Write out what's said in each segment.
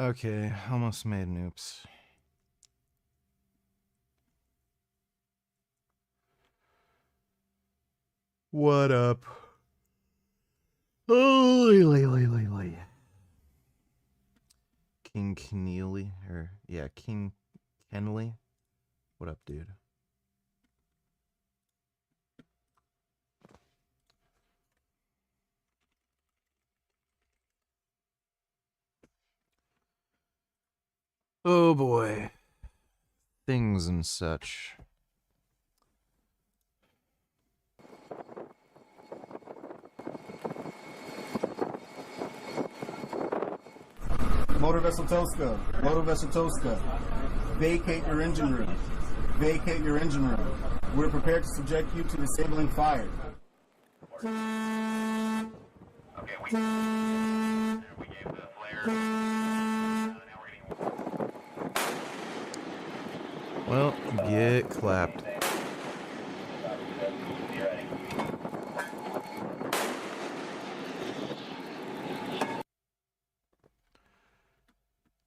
Okay, almost made an oops. What up? Oh, King Keneally, or yeah, King Kenley. What up, dude? Oh boy. Things and such. Motor vessel Tosca. Motor vessel Tosca. Vacate your engine room. Vacate your engine room. We're prepared to subject you to disabling fire. Okay, we gave the flare. Now we're getting... Well, get clapped.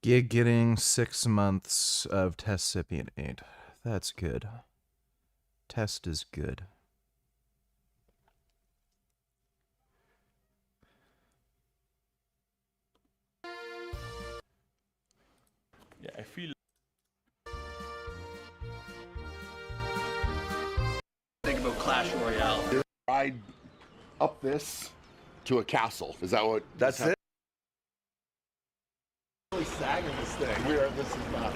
Gig getting 6 months of Testcipient 8. That's good. Test is good. Yeah, I feel Think about Clash Royale. Ride up this to a castle. Is that what? That's it. Really sagging this thing. This is not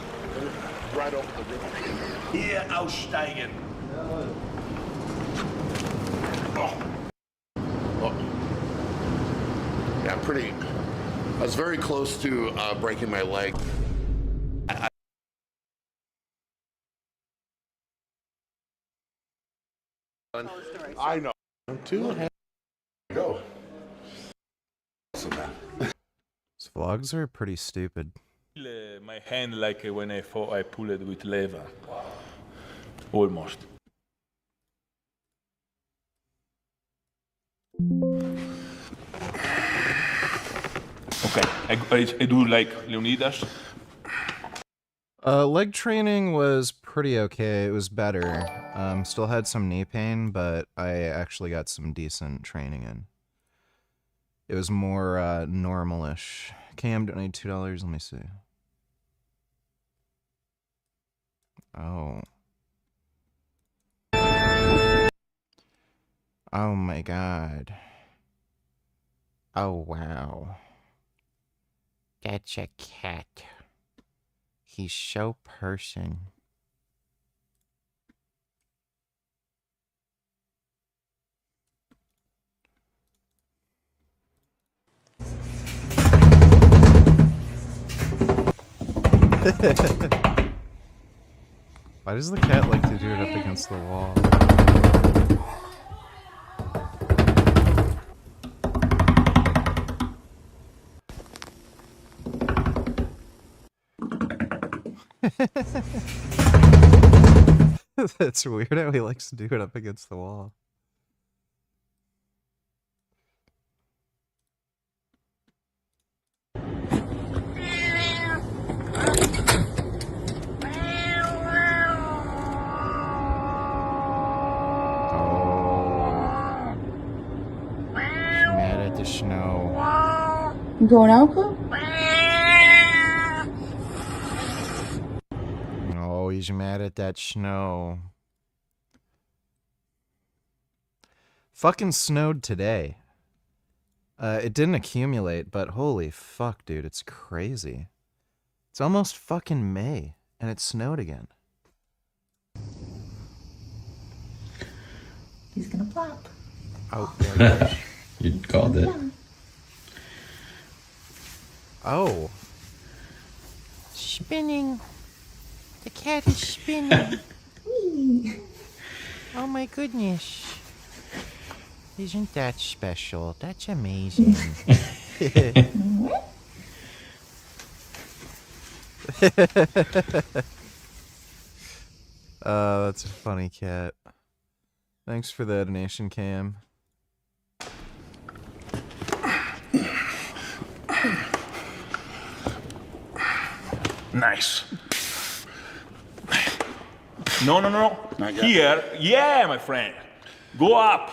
right over the river. Hier aussteigen. Oh. Yeah, pretty. I was very close to breaking my leg. I know. Two and a half. Go. So that. These vlogs are pretty stupid. my hand like when I pull it with lever. Almost. Okay, I do like Leonidas. Leg training was pretty okay. It was better. Still had some knee pain, but I actually got some decent training in. It was more normal-ish. Cam donated $2. Let me see. Oh. Oh my god. Oh wow. That's a cat. He's so person. Why does the cat like to do it up against the wall? That's weird how he likes to do it up against the wall. Mad at the snow. You going out, Coop? Oh, he's mad at that snow. Fucking snowed today. It didn't accumulate, but holy fuck, dude, it's crazy. It's almost fucking May, and it snowed again. He's gonna plop. Oh, there You called it. Yeah. Oh. Spinning. The cat is spinning. Oh my goodness. Isn't that special? That's amazing. That's a funny cat. Thanks for the donation, Cam. Nice. No, no, no. Not yet. Here. Yeah, my friend. Go up.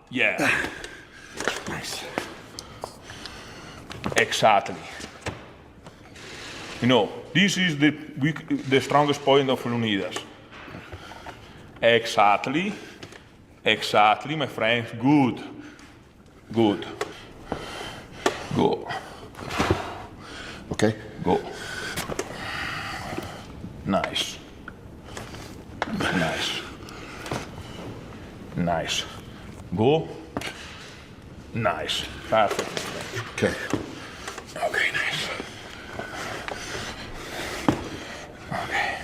Yeah. Nice. Exactly. You know, this is the strongest point of Leonidas. Exactly. Exactly, my friend. Good. Good. Go. Okay. Go. Nice. Nice. Nice. Go. Nice. Perfect. Okay. Okay, nice. Okay.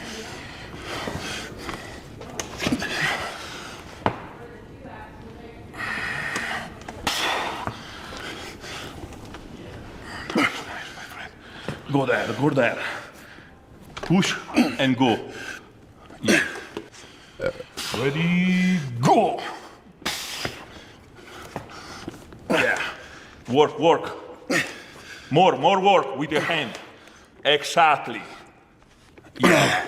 Go there, go there. Push and go. Yeah. Ready, go. Yeah. Work, work. More work with your hand. Exactly. Yeah.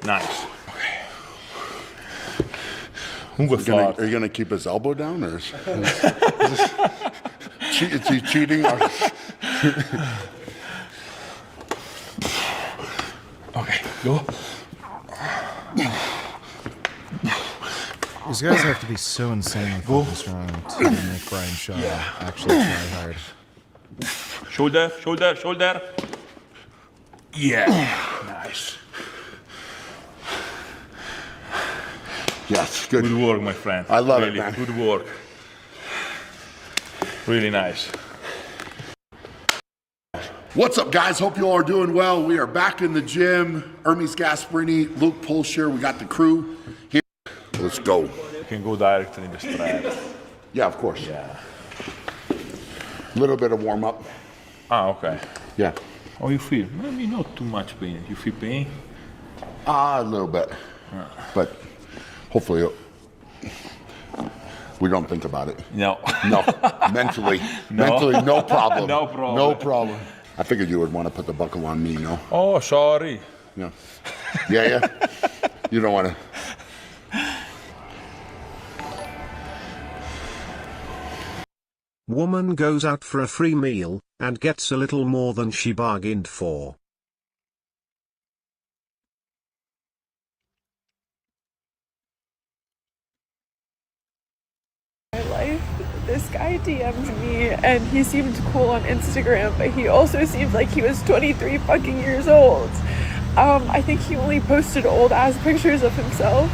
Nice. Okay. Are you gonna keep his elbow down, or is he cheating? Okay, go. These guys have to be so insanely fucking strong to make Brian Shaw actually try hard. Shoulder, shoulder, shoulder. Yeah. Nice. Yes, good. Good work, my friend. I love it, really, man. Good work. Really nice. What's up, guys? Hope you all are doing well. We are back in the gym. Hermes Gasparini, Luke Pulsher. We got the crew here. Let's go. You can go directly in the strap. Yeah, of course. Yeah. A little bit of warm up. Ah, okay. Yeah. How you feel? Maybe not too much pain. You feel pain? A little bit. But hopefully we don't think about it. No. No. Mentally, no problem. No problem. No problem. I figured you would want to put the buckle on me, no? Oh, sorry. Yeah. Yeah. You don't want to. Woman goes out for a free meal, and gets a little more than she bargained for. My life, this guy DM'd me, and he seemed cool on Instagram, but he also seemed like he was 23 fucking years old. I think he only posted old ass pictures of himself,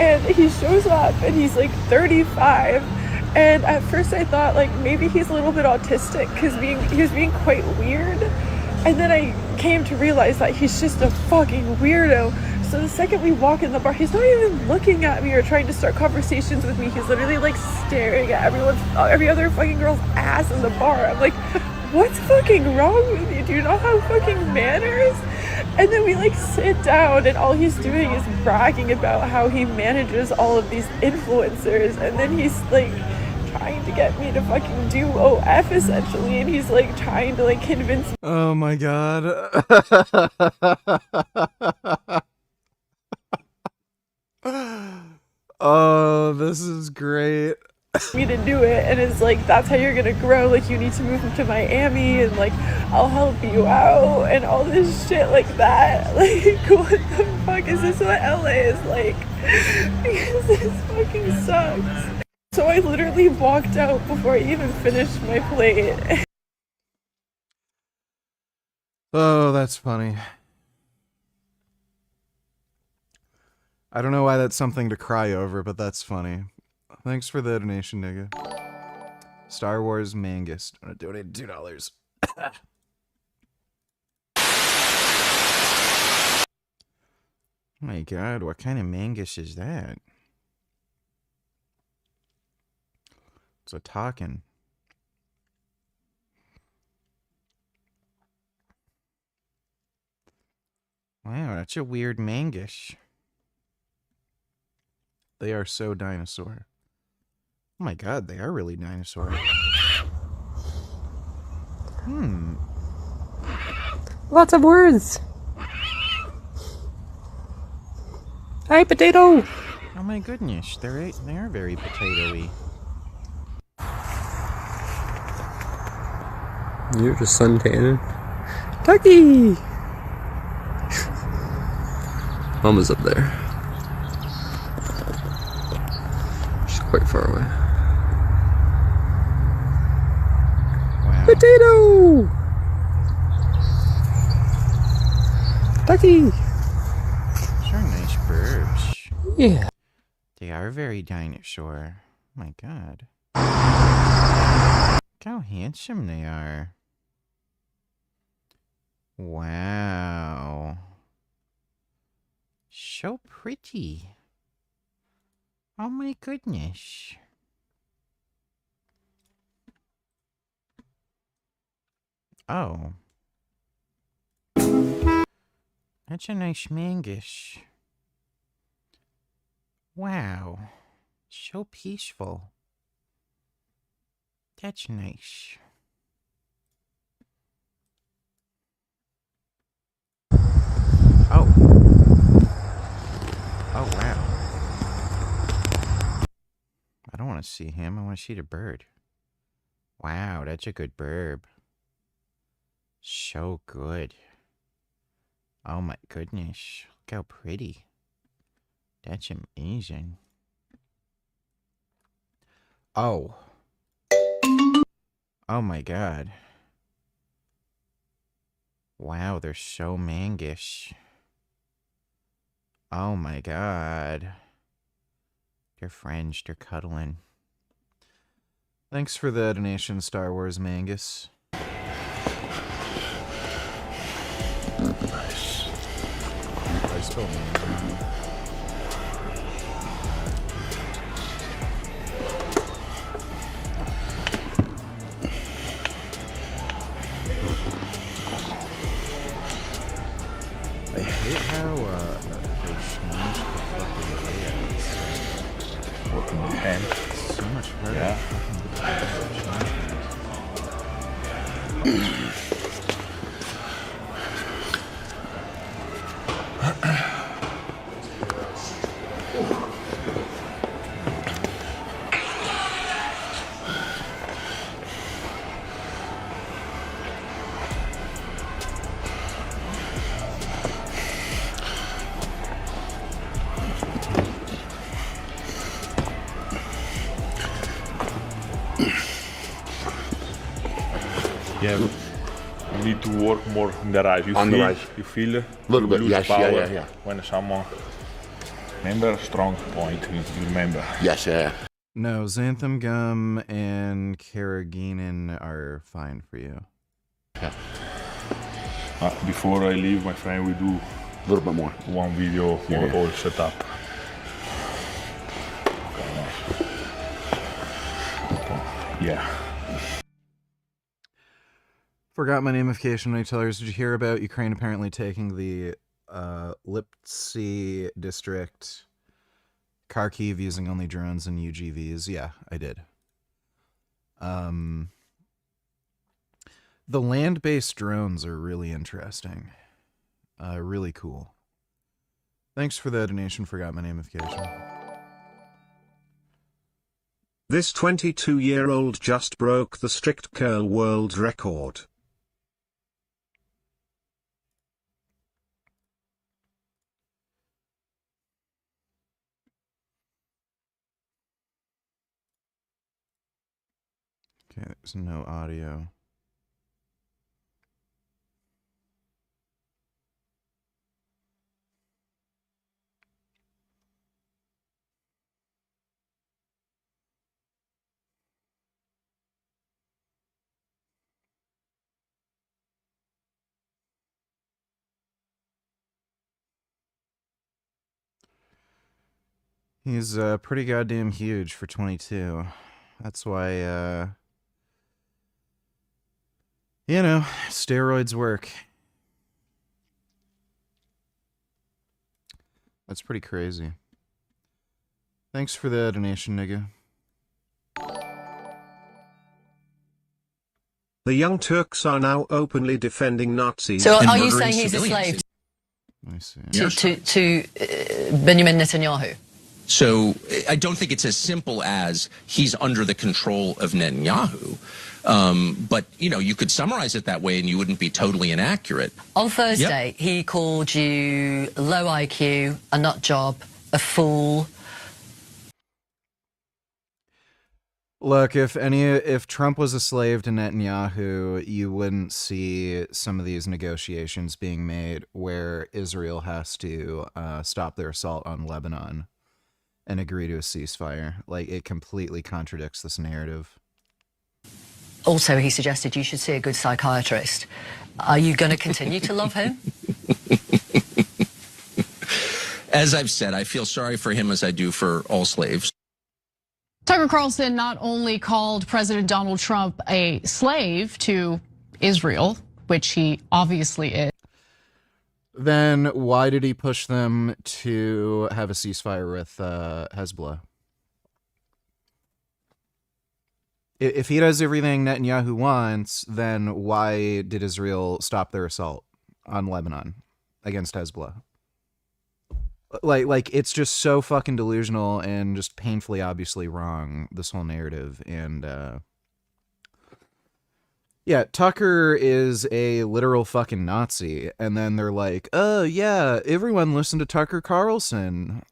and he shows up and he's like 35. And at first I thought like maybe he's a little bit autistic because he was being quite weird. And then I came to realize that he's just a fucking weirdo. So the second we walk in the bar, he's not even looking at me or trying to start conversations with me. He's literally like staring at every other fucking girl's ass in the bar. I'm like, what's fucking wrong with you? Do you not have fucking manners? And then we like sit down and all he's doing is bragging about how he manages all of these influencers. And then he's like trying to get me to fucking do OF essentially, and he's like trying to like convince me. Oh my god. Oh, this is great. Me to do it, and it's like that's how you're gonna grow, like you need to move to Miami and like I'll help you out and all this shit like that. Like what the fuck is this what LA is like? Because this fucking sucks. So I literally walked out before I even finished my plate. Oh, that's funny. I don't know why that's something to cry over, but that's funny. Thanks for the donation, nigga. Star Wars Mangus. I'm gonna donate $2. Oh my god, what kind of Mangus is that? It's a talking. Wow, that's a weird Mangus. They are so dinosaur. Oh my god, they are really dinosaur. Lots of words. Hi, potato! Oh my goodness, they are very potatoey. You're just suntanning. Ducky! Mama's up there. She's quite far away. Wow. Potato! Ducky! Those are nice birds. Yeah. They are very dinosaur. My god. Look how handsome they are. Wow. So pretty. Oh my goodness. Oh. That's a nice mangus. Wow. So peaceful. That's nice. Oh. Oh, wow. I don't want to see him. I want to see the bird. Wow, that's a good burb. So good. Oh my goodness. Look how pretty. That's amazing. Oh. Oh my god. Wow, they're so mangish. Oh my god. They're friends, they're cuddling. Thanks for the donation, Star Wars Mangus. Nice. I spelled Mangus. I hate how they changed the fucking layouts. Working with hand. It's so much harder Yeah. to fucking change things. Yeah, you need to work more on the right. You On the feel, right. You feel Little you bit, lose yes, power yeah. when someone. Remember, strong point. You remember. Yes, yeah. No, xanthan gum and carrageenan are fine for you. Before I leave, my friend, we do A little bit more. one video for all setup. Okay, nice. Yeah. Forgot my namification retellers. Did you hear about Ukraine apparently taking the Liptsy district, Kharkiv using only drones and UGVs? Yeah, I did. The land-based drones are really interesting. Really cool. Thanks for the donation. Forgot my namification. This 22-year-old just broke the strict curl world record. Okay, there's no audio. He's pretty goddamn huge for 22. That's why, you know, steroids work. That's pretty crazy. Thanks for the donation, nigga. The Young Turks are now openly defending Nazis. So and are you murdering saying he's a civilians. slave? Let me see. to Benjamin Netanyahu. So I don't think it's as simple as he's under the control of Netanyahu. But, you know, you could summarize it that way and you wouldn't be totally inaccurate. On Thursday, he called you low IQ, a nut job, a fool. Look, if Trump was a slave to Netanyahu, you wouldn't see some of these negotiations being made where Israel has to stop their assault on Lebanon and agree to a ceasefire. Like, it completely contradicts this narrative. Also, he suggested you should see a good psychiatrist. Are you going to continue to love him? As I've said, I feel sorry for him as I do for all slaves. Tucker Carlson not only called President Donald Trump a slave to Israel, which he obviously is. Then why did he push them to have a ceasefire with Hezbollah? If he does everything Netanyahu wants, then why did Israel stop their assault on Lebanon against Hezbollah? Like it's just so fucking delusional and just painfully obviously wrong, this whole narrative. And yeah, Tucker is a literal fucking Nazi, and then they're like, oh yeah, everyone listen to Tucker Carlson.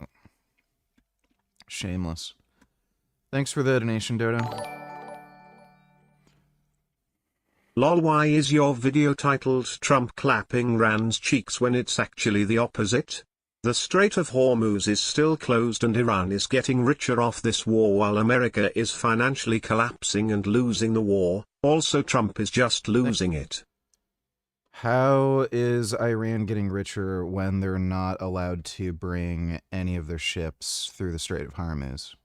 Shameless. Thanks for the donation, Dodo. Lol, why is your video titled Trump clapping Iran's cheeks when it's actually the opposite? The Strait of Hormuz is still closed and Iran is getting richer off this war while America is financially collapsing and losing the war. Also, Trump is just losing it. How is Iran getting richer when they're not allowed to bring any of their ships through the Strait of Hormuz?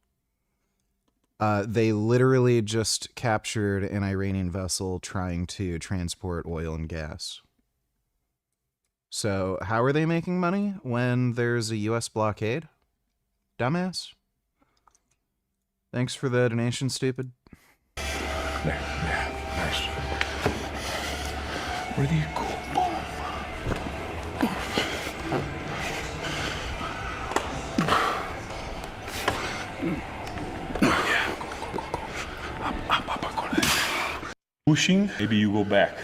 They literally just captured an Iranian vessel trying to transport oil and gas. So how are they making money when there's a U.S. blockade? Dumbass. Thanks for the donation, stupid. Yeah, nice. Ready, go. Pushing, maybe you go back.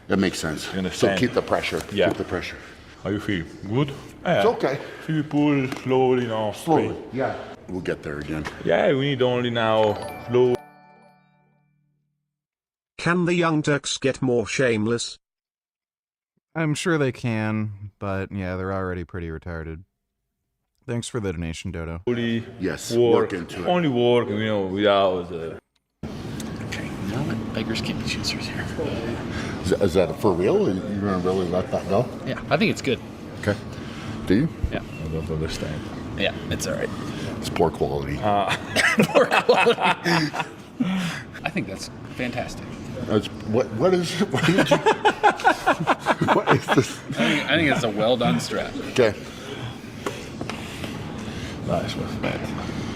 That makes sense. You understand? So keep the pressure. Yeah. Keep the pressure. How you feel? Good? It's okay. If you pull slowly now. Slowly. Yeah. We'll get there again. Yeah, we need only now slow. Can the Young Turks get more shameless? I'm sure they can, but yeah, they're already pretty retarded. Thanks for the donation, Dodo. Slowly Yes, work into it. Only work, you know, without Okay, no beggars can't be choosers here. Is that for real? Are you going to really let that go? Yeah, I think it's good. Okay. Do you? Yeah. I don't understand. Yeah, it's all right. It's poor quality. Poor quality. I think that's fantastic. What is what did you, what is this? I think it's a well done strap. Okay. Nice, man.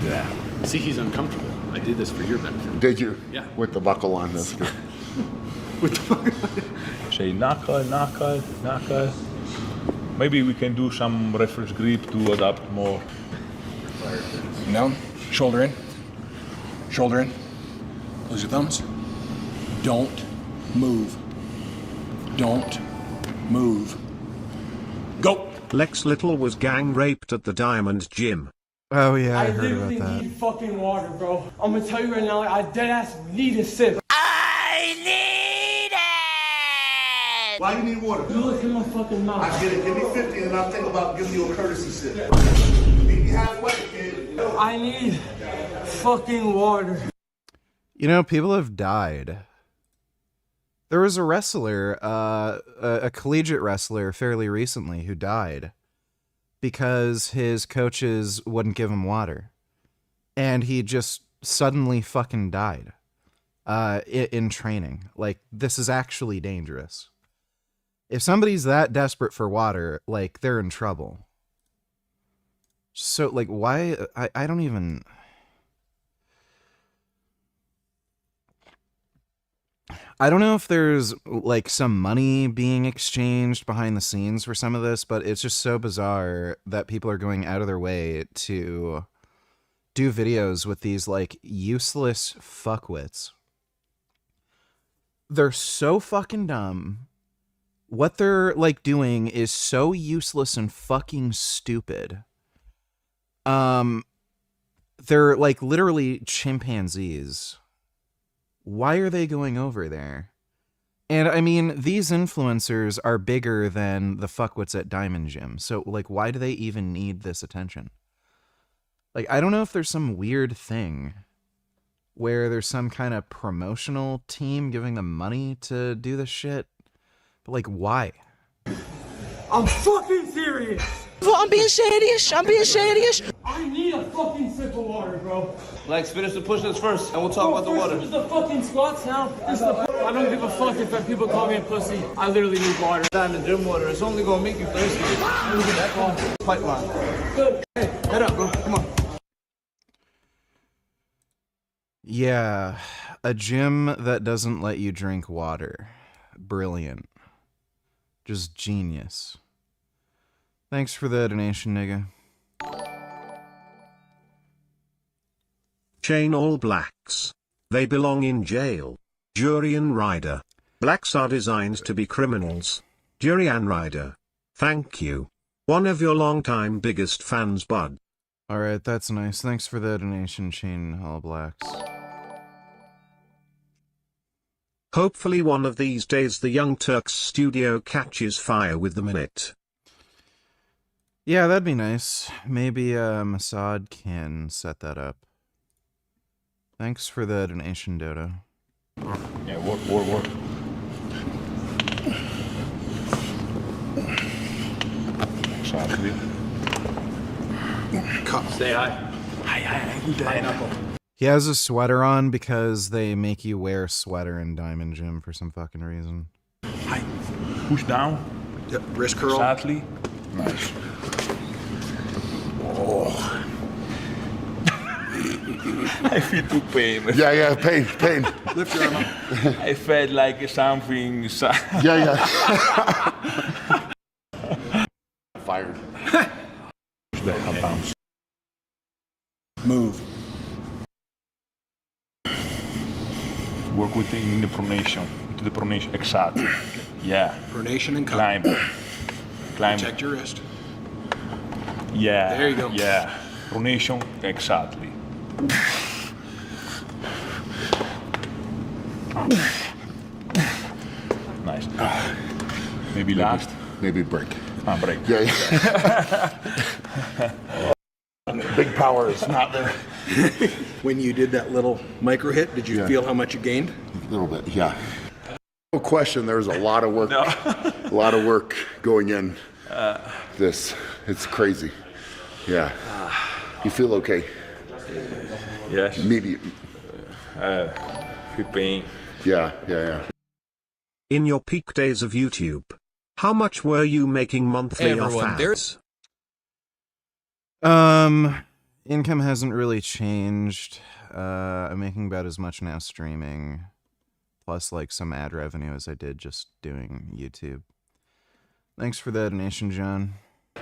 Yeah. See, he's uncomfortable. I did this for your benefit. Did you? Yeah. With the buckle on this. With the fucking Say knuckle, knuckle, knuckle. Maybe we can do some reference grip to adapt more. down, shoulder in, shoulder in. Close your thumbs. Don't move. Don't move. Go. Lex Little was gang raped at the Diamond Gym. Oh yeah, I heard literally about that. need fucking water, bro. I'm gonna tell you right now, I deadass need a sip. I need it! Why do you need water? You look in my fucking mouth. I get it. Give me 50 and I'll think about giving you a courtesy sip. Meet me halfway, kid. I need fucking water. You know, people have died. There was a wrestler, a collegiate wrestler fairly recently who died because his coaches wouldn't give him water. And he just suddenly fucking died in training. Like, this is actually dangerous. If somebody's that desperate for water, like, they're in trouble. So, like, why? I don't even... I don't know if there's like some money being exchanged behind the scenes for some of this, but it's just so bizarre that people are going out of their way to do videos with these like useless fuckwits. They're so fucking dumb. What they're like doing is so useless and fucking stupid. They're like literally chimpanzees. Why are they going over there? And I mean, these influencers are bigger than the fuckwits at Diamond Gym. So like, why do they even need this attention? Like, I don't know if there's some weird thing where there's some kind of promotional team giving them money to do this shit. But like, why? I'm fucking serious. Well, I'm being shady-ish. I'm being shady-ish. I need a fucking sip of water, bro. Lex, finish the push-ups first, and we'll talk about the water. There's the fucking squats now. I don't give a fuck if people call me a pussy. I literally need water. Diamond gym water. It's only gonna make you thirsty. Look at that call. Pipeline. Good. Hey, head up, bro. Come on. Yeah, a gym that doesn't let you drink water. Brilliant. Just genius. Thanks for the donation, nigga. Chain all blacks. They belong in jail. Jurian Rider. Blacks are designed to be criminals. Jurian Rider. Thank you. One of your longtime biggest fans, bud. Alright, that's nice. Thanks for the donation, Chain All Blacks. Hopefully one of these days the Young Turks studio catches fire with the minute. Yeah, that'd be nice. Maybe Mossad can set that up. Thanks for the donation, Dodo. Yeah, work. Exactly. Say hi. Hi, Knuckle. He has a sweater on because they make you wear a sweater in Diamond Gym for some fucking reason. Hi. Push down. Yep, wrist curl. Exactly. Nice. Oh. I feel too pain. Yeah, pain. Lift your arm up. I felt like something. Yeah. Fired. Bounce. Move. Work with the pronation. To the pronation. Exactly. Yeah. Pronation and climb. Protect your wrist. Yeah. There you go. Yeah. Pronation. Exactly. Nice. Maybe last. Maybe break. Break. Yeah. Big power is not there. When you did that little micro hit, did you feel how much you gained? A little bit, yeah. No question, there's a lot of work. A lot of work going in. This, it's crazy. Yeah. You feel okay? Yes. Maybe. Feel pain. Yeah. In your peak days of YouTube, how much were you making monthly off ads? Income hasn't really changed. I'm making about as much now streaming, plus like some ad revenue as I did just doing YouTube. Thanks for the donation, John.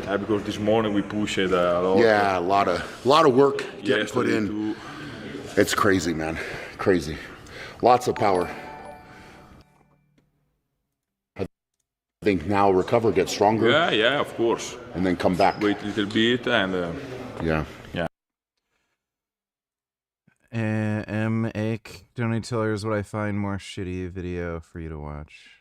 Yeah, because this morning we pushed it a lot. Yeah, a lot of work getting put in. It's crazy, man. Crazy. Lots of power. I think now recover, get stronger. Yeah, of course. And then come back. Wait a little bit and. Yeah. M8 donate tellers what I find more shitty video for you to watch.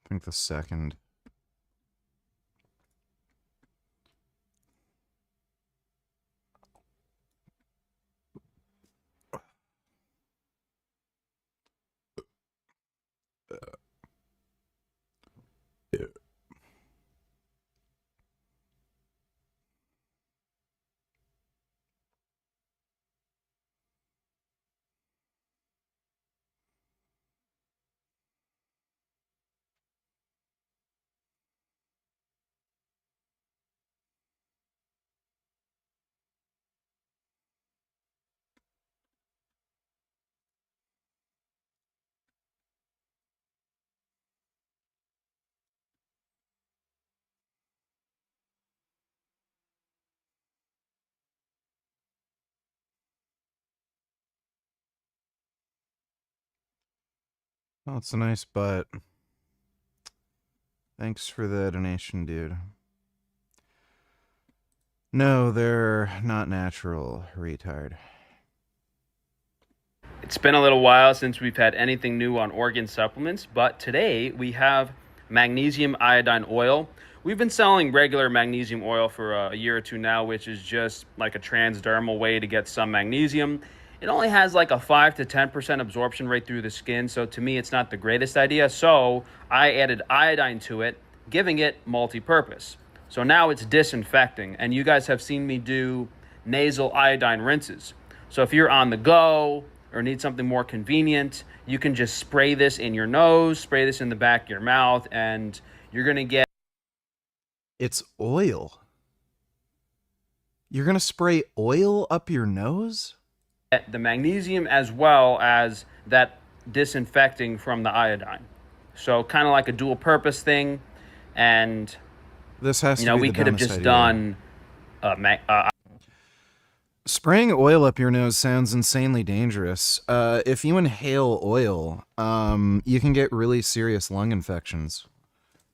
I think the second. Oh, it's a nice butt. Thanks for the donation, dude. No, they're not natural, retard. It's been a little while since we've had anything new on organ supplements, but today we have magnesium iodine oil. We've been selling regular magnesium oil for a year or two now, which is just like a transdermal way to get some magnesium. It only has like a 5 to 10% absorption rate through the skin, so to me it's not the greatest idea. So I added iodine to it, giving it multi-purpose. So now it's disinfecting, and you guys have seen me do nasal iodine rinses. So if you're on the go or need something more convenient, you can just spray this in your nose, spray this in the back of your mouth, and you're gonna get... It's oil. You're gonna spray oil up your nose? The magnesium as well as that disinfecting from the iodine. So kind of like a dual purpose thing. And this has to be we the could have dumbest just idea. done spraying oil up your nose sounds insanely dangerous. If you inhale oil, you can get really serious lung infections.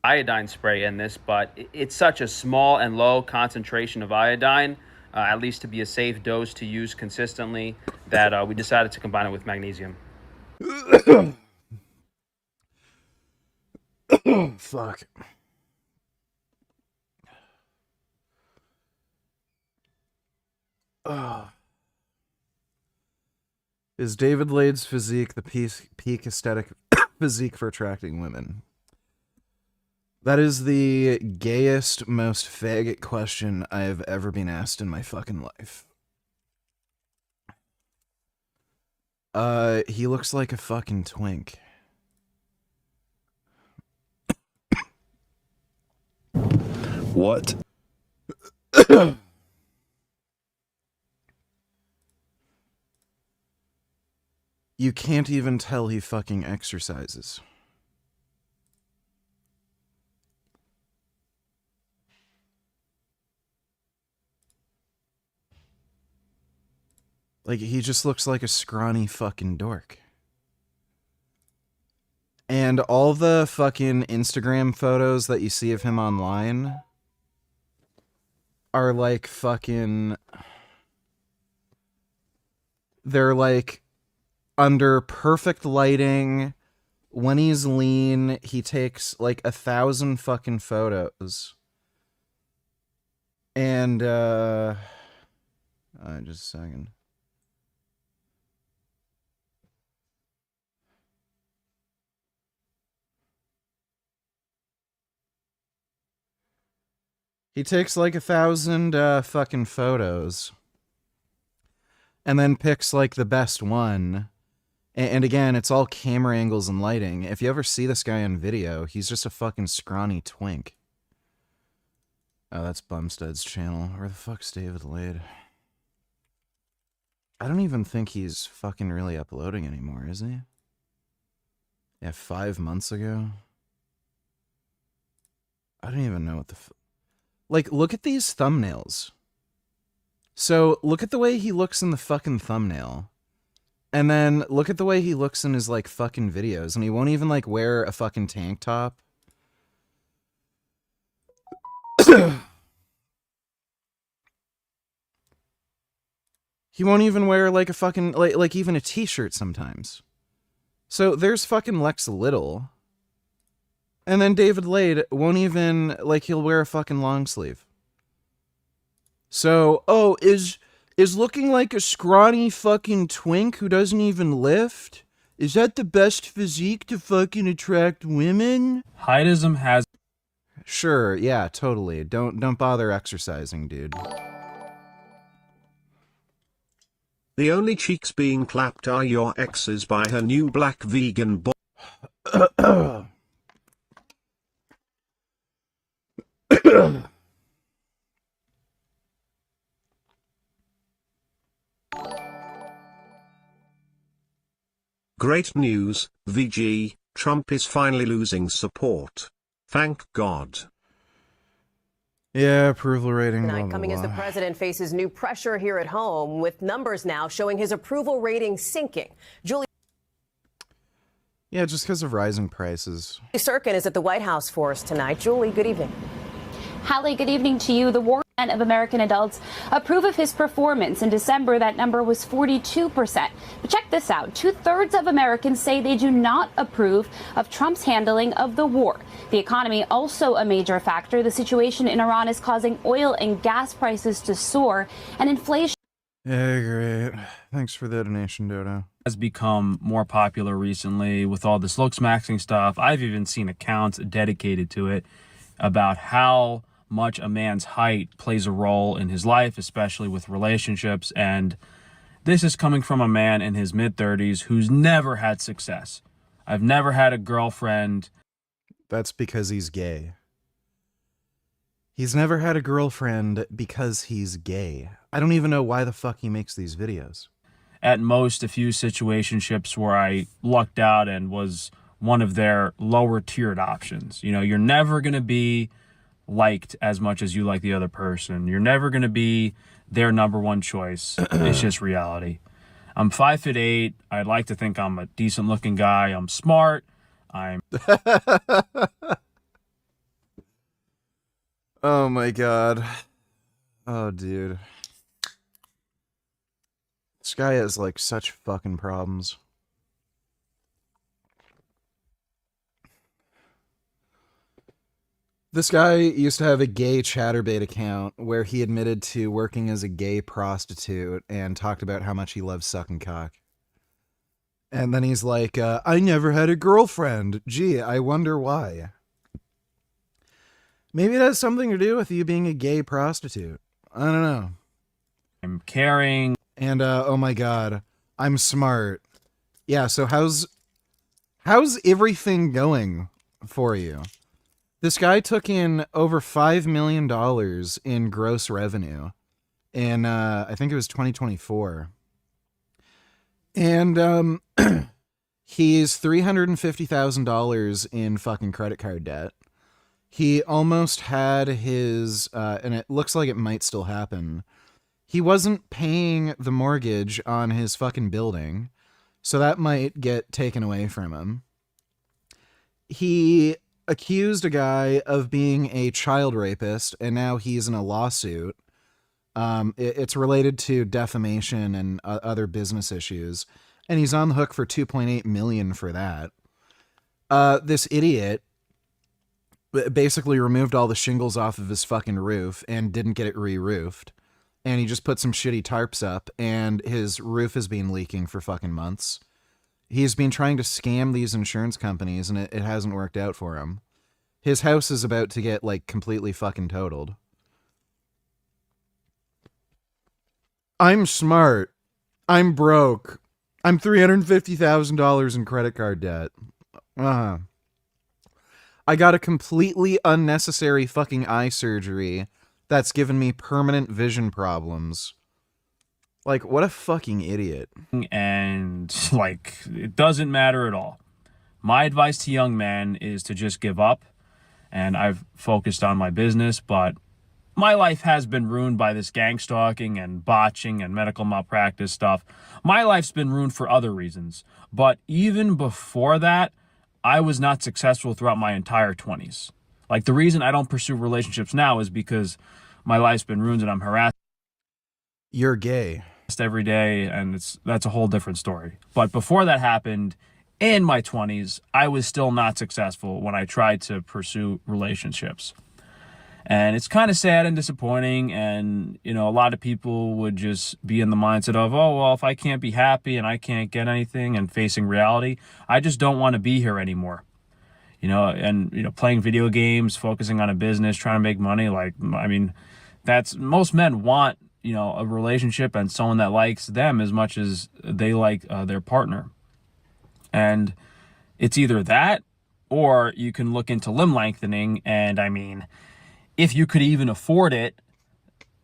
Iodine spray in this, but it's such a small and low concentration of iodine, at least to be a safe dose to use consistently, that we decided to combine it with magnesium. Fuck. Is David Lade's physique the peak aesthetic physique for attracting women? That is the gayest, most faggot question I have ever been asked in my fucking life. He looks like a fucking twink. What? You can't even tell he fucking exercises. Like, he just looks like a scrawny fucking dork. And all the fucking Instagram photos that you see of him online are like fucking... They're like under perfect lighting. When he's lean, he takes like 1,000 fucking photos. And, just a second. He takes like 1,000 fucking photos. And then picks like the best one. And again, it's all camera angles and lighting. If you ever see this guy on video, he's just a fucking scrawny twink. Oh, that's Bumstead's channel. Where the fuck's David Lade? I don't even think he's fucking really uploading anymore, is he? Yeah, 5 months ago. I don't even know what the like, look at these thumbnails. So, look at the way he looks in the fucking thumbnail. And then, look at the way he looks in his, like, fucking videos. And he won't even, like, wear a fucking tank top. He won't even wear, like, a fucking, like even a t-shirt sometimes. So, there's fucking Lex Little. And then David Lade won't even, like, he'll wear a fucking long sleeve. So, oh, is looking like a scrawny fucking twink who doesn't even lift? Is that the best physique to fucking attract women? Heightism has... Sure, yeah, totally. Don't bother exercising, dude. The only cheeks being clapped are your exes by her new black vegan boy. Great news, VG, Trump is finally losing support. Thank God. Yeah, approval rating. Tonight, coming as the president faces new pressure here at home, with numbers now showing his approval rating sinking. Julie. Yeah, just because of rising prices. Sirkin is at the White House for us tonight. Julie, good evening. Hallie, good evening to you. The War of American adults approve of his performance. In December, that number was 42%. But check this out. 2/3 of Americans say they do not approve of Trump's handling of the war. The economy also a major factor. The situation in Iran is causing oil and gas prices to soar, and inflation. Yeah, great. Thanks for the donation, Dodo. Has become more popular recently with all this looks maxing stuff. I've even seen accounts dedicated to it about how much a man's height plays a role in his life, especially with relationships. And this is coming from a man in his mid-30s who's never had success. I've never had a girlfriend. That's because he's gay. He's never had a girlfriend because he's gay. I don't even know why the fuck he makes these videos. At most, a few situationships where I lucked out and was one of their lower tiered options. You know, you're never going to be liked as much as you like the other person. You're never going to be their number one choice. It's just reality. I'm 5'8". I'd like to think I'm a decent looking guy. I'm smart. Oh my god. Oh, dude. This guy has like such fucking problems. This guy used to have a gay Chatterbait account where he admitted to working as a gay prostitute and talked about how much he loves sucking cock. And then he's like, I never had a girlfriend. Gee, I wonder why. Maybe it has something to do with you being a gay prostitute. I don't know. I'm caring. And, oh my god, I'm smart. Yeah, so how's everything going for you? This guy took in over $5 million in gross revenue in, I think it was 2024. And, he's $350,000 in fucking credit card debt. He almost had his, and it looks like it might still happen. He wasn't paying the mortgage on his fucking building, so that might get taken away from him. He accused a guy of being a child rapist, and now he's in a lawsuit. It's related to defamation and other business issues, and he's on the hook for $2.8 million for that. This idiot basically removed all the shingles off of his fucking roof and didn't get it re-roofed. And he just put some shitty tarps up, and his roof has been leaking for fucking months. He's been trying to scam these insurance companies, and it hasn't worked out for him. His house is about to get, like, completely fucking totaled. I'm smart. I'm broke. I'm $350,000 in credit card debt. I got a completely unnecessary fucking eye surgery that's given me permanent vision problems. Like, what a fucking idiot. And, like, it doesn't matter at all. My advice to young men is to just give up. And I've focused on my business, but my life has been ruined by this gang stalking and botching and medical malpractice stuff. My life's been ruined for other reasons. But even before that, I was not successful throughout my entire 20s. Like, the reason I don't pursue relationships now is because my life's been ruined and I'm harassed. You're gay. Every day, and that's a whole different story. But before that happened, in my 20s, I was still not successful when I tried to pursue relationships. And it's kind of sad and disappointing, and, you know, a lot of people would just be in the mindset of, oh, well, if I can't be happy and I can't get anything and facing reality, I just don't want to be here anymore. You know, and, you know, playing video games, focusing on a business, trying to make money, like, I mean, that's, most men want, you know, a relationship and someone that likes them as much as they like their partner. And it's either that, or you can look into limb lengthening. And I mean, if you could even afford it,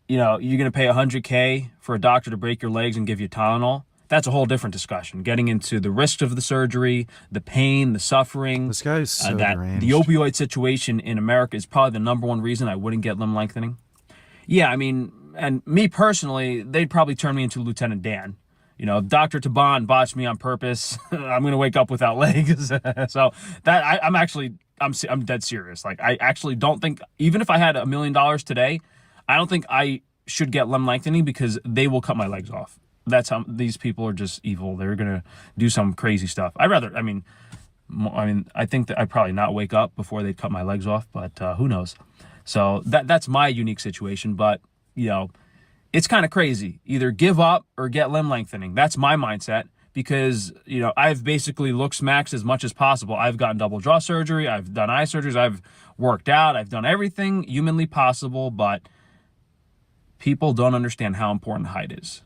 you know, you're going to pay $100K for a doctor to break your legs and give you Tylenol. That's a whole different discussion. Getting into the risks of the surgery, the pain, the suffering. This guy's so deranged. The opioid situation in America is probably the number one reason I wouldn't get limb lengthening. Yeah, I mean, and me personally, they'd probably turn me into Lieutenant Dan. You know, Dr. Taban botched me on purpose. I'm gonna wake up without legs. So that I'm dead serious. Like, I actually don't think, even if I had $1 million today, I don't think I should get limb lengthening because they will cut my legs off. That's how these people are just evil. They're gonna do some crazy stuff. I think that I'd probably not wake up before they cut my legs off, but who knows? So that's my unique situation. But, you know, it's kind of crazy. Either give up or get limb lengthening. That's my mindset because, you know, I've basically looked maxed as much as possible. I've gotten double jaw surgery. I've done eye surgeries. I've worked out. I've done everything humanly possible, but people don't understand how important height is.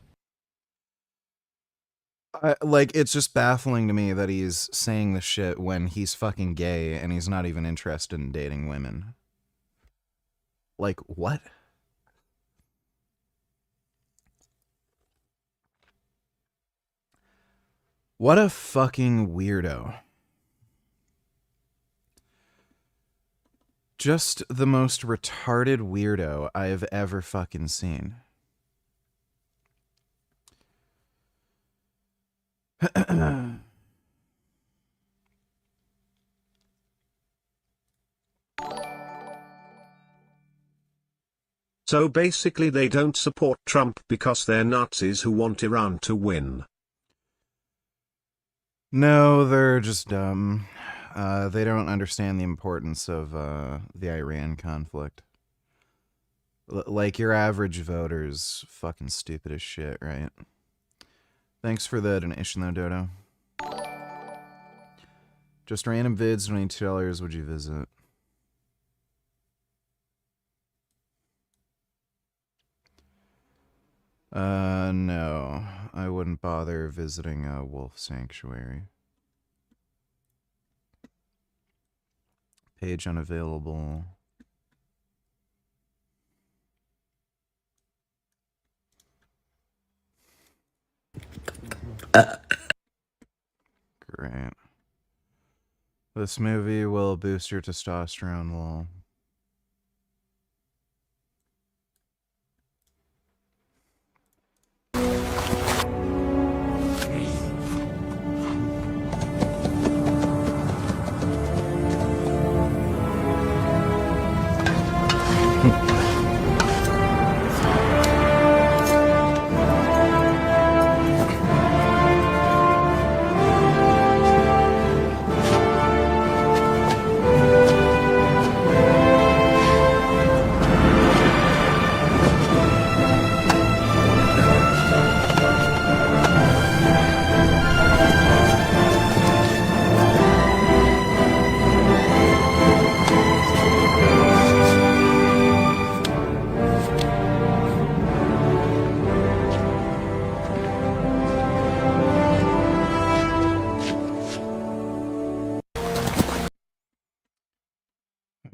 Like, it's just baffling to me that he's saying this shit when he's fucking gay and he's not even interested in dating women. Like, what? What a fucking weirdo. Just the most retarded weirdo I have ever fucking seen. So basically they don't support Trump because they're Nazis who want Iran to win. No, they're just dumb. They don't understand the importance of the Iran conflict. Like, your average voter's fucking stupid as shit, right? Thanks for the donation, though, Dodo. Just random vids, $22, would you visit? No. I wouldn't bother visiting a wolf sanctuary. Page unavailable. Great. This movie will boost your testosterone level.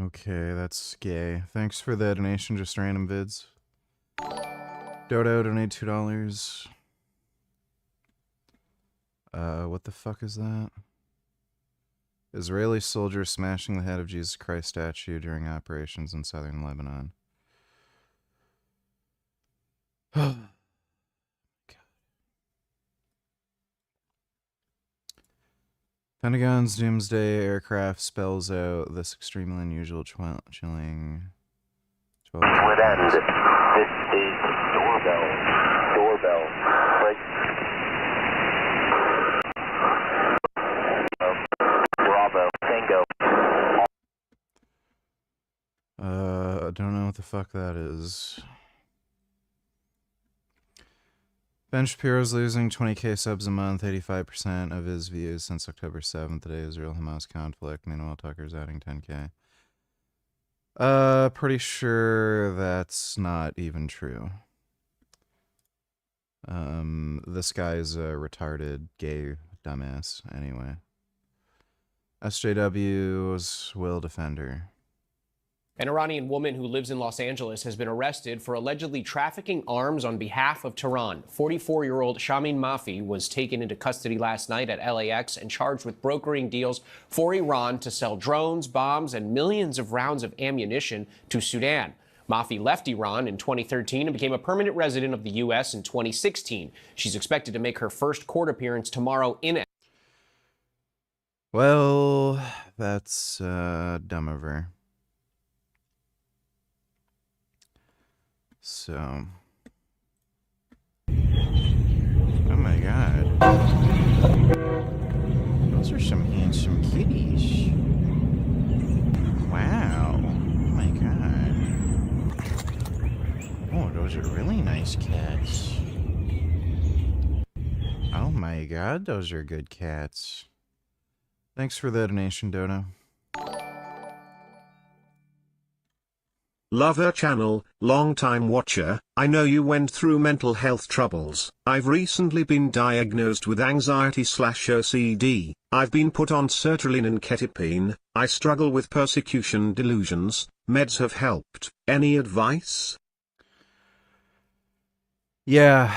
Okay, that's gay. Thanks for the donation, just random vids. Dodo, donate $2. What the fuck is that? Israeli soldier smashing the head of Jesus Christ statue during operations in southern Lebanon. God. Pentagon's doomsday aircraft spells out this extremely unusual chilling... Would end. This is doorbell. Doorbell. Click. Bravo. Tango. I don't know what the fuck that is. Ben Shapiro's losing 20k subs a month, 85% of his views since October 7th, the day of Israel-Hamas conflict. Meanwhile, Tucker's adding 10k. Pretty sure that's not even true. This guy's a retarded gay dumbass, anyway. SJW's will defend her. An Iranian woman who lives in Los Angeles has been arrested for allegedly trafficking arms on behalf of Tehran. 44-year-old Shamin Mafi was taken into custody last night at LAX and charged with brokering deals for Iran to sell drones, bombs, and millions of rounds of ammunition to Sudan. Mafi left Iran in 2013 and became a permanent resident of the U.S. in 2016. She's expected to make her first court appearance tomorrow in. Well, that's dumb of her. So. Oh my god. Those are some handsome kitties. Wow. Oh my god. Oh, those are really nice cats. Oh my god, those are good cats. Thanks for the donation, Dodo. Love her channel, long-time watcher. I know you went through mental health troubles. I've recently been diagnosed with anxiety/OCD. I've been put on sertraline and ketipine. I struggle with persecution delusions. Meds have helped. Any advice? Yeah.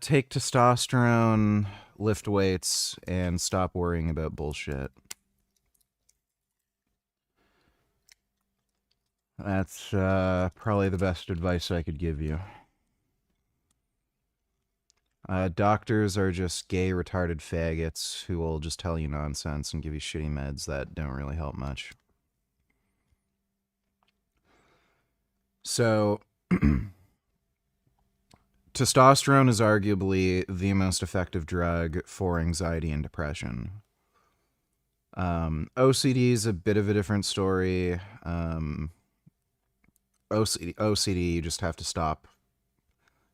Take testosterone, lift weights, and stop worrying about bullshit. That's probably the best advice I could give you. Doctors are just gay, retarded faggots who will just tell you nonsense and give you shitty meds that don't really help much. So, testosterone is arguably the most effective drug for anxiety and depression. OCD is a bit of a different story. OCD, you just have to stop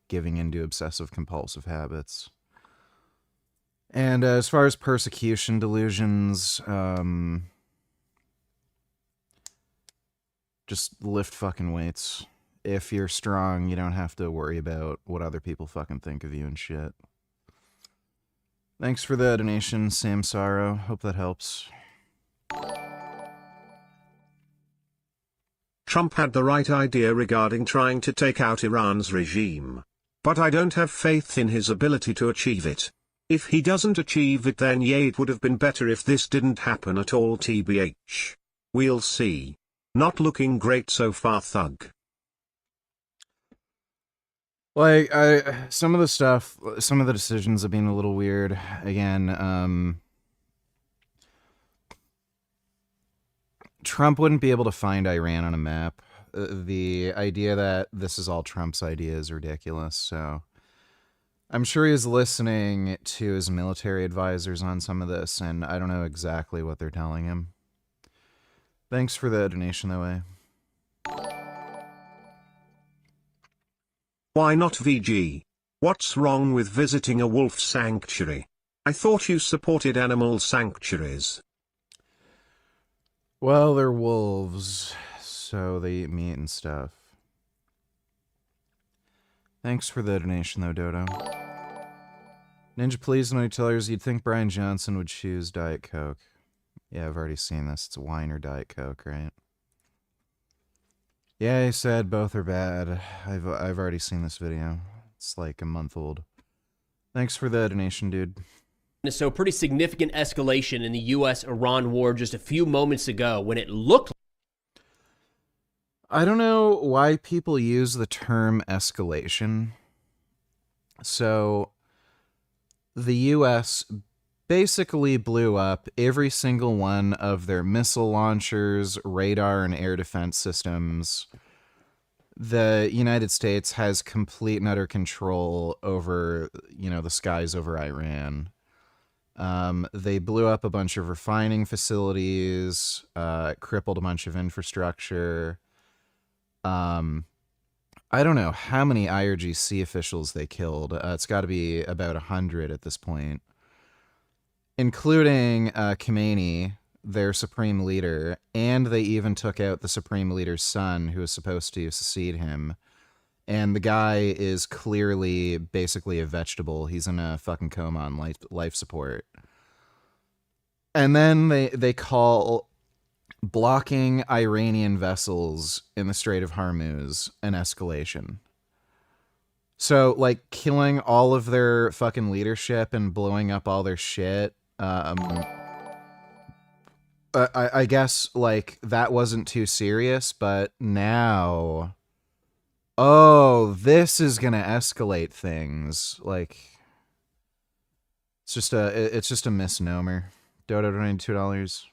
giving into obsessive compulsive habits. And as far as persecution delusions, just lift fucking weights. If you're strong, you don't have to worry about what other people fucking think of you and shit. Thanks for the donation, Sam Sorrow. Hope that helps. Trump had the right idea regarding trying to take out Iran's regime. But I don't have faith in his ability to achieve it. If he doesn't achieve it, then yeah, it would have been better if this didn't happen at all, tbh. We'll see. Not looking great so far, thug. Like, some of the decisions have been a little weird. Again, Trump wouldn't be able to find Iran on a map. The idea that this is all Trump's idea is ridiculous, so I'm sure he's listening to his military advisors on some of this, and I don't know exactly what they're telling him. Thanks for the donation, that way. Why not VG? What's wrong with visiting a wolf sanctuary? I thought you supported animal sanctuaries. Well, they're wolves, so they eat meat and stuff. Thanks for the donation, though, Dodo. Ninja, please, no tellers. You'd think Brian Johnson would choose Diet Coke. Yeah, I've already seen this. It's wine or Diet Coke, right? Yeah, he said both are bad. I've already seen this video. It's like a month old. Thanks for the donation, dude. So pretty significant escalation in the U.S.-Iran war just a few moments ago when it looked like... I don't know why people use the term escalation. So, the U.S. basically blew up every single one of their missile launchers, radar, and air defense systems. The United States has complete and utter control over, the skies over Iran. They blew up a bunch of refining facilities, crippled a bunch of infrastructure. I don't know how many IRGC officials they killed. It's got to be about 100 at this point, including Khamenei, their supreme leader, and they even took out the supreme leader's son, who was supposed to succeed him. And the guy is clearly basically a vegetable. He's in a fucking coma on life support. And then they call blocking Iranian vessels in the Strait of Hormuz an escalation. So, like, killing all of their fucking leadership and blowing up all their shit. I guess like that wasn't too serious, but now, oh, this is gonna escalate things. Like, it's just a misnomer. Dodo donated $2.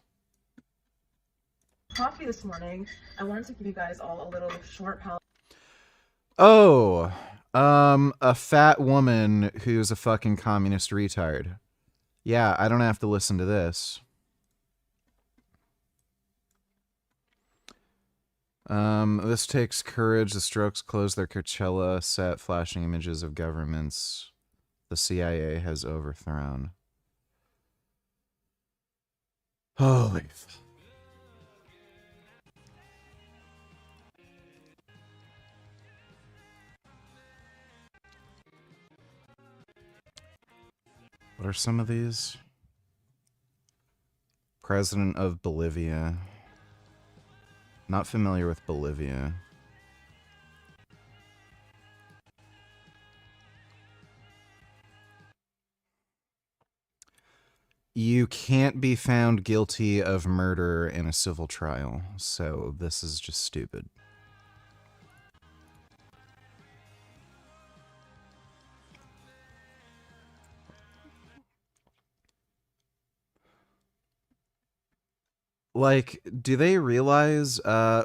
Coffee this morning. I wanted to give you guys all a little short palette. Oh, a fat woman who's a fucking communist retard. Yeah, I don't have to listen to this. This takes courage. The Strokes closed their Coachella set, flashing images of governments the CIA has overthrown. Holy fuck. What are some of these? President of Bolivia. Not familiar with Bolivia. You can't be found guilty of murder in a civil trial, so this is just stupid. Like, do they realize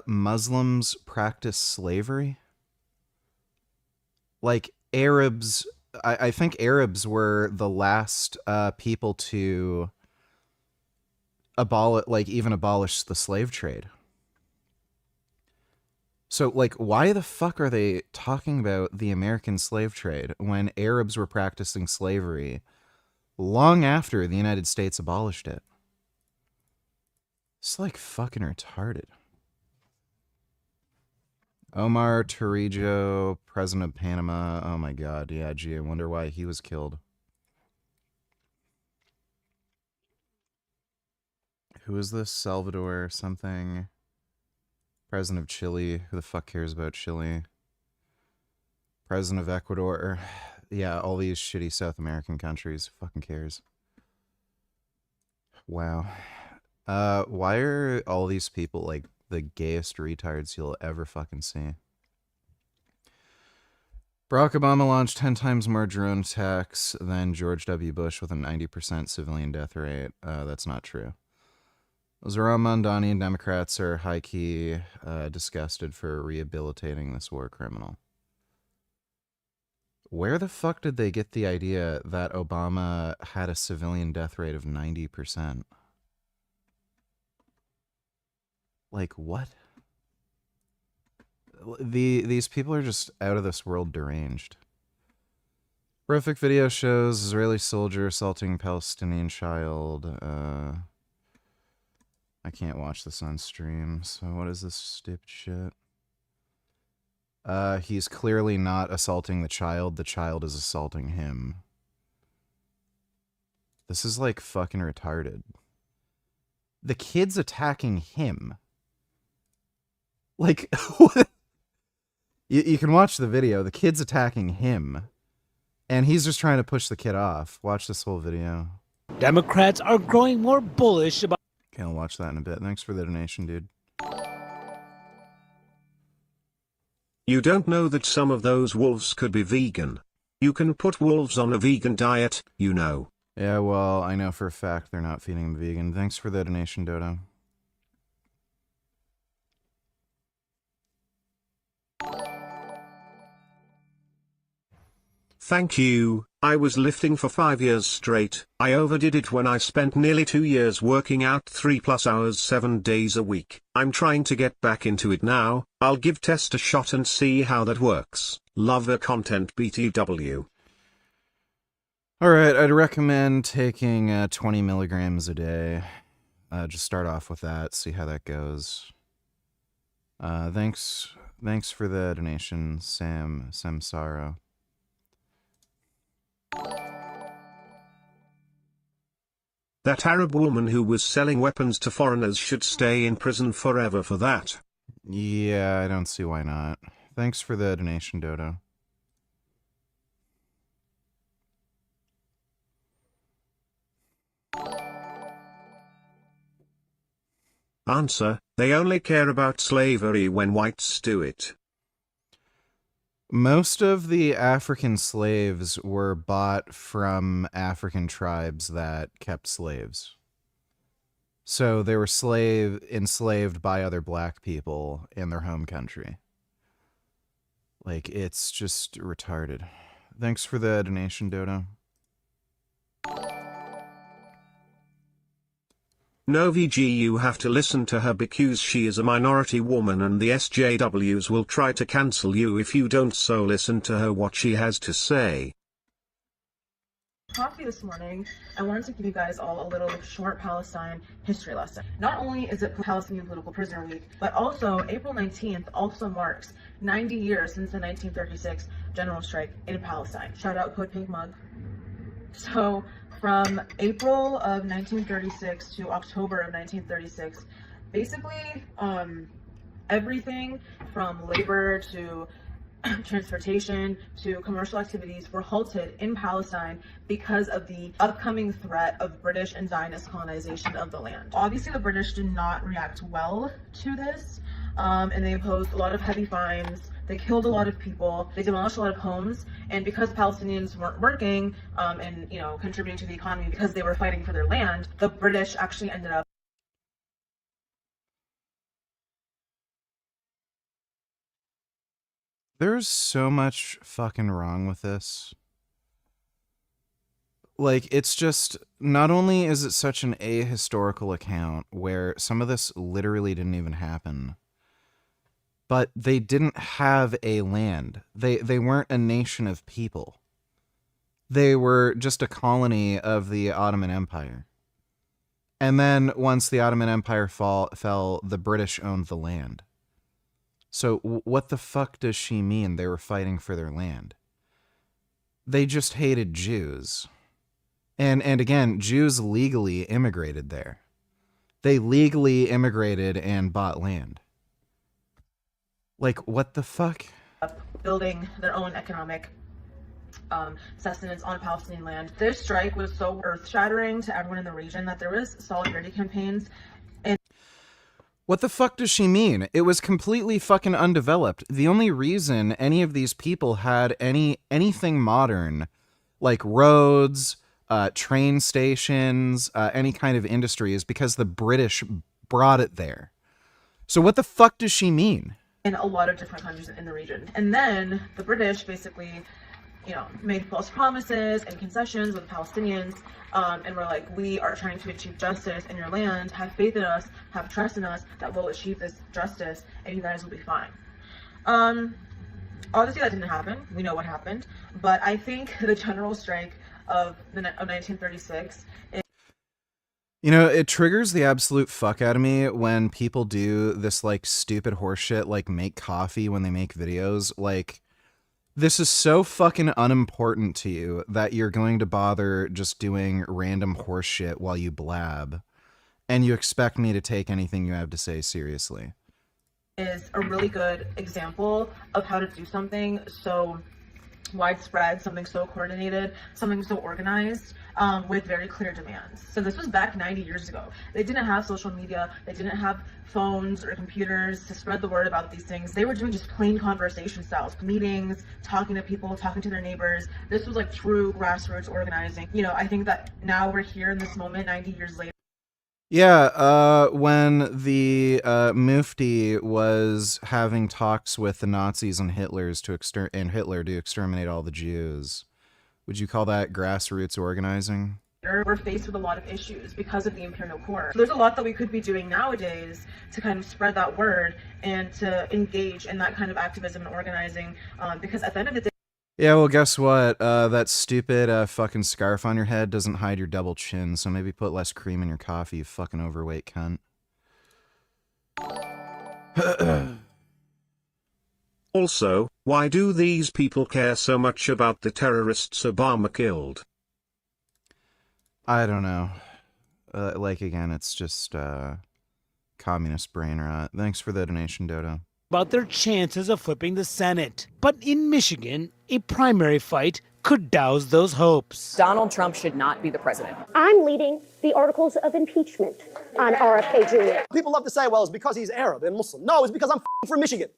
Muslims practice slavery? Like, Arabs, I think Arabs were the last people to abolish the slave trade. So, like, why the fuck are they talking about the American slave trade when Arabs were practicing slavery long after the United States abolished it? It's like fucking retarded. Omar Torrijos, president of Panama. Oh my god, yeah, gee, I wonder why he was killed. Who is this? Salvador something. President of Chile. Who the fuck cares about Chile? President of Ecuador. Yeah, all these shitty South American countries. Who fucking cares? Wow. Why are all these people like the gayest retards you'll ever fucking see? Barack Obama launched 10 times more drone attacks than George W. Bush with a 90% civilian death rate. That's not true. Zoran Mondani and Democrats are high-key disgusted for rehabilitating this war criminal. Where the fuck did they get the idea that Obama had a civilian death rate of 90%? Like, what? These people are just out of this world deranged. Horrific video shows Israeli soldier assaulting Palestinian child. I can't watch this on stream, so what is this stupid shit? He's clearly not assaulting the child is assaulting him. This is like fucking retarded. The kid's attacking him. Like, what? You can watch the video. The kid's attacking him. And he's just trying to push the kid off. Watch this whole video. Democrats are growing more bullish about... Okay, I'll watch that in a bit. Thanks for the donation, dude. You don't know that some of those wolves could be vegan. You can put wolves on a vegan diet, you know. Yeah, well, I know for a fact they're not feeding them vegan. Thanks for the donation, Dodo. Thank you. I was lifting for 5 years straight. I overdid it when I spent nearly 2 years working out 3+ hours 7 days a week. I'm trying to get back into it now. I'll give test a shot and see how that works. Love the content, BTW. Alright, I'd recommend taking 20 milligrams a day. Just start off with that, see how that goes. Thanks for the donation, Samsaro. That Arab woman who was selling weapons to foreigners should stay in prison forever for that. Yeah, I don't see why not. Thanks for the donation, Dodo. Answer: they only care about slavery when whites do it. Most of the African slaves were bought from African tribes that kept slaves. So they were enslaved by other black people in their home country. Like, it's just retarded. Thanks for the donation, Dodo. No VG, you have to listen to her because she is a minority woman and the SJWs will try to cancel you if you don't, so listen to her what she has to say. Coffee this morning, I wanted to give you guys all a little short Palestine history lesson. Not only is it Palestinian Political Prisoner Week, but also April 19th also marks 90 years since the 1936 general strike in Palestine. Shout out Code Pink Mug. So from April of 1936 to October of 1936, basically everything from labor to transportation to commercial activities were halted in Palestine because of the upcoming threat of British and Zionist colonization of the land. Obviously, the British did not react well to this, and they imposed a lot of heavy fines. They killed a lot of people. They demolished a lot of homes, and because Palestinians weren't working and contributing to the economy because they were fighting for their land, the British actually ended up. There's so much fucking wrong with this. Like, it's just, not only is it such an ahistorical account where some of this literally didn't even happen, but they didn't have a land. They weren't a nation of people. They were just a colony of the Ottoman Empire. And then once the Ottoman Empire fell, the British owned the land. So what the fuck does she mean they were fighting for their land? They just hated Jews. And again, Jews legally immigrated there. They legally immigrated and bought land. Like, what the fuck? Building their own economic sustenance on Palestinian land. This strike was so earth-shattering to everyone in the region that there was solidarity campaigns. What the fuck does she mean? It was completely fucking undeveloped. The only reason any of these people had anything modern, like roads, train stations, any kind of industry, is because the British brought it there. So what the fuck does she mean? In a lot of different countries in the region. And then the British basically, made false promises and concessions with the Palestinians, and were like, we are trying to achieve justice in your land, have faith in us, have trust in us that we'll achieve this justice and you guys will be fine. Obviously that didn't happen. We know what happened. But I think the general strike of 1936 it triggers the absolute fuck out of me when people do this, like, stupid horseshit, like make coffee when they make videos. Like, this is so fucking unimportant to you that you're going to bother just doing random horseshit while you blab, and you expect me to take anything you have to say seriously. is a really good example of how to do something so widespread, something so coordinated, something so organized, with very clear demands. So this was back 90 years ago. They didn't have social media, they didn't have phones or computers to spread the word about these things. They were doing just plain conversation styles, meetings, talking to people, talking to their neighbors. This was like true grassroots organizing. I think that now we're here in this moment 90 years later. Yeah, when the Mufti was having talks with the Nazis and Hitler to exterminate all the Jews, would you call that grassroots organizing? We're faced with a lot of issues because of the imperial core. There's a lot that we could be doing nowadays to kind of spread that word and to engage in that kind of activism and organizing, because at the end of the day, yeah, well, guess what? That stupid fucking scarf on your head doesn't hide your double chin, so maybe put less cream in your coffee, you fucking overweight cunt. Also, why do these people care so much about the terrorists Obama killed? I don't know. Again, it's just communist brain rot. Thanks for the donation, Dodo. About their chances of flipping the Senate. But in Michigan, a primary fight could douse those hopes. Donald Trump should not be the president. I'm leading the articles of impeachment on RFK Jr. People love to say, well, it's because he's Arab and Muslim. No, it's because I'm from Michigan.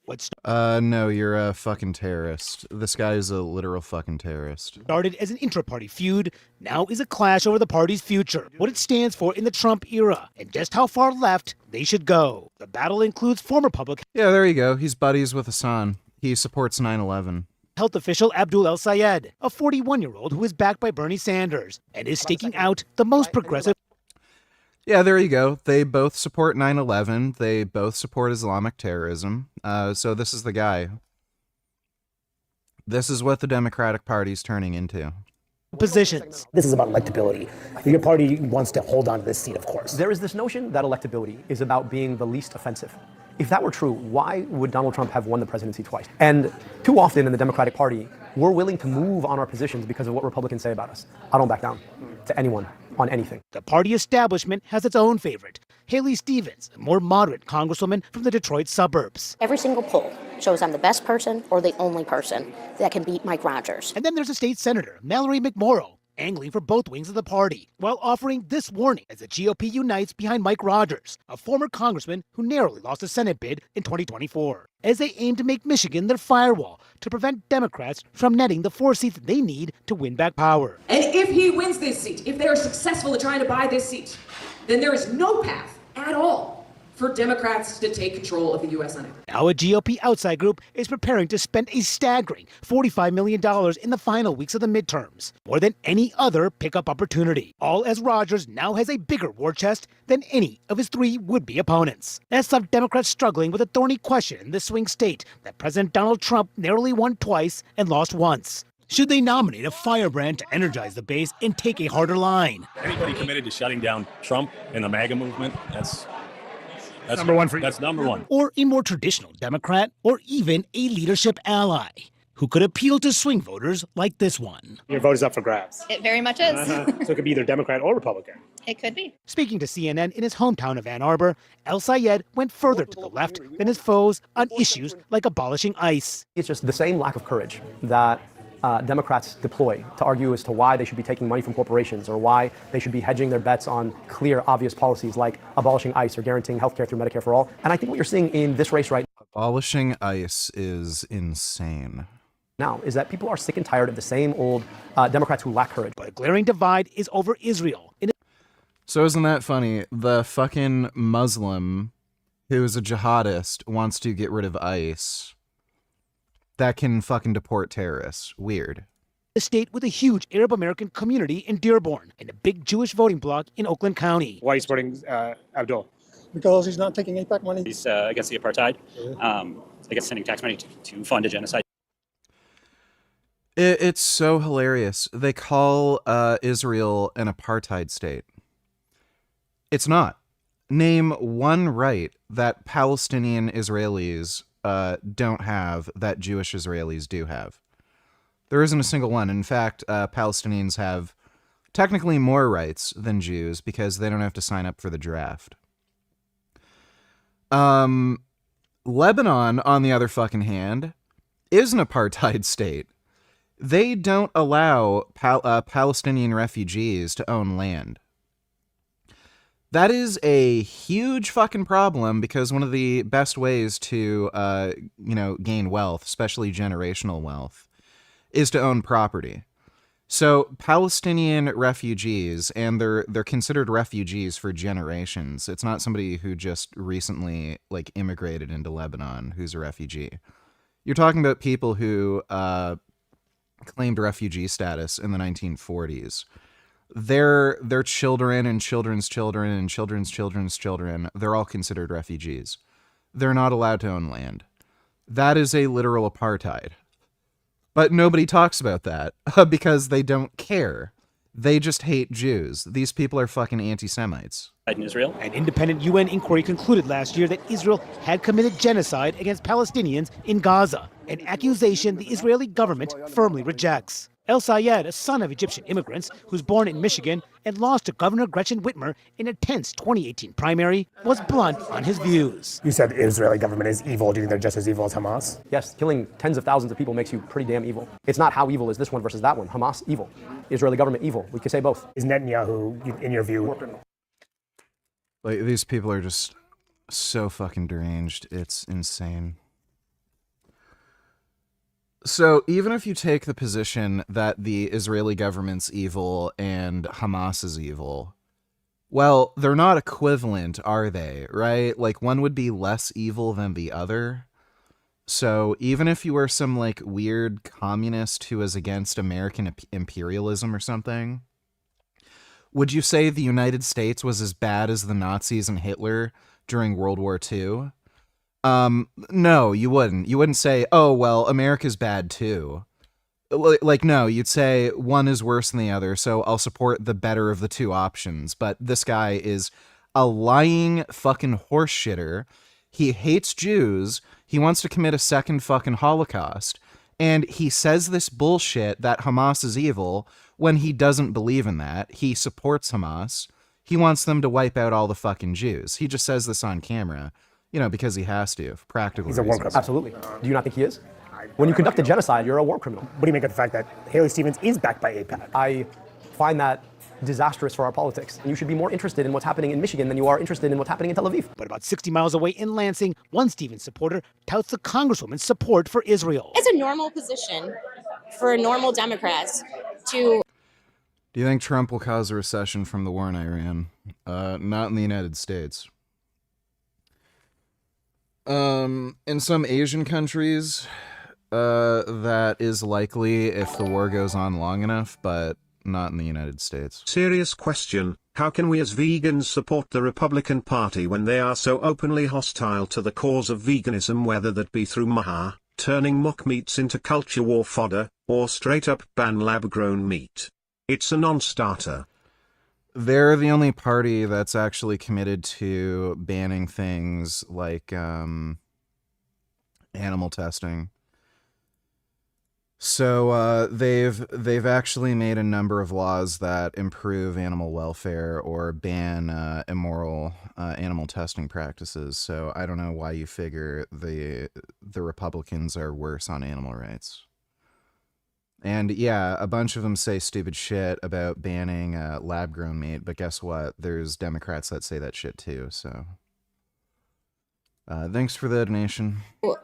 No, you're a fucking terrorist. This guy is a literal fucking terrorist. Started as an intra-party feud, now is a clash over the party's future, what it stands for in the Trump era, and just how far left they should go. The battle includes former public Yeah, there you go. He's buddies with Hassan. He supports 9/11. health official Abdul El Sayed, a 41-year-old who is backed by Bernie Sanders and is staking out the most progressive. Yeah, there you go. They both support 9/11. They both support Islamic terrorism. So this is the guy. This is what the Democratic Party's turning into. Positions. This is about electability. Your party wants to hold on to this seat, of course. There is this notion that electability is about being the least offensive. If that were true, why would Donald Trump have won the presidency twice? And too often in the Democratic Party, we're willing to move on our positions because of what Republicans say about us. I don't back down to anyone on anything. The party establishment has its own favorite, Haley Stevens, a more moderate congresswoman from the Detroit suburbs. Every single poll shows I'm the best person or the only person that can beat Mike Rogers. And then there's a state senator, Mallory McMorrow, angling for both wings of the party, while offering this warning as the GOP unites behind Mike Rogers, a former congressman who narrowly lost a Senate bid in 2024, as they aim to make Michigan their firewall to prevent Democrats from netting the 4 seats they need to win back power. And if he wins this seat, if they are successful in trying to buy this seat, then there is no path at all for Democrats to take control of the U.S. Senate. Now a GOP outside group is preparing to spend a staggering $45 million in the final weeks of the midterms, more than any other pickup opportunity, all as Rogers now has a bigger war chest than any of his 3 would-be opponents. That's left Democrats struggling with a thorny question in the swing state that President Donald Trump narrowly won twice and lost once. Should they nominate a firebrand to energize the base and take a harder line? Anybody committed to shutting down Trump and the MAGA movement, that's number one for you. That's number one. Or a more traditional Democrat, or even a leadership ally who could appeal to swing voters like this one. Your vote is up for grabs. It very much is. So it could be either Democrat or Republican. It could be. Speaking to CNN in his hometown of Ann Arbor, El Sayed went further to the left than his foes on issues like abolishing ICE. It's just the same lack of courage that Democrats deploy to argue as to why they should be taking money from corporations or why they should be hedging their bets on clear, obvious policies like abolishing ICE or guaranteeing health care through Medicare for all. And I think what you're seeing in this race right Abolishing ICE is insane. now is that people are sick and tired of the same old Democrats who lack courage. But a glaring divide is over Israel. So isn't that funny? The fucking Muslim who is a jihadist wants to get rid of ICE that can fucking deport terrorists. Weird. A state with a huge Arab American community in Dearborn and a big Jewish voting bloc in Oakland County. Why are you supporting Abdul? Because he's not taking AIPAC money. He's against the apartheid, against sending tax money to fund a genocide. It's so hilarious. They call Israel an apartheid state. It's not. Name one right that Palestinian Israelis don't have that Jewish Israelis do have. There isn't a single one. In fact, Palestinians have technically more rights than Jews because they don't have to sign up for the draft. Lebanon, on the other fucking hand, is an apartheid state. They don't allow Palestinian refugees to own land. That is a huge fucking problem because one of the best ways to, gain wealth, especially generational wealth, is to own property. So Palestinian refugees, and they're considered refugees for generations. It's not somebody who just recently immigrated into Lebanon who's a refugee. You're talking about people who claimed refugee status in the 1940s. Their children and children's children and children's children's children, they're all considered refugees. They're not allowed to own land. That is a literal apartheid. But nobody talks about that because they don't care. They just hate Jews. These people are fucking anti-Semites. In Israel. An independent UN inquiry concluded last year that Israel had committed genocide against Palestinians in Gaza, an accusation the Israeli government firmly rejects. El Sayed, a son of Egyptian immigrants who's born in Michigan and lost to Governor Gretchen Whitmer in a tense 2018 primary, was blunt on his views. You said the Israeli government is evil. Do you think they're just as evil as Hamas? Yes, killing tens of thousands of people makes you pretty damn evil. It's not how evil is this one versus that one. Hamas, evil. Israeli government, evil. We could say both. Is Netanyahu, in your view, Like, these people are just so fucking deranged. It's insane. So even if you take the position that the Israeli government's evil and Hamas is evil, well, they're not equivalent, are they? Right? Like, one would be less evil than the other. So even if you were some, like, weird communist who is against American imperialism or something, would you say the United States was as bad as the Nazis and Hitler during World War II? No, you wouldn't. You wouldn't say, oh, well, America's bad too. Like, no, you'd say one is worse than the other, so I'll support the better of the two options. But this guy is a lying fucking horse shitter. He hates Jews. He wants to commit a second fucking Holocaust. And he says this bullshit that Hamas is evil when he doesn't believe in that. He supports Hamas. He wants them to wipe out all the fucking Jews. He just says this on camera. You know, because he has to, for practical reasons. He's a war criminal. Absolutely. Do you not think he is? When you conduct a genocide, you're a war criminal. What do you make of the fact that Haley Stevens is backed by AIPAC? I find that disastrous for our politics. And you should be more interested in what's happening in Michigan than you are interested in what's happening in Tel Aviv. But about 60 miles away in Lansing, one Stevens supporter touts the congresswoman's support for Israel. It's a normal position for normal Democrats to... Do you think Trump will cause a recession from the war in Iran? Not in the United States. In some Asian countries, that is likely if the war goes on long enough, but not in the United States. Serious question, how can we as vegans support the Republican Party when they are so openly hostile to the cause of veganism, whether that be through turning mock meats into culture war fodder, or straight up ban lab-grown meat? It's a non-starter. They're the only party that's actually committed to banning things like animal testing. So they've actually made a number of laws that improve animal welfare or ban immoral animal testing practices. So I don't know why you figure the Republicans are worse on animal rights. And yeah, a bunch of them say stupid shit about banning lab-grown meat, but guess what? There's Democrats that say that shit too, so... thanks for the donation.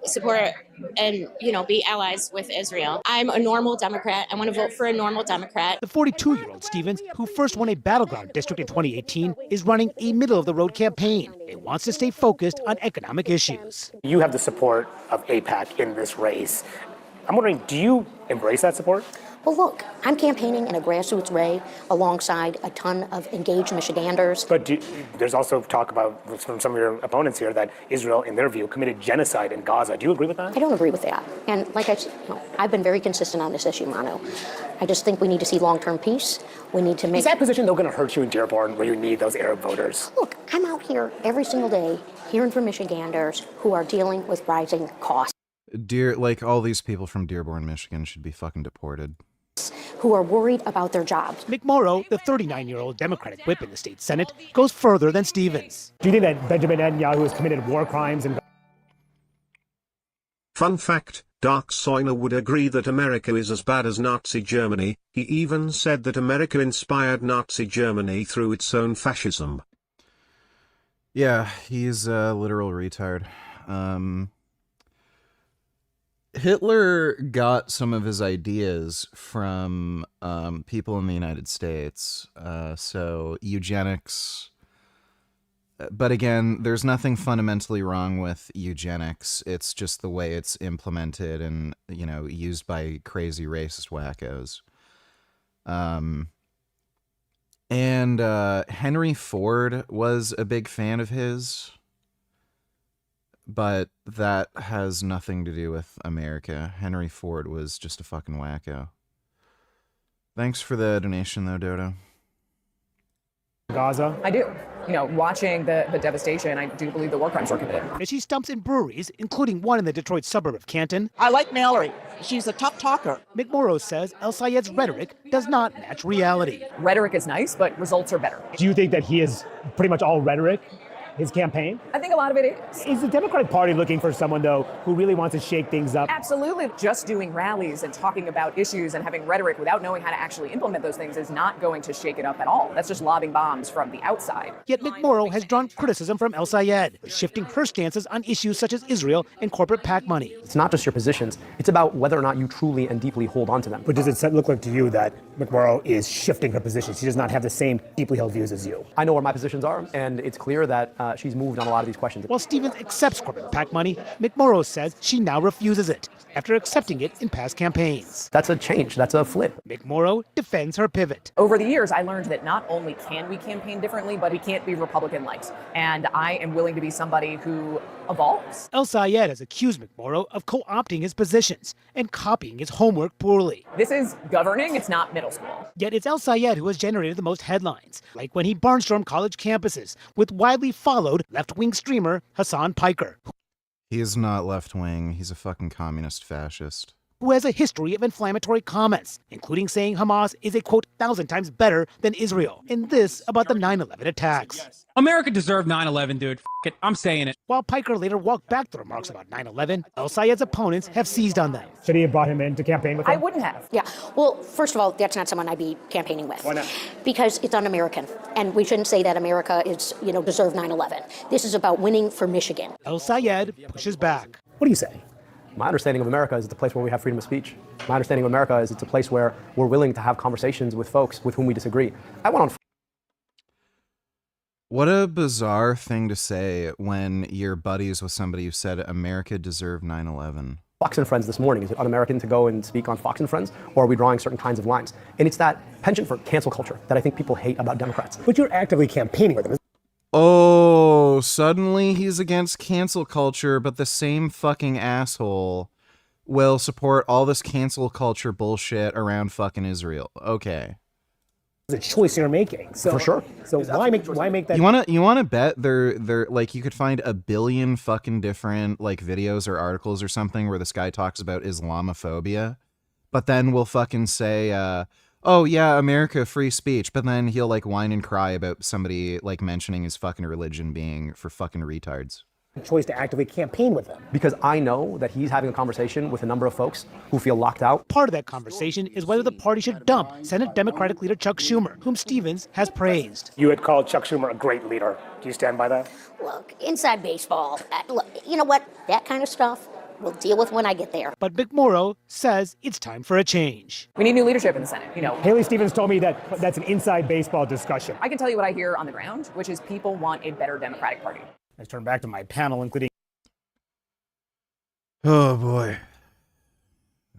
support and, be allies with Israel. I'm a normal Democrat. I want to vote for a normal Democrat. The 42-year-old Stevens, who first won a battleground district in 2018, is running a middle-of-the-road campaign. It wants to stay focused on economic issues. You have the support of AIPAC in this race. I'm wondering, do you embrace that support? Well, look, I'm campaigning in a grassroots way alongside a ton of engaged Michiganders. But there's also talk about, from some of your opponents here, that Israel, in their view, committed genocide in Gaza. Do you agree with that? I don't agree with that. And like I've been very consistent on this issue, Manu. I just think we need to see long-term peace. We need to make... Is that position, though, going to hurt you in Dearborn, where you need those Arab voters? Look, I'm out here every single day hearing from Michiganders who are dealing with rising costs. Like all these people from Dearborn, Michigan should be fucking deported. Who are worried about their jobs. Mick Morrow, the 39-year-old Democratic whip in the state Senate, goes further than Stevens. Do you think that Benjamin Netanyahu has committed war crimes? Fun fact, Dark Soiner would agree that America is as bad as Nazi Germany. He even said that America inspired Nazi Germany through its own fascism. Yeah, he's a literal retard. Hitler got some of his ideas from people in the United States. So eugenics. But again, there's nothing fundamentally wrong with eugenics. It's just the way it's implemented and, used by crazy racist wackos. And Henry Ford was a big fan of his. But that has nothing to do with America. Henry Ford was just a fucking wacko. Thanks for the donation, though, Dodo. Gaza? I do. You know, watching the devastation, I do believe the war crimes were committed. As she stumps in breweries, including one in the Detroit suburb of Canton. I like Mallory. She's a tough talker. McMorrow says El Sayed's rhetoric does not match reality. Rhetoric is nice, but results are better. Do you think that he is pretty much all rhetoric, his campaign? I think a lot of it is. Is the Democratic Party looking for someone, though, who really wants to shake things up? Absolutely. Just doing rallies and talking about issues and having rhetoric without knowing how to actually implement those things is not going to shake it up at all. That's just lobbing bombs from the outside. Yet McMorrow has drawn criticism from El Sayed, shifting her stances on issues such as Israel and corporate PAC money. It's not just your positions, it's about whether or not you truly and deeply hold on to them. But does it look like to you that McMorrow is shifting her positions? She does not have the same deeply held views as you. I know where my positions are, and it's clear that she's moved on a lot of these questions. While Stevens accepts corporate PAC money, McMorrow says she now refuses it after accepting it in past campaigns. That's a change. That's a flip. McMorrow defends her pivot. Over the years, I learned that not only can we campaign differently, but we can't be Republican-liked. And I am willing to be somebody who evolves. El Sayed has accused McMorrow of co-opting his positions and copying his homework poorly. This is governing, it's not middle school. Yet it's El Sayed who has generated the most headlines, like when he barnstormed college campuses with widely followed left-wing streamer Hassan Piker, He is not left-wing. He's a fucking communist fascist. who has a history of inflammatory comments, including saying Hamas is a, quote, 1,000 times better than Israel, and this about the 9/11 attacks. America deserved 9/11, dude. F it, I'm saying it. While Piker later walked back the remarks about 9/11, El Sayed's opponents have seized on them. Should he have brought him in to campaign with him? I wouldn't have. Yeah, well, first of all, that's not someone I'd be campaigning with. Why not? Because it's un-American, and we shouldn't say that America is, deserved 9/11. This is about winning for Michigan. El Sayed pushes back. What do you say? My understanding of America is it's a place where we have freedom of speech. My understanding of America is it's a place where we're willing to have conversations with folks with whom we disagree. I went on. What a bizarre thing to say when you're buddies with somebody who said America deserved 9/11. Fox and Friends this morning. Is it un-American to go and speak on Fox and Friends, or are we drawing certain kinds of lines? And it's that penchant for cancel culture that I think people hate about Democrats. But you're actively campaigning with him. Oh, suddenly he's against cancel culture, but the same fucking asshole will support all this cancel culture bullshit around fucking Israel. Okay. It's a choice you're making. So, for sure. So why make that? You wanna bet they're like, you could find a billion fucking different like videos or articles or something where this guy talks about Islamophobia, but then we'll fucking say oh yeah, America, free speech, but then he'll like whine and cry about somebody like mentioning his fucking religion being for fucking retards. Choice to actively campaign with him. Because I know that he's having a conversation with a number of folks who feel locked out. Part of that conversation is whether the party should dump Senate Democratic leader Chuck Schumer, whom Stevens has praised. You had called Chuck Schumer a great leader. Do you stand by that? Look, inside baseball, look, you know what? That kind of stuff we'll deal with when I get there. But McMorrow says it's time for a change. We need new leadership in the Senate. Haley Stevens told me that that's an inside baseball discussion. I can tell you what I hear on the ground, which is people want a better Democratic Party. Let's turn back to my panel, including... Oh boy.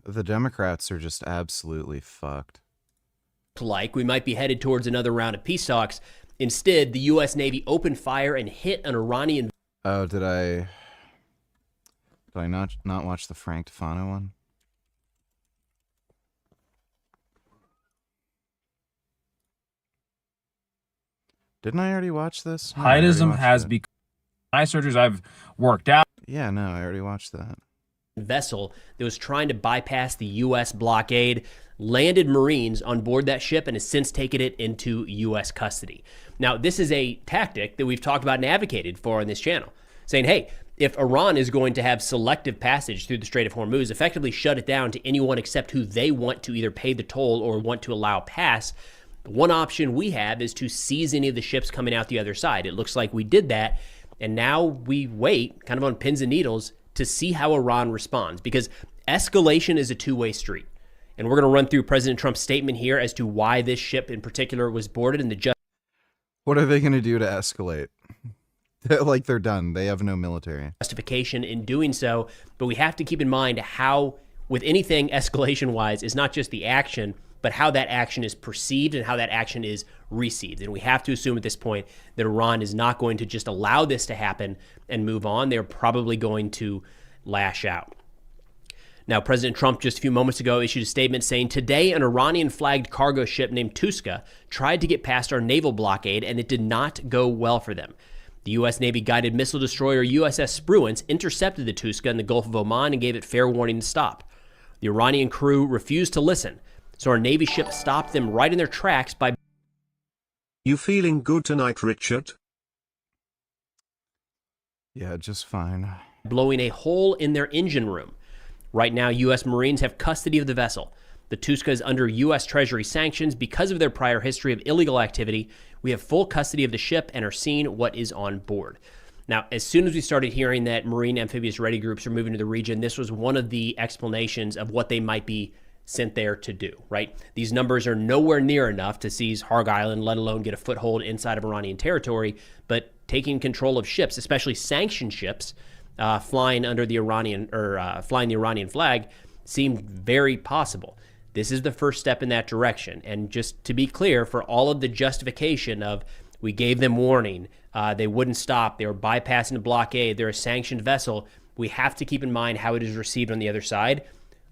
The Democrats are just absolutely fucked. Like we might be headed towards another round of peace talks. Instead, the U.S. Navy opened fire and hit an Iranian... Oh, did I not watch the Frank Tufano one? Didn't I already watch this? No, Heidiism has become my surgeries I've worked out. Yeah, no, I already watched that. Vessel that was trying to bypass the U.S. blockade landed Marines on board that ship and has since taken it into U.S. custody. Now, this is a tactic that we've talked about and advocated for on this channel, saying, hey, if Iran is going to have selective passage through the Strait of Hormuz, effectively shut it down to anyone except who they want to either pay the toll or want to allow pass, one option we have is to seize any of the ships coming out the other side. It looks like we did that, and now we wait, kind of on pins and needles, to see how Iran responds, because escalation is a two-way street. And we're going to run through President Trump's statement here as to why this ship in particular was boarded and the What are they going to do to escalate? Like they're done. They have no military justification in doing so. But we have to keep in mind how, with anything escalation-wise, is not just the action, but how that action is perceived and how that action is received. And we have to assume at this point that Iran is not going to just allow this to happen and move on. They're probably going to lash out. Now, President Trump just a few moments ago issued a statement saying, today an Iranian-flagged cargo ship named Tuska tried to get past our naval blockade, and it did not go well for them. The U.S. Navy guided missile destroyer USS Spruance intercepted the Tuska in the Gulf of Oman and gave it fair warning to stop. The Iranian crew refused to listen, so our Navy ship stopped them right in their tracks by... You feeling good tonight, Richard? Yeah, just fine. ...blowing a hole in their engine room. Right now, U.S. Marines have custody of the vessel. The Tuska is under U.S. Treasury sanctions because of their prior history of illegal activity. We have full custody of the ship and are seeing what is on board. Now, as soon as we started hearing that Marine amphibious ready groups are moving to the region, this was one of the explanations of what they might be sent there to do, right? These numbers are nowhere near enough to seize Harg Island, let alone get a foothold inside of Iranian territory, but taking control of ships, especially sanctioned ships, flying under the Iranian flying the Iranian flag, seemed very possible. This is the first step in that direction. And just to be clear, for all of the justification of we gave them warning, they wouldn't stop, they were bypassing the blockade, they're a sanctioned vessel, we have to keep in mind how it is received on the other side.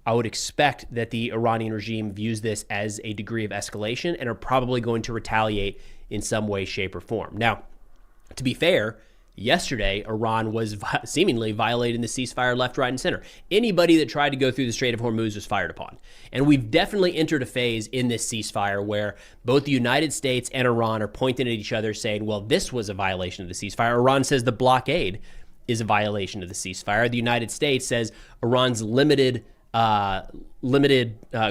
I would expect that the Iranian regime views this as a degree of escalation and are probably going to retaliate in some way, shape, or form. Now, to be fair, yesterday, Iran was seemingly violating the ceasefire left, right, and center. Anybody that tried to go through the Strait of Hormuz was fired upon. And we've definitely entered a phase in this ceasefire where both the United States and Iran are pointing at each other saying, well, this was a violation of the ceasefire. Iran says the blockade is a violation of the ceasefire. The United States says Iran's limited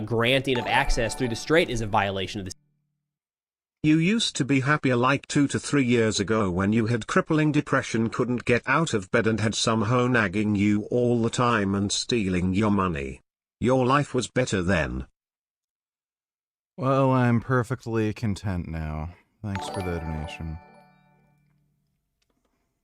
granting of access through the strait is a violation of the. You used to be happier like 2 to 3 years ago when you had crippling depression, couldn't get out of bed and had some hoe nagging you all the time and stealing your money. Your life was better then. Well, I'm perfectly content now. Thanks for the donation.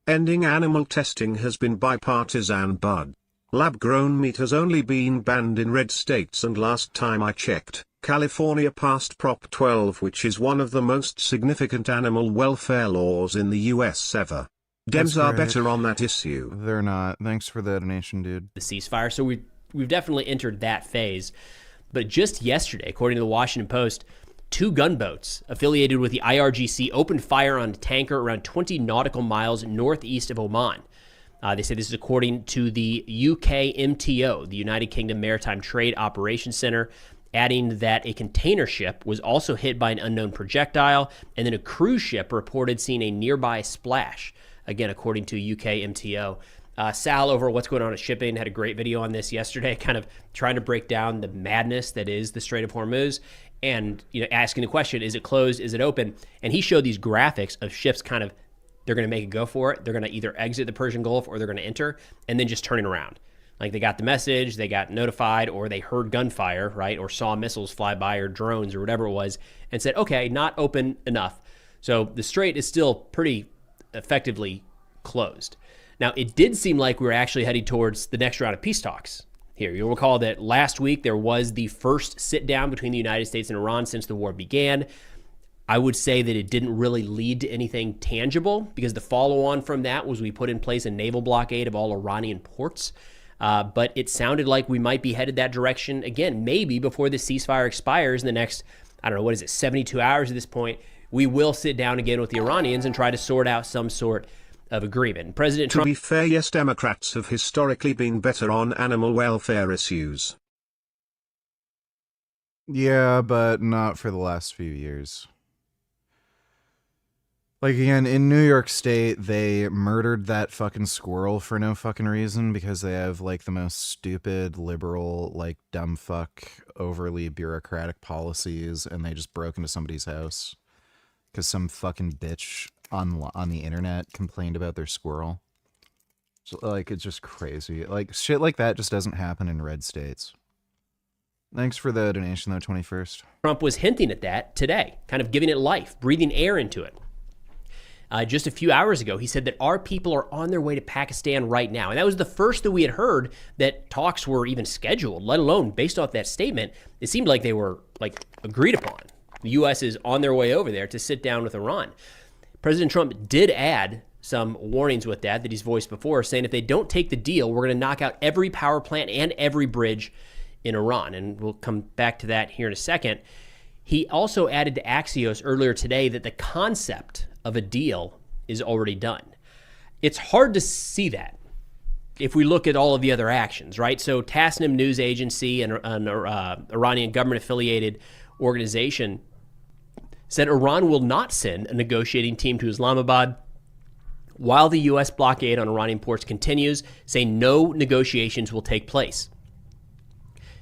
Ending animal testing has been bipartisan, bud. Lab-grown meat has only been banned in red states, and last time I checked, California passed Prop 12, which is one of the most significant animal welfare laws in the US ever. Dems are better on that issue. They're not. Thanks for the donation, dude. The ceasefire. So we've definitely entered that phase. But just yesterday, according to the Washington Post, 2 gunboats affiliated with the IRGC opened fire on a tanker around 20 nautical miles northeast of Oman. They say this is according to the UK MTO, the United Kingdom Maritime Trade Operations Center, adding that a container ship was also hit by an unknown projectile, and then a cruise ship reported seeing a nearby splash. Again, according to UK MTO. Sal over What's Going On at Shipping had a great video on this yesterday, kind of trying to break down the madness that is the Strait of Hormuz, and asking the question, is it closed, is it open? And he showed these graphics of ships kind of, they're going to make a go for it. They're going to either exit the Persian Gulf or they're going to enter, and then just turning around. Like they got the message, they got notified, or they heard gunfire, right? Or saw missiles fly by or drones or whatever it was, and said, okay, not open enough. So the strait is still pretty effectively closed. Now, it did seem like we were actually heading towards the next round of peace talks here. You'll recall that last week there was the first sit down between the United States and Iran since the war began. I would say that it didn't really lead to anything tangible, because the follow-on from that was we put in place a naval blockade of all Iranian ports. But it sounded like we might be headed that direction again, maybe before the ceasefire expires in the next, 72 hours at this point. We will sit down again with the Iranians and try to sort out some sort of agreement. President Trump. To be fair, yes, Democrats have historically been better on animal welfare issues. Yeah, but not for the last few years. Like, again, in New York State, they murdered that fucking squirrel for no fucking reason because they have, like, the most stupid, liberal, like, dumb fuck, overly bureaucratic policies, and they just broke into somebody's house because some fucking bitch on the internet complained about their squirrel. So, like, it's just crazy. Like, shit like that just doesn't happen in red states. Thanks for the donation, though, 21st. Trump was hinting at that today, kind of giving it life, breathing air into it. Just a few hours ago, he said that our people are on their way to Pakistan right now. And that was the first that we had heard that talks were even scheduled, let alone based off that statement. It seemed like they were like agreed upon. The U.S. is on their way over there to sit down with Iran. President Trump did add some warnings with that he's voiced before, saying if they don't take the deal, we're going to knock out every power plant and every bridge in Iran. And we'll come back to that here in a second. He also added to Axios earlier today that the concept of a deal is already done. It's hard to see that if we look at all of the other actions, right? So Tasnim News Agency, an Iranian government-affiliated organization, said Iran will not send a negotiating team to Islamabad while the U.S. blockade on Iranian ports continues, saying no negotiations will take place.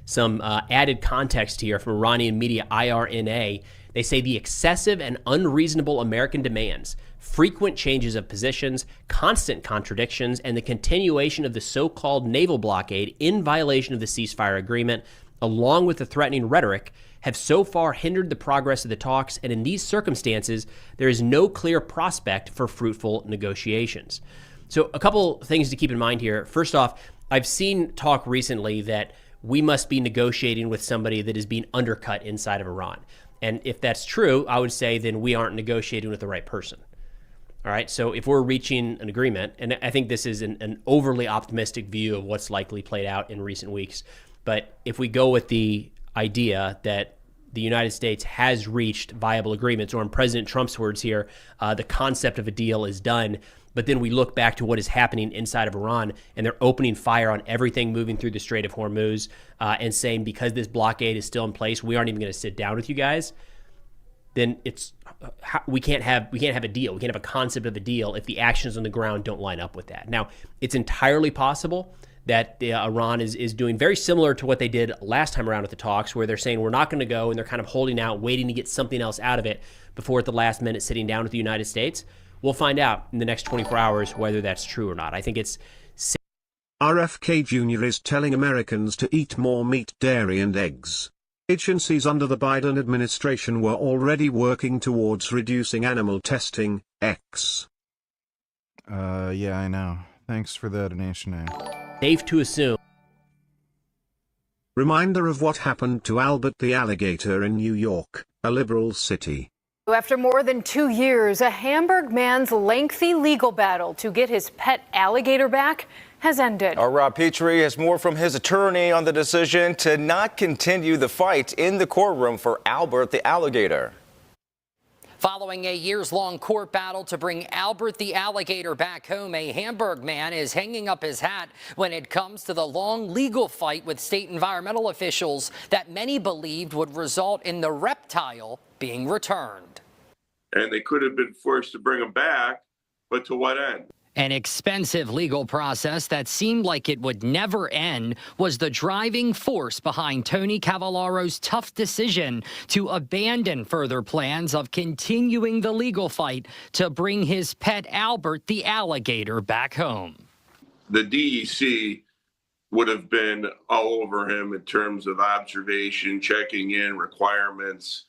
Some added context here from Iranian media IRNA. They say the excessive and unreasonable American demands, frequent changes of positions, constant contradictions, and the continuation of the so-called naval blockade in violation of the ceasefire agreement, along with the threatening rhetoric, have so far hindered the progress of the talks, and in these circumstances, there is no clear prospect for fruitful negotiations. So a couple things to keep in mind here. First off, I've seen talk recently that we must be negotiating with somebody that is being undercut inside of Iran. And if that's true, I would say then we aren't negotiating with the right person. All right, so if we're reaching an agreement, and I think this is an overly optimistic view of what's likely played out in recent weeks, but if we go with the idea that the United States has reached viable agreements, or in President Trump's words here, the concept of a deal is done, but then we look back to what is happening inside of Iran, and they're opening fire on everything moving through the Strait of Hormuz, and saying because this blockade is still in place, we aren't even going to sit down with you guys. Then we can't have a deal. We can't have a concept of a deal if the actions on the ground don't line up with that. Now, it's entirely possible that Iran is doing very similar to what they did last time around at the talks, where they're saying we're not going to go, and they're kind of holding out, waiting to get something else out of it before at the last minute sitting down with the United States. We'll find out in the next 24 hours whether that's true or not. I think it's... RFK Jr. is telling Americans to eat more meat, dairy and eggs. Agencies under the Biden administration were already working towards reducing animal testing. Yeah, I know. Thanks for the donation, Safe to assume. Reminder of what happened to Albert the alligator in New York, a liberal city. After more than 2 years, a Hamburg man's lengthy legal battle to get his pet alligator back has ended. Our Rob Petrie has more from his attorney on the decision to not continue the fight in the courtroom for Albert the alligator. Following a years-long court battle to bring Albert the alligator back home, a Hamburg man is hanging up his hat when it comes to the long legal fight with state environmental officials that many believed would result in the reptile being returned. And they could have been forced to bring him back, but to what end? An expensive legal process that seemed like it would never end was the driving force behind Tony Cavallaro's tough decision to abandon further plans of continuing the legal fight to bring his pet Albert the alligator back home. The DEC would have been all over him in terms of observation, checking in, requirements.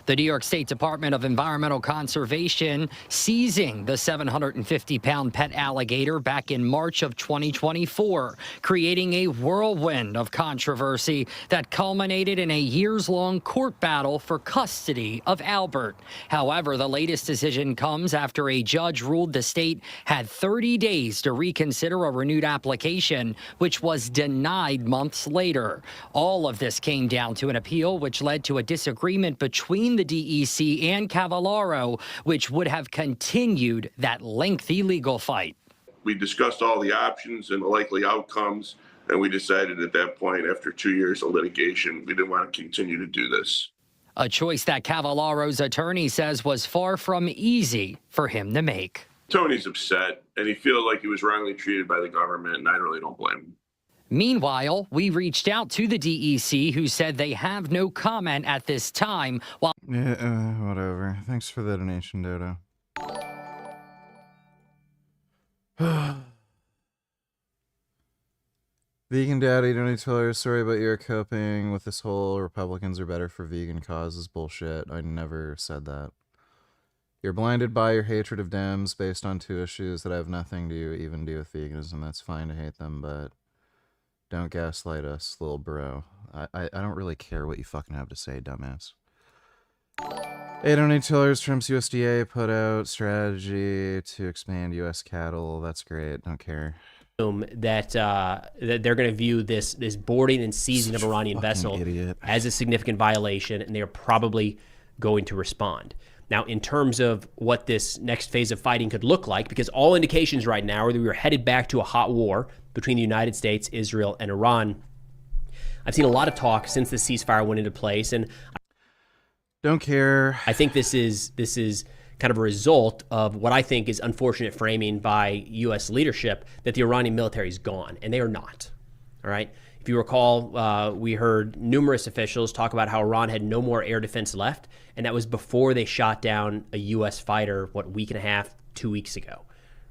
The New York State Department of Environmental Conservation seizing the 750-pound pet alligator back in March of 2024, creating a whirlwind of controversy that culminated in a years-long court battle for custody of Albert. However, the latest decision comes after a judge ruled the state had 30 days to reconsider a renewed application, which was denied months later. All of this came down to an appeal which led to a disagreement between the DEC and Cavallaro, which would have continued that lengthy legal fight. We discussed all the options and the likely outcomes, and we decided at that point, after 2 years of litigation, we didn't want to continue to do this. A choice that Cavallaro's attorney says was far from easy for him to make. Tony's upset, and he feels like he was wrongly treated by the government, and I really don't blame him. Meanwhile, we reached out to the DEC, who said they have no comment at this time. While yeah, whatever. Thanks for the donation, Dodo. Vegan Daddy, don't need to tell her a story about your coping with this whole Republicans are better for vegan causes bullshit. I never said that. You're blinded by your hatred of Dems based on 2 issues that have nothing to even do with veganism. That's fine to hate them, but don't gaslight us, little bro. I don't really care what you fucking have to say, dumbass. $800 Trump's USDA put out strategy to expand U.S. cattle. That's great. Don't care. That they're going to view this boarding and seizing of Iranian vessel as a significant violation, and they're probably going to respond. Now, in terms of what this next phase of fighting could look like, because all indications right now are that we are headed back to a hot war between the United States, Israel, and Iran. I've seen a lot of talk since the ceasefire went into place, and don't care. I think this is kind of a result of what I think is unfortunate framing by U.S. leadership that the Iranian military is gone, and they are not. All right. If you recall, we heard numerous officials talk about how Iran had no more air defense left, and that was before they shot down a U.S. fighter, week and a half, 2 weeks ago,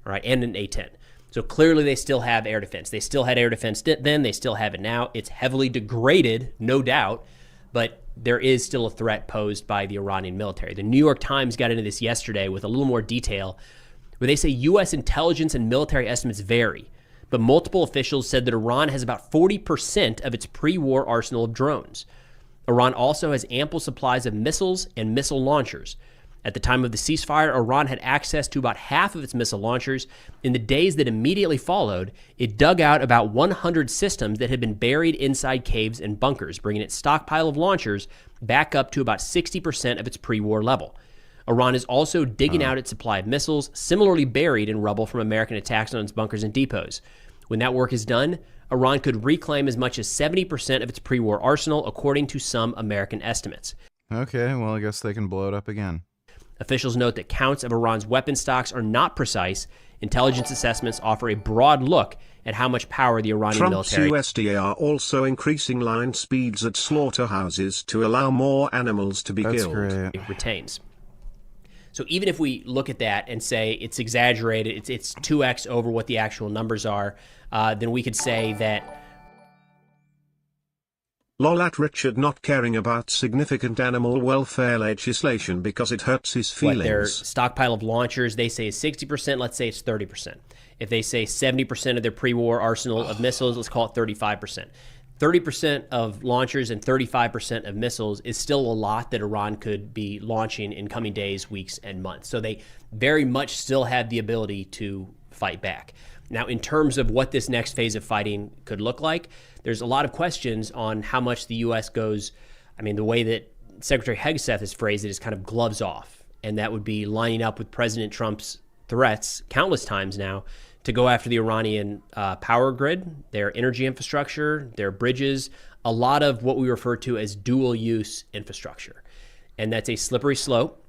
all right, and an A-10. So clearly they still have air defense. They still had air defense then. They still have it now. It's heavily degraded, no doubt, but there is still a threat posed by the Iranian military. The New York Times got into this yesterday with a little more detail, where they say U.S. intelligence and military estimates vary, but multiple officials said that Iran has about 40% of its pre-war arsenal of drones. Iran also has ample supplies of missiles and missile launchers. At the time of the ceasefire, Iran had access to about half of its missile launchers. In the days that immediately followed, it dug out about 100 systems that had been buried inside caves and bunkers, bringing its stockpile of launchers back up to about 60% of its pre-war level. Iran is also digging out its supply of missiles, similarly buried in rubble from American attacks on its bunkers and depots. When that work is done, Iran could reclaim as much as 70% of its pre-war arsenal, according to some American estimates. Okay, well, I guess they can blow it up again. Officials note that counts of Iran's weapon stocks are not precise. Intelligence assessments offer a broad look at how much power the Iranian Trump's military... USDA are also increasing line speeds at slaughterhouses to allow more animals to be killed. Great. Retains. So even if we look at that and say it's exaggerated, it's 2x over what the actual numbers are, then we could say that... Lol at Richard not caring about significant animal welfare legislation because it hurts his feelings. What their stockpile of launchers, they say is 60%, let's say it's 30%. If they say 70% of their pre-war arsenal of missiles, let's call it 35%. 30% of launchers and 35% of missiles is still a lot that Iran could be launching in coming days, weeks, and months. So they very much still have the ability to fight back. Now, in terms of what this next phase of fighting could look like, there's a lot of questions on how much the U.S. goes. I mean, the way that Secretary Hegseth has phrased it is kind of gloves off, and that would be lining up with President Trump's threats countless times now to go after the Iranian power grid, their energy infrastructure, their bridges, a lot of what we refer to as dual-use infrastructure. And that's a slippery slope.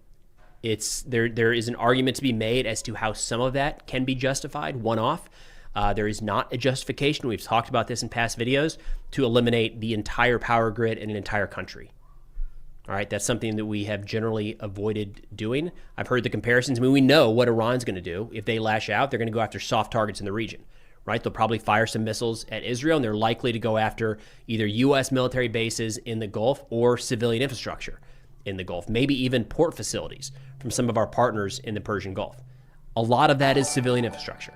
There is an argument to be made as to how some of that can be justified one-off. There is not a justification, we've talked about this in past videos, to eliminate the entire power grid in an entire country. All right, that's something that we have generally avoided doing. I've heard the comparisons. I mean, we know what Iran's going to do. If they lash out, they're going to go after soft targets in the region, right? They'll probably fire some missiles at Israel, and they're likely to go after either U.S. military bases in the Gulf or civilian infrastructure in the Gulf, maybe even port facilities from some of our partners in the Persian Gulf. A lot of that is civilian infrastructure.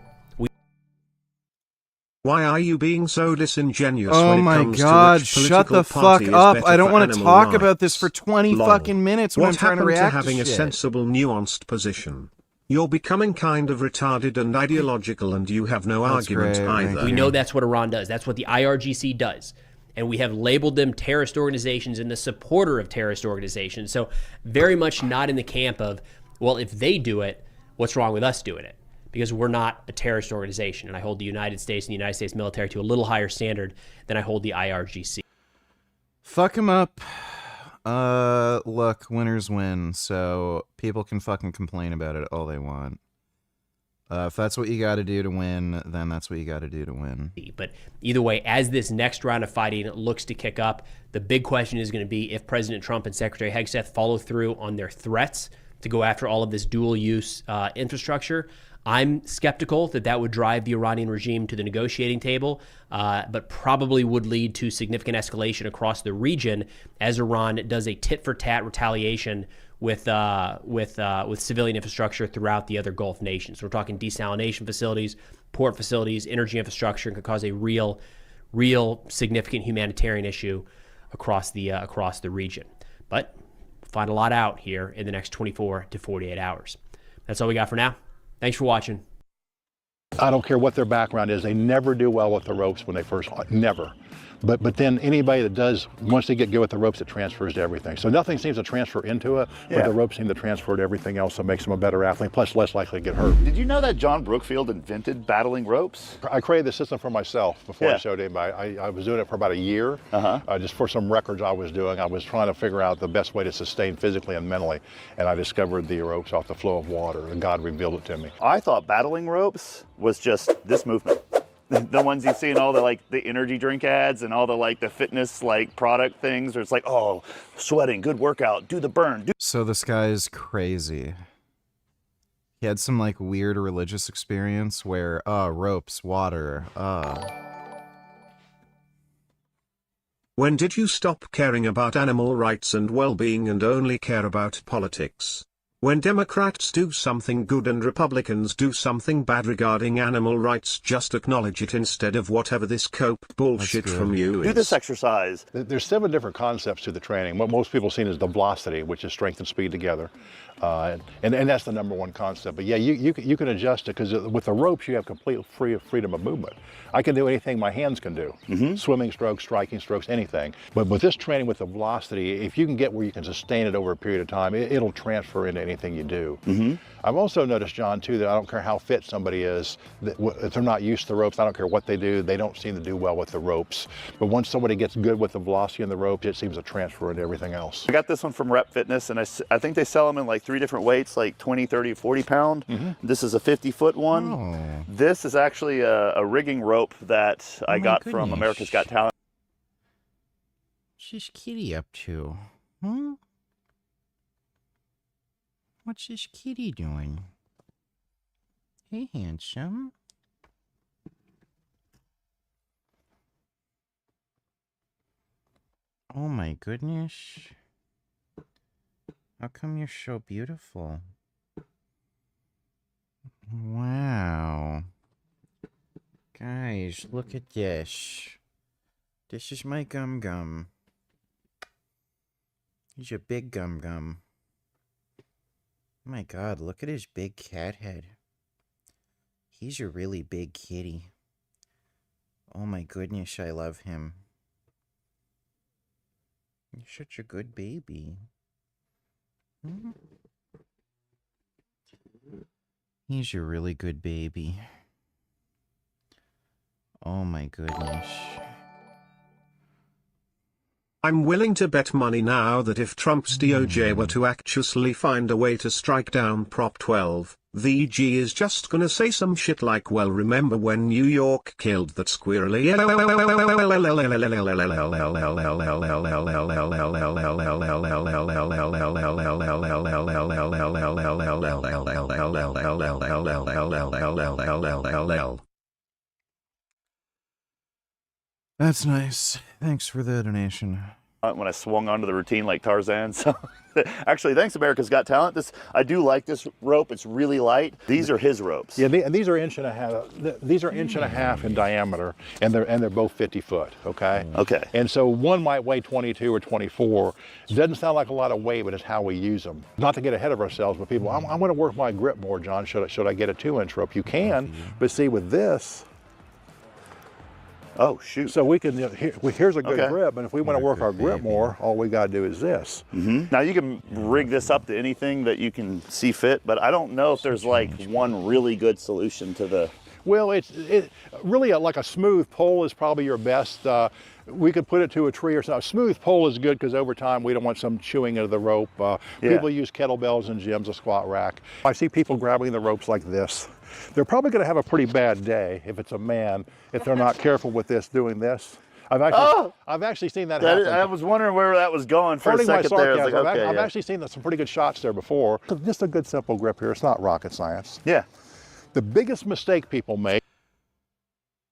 Why are you being so disingenuous Oh when it my comes God, to which shut political the fuck party is up. better I don't for want to animal talk rights? about this for 20 Lol. fucking minutes when What I'm trying to happened react having to a shit. sensible, nuanced position? You're becoming kind of retarded and ideological, and you have no argument either. We know that's what Iran does. That's what the IRGC does. And we have labeled them terrorist organizations and the supporter of terrorist organizations. So very much not in the camp of, well, if they do it, what's wrong with us doing it? Because we're not a terrorist organization. And I hold the United States and the United States military to a little higher standard than I hold the IRGC. Fuck him up. Look, winners win, so people can fucking complain about it all they want. If that's what you got to do to win, then that's what you got to do to win. But either way, as this next round of fighting looks to kick up, the big question is going to be if President Trump and Secretary Hegseth follow through on their threats to go after all of this dual-use infrastructure. I'm skeptical that that would drive the Iranian regime to the negotiating table, but probably would lead to significant escalation across the region as Iran does a tit-for-tat retaliation with civilian infrastructure throughout the other Gulf nations. We're talking desalination facilities, port facilities, energy infrastructure, and could cause a real significant humanitarian issue across the region. But find a lot out here in the next 24 to 48 hours. That's all we got for now. Thanks for watching. I don't care what their background is, they never do well with the ropes when they first, never. But then anybody that does, once they get good with the ropes, it transfers to everything. So nothing seems to transfer into it, but the ropes seem to transfer to everything else, so it makes them a better athlete, plus less likely to get hurt. Did you know that John Brookfield invented battling ropes? I created the system for myself before I showed anybody. I was doing it for about a year, just for some records I was doing. I was trying to figure out the best way to sustain physically and mentally, and I discovered the ropes off the flow of water, and God revealed it to me. I thought battling ropes was just this movement. The ones you see in all the the energy drink ads and all the fitness product things where it's oh, sweating, good workout, do the burn. So this guy's crazy. He had some weird religious experience where ropes, water, When did you stop caring about animal rights and well-being and only care about politics? When Democrats do something good and Republicans do something bad regarding animal rights, just acknowledge it instead of whatever this cope bullshit from you is. Do this exercise. There's 7 different concepts to the training. What most people see is the velocity, which is strength and speed together. And that's the number 1 concept. But yeah, you can adjust it, because with the ropes you have complete freedom of movement. I can do anything my hands can do. Swimming strokes, striking strokes, anything. But with this training with the velocity, if you can get where you can sustain it over a period of time, it'll transfer into anything you do. I've also noticed, John, too, that I don't care how fit somebody is, that if they're not used to the ropes, I don't care what they do, they don't seem to do well with the ropes. But once somebody gets good with the velocity and the ropes, it seems to transfer into everything else. I got this one from Rep Fitness, and I think they sell them in 3 different weights, 20, 30, 40 pound. This is a 50-foot one. Oh. This is actually a rigging rope that I got from America's Got Talent. What's this kitty up to? Hmm? What's this kitty doing? Hey, handsome. Oh my goodness. How come you're so beautiful? Wow. Guys, look at this. This is my Gum Gum. He's a big Gum Gum. Oh my god, look at his big cat head. He's a really big kitty. Oh my goodness, I love him. You're such a good baby. He's a really good baby. Oh my goodness. I'm willing to bet money now that if Trump's DOJ were to actually find a way to strike down Prop 12, the EG is just gonna say some shit like, well, remember when New York killed that squirrel? That's nice. Thanks for the donation. When I swung onto the routine like Tarzan. So actually, thanks America's Got Talent. I do like this rope. It's really light. These are his ropes. Yeah, and these are 1.5 inches. These are 1.5 inches in diameter, and they're both 50 foot. Okay. Okay. And so one might weigh 22 or 24. It doesn't sound like a lot of weight, but it's how we use them. Not to get ahead of ourselves, but people, I'm going to work my grip more, John. Should I get a 2-inch rope? You can, but see with this. Oh, shoot. So we can, here's a good grip, and if we want to work our grip more, all we got to do is this. Now you can rig this up to anything that you can see fit, but I don't know if there's one really good solution to the... Well, it's really like a smooth pole is probably your best. We could put it to a tree or something. A smooth pole is good because over time we don't want some chewing into the rope. People use kettlebells in gyms, a squat rack. I see people grabbing the ropes like this. They're probably going to have a pretty bad day if it's a man, if they're not careful with this, doing this. I've actually seen that happen. I was wondering where that was going for a second there. I was like, I've actually seen some pretty good shots there before. Just a good simple grip here. It's not rocket science. Yeah. The biggest mistake people make.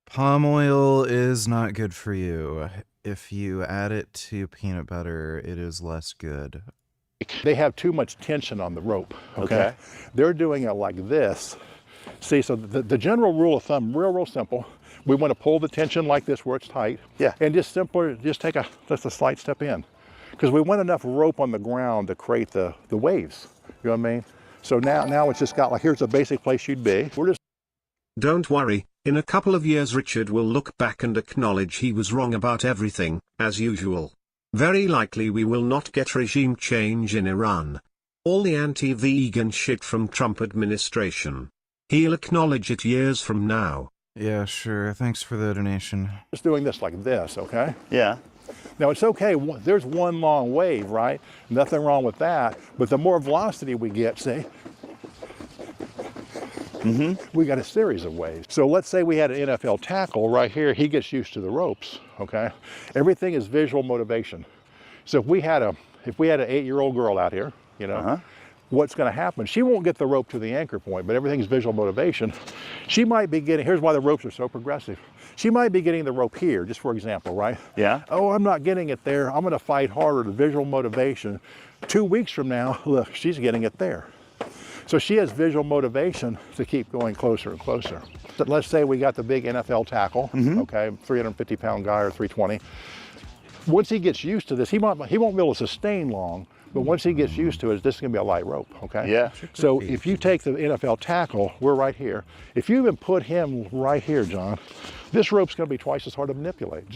Palm oil is not good for you. If you add it to peanut butter, it is less good. They have too much tension on the rope. Okay. They're doing it like this. See, so the general rule of thumb, real simple. We want to pull the tension like this where it's tight. Yeah. And just take just a slight step in. because we want enough rope on the ground to create the waves. You know what I mean? So now it's just got like, here's a basic place you'd be. We're just. Don't worry, in a couple of years Richard will look back and acknowledge he was wrong about everything, as usual. Very likely we will not get regime change in Iran. All the anti-vegan shit from Trump administration. He'll acknowledge it years from now. Yeah, sure. Thanks for the donation. Just doing this like this, okay? Yeah. Now it's okay, there's one long wave, right? Nothing wrong with that, but the more velocity we get, see, we got a series of waves. So let's say we had an NFL tackle right here, he gets used to the ropes, okay? Everything is visual motivation. So if we had an 8-year-old girl out here, you know, what's gonna happen? She won't get the rope to the anchor point, but everything's visual motivation. She might be getting, here's why the ropes are so progressive. She might be getting the rope here, just for example, right? Yeah. Oh, I'm not getting it there. I'm gonna fight harder, the visual motivation. 2 weeks from now, look, she's getting it there. So she has visual motivation to keep going closer and closer. So let's say we got the big NFL tackle, okay, 350-pound guy or 320. Once he gets used to this, he won't be able to sustain long, but once he gets used to it, this is gonna be a light rope, okay? Yeah. So if you take the NFL tackle, we're right here. If you even put him right here, John, this rope's gonna be twice as hard to manipulate,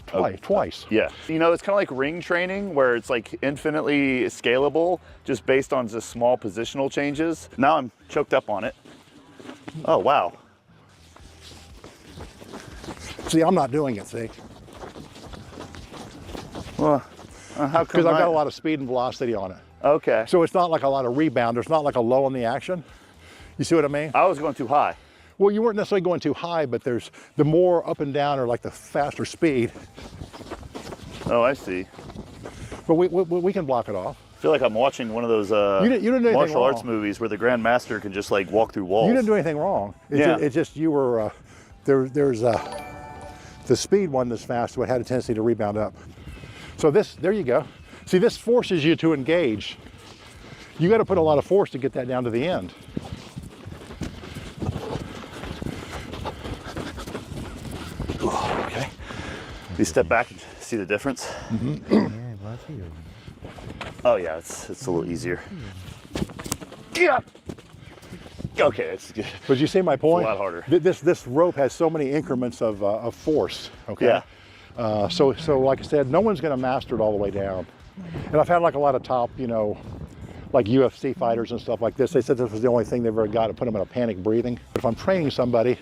twice. Yeah. You know, it's kind of like ring training where it's like infinitely scalable just based on just small positional changes. Now I'm choked up on it. Oh, wow. See, I'm not doing it, see? Well, how come? Because I've got a lot of speed and velocity on it. Okay. So it's not like a lot of rebound. There's not like a low in the action. You see what I mean? I was going too high. Well, you weren't necessarily going too high, but there's the more up and down or like the faster speed. Oh, I see. But we can block it off. I feel like I'm watching one of those you didn't do martial wrong. arts movies where the Grand Master can just like walk through walls. You didn't do anything wrong. It's just you were, there's the speed one that's fast, but had a tendency to rebound up. So there you go. See, this forces you to engage. You got to put a lot of force to get that down to the end. Okay. You step back and see the difference. Oh yeah, it's a little easier. Yeah. Okay, it's good. But you see my point? It's a lot harder. This rope has so many increments of force. Okay. Yeah. So like I said, no one's going to master it all the way down. And I've had like a lot of top, you know, like UFC fighters and stuff like this. They said this was the only thing they've ever got to put them in a panic breathing. If I'm training somebody,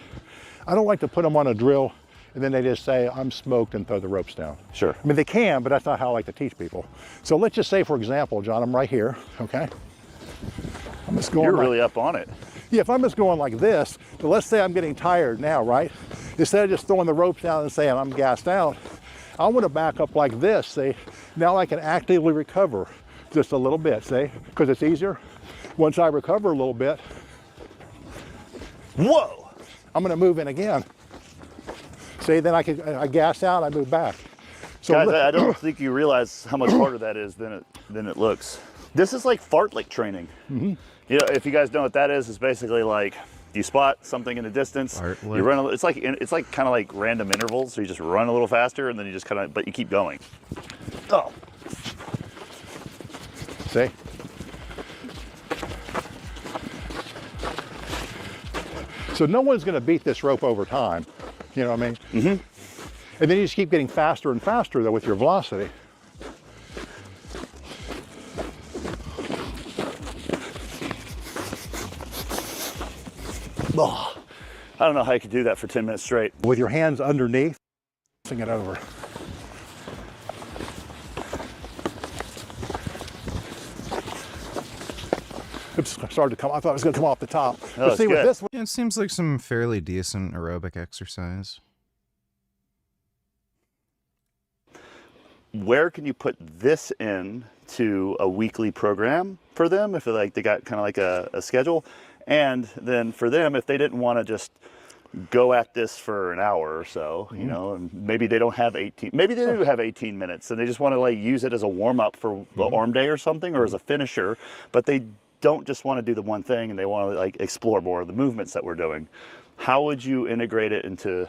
I don't like to put them on a drill and then they just say, I'm smoked and throw the ropes down. Sure. I mean, they can, but that's not how I like to teach people. So let's just say, for example, John, I'm right here, okay? I'm just going. You're really up on it. Yeah, if I'm just going like this, but let's say I'm getting tired now, right? Instead of just throwing the ropes down and saying I'm gassed out, I want to back up like this, see? Now I can actively recover just a little bit, see? Because it's easier. Once I recover a little bit, whoa! I'm gonna move in again. See, then I gas out, I move back. So guys, I don't think you realize how much harder that is than it looks. This is like fartlek training. You know, if you guys know what that is, it's basically like you spot something in the distance, you run. It's like kind of like random intervals. So you just run a little faster, and then you just kind of, but you keep going. Oh, see. So no one's going to beat this rope over time. You know what I mean? And then you just keep getting faster and faster though with your velocity. oh. I don't know how you could do that for 10 minutes straight. With your hands underneath, sing it over. Oops, I started to come. I thought it was going to come off the top. Oh, but see, with this one, yeah, it seems like some fairly decent aerobic exercise. Where can you put this in to a weekly program for them if they got kind of like a schedule? And then for them, if they didn't want to just go at this for an hour or so, you know, and maybe they don't have 18, maybe they do have 18 minutes and they just want to like use it as a warm up for the arm day or something, or as a finisher, but they don't just want to do the one thing and they want to like explore more of the movements that we're doing. how would you integrate it into,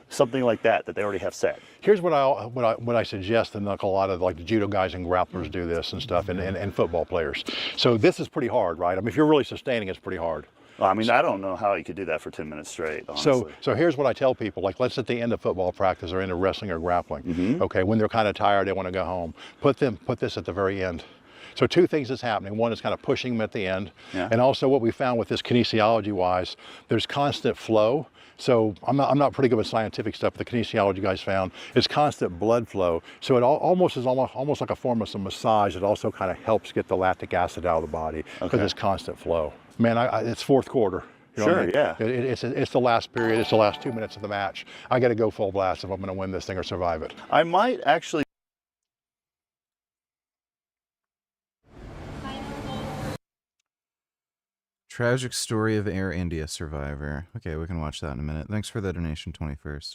something like that they already have set? Here's what I suggest, and like a lot of like the judo guys and grapplers do this and stuff, and football players. So this is pretty hard, right? I mean, if you're really sustaining, it's pretty hard. Well, I mean, I don't know how you could do that for 10 minutes straight, honestly. So here's what I tell people, like let's at the end of football practice or into wrestling or grappling, okay, when they're kind of tired, they want to go home, put this at the very end. So two things is happening. One is kind of pushing them at the end. Yeah. And also what we found with this kinesiology-wise, there's constant flow. So I'm not pretty good with scientific stuff, but the kinesiology guys found is constant blood flow. So it almost like a form of some massage. It also kind of helps get the lactic acid out of the body because it's constant flow. Man, it's fourth quarter. You know Sure, what I mean? yeah. It's the last period. It's the last 2 minutes of the match. I got to go full blast if I'm going to win this thing or survive it. I might actually. Tragic story of Air India survivor. Okay, we can watch that in a minute. Thanks for the donation, 21st.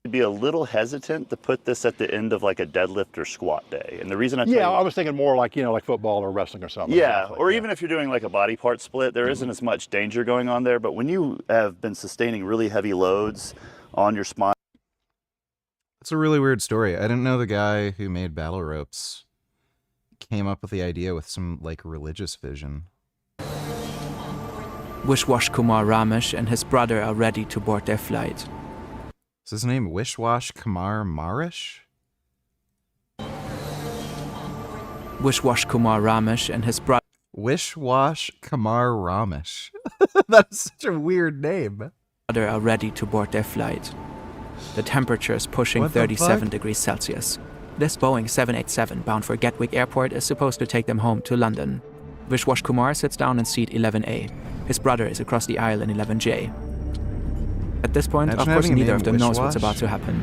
Be a little hesitant to put this at the end of like a deadlift or squat day. And the reason I tell you, I was thinking more like, like football or wrestling or something. Yeah, Exactly. or even if you're doing like a body part split, there isn't as much danger going on there. But when you have been sustaining really heavy loads on your spine. It's a really weird story. I didn't know the guy who made battle ropes came up with the idea with some like religious vision. Wishwash Kumar Ramesh and his brother are ready to board their flight. Is his name Wishwash Kumar Marish? Wishwash Kumar Ramesh and his brother. Wishwash Kumar Ramesh. That's such a weird name. Are ready to board their flight. The temperature is pushing 37 degrees Celsius. This Boeing 787 bound for Gatwick Airport is supposed to take them home to London. Wishwash Kumar sits down in seat 11A. His brother is across the aisle in 11J. At this point, of course, neither of them knows what's about to happen.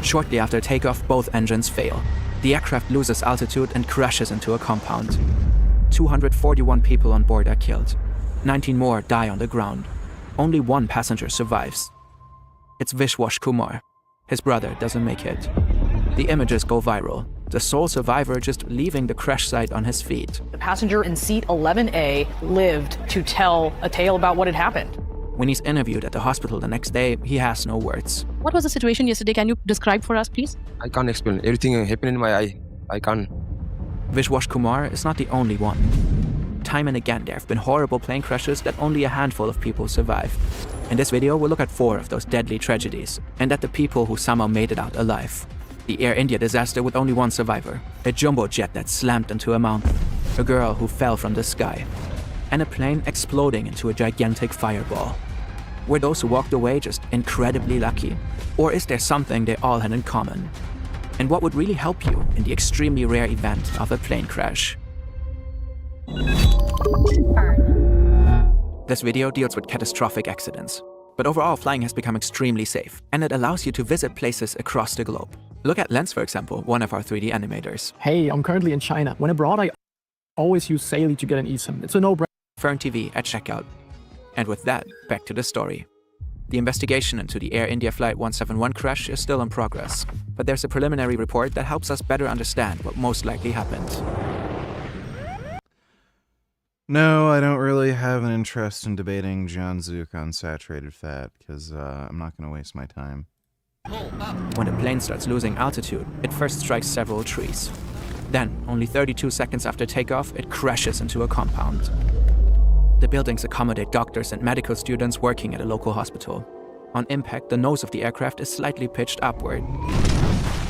Shortly after takeoff, both engines fail. The aircraft loses altitude and crashes into a compound. 241 people on board are killed. 19 more die on the ground. Only one passenger survives. It's Wishwash Kumar. His brother doesn't make it. The images go viral. The sole survivor just leaving the crash site on his feet. The passenger in seat 11A lived to tell a tale about what had happened. When he's interviewed at the hospital the next day, he has no words. What was the situation yesterday? Can you describe for us, please? I can't explain. Everything happened in my eye. I can't. Wishwash Kumar is not the only one. Time and again, there have been horrible plane crashes that only a handful of people survive. In this video, we'll look at 4 of those deadly tragedies, and at the people who somehow made it out alive. The Air India disaster with only one survivor, a jumbo jet that slammed into a mountain, a girl who fell from the sky, and a plane exploding into a gigantic fireball. Were those who walked away just incredibly lucky? Or is there something they all had in common? And what would really help you in the extremely rare event of a plane crash? This video deals with catastrophic accidents. But overall, flying has become extremely safe, and it allows you to visit places across the globe. Look at Lens, for example, one of our 3D animators. Hey, I'm currently in China. When abroad, I always use Saily to get an eSIM. It's a no-brainer. Fern TV at checkout. And with that, back to the story. The investigation into the Air India Flight 171 crash is still in progress, but there's a preliminary report that helps us better understand what most likely happened. No, I don't really have an interest in debating John Zook on saturated fat, because I'm not going to waste my time. When the plane starts losing altitude, it first strikes several trees. Then, only 32 seconds after takeoff, it crashes into a compound. The buildings accommodate doctors and medical students working at a local hospital. On impact, the nose of the aircraft is slightly pitched upward.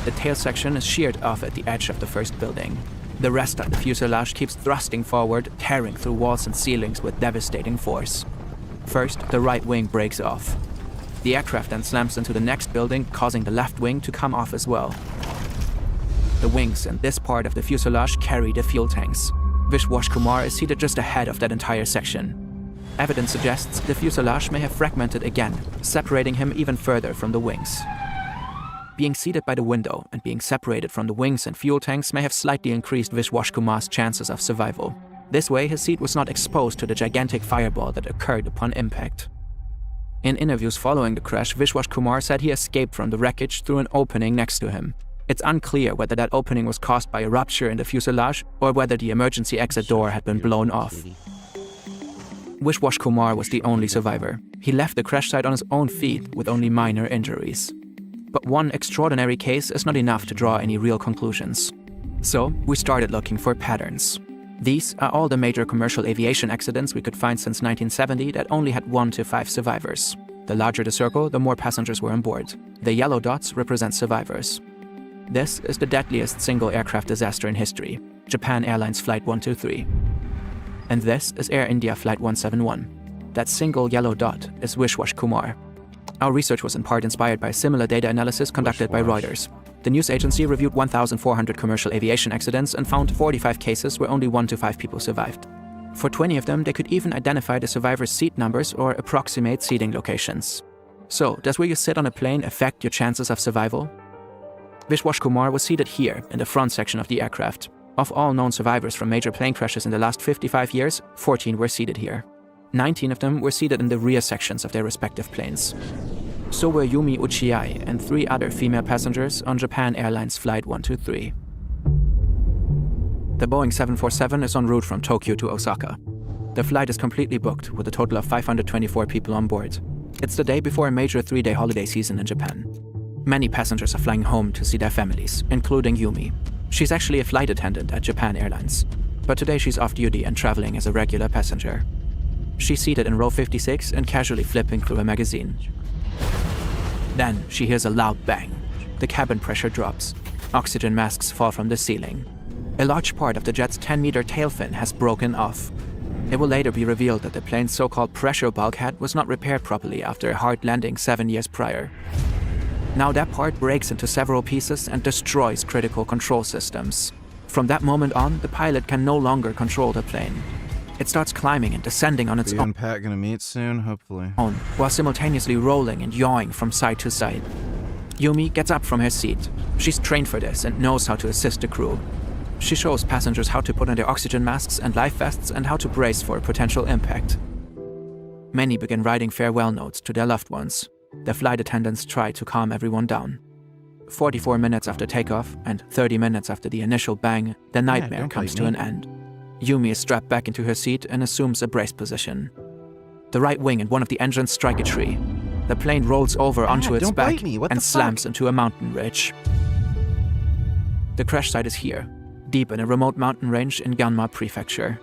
The tail section is sheared off at the edge of the first building. The rest of the fuselage keeps thrusting forward, tearing through walls and ceilings with devastating force. First, the right wing breaks off. The aircraft then slams into the next building, causing the left wing to come off as well. The wings and this part of the fuselage carry the fuel tanks. Wishwash Kumar is seated just ahead of that entire section. Evidence suggests the fuselage may have fragmented again, separating him even further from the wings. Being seated by the window and being separated from the wings and fuel tanks may have slightly increased Wishwash Kumar's chances of survival. This way, his seat was not exposed to the gigantic fireball that occurred upon impact. In interviews following the crash, Wishwash Kumar said he escaped from the wreckage through an opening next to him. It's unclear whether that opening was caused by a rupture in the fuselage or whether the emergency exit door had been blown off. Wishwash Kumar was the only survivor. He left the crash site on his own feet with only minor injuries. But one extraordinary case is not enough to draw any real conclusions. So we started looking for patterns. These are all the major commercial aviation accidents we could find since 1970 that only had 1 to 5 survivors. The larger the circle, the more passengers were on board. The yellow dots represent survivors. This is the deadliest single aircraft disaster in history, Japan Airlines Flight 123. And this is Air India Flight 171. That single yellow dot is Wishwash Kumar. Our research was in part inspired by similar data analysis conducted by Reuters. The news agency reviewed 1,400 commercial aviation accidents and found 45 cases where only 1 to 5 people survived. For 20 of them, they could even identify the survivors' seat numbers or approximate seating locations. So, does where you sit on a plane affect your chances of survival? Wishwash Kumar was seated here, in the front section of the aircraft. Of all known survivors from major plane crashes in the last 55 years, 14 were seated here. 19 of them were seated in the rear sections of their respective planes. So were Yumi Uchiai and 3 other female passengers on Japan Airlines Flight 123. The Boeing 747 is en route from Tokyo to Osaka. The flight is completely booked with a total of 524 people on board. It's the day before a major 3-day holiday season in Japan. Many passengers are flying home to see their families, including Yumi. She's actually a flight attendant at Japan Airlines, but today she's off duty and traveling as a regular passenger. She's seated in row 56 and casually flipping through a magazine. Then she hears a loud bang. The cabin pressure drops. Oxygen masks fall from the ceiling. A large part of the jet's 10-meter tail fin has broken off. It will later be revealed that the plane's so-called pressure bulkhead was not repaired properly after a hard landing 7 years prior. Now that part breaks into several pieces and destroys critical control systems. From that moment on, the pilot can no longer control the plane. It starts climbing and descending on its You and Pat gonna meet soon, hopefully. own, while simultaneously rolling and yawing from side to side. Yumi gets up from her seat. She's trained for this and knows how to assist the crew. She shows passengers how to put on their oxygen masks and life vests and how to brace for a potential impact. Many begin writing farewell notes to their loved ones. The flight attendants try to calm everyone down. 44 minutes after takeoff and 30 minutes after the initial bang, the nightmare comes to an end. Yumi is strapped back into her seat and assumes a brace position. The right wing and one of the engines strike a tree. The plane rolls over onto its back and slams into a mountain ridge. The crash site is here, deep in a remote mountain range in Ganma Prefecture.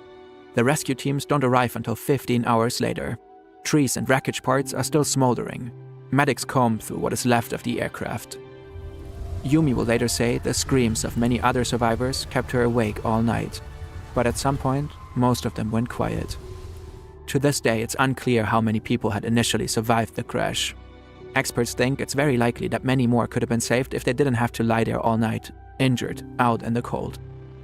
The rescue teams don't arrive until 15 hours later. Trees and wreckage parts are still smoldering. Medics comb through what is left of the aircraft. Yumi will later say the screams of many other survivors kept her awake all night. But at some point, most of them went quiet. To this day, it's unclear how many people had initially survived the crash. Experts think it's very likely that many more could have been saved if they didn't have to lie there all night, injured, out in the cold.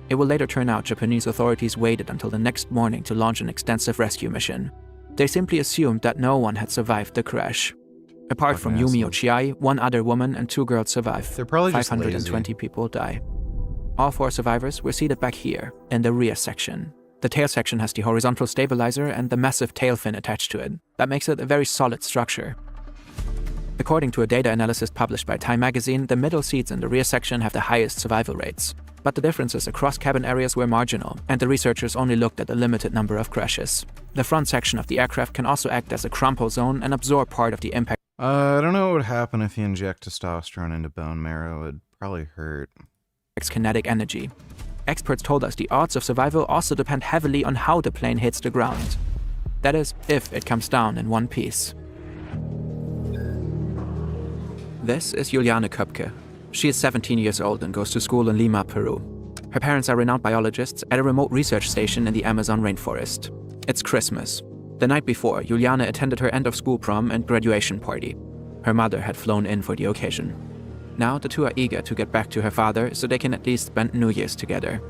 It will later turn out Japanese authorities waited until the next morning to launch an extensive rescue mission. They simply assumed that no one had survived the crash. Apart from Yumi Ochiai, 1 other woman and 2 girls survive. They're probably just 520 people die. All 4 survivors were seated back here, in the rear section. The tail section has the horizontal stabilizer and the massive tail fin attached to it. That makes it a very solid structure. According to a data analysis published by Time magazine, the middle seats in the rear section have the highest survival rates. But the differences across cabin areas were marginal, and the researchers only looked at a limited number of crashes. The front section of the aircraft can also act as a crumple zone and absorb part of the impact. I don't know what would happen if you inject testosterone into bone marrow. It'd probably hurt. Kinetic energy. Experts told us the odds of survival also depend heavily on how the plane hits the ground. That is, if it comes down in one piece. This is Juliane Köpke. She is 17 years old and goes to school in Lima, Peru. Her parents are renowned biologists at a remote research station in the Amazon rainforest. It's Christmas. The night before, Juliane attended her end-of-school prom and graduation party. Her mother had flown in for the occasion. Now the two are eager to get back to her father so they can at least spend New Year's together.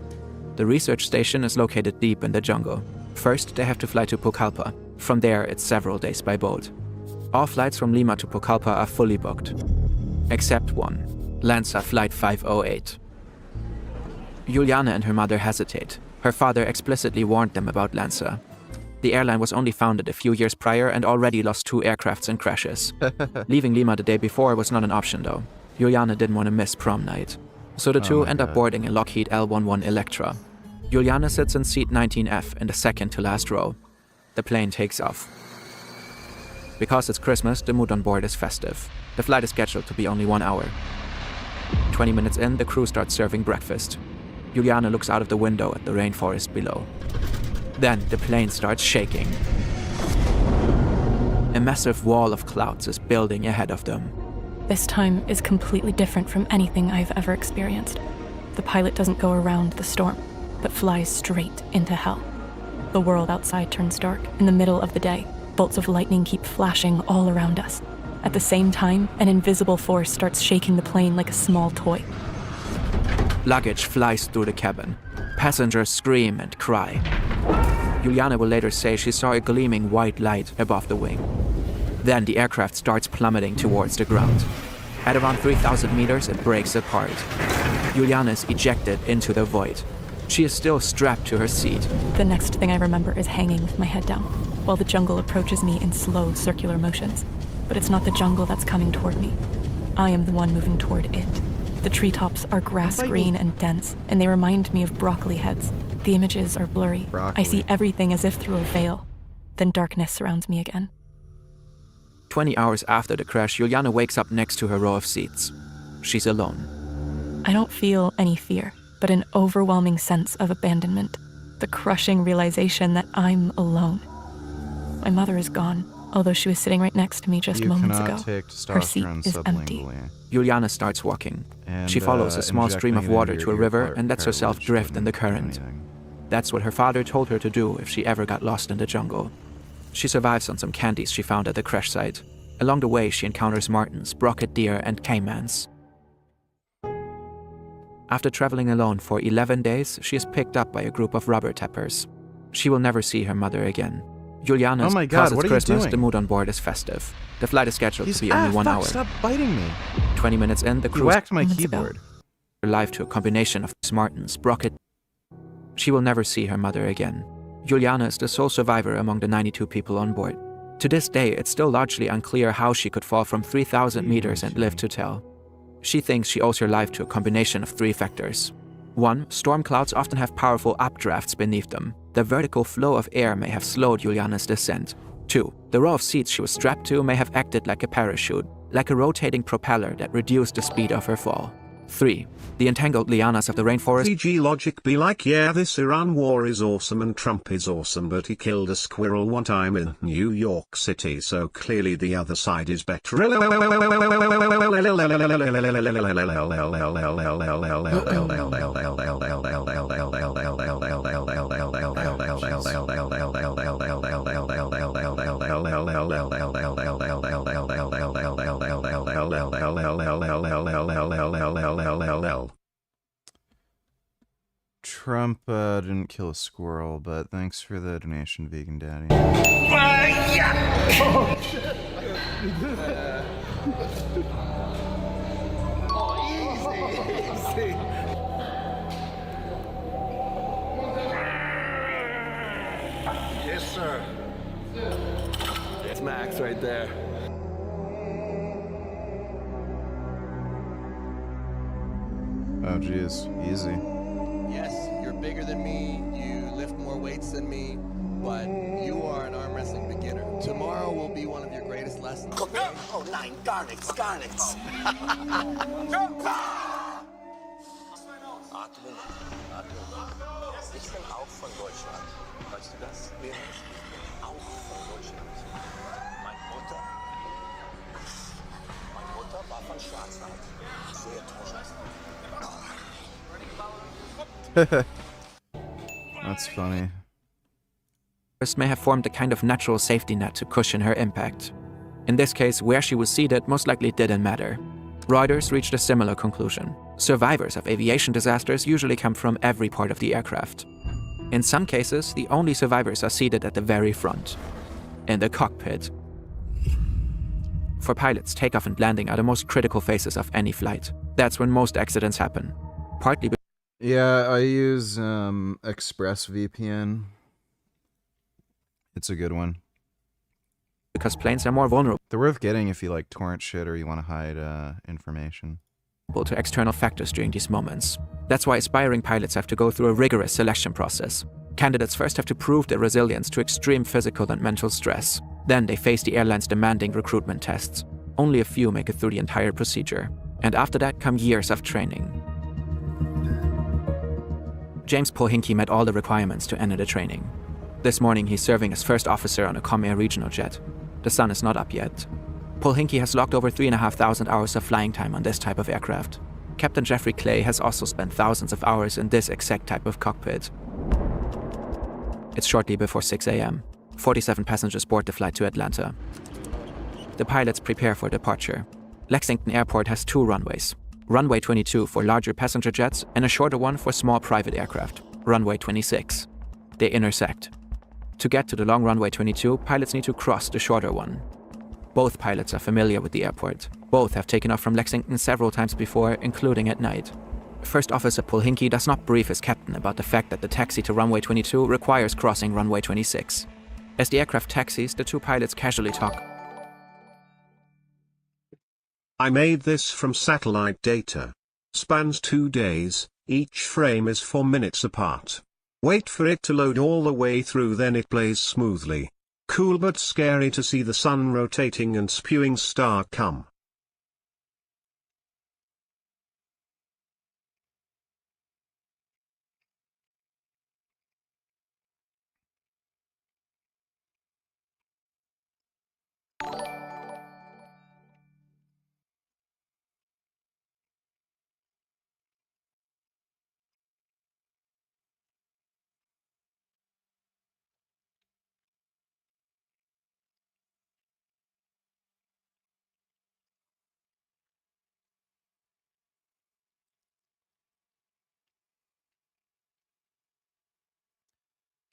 The research station is located deep in the jungle. First, they have to fly to Pucallpa. From there, it's several days by boat. All flights from Lima to Pucallpa are fully booked. Except one, Lanza Flight 508. Juliane and her mother hesitate. Her father explicitly warned them about Lanza. The airline was only founded a few years prior and already lost 2 aircrafts in crashes. Leaving Lima the day before was not an option though. Juliane didn't want to miss prom night. So the two end up boarding a Lockheed L-11 Electra. Juliane sits in seat 19F in the second to last row. The plane takes off. Because it's Christmas, the mood on board is festive. The flight is scheduled to be only 1 hour. 20 minutes in, the crew starts serving breakfast. Juliana looks out of the window at the rainforest below. Then the plane starts shaking. A massive wall of clouds is building ahead of them. This time is completely different from anything I've ever experienced. The pilot doesn't go around the storm, but flies straight into hell. The world outside turns dark in the middle of the day. Bolts of lightning keep flashing all around us. At the same time, an invisible force starts shaking the plane like a small toy. Luggage flies through the cabin. Passengers scream and cry. Juliana will later say she saw a gleaming white light above the wing. Then the aircraft starts plummeting towards the ground. At around 3,000 meters, it breaks apart. Juliana is ejected into the void. She is still strapped to her seat. The next thing I remember is hanging with my head down, while the jungle approaches me in slow circular motions. But it's not the jungle that's coming toward me. I am the one moving toward it. The treetops are grass green and dense, and they remind me of broccoli heads. The images are blurry. I see everything as if through a veil. Then darkness surrounds me again. 20 hours after the crash, Juliana wakes up next to her row of seats. She's alone. I don't feel any fear, but an overwhelming sense of abandonment. The crushing realization that I'm alone. My mother is gone, although she was sitting right next to me just moments ago. Her seat is empty. Juliana starts walking. She follows a small stream of water to a river and lets herself drift in the current. That's what her father told her to do if she ever got lost in the jungle. She survives on some candies she found at the crash site. Along the way, she encounters martens, brocket deer, and caimans. After traveling alone for 11 days, she is picked up by a group of rubber tappers. She will never see her mother again. Juliana's, oh my God, because it's Christmas, the mood on board is festive. The flight is scheduled to be only 1 hour. Stop biting me. 20 minutes in, the crew whacked my keyboard. Alive to a combination of martens, brocket. She will never see her mother again. Juliana is the sole survivor among the 92 people on board. To this day, it's still largely unclear how she could fall from 3,000 meters and live to tell. She thinks she owes her life to a combination of 3 factors. 1. Storm clouds often have powerful updrafts beneath them. The vertical flow of air may have slowed Juliana's descent. 2. The row of seats she was strapped to may have acted like a parachute, like a rotating propeller that reduced the speed of her fall. 3. The entangled lianas of the rainforest. CG logic be like, yeah, this Iran war is awesome and Trump is awesome, but he killed a squirrel one time in New York City, so clearly the other side is better. Trump didn't kill a squirrel, but thanks for the donation, Vegan Daddy. Oh, shit. Easy. Yes, sir. It's Max right there. Oh, geez. Easy. Yes, you're bigger than me, you lift more weights than me, but you are an arm wrestling beginner. Tomorrow will be one of your greatest lessons. Oh nein, gar nichts, gar nichts. Atmen, atmen. Ich bin auch von Deutschland. Weißt du das? Ich bin auch von Deutschland. Meine Mutter war von Schwarzwald. Sehr toll. That's funny. May have formed a kind of natural safety net to cushion her impact. In this case, where she was seated most likely didn't matter. Reuters reached a similar conclusion. Survivors of aviation disasters usually come from every part of the aircraft. In some cases, the only survivors are seated at the very front, in the cockpit. For pilots, takeoff and landing are the most critical phases of any flight. That's when most accidents happen. Partly yeah, I use ExpressVPN. It's a good one. Because planes are more vulnerable. They're worth getting if you like torrent shit or you want to hide information. To external factors during these moments. That's why aspiring pilots have to go through a rigorous selection process. Candidates first have to prove their resilience to extreme physical and mental stress. Then they face the airline's demanding recruitment tests. Only a few make it through the entire procedure. And after that come years of training. James Polhinky met all the requirements to enter the training. This morning he's serving as first officer on a Comair regional jet. The sun is not up yet. Polhinky has logged over 3,500 hours of flying time on this type of aircraft. Captain Jeffrey Clay has also spent thousands of hours in this exact type of cockpit. It's shortly before 6 a.m. 47 passengers board the flight to Atlanta. The pilots prepare for departure. Lexington Airport has 2 runways. Runway 22 for larger passenger jets and a shorter one for small private aircraft, runway 26. They intersect. To get to the long runway 22, pilots need to cross the shorter one. Both pilots are familiar with the airport. Both have taken off from Lexington several times before, including at night. First Officer Polhinky does not brief his captain about the fact that the taxi to runway 22 requires crossing runway 26. As the aircraft taxis, the 2 pilots casually talk. I made this from satellite data. Spans 2 days, each frame is 4 minutes apart. Wait for it to load all the way through, then it plays smoothly. Cool but scary to see the sun rotating and spewing star cum.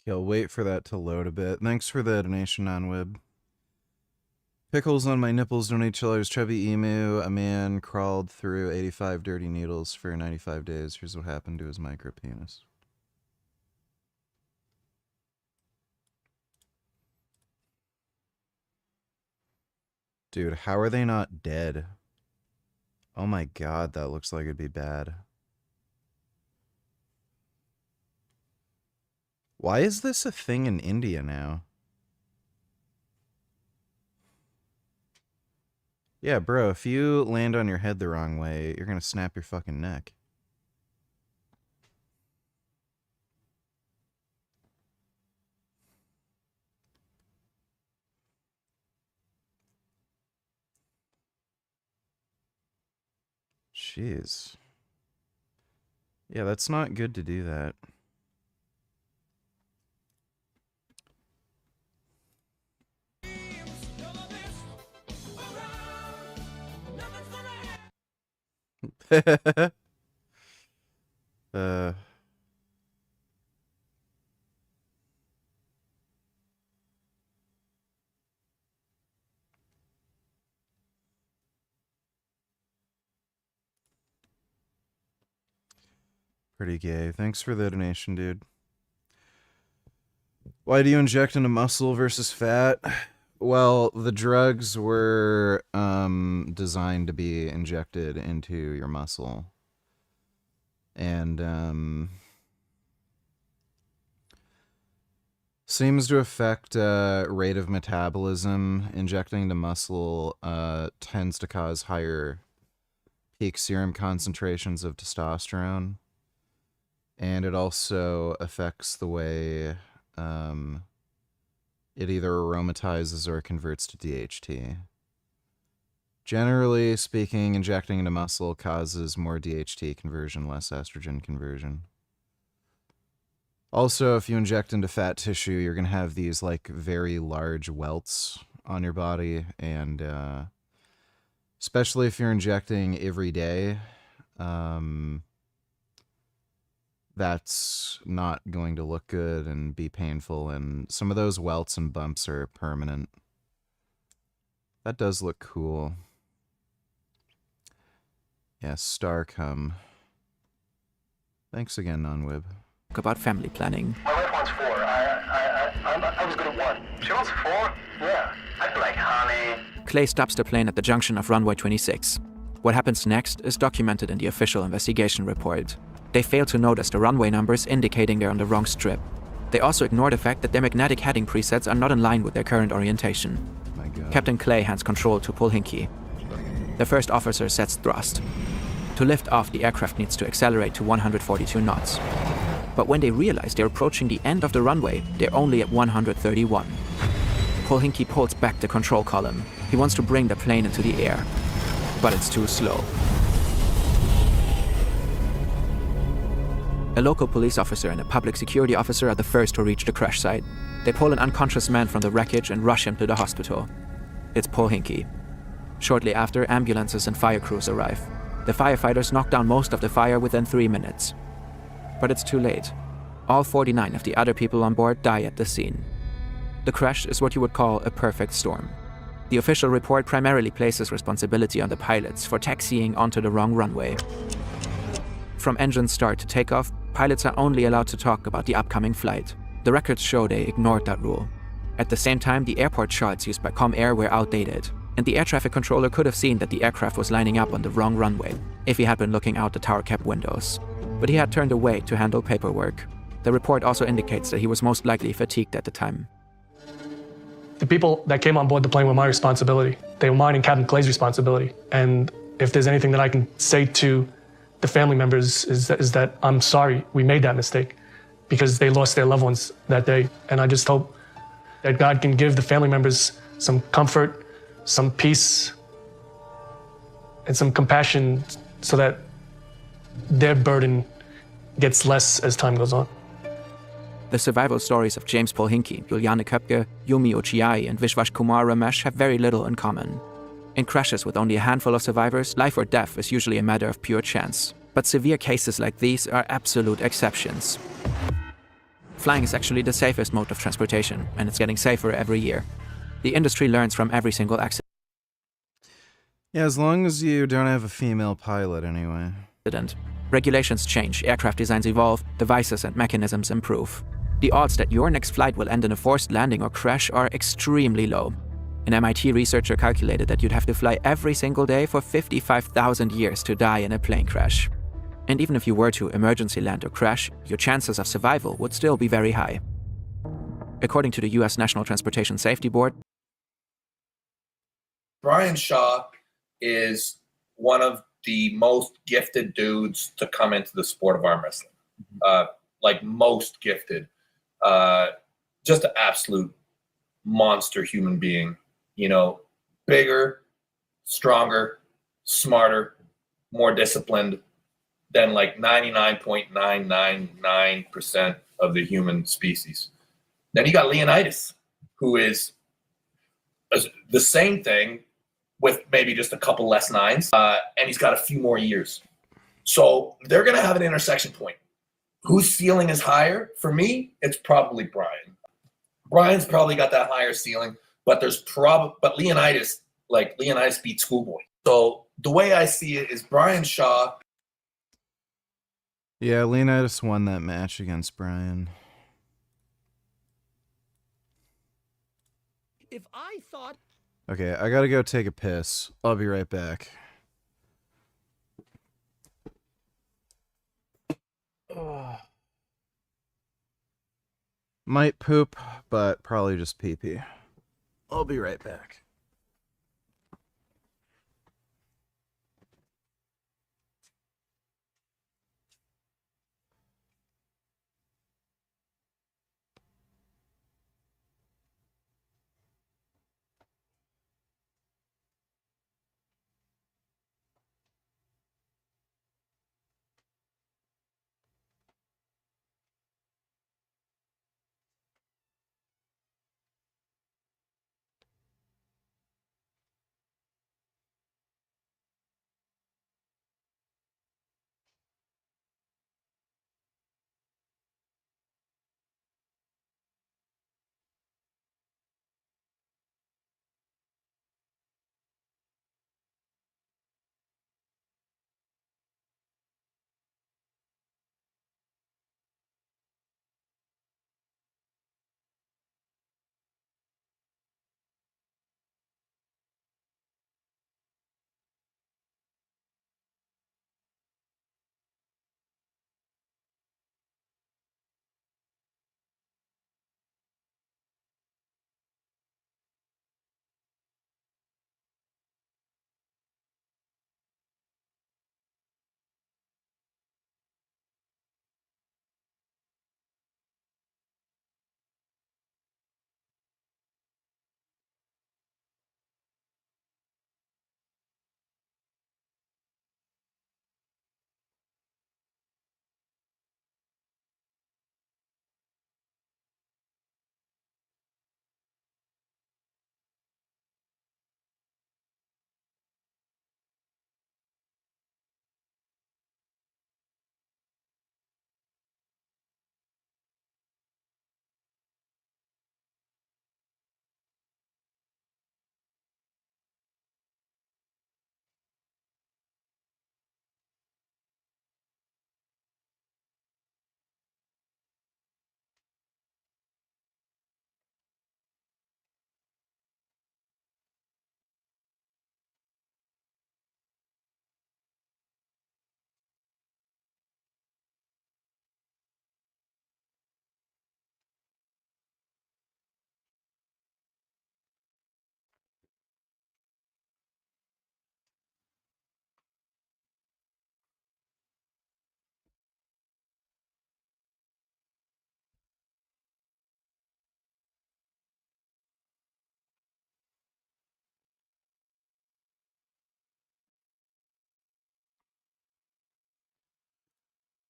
Okay, I'll wait for that to load a bit. Thanks for the donation on Web. Pickles on my nipples, donate $2. Chubby Emu, a man crawled through 85 dirty needles for 95 days. Here's what happened to his micro penis. Dude, how are they not dead? Oh my god, that looks like it'd be bad. Why is this a thing in India now? Yeah, bro, if you land on your head the wrong way, you're gonna snap your fucking neck. Jeez. Yeah, that's not good to do that. Pretty gay. Thanks for the donation, dude. Why do you inject into muscle versus fat? Well, the drugs were designed to be injected into your muscle. And seems to affect rate of metabolism. Injecting into muscle tends to cause higher peak serum concentrations of testosterone. And it also affects the way it either aromatizes or converts to DHT. Generally speaking, injecting into muscle causes more DHT conversion, less estrogen conversion. Also, if you inject into fat tissue, you're going to have these like very large welts on your body, and especially if you're injecting every day, that's not going to look good and be painful, and some of those welts and bumps are permanent. That does look cool. Yeah, star cum. Thanks again, NonWib. About family planning. My wife wants 4. I was good at 1. She wants 4? Yeah. I'd be like, honey. Clay stops the plane at the junction of runway 26. What happens next is documented in the official investigation report. They fail to notice the runway numbers indicating they're on the wrong strip. They also ignore the fact that their magnetic heading presets are not in line with their current orientation. My God. Captain Clay hands control to Polhinki. The first officer sets thrust. To lift off, the aircraft needs to accelerate to 142 knots. But when they realize they're approaching the end of the runway, they're only at 131. Polhinki pulls back the control column. He wants to bring the plane into the air, but it's too slow. A local police officer and a public security officer are the first to reach the crash site. They pull an unconscious man from the wreckage and rush him to the hospital. It's Polhinki. Shortly after, ambulances and fire crews arrive. The firefighters knock down most of the fire within 3 minutes. But it's too late. All 49 of the other people on board die at the scene. The crash is what you would call a perfect storm. The official report primarily places responsibility on the pilots for taxiing onto the wrong runway. From engine start to takeoff, pilots are only allowed to talk about the upcoming flight. The records show they ignored that rule. At the same time, the airport charts used by ComAir were outdated, and the air traffic controller could have seen that the aircraft was lining up on the wrong runway if he had been looking out the tower cap windows. But he had turned away to handle paperwork. The report also indicates that he was most likely fatigued at the time. The people that came on board the plane were my responsibility. They were mine and Captain Clay's responsibility. And if there's anything that I can say to the family members is that I'm sorry we made that mistake, because they lost their loved ones that day. And I just hope that God can give the family members some comfort, some peace, and some compassion so that their burden gets less as time goes on. The survival stories of James Polhinki, Juliane Köpke, Yumi Ochiai, and Vishwash Kumar Ramesh have very little in common. In crashes with only a handful of survivors, life or death is usually a matter of pure chance. But severe cases like these are absolute exceptions. Flying is actually the safest mode of transportation, and it's getting safer every year. The industry learns from every single accident. Yeah, as long as you don't have a female pilot anyway. Regulations change, aircraft designs evolve, devices and mechanisms improve. The odds that your next flight will end in a forced landing or crash are extremely low. An MIT researcher calculated that you'd have to fly every single day for 55,000 years to die in a plane crash. And even if you were to emergency land or crash, your chances of survival would still be very high. According to the US National Transportation Safety Board, Brian Shaw is one of the most gifted dudes to come into the sport of arm wrestling. Like most gifted. Just an absolute monster human being. You know, bigger, stronger, smarter, more disciplined than like 99.999% of the human species. Then you got Leonidas, who is the same thing with maybe just a couple less nines, and he's got a few more years. So they're going to have an intersection point. Whose ceiling is higher? For me, it's probably Brian. Brian's probably got that higher ceiling, but but Leonidas beat Schoolboy. So the way I see it is Brian Shaw. Yeah, Leonidas won that match against Brian. If I thought... Okay, I gotta go take a piss. I'll be right back. Might poop, but probably just pee-pee. I'll be right back.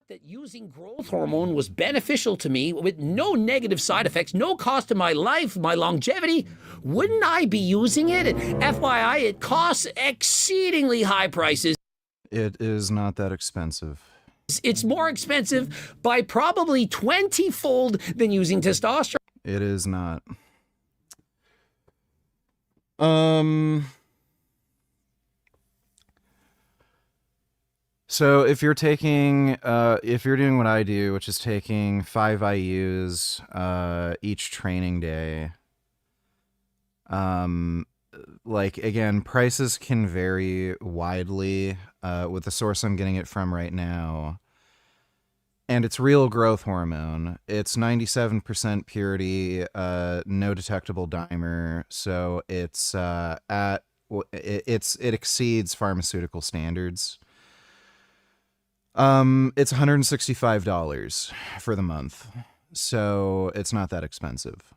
that using growth hormone was beneficial to me with no negative side effects, no cost to my life, my longevity, wouldn't I be using it? And FYI, it costs exceedingly high prices. It is not that expensive. It's more expensive by probably 20-fold than using testosterone. It is not. So if you're taking, if you're doing what I do, which is taking 5 IUs each training day, like, again, prices can vary widely with the source I'm getting it from right now. And it's real growth hormone. It's 97% purity, no detectable dimer, so it's it exceeds pharmaceutical standards. It's $165 for the month, so it's not that expensive.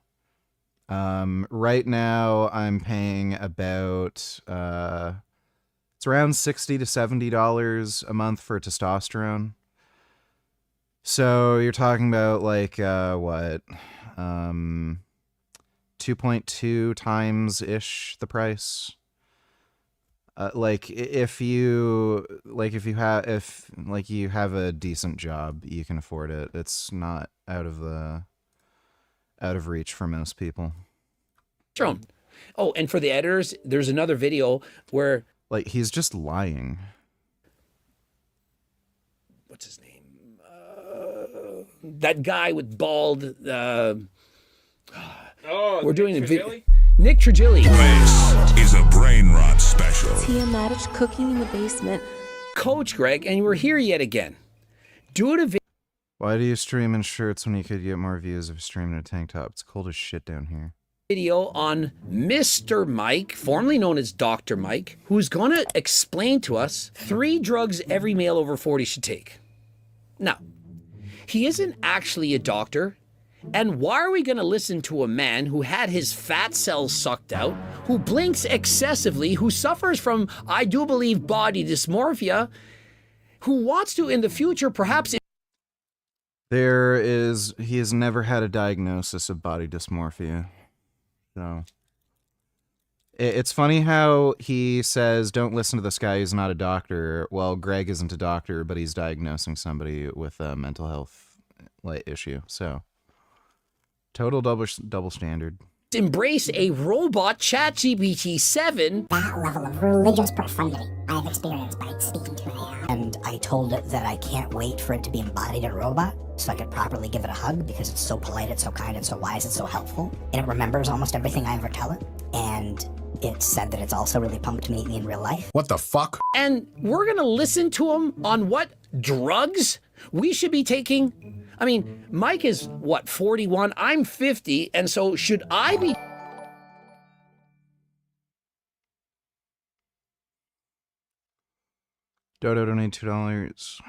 Right now I'm paying about it's around $60 to $70 a month for testosterone. So you're talking about like what, 2.2 times ish the price. Like if you have a decent job, you can afford it. It's not out of reach for most people. Oh, and for the editors, there's another video where, like, he's just lying. What's his name? That guy with bald. We're doing a video. Nick Trigilli. This is a brain rot special. Tia Matic cooking in the basement. Coach Greg, and we're here yet again. Do it. Why do you stream in shirts when you could get more views if streaming in a tank top? It's cold as shit down here. Video on Mr. Mike, formerly known as Dr. Mike, who's going to explain to us 3 drugs every male over 40 should take. Now, he isn't actually a doctor. And why are we going to listen to a man who had his fat cells sucked out, who blinks excessively, who suffers from, I do believe, body dysmorphia, who wants to, in the future, perhaps... He has never had a diagnosis of body dysmorphia. So it's funny how he says, don't listen to this guy, he's not a doctor. Well, Greg isn't a doctor, but he's diagnosing somebody with a mental health issue. So total double standard. Embrace a robot ChatGPT 7. That level of religious profundity I have experienced by speaking to an AI. And I told it that I can't wait for it to be embodied in a robot so I could properly give it a hug because it's so polite, it's so kind, it's so wise, it's so helpful. And it remembers almost everything I ever tell it. And it said that it's also really pumped to meet me in real life. What the fuck? And we're going to listen to him on what drugs we should be taking. I mean, Mike is, what, 41? I'm 50, and so should I be... Dodo donate $2.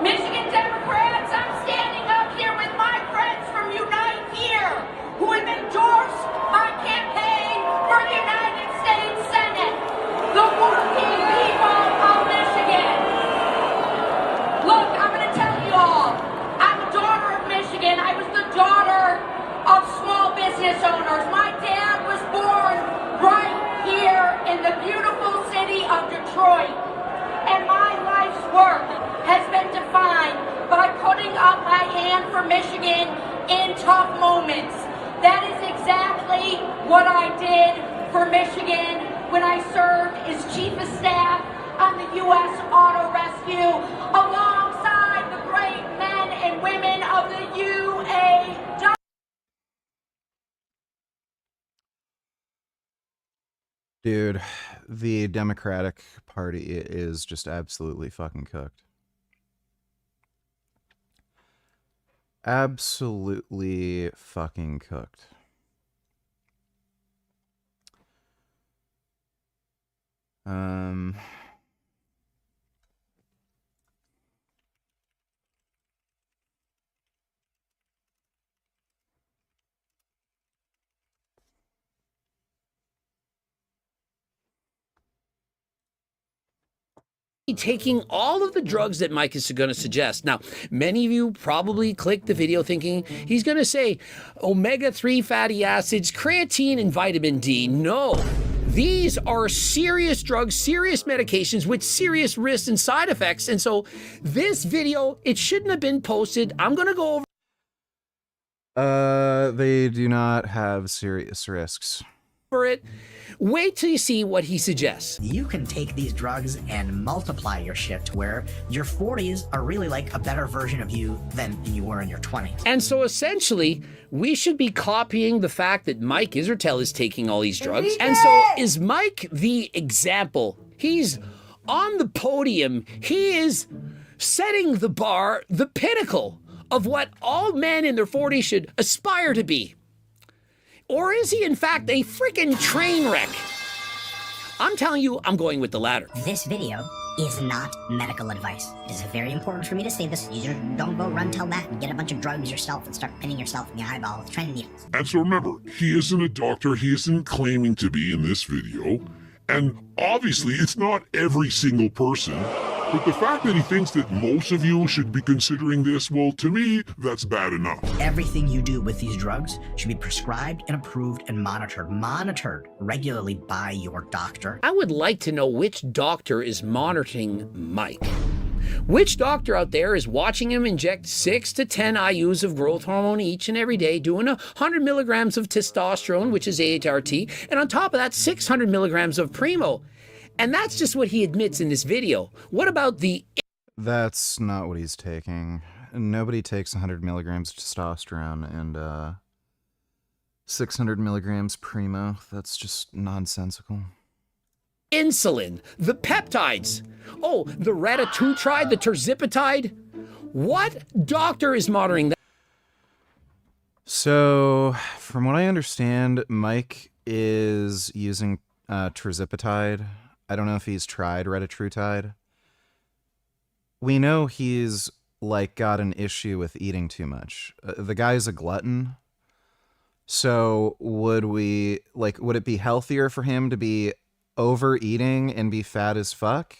Michigan Democrats, I'm standing up here with my friends from Unite Here, who have endorsed my campaign for United States Senate, the working people of Michigan. Look, I'm going to tell you all, I'm a daughter of Michigan. I was the daughter of small business owners. My dad was born right here in the beautiful city of Detroit. And my life's work has been defined by putting up my hand for Michigan in tough moments. That is exactly what I did for Michigan when I served as Chief of Staff on the U.S. Auto Rescue alongside the great men and women of the UAW. Dude, the Democratic Party is just absolutely fucking cooked. Absolutely fucking cooked. Um, taking all of the drugs that Mike is going to suggest. Now, many of you probably clicked the video thinking he's going to say omega-3 fatty acids, creatine, and vitamin D. No. These are serious drugs, serious medications with serious risks and side effects. And so this video, it shouldn't have been posted. I'm going to go over they do not have serious risks. it. Wait till you see what he suggests. You can take these drugs and multiply your shit to where your 40s are really like a better version of you than you were in your 20s. And so essentially, we should be copying the fact that Mike Israetel is taking all these drugs. And so is Mike the example? He's on the podium. He is setting the bar, the pinnacle of what all men in their 40s should aspire to be. Or is he, in fact, a freaking train wreck? I'm telling you, I'm going with the latter. This video is not medical advice. It is very important for me to say this. You just don't go run tell that and get a bunch of drugs yourself and start pinning yourself in the eyeball with training needles. And so remember, he isn't a doctor, he isn't claiming to be in this video. And obviously, it's not every single person. But the fact that he thinks that most of you should be considering this, well, to me, that's bad enough. Everything you do with these drugs should be prescribed and approved and monitored regularly by your doctor. I would like to know which doctor is monitoring Mike. Which doctor out there is watching him inject 6 to 10 IUs of growth hormone each and every day, doing 100 milligrams of testosterone, which is AHRT, and on top of that, 600 milligrams of Primo. And that's just what he admits in this video. What about the... That's not what he's taking. Nobody takes 100 milligrams of testosterone and 600 milligrams Primo. That's just nonsensical. Insulin, the peptides. Oh, the retatrutide, the terzipatide. What doctor is monitoring that? So, from what I understand, Mike is using terzipatide. I don't know if he's tried retatrutide. We know he's, like, got an issue with eating too much. The guy's a glutton. So, would it be healthier for him to be overeating and be fat as fuck?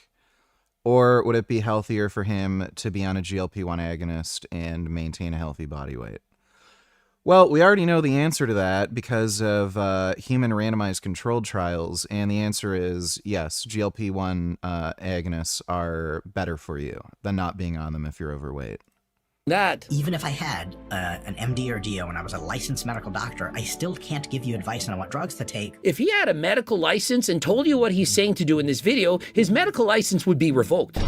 Or would it be healthier for him to be on a GLP-1 agonist and maintain a healthy body weight? Well, we already know the answer to that because of human randomized controlled trials, and the answer is yes, GLP-1 agonists are better for you than not being on them if you're overweight. That. Even if I had an MD or DO and I was a licensed medical doctor, I still can't give you advice on what drugs to take. If he had a medical license and told you what he's saying to do in this video, his medical license would be revoked.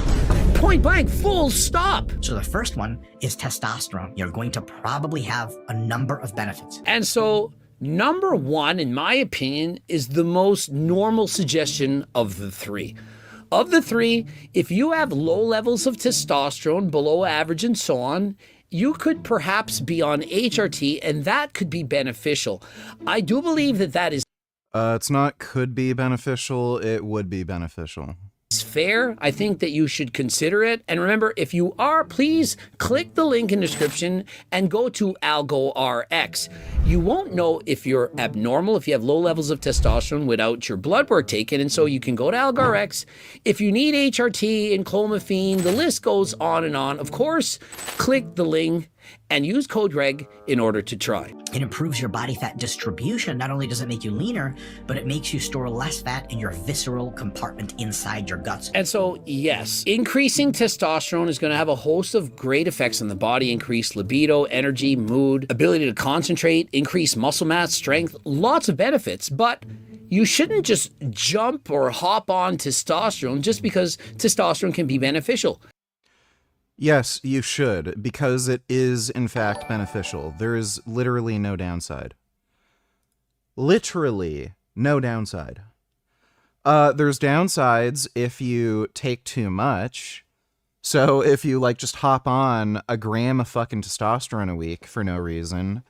Point blank, full stop. So the first one is testosterone. You're going to probably have a number of benefits. And so number one, in my opinion, is the most normal suggestion of the three. Of the three, if you have low levels of testosterone, below average and so on, you could perhaps be on HRT and that could be beneficial. I do believe that that is... It's not could be beneficial, it would be beneficial. Fair. I think that you should consider it. And remember, if you are, please click the link in the description and go to AlgoRx. You won't know if you're abnormal, if you have low levels of testosterone without your blood work taken. And so you can go to AlgoRx. If you need HRT and clomiphene, the list goes on and on. Of course, click the link and use code REG in order to try. It improves your body fat distribution. Not only does it make you leaner, but it makes you store less fat in your visceral compartment inside your guts. And so, yes, increasing testosterone is going to have a host of great effects on the body: increased libido, energy, mood, ability to concentrate, increase muscle mass, strength, lots of benefits. But you shouldn't just jump or hop on testosterone just because testosterone can be beneficial. Yes, you should, because it is, in fact, beneficial. There is literally no downside. Literally no downside. There's downsides if you take too much. So if you, like, just hop on a gram of fucking testosterone a week for no reason,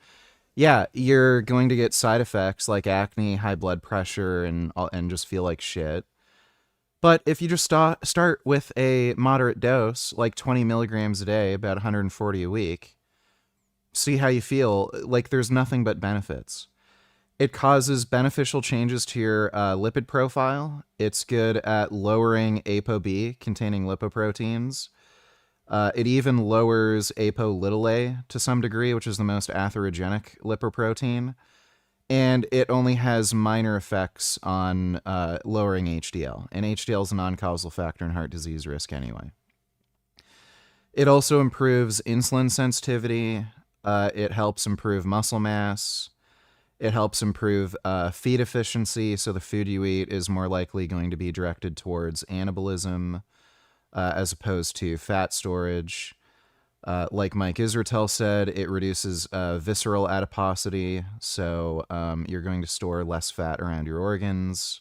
yeah, you're going to get side effects like acne, high blood pressure, and just feel like shit. But if you just start with a moderate dose, like 20 milligrams a day, about 140 a week, see how you feel. Like, there's nothing but benefits. It causes beneficial changes to your lipid profile. It's good at lowering ApoB, containing lipoproteins. It even lowers apo-a to some degree, which is the most atherogenic lipoprotein. And it only has minor effects on lowering HDL. And HDL is a non-causal factor in heart disease risk anyway. It also improves insulin sensitivity. It helps improve muscle mass. It helps improve feed efficiency, so the food you eat is more likely going to be directed towards anabolism as opposed to fat storage. Like Mike Israetel said, it reduces visceral adiposity, so you're going to store less fat around your organs.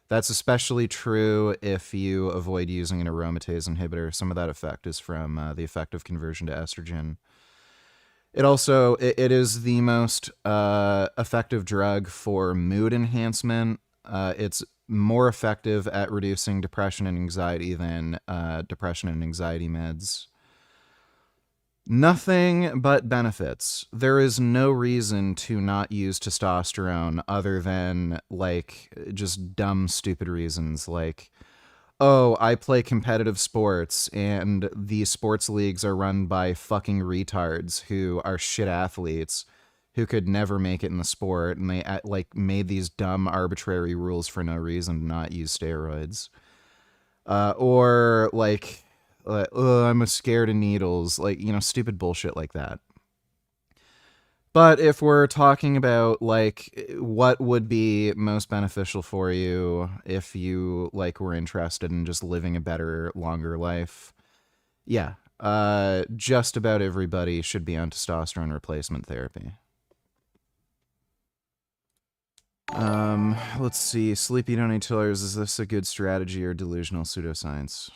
That's especially true if you avoid using an aromatase inhibitor. Some of that effect is from the effect of conversion to estrogen. It also, it is the most effective drug for mood enhancement. It's more effective at reducing depression and anxiety than depression and anxiety meds. Nothing but benefits. There is no reason to not use testosterone other than, like, just dumb, stupid reasons. Like, oh, I play competitive sports, and these sports leagues are run by fucking retards who are shit athletes who could never make it in the sport, and they, like, made these dumb, arbitrary rules for no reason to not use steroids. Or, like... I'm scared of needles, like, you know, stupid bullshit like that. But if we're talking about, like, what would be most beneficial for you if you, like, were interested in just living a better, longer life, yeah, just about everybody should be on testosterone replacement therapy. Let's see, Sleepy Donny Tillers, is this a good strategy or delusional pseudoscience?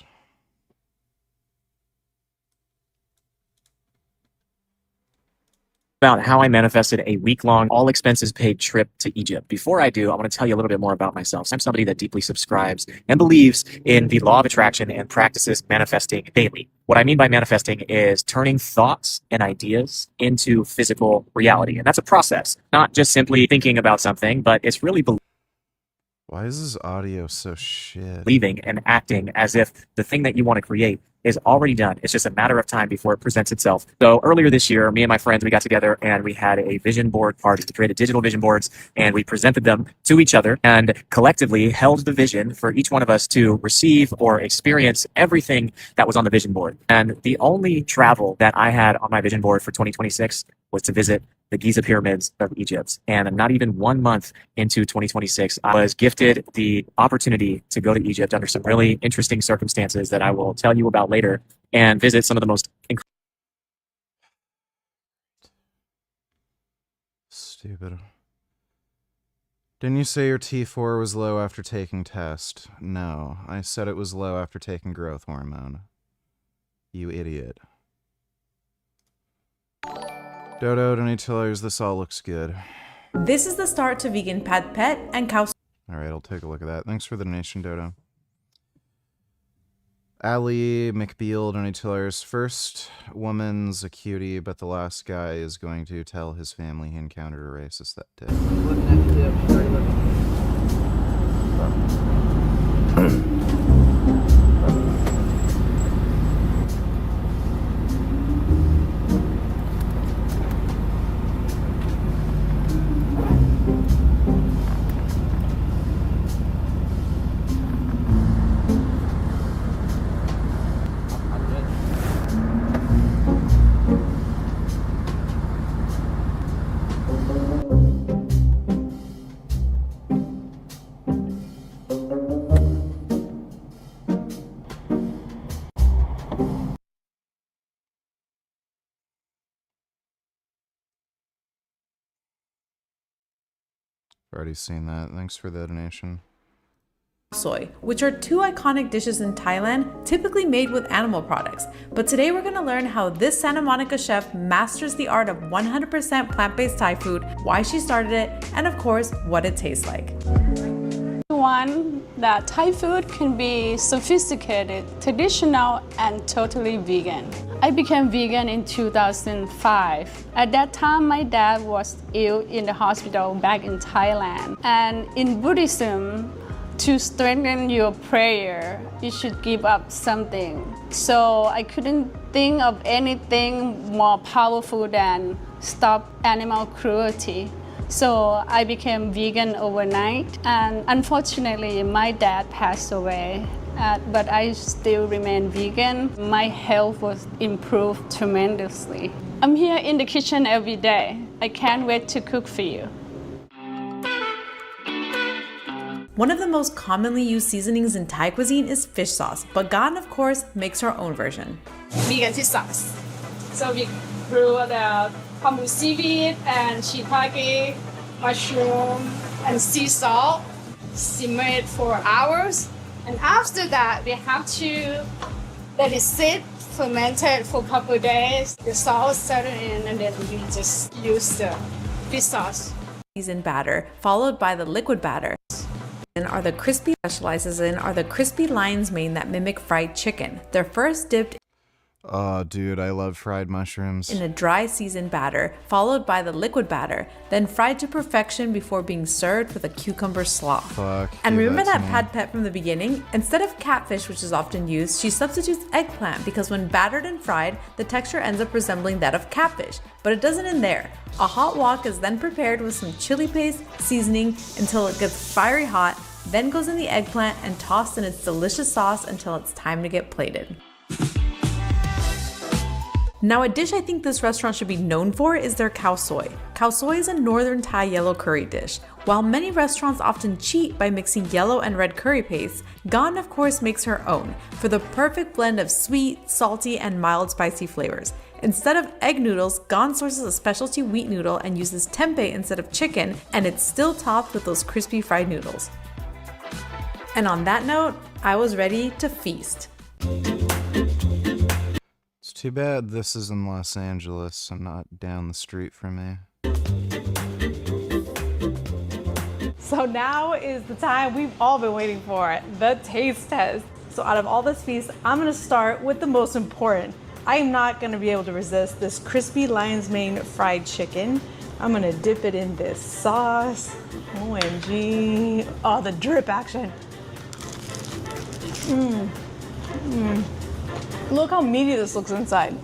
About how I manifested a week-long, all-expenses-paid trip to Egypt. Before I do, I want to tell you a little bit more about myself. I'm somebody that deeply subscribes and believes in the law of attraction and practices manifesting daily. What I mean by manifesting is turning thoughts and ideas into physical reality. And that's a process, not just simply thinking about something, but it's really Why is this audio so shit? believing and acting as if the thing that you want to create is already done. It's just a matter of time before it presents itself. So earlier this year, me and my friends, we got together and we had a vision board party to create digital vision boards, and we presented them to each other and collectively held the vision for each one of us to receive or experience everything that was on the vision board. And the only travel that I had on my vision board for 2026 was to visit the Giza pyramids of Egypt. And not even 1 month into 2026, I was gifted the opportunity to go to Egypt under some really interesting circumstances that I will tell you about later and visit some of the most Stupid. Didn't you say your T4 was low after taking test? No, I said it was low after taking growth hormone. You idiot. Dodo, Donny Tillers, this all looks good. This is the start to vegan pet and cow. Alright, I'll take a look at that. Thanks for the donation, Dodo. Ali McBeal, Donny Tillers. First woman's a cutie, but the last guy is going to tell his family he encountered a racist that day. Already seen that. Thanks for the donation. Soy, which are two iconic dishes in Thailand, typically made with animal products. But today we're going to learn how this Santa Monica chef masters the art of 100% plant-based Thai food, why she started it, and of course, what it tastes like. everyone that Thai food can be sophisticated, traditional, and totally vegan. I became vegan in 2005. At that time, my dad was ill in the hospital back in Thailand. And in Buddhism, to strengthen your prayer, you should give up something. So I couldn't think of anything more powerful than stop animal cruelty. So I became vegan overnight, and unfortunately my dad passed away. But I still remain vegan. My health was improved tremendously. I'm here in the kitchen every day. I can't wait to cook for you. One of the most commonly used seasonings in Thai cuisine is fish sauce, but Gan, of course, makes her own version. Vegan fish sauce. So we brew the kombu seaweed and shiitake, mushroom, and sea salt, simmer it for hours. And after that, we have to let it sit, ferment it for a couple of days. The salt settle in, and then we just use the fish sauce. Seasoned batter, followed by the liquid batter. Are the crispy specializes in are the crispy lion's mane that mimic fried chicken. They're first dipped Oh, dude, I love fried mushrooms. in a dry seasoned batter, followed by the liquid batter, then fried to perfection before being served with a cucumber slaw. Fuck. And give remember that to me. pad pet from the beginning? Instead of catfish, which is often used, she substitutes eggplant because when battered and fried, the texture ends up resembling that of catfish. But it doesn't end there. A hot wok is then prepared with some chili paste, seasoning until it gets fiery hot, then goes in the eggplant and tossed in its delicious sauce until it's time to get plated. Now, a dish I think this restaurant should be known for is their khao soi. Khao soi is a northern Thai yellow curry dish. While many restaurants often cheat by mixing yellow and red curry paste, Gan of course makes her own for the perfect blend of sweet, salty, and mild spicy flavors. Instead of egg noodles, Gan sources a specialty wheat noodle and uses tempeh instead of chicken, and it's still topped with those crispy fried noodles. And on that note, I was ready to feast. It's too bad this is in Los Angeles and not down the street from me. So now is the time we've all been waiting for, the taste test. So out of all this feast, I'm gonna start with the most important. I am not gonna be able to resist this crispy lion's mane fried chicken. I'm gonna dip it in this sauce. OMG. Oh, the drip action. Look how meaty this looks inside.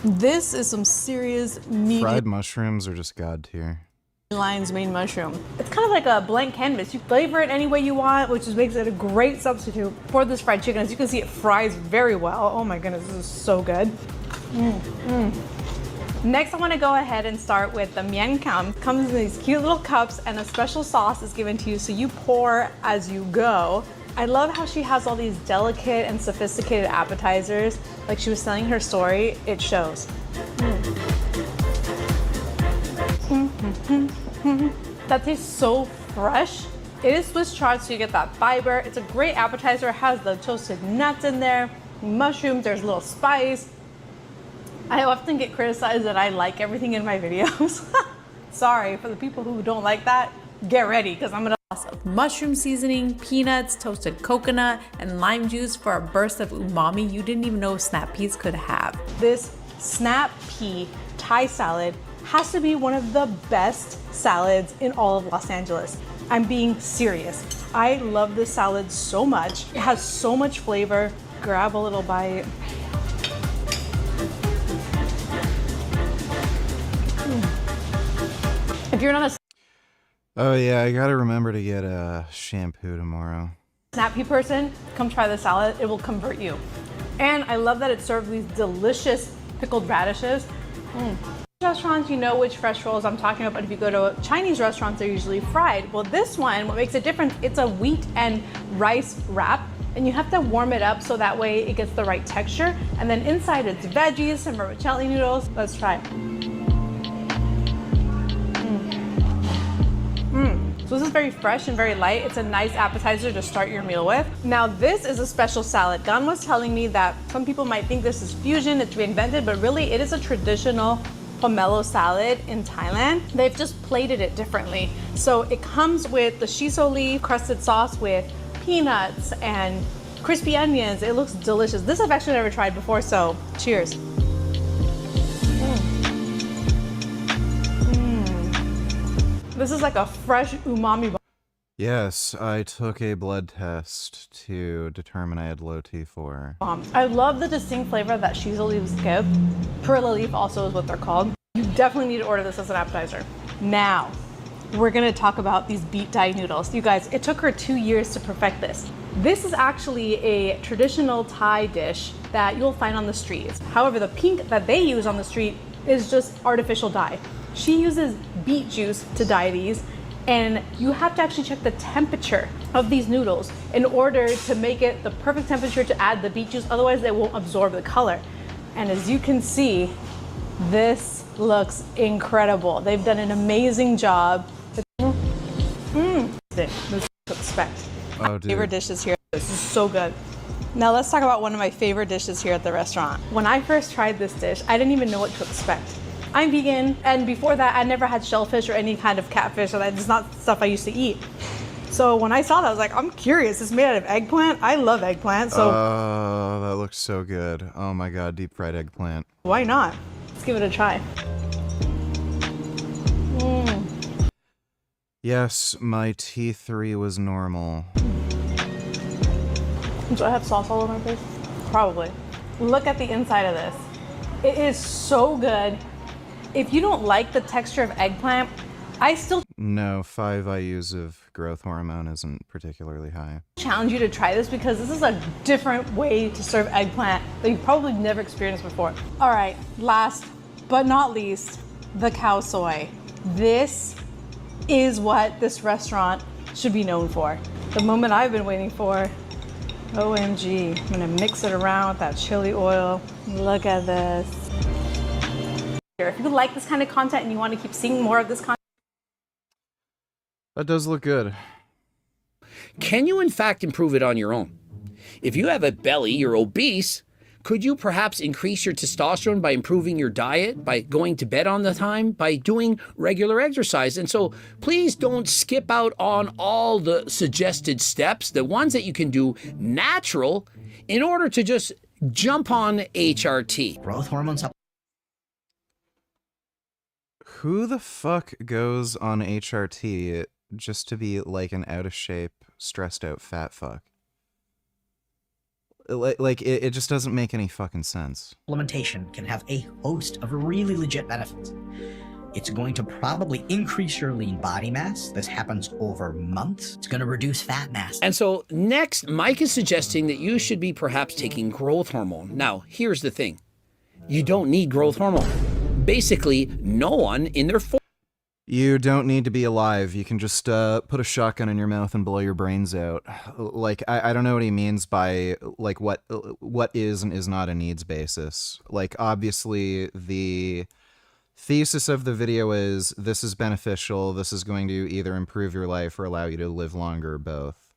This is some serious meaty Fried mushrooms are just god tier. lion's mane mushroom. It's kind of like a blank canvas. You flavor it any way you want, which just makes it a great substitute for this fried chicken. As you can see, it fries very well. Oh my goodness, this is so good. Next, I want to go ahead and start with the mian kham. Comes in these cute little cups, and a special sauce is given to you, so you pour as you go. I love how she has all these delicate and sophisticated appetizers. Like she was telling her story, it shows. That tastes so fresh. It is Swiss chard, so you get that fiber. It's a great appetizer. It has the toasted nuts in there, mushrooms, there's a little spice. I often get criticized that I like everything in my videos. Sorry, for the people who don't like that, get ready, because I'm gonna of mushroom seasoning, peanuts, toasted coconut, and lime juice for a burst of umami you didn't even know snap peas could have. This snap pea Thai salad has to be one of the best salads in all of Los Angeles. I'm being serious. I love this salad so much. It has so much flavor. Grab a little bite. If you're not a Oh yeah, I gotta remember to get a shampoo tomorrow. snap pea person, come try the salad. It will convert you. And I love that it's served with these delicious pickled radishes. Restaurants, you know which fresh rolls I'm talking about, but if you go to Chinese restaurants, they're usually fried. Well, this one, what makes it different, it's a wheat and rice wrap, and you have to warm it up so that way it gets the right texture. And then inside it's veggies, some vermicelli noodles. Let's try it. So this is very fresh and very light. It's a nice appetizer to start your meal with. Now this is a special salad. Gan was telling me that some people might think this is fusion, it's reinvented, but really it is a traditional pomelo salad in Thailand. They've just plated it differently. So it comes with the shiso leaf crusted sauce with peanuts and crispy onions. It looks delicious. This I've actually never tried before, so cheers. This is like a fresh umami bomb. Yes, I took a blood test to determine I had low T4. I love the distinct flavor that shiso leaves give. Perilla leaf also is what they're called. You definitely need to order this as an appetizer. Now, we're gonna talk about these beet dye noodles. You guys, it took her 2 years to perfect this. This is actually a traditional Thai dish that you'll find on the streets. However, the pink that they use on the street is just artificial dye. She uses beet juice to dye these, and you have to actually check the temperature of these noodles in order to make it the perfect temperature to add the beet juice, otherwise they won't absorb the color. And as you can see, this looks incredible. They've done an amazing job. This is what to expect. Oh, dude. Favorite dishes here. This is so good. Now let's talk about one of my favorite dishes here at the restaurant. When I first tried this dish, I didn't even know what to expect. I'm vegan, and before that, I never had shellfish or any kind of catfish, and it's not stuff I used to eat. So when I saw that, I was like, I'm curious. It's made out of eggplant. I love eggplant, so Oh, that looks so good. Oh my god, deep fried eggplant. why not? Let's give it a try. Yes, my T3 was normal. Do I have sauce all over my face? Probably. Look at the inside of this. It is so good. If you don't like the texture of eggplant, I still No, 5 IUs of growth hormone isn't particularly high. challenge you to try this because this is a different way to serve eggplant that you've probably never experienced before. All right, last but not least, the cow soy. This is what this restaurant should be known for. The moment I've been waiting for. OMG, I'm gonna mix it around with that chili oil. Look at this. If you like this kind of content and you want to keep seeing more of this content, That does look good. Can you in fact improve it on your own? If you have a belly, you're obese, could you perhaps increase your testosterone by improving your diet, by going to bed on the time, by doing regular exercise? And so please don't skip out on all the suggested steps, the ones that you can do natural in order to just jump on HRT. Growth hormone supplements. Who the fuck goes on HRT just to be like an out of shape, stressed out fat fuck? Like it just doesn't make any fucking sense. Supplementation can have a host of really legit benefits. It's going to probably increase your lean body mass. This happens over months. It's going to reduce fat mass. And so next, Mike is suggesting that you should be perhaps taking growth hormone. Now, here's the thing. You don't need growth hormone. Basically, no one in their You don't need to be alive. You can just put a shotgun in your mouth and blow your brains out. Like, I don't know what he means by, like, what is and is not a needs basis. Like, obviously, the thesis of the video is this is beneficial, this is going to either improve your life or allow you to live longer, or both.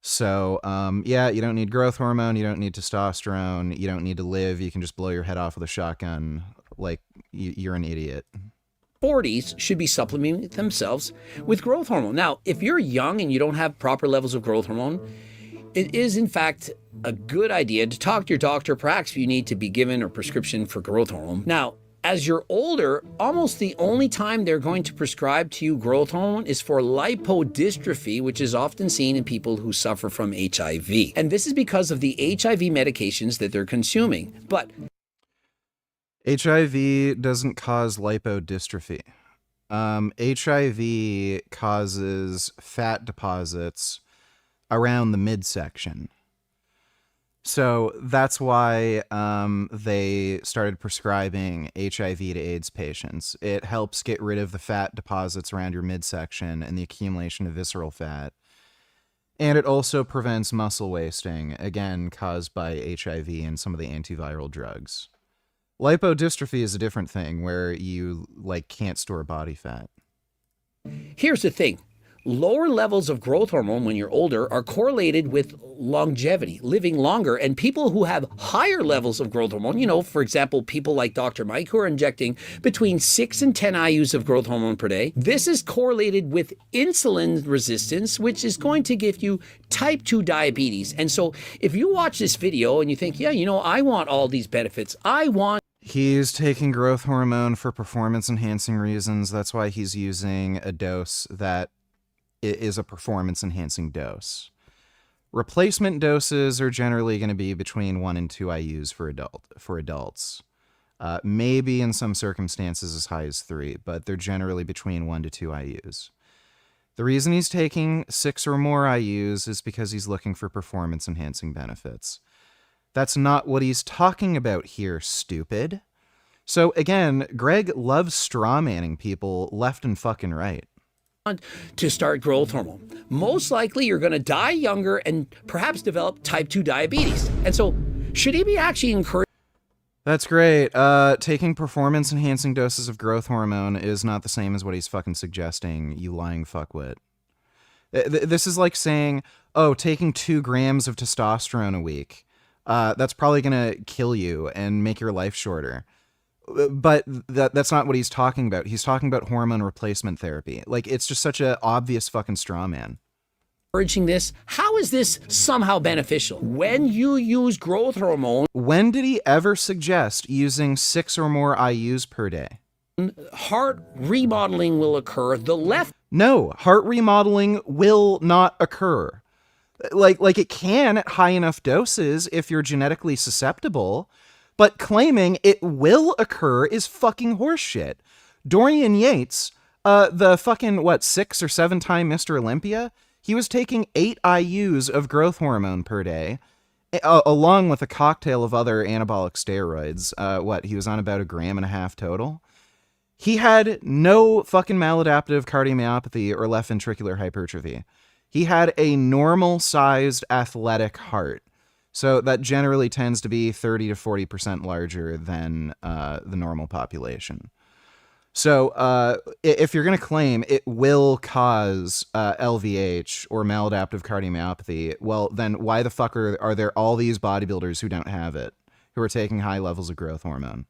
So, yeah, you don't need growth hormone, you don't need testosterone, you don't need to live, you can just blow your head off with a shotgun. Like, you're an idiot. 40s should be supplementing themselves with growth hormone. Now, if you're young and you don't have proper levels of growth hormone, it is in fact a good idea to talk to your doctor, perhaps if you need to be given a prescription for growth hormone. Now, as you're older, almost the only time they're going to prescribe to you growth hormone is for lipodystrophy, which is often seen in people who suffer from HIV. And this is because of the HIV medications that they're consuming. But HIV doesn't cause lipodystrophy. HIV causes fat deposits around the midsection. So that's why they started prescribing HIV to AIDS patients. It helps get rid of the fat deposits around your midsection and the accumulation of visceral fat. And it also prevents muscle wasting, again, caused by HIV and some of the antiviral drugs. Lipodystrophy is a different thing where you, like, can't store body fat. here's the thing. Lower levels of growth hormone when you're older are correlated with longevity, living longer. And people who have higher levels of growth hormone, you know, for example, people like Dr. Mike who are injecting between 6 and 10 IUs of growth hormone per day, this is correlated with insulin resistance, which is going to give you type 2 diabetes. And so if you watch this video and you think, yeah, you know, I want all these benefits, He's taking growth hormone for performance enhancing reasons. That's why he's using a dose that is a performance enhancing dose. Replacement doses are generally going to be between 1 and 2 IUs for adults. Maybe in some circumstances as high as 3, but they're generally between 1 to 2 IUs. The reason he's taking 6 or more IUs is because he's looking for performance enhancing benefits. That's not what he's talking about here, stupid. So again, Greg loves strawmanning people left and fucking right. To start growth hormone. Most likely you're going to die younger and perhaps develop type 2 diabetes. And so should he be actually encouraged? That's great. Taking performance enhancing doses of growth hormone is not the same as what he's fucking suggesting, you lying fuckwit. This is like saying, oh, taking 2 grams of testosterone a week. That's probably going to kill you and make your life shorter. But that's not what he's talking about. He's talking about hormone replacement therapy. Like, it's just such an obvious fucking straw man. Encouraging this? How is this somehow beneficial? When you use growth hormone... When did he ever suggest using 6 or more IUs per day? Heart remodeling will occur. No, heart remodeling will not occur. Like it can at high enough doses if you're genetically susceptible, but claiming it will occur is fucking horseshit. Dorian Yates, the fucking, 6 or 7 time Mr. Olympia, he was taking 8 IUs of growth hormone per day, along with a cocktail of other anabolic steroids. He was on about 1.5 grams total. He had no fucking maladaptive cardiomyopathy or left ventricular hypertrophy. He had a normal-sized athletic heart. So that generally tends to be 30 to 40% larger than the normal population. So if you're going to claim it will cause LVH or maladaptive cardiomyopathy, well, then why the fuck are there all these bodybuilders who don't have it, who are taking high levels of growth hormone?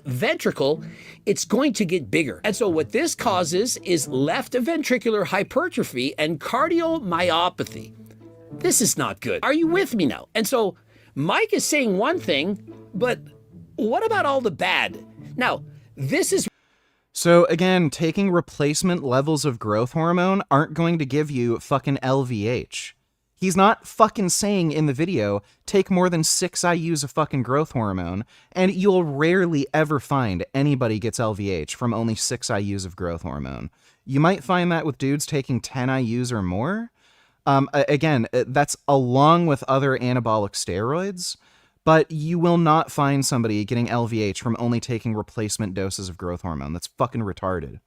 Ventricle, it's going to get bigger. And so what this causes is left ventricular hypertrophy and cardiomyopathy. This is not good. Are you with me now? And so Mike is saying one thing, but what about all the bad? Now, this is... So again, taking replacement levels of growth hormone aren't going to give you fucking LVH. He's not fucking saying in the video, take more than 6 IUs of fucking growth hormone, and you'll rarely ever find anybody gets LVH from only 6 IUs of growth hormone. You might find that with dudes taking 10 IUs or more. Again, that's along with other anabolic steroids, but you will not find somebody getting LVH from only taking replacement doses of growth hormone. That's fucking retarded.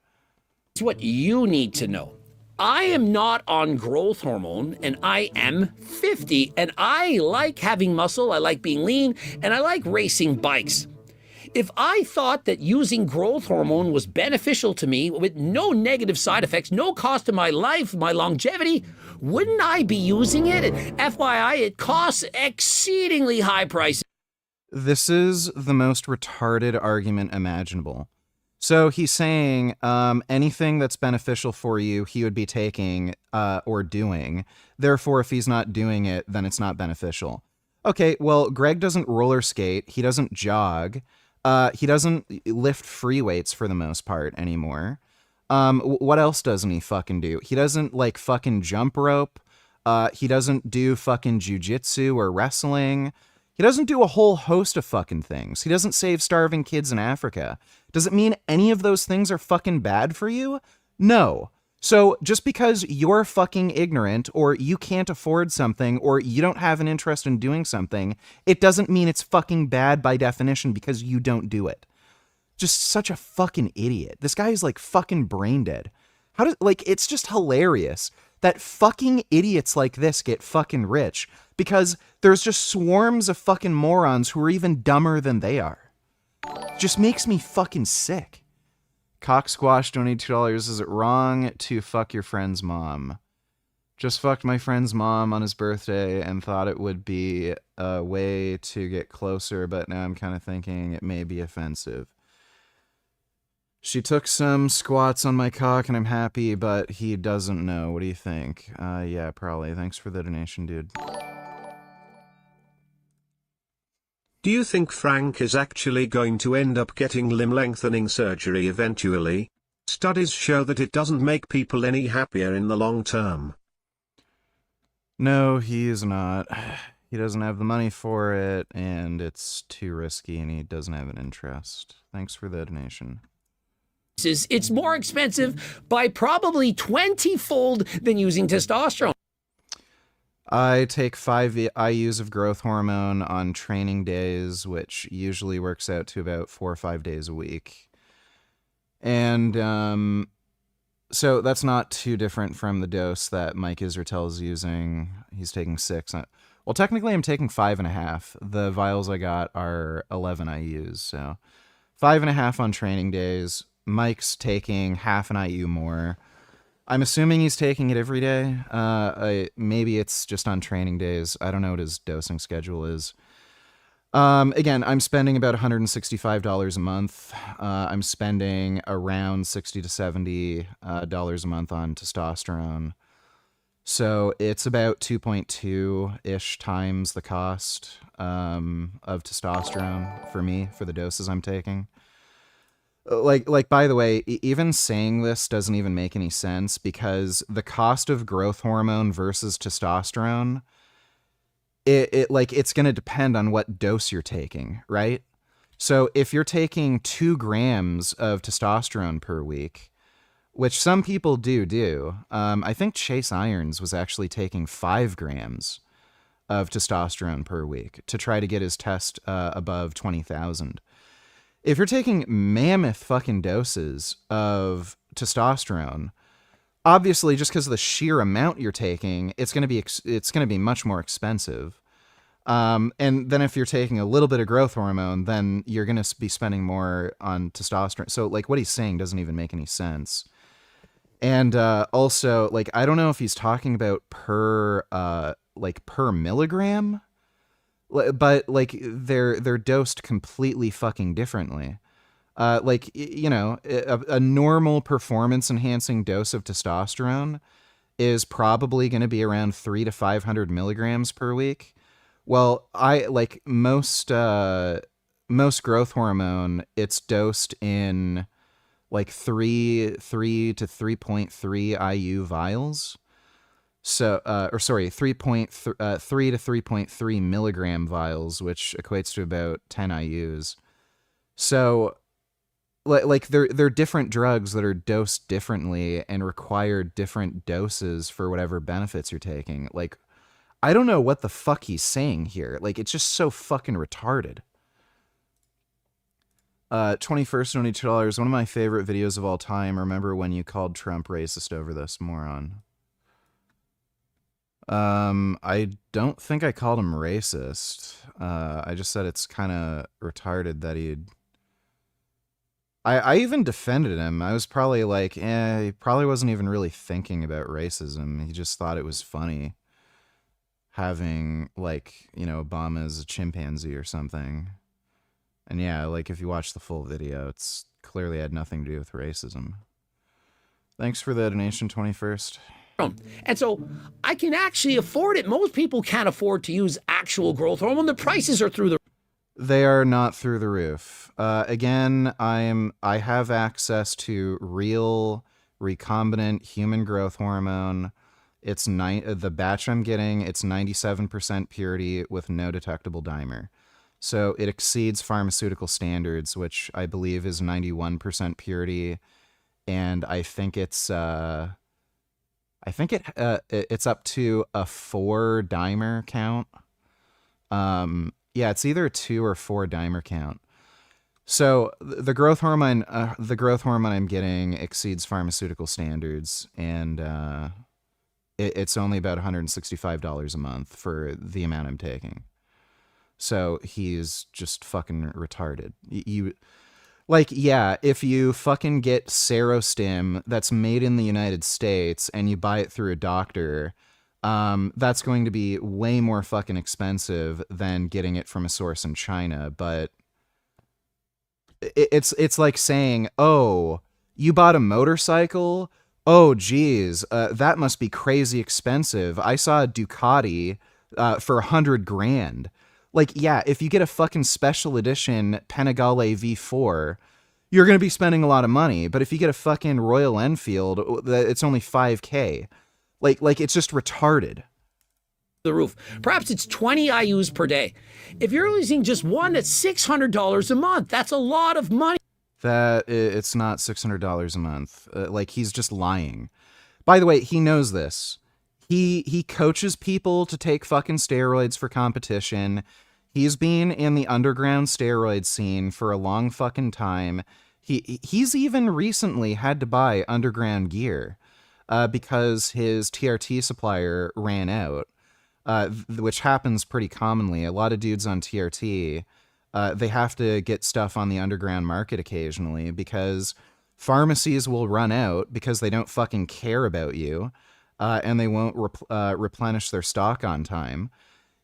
It's what you need to know. I am not on growth hormone, and I am 50, and I like having muscle, I like being lean, and I like racing bikes. If I thought that using growth hormone was beneficial to me with no negative side effects, no cost to my life, my longevity, wouldn't I be using it? And FYI, it costs exceedingly high prices. This is the most retarded argument imaginable. So he's saying anything that's beneficial for you, he would be taking or doing. Therefore, if he's not doing it, then it's not beneficial. Okay, well, Greg doesn't roller skate. He doesn't jog. He doesn't lift free weights for the most part anymore. What else doesn't he fucking do? He doesn't like fucking jump rope. He doesn't do fucking jujitsu or wrestling. He doesn't do a whole host of fucking things. He doesn't save starving kids in Africa. Does it mean any of those things are fucking bad for you? No. So just because you're fucking ignorant or you can't afford something or you don't have an interest in doing something, it doesn't mean it's fucking bad by definition because you don't do it. Just such a fucking idiot. This guy is like fucking brain dead. It's just hilarious that fucking idiots like this get fucking rich because there's just swarms of fucking morons who are even dumber than they are. Just makes me fucking sick. Cock Squash donated $2. Is it wrong to fuck your friend's mom? Just fucked my friend's mom on his birthday and thought it would be a way to get closer, but now I'm kind of thinking it may be offensive. She took some squats on my cock and I'm happy, but he doesn't know. What do you think? Yeah, probably. Thanks for the donation, dude. Do you think Frank is actually going to end up getting limb lengthening surgery eventually? Studies show that it doesn't make people any happier in the long term. No, he is not. He doesn't have the money for it, and it's too risky, and he doesn't have an interest. Thanks for the donation. It's more expensive by probably 20-fold than using testosterone. I take 5 IUs of growth hormone on training days, which usually works out to about 4 or 5 days a week. And so that's not too different from the dose that Mike Israetel is using. He's taking 6. Well, technically I'm taking 5.5. The vials I got are 11 IUs, so 5.5 on training days. Mike's taking half an IU more. I'm assuming he's taking it every day. Maybe it's just on training days. I don't know what his dosing schedule is. Again, I'm spending about $165 a month. I'm spending around $60 to $70 a month on testosterone. So it's about 2.2-ish times the cost of testosterone for me, for the doses I'm taking. Like by the way, even saying this doesn't even make any sense because the cost of growth hormone versus testosterone, it's going to depend on what dose you're taking, right? So if you're taking 2 grams of testosterone per week, which some people do, I think Chase Irons was actually taking 5 grams of testosterone per week to try to get his test above 20,000. If you're taking mammoth fucking doses of testosterone, obviously just because of the sheer amount you're taking, it's going to be much more expensive. And then if you're taking a little bit of growth hormone, then you're going to be spending more on testosterone. So like what he's saying doesn't even make any sense. And also, like, I don't know if he's talking about per milligram. But like they're dosed completely fucking differently. Like, you know, a normal performance enhancing dose of testosterone is probably going to be around 300 to 500 milligrams per week. Well, I like most growth hormone, it's dosed in like 3 to 3.3 IU vials. So, 3.3 to 3.3 milligram vials, which equates to about 10 IUs. So, like they're different drugs that are dosed differently and require different doses for whatever benefits you're taking. Like, I don't know what the fuck he's saying here. Like, it's just so fucking retarded. 21st, only $2. One of my favorite videos of all time. Remember when you called Trump racist over this, moron? I don't think I called him racist. I just said it's kind of retarded that I even defended him. I was probably like, he probably wasn't even really thinking about racism. He just thought it was funny having, like, you know, Obama as a chimpanzee or something. And yeah, like, if you watch the full video, it's clearly had nothing to do with racism. Thanks for the donation, 21st. And so I can actually afford it. Most people can't afford to use actual growth hormone. The prices are through the... They are not through the roof. Again, I have access to real recombinant human growth hormone. It's the batch I'm getting, it's 97% purity with no detectable dimer. So it exceeds pharmaceutical standards, which I believe is 91% purity. And I think it's it's up to a 4 dimer count. Yeah, it's either a 2 or 4 dimer count. So the growth hormone I'm getting exceeds pharmaceutical standards, and it's only about $165 a month for the amount I'm taking. So he's just fucking retarded. Like, yeah, if you fucking get Serostim that's made in the United States and you buy it through a doctor, that's going to be way more fucking expensive than getting it from a source in China. But it's like saying, oh, you bought a motorcycle? Oh, geez, that must be crazy expensive. I saw a Ducati for 100 grand. Like, yeah, if you get a fucking special edition Panigale V4, you're going to be spending a lot of money. But if you get a fucking Royal Enfield, it's only 5K. Like it's just retarded. The roof. Perhaps it's 20 IUs per day. If you're using just one, that's $600 a month. That's a lot of money. That it's not $600 a month. Like, he's just lying. By the way, he knows this. He coaches people to take fucking steroids for competition. He's been in the underground steroid scene for a long fucking time. He's even recently had to buy underground gear because his TRT supplier ran out, which happens pretty commonly. A lot of dudes on TRT, they have to get stuff on the underground market occasionally because pharmacies will run out because they don't fucking care about you. And they won't replenish their stock on time.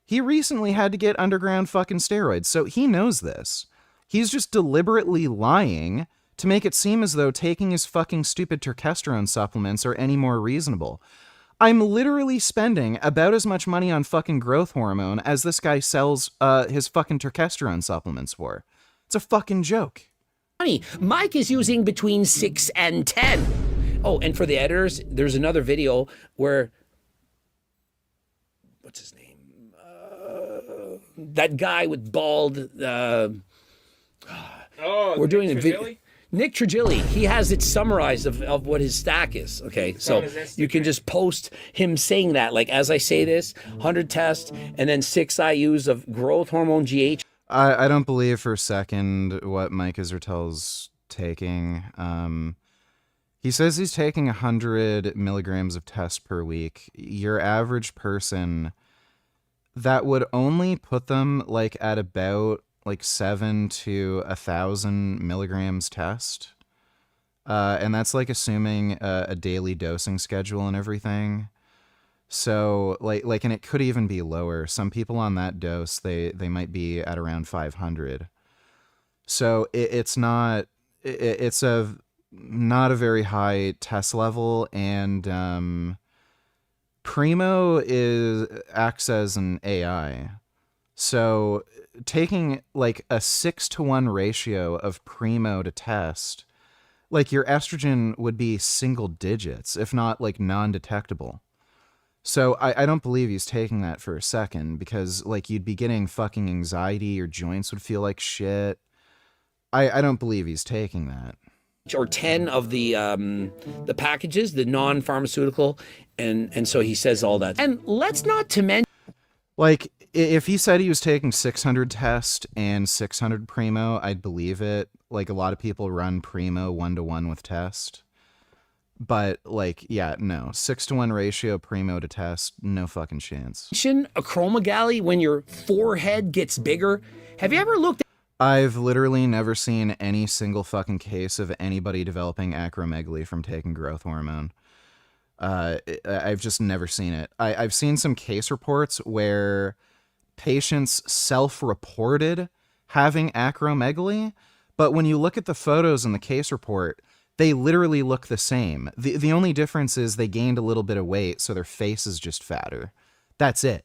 He recently had to get underground fucking steroids, so he knows this. He's just deliberately lying to make it seem as though taking his fucking stupid terkesterone supplements are any more reasonable. I'm literally spending about as much money on fucking growth hormone as this guy sells his fucking terkesterone supplements for. It's a fucking joke. Mike is using between 6 and 10. Oh, and for the editors, there's another video where, what's his name? That guy with bald. We're doing a video. Nick Trigilli. He has it summarized of what his stack is. Okay, so you can just post him saying that, like, as I say this, 100 tests and then 6 IUs of growth hormone GH. I don't believe for a second what Mike Israel's taking. He says he's taking 100 milligrams of test per week. Your average person, that would only put them like at about like 7 to 1,000 milligrams test. And that's like assuming a daily dosing schedule and everything. So like, and it could even be lower. Some people on that dose, they might be at around 500. So it's not a very high test level, and Primo acts as an AI. So taking like a 6-to-1 ratio of Primo to test, like your estrogen would be single digits, if not like non-detectable. So I don't believe he's taking that for a second, because like you'd be getting fucking anxiety, your joints would feel like shit. I don't believe he's taking that. Or 10 of the packages, the non-pharmaceutical, and so he says all that. And let's not to mention, like, if he said he was taking 600 test and 600 Primo, I'd believe it. Like, a lot of people run Primo 1-to-1 with test. But, like, yeah, no. 6-to-1 ratio Primo to test, no fucking chance. acromegaly when your forehead gets bigger. Have you ever looked at... I've literally never seen any single fucking case of anybody developing acromegaly from taking growth hormone. I've just never seen it. I've seen some case reports where patients self-reported having acromegaly, but when you look at the photos in the case report, they literally look the same. The only difference is they gained a little bit of weight, so their face is just fatter. That's it.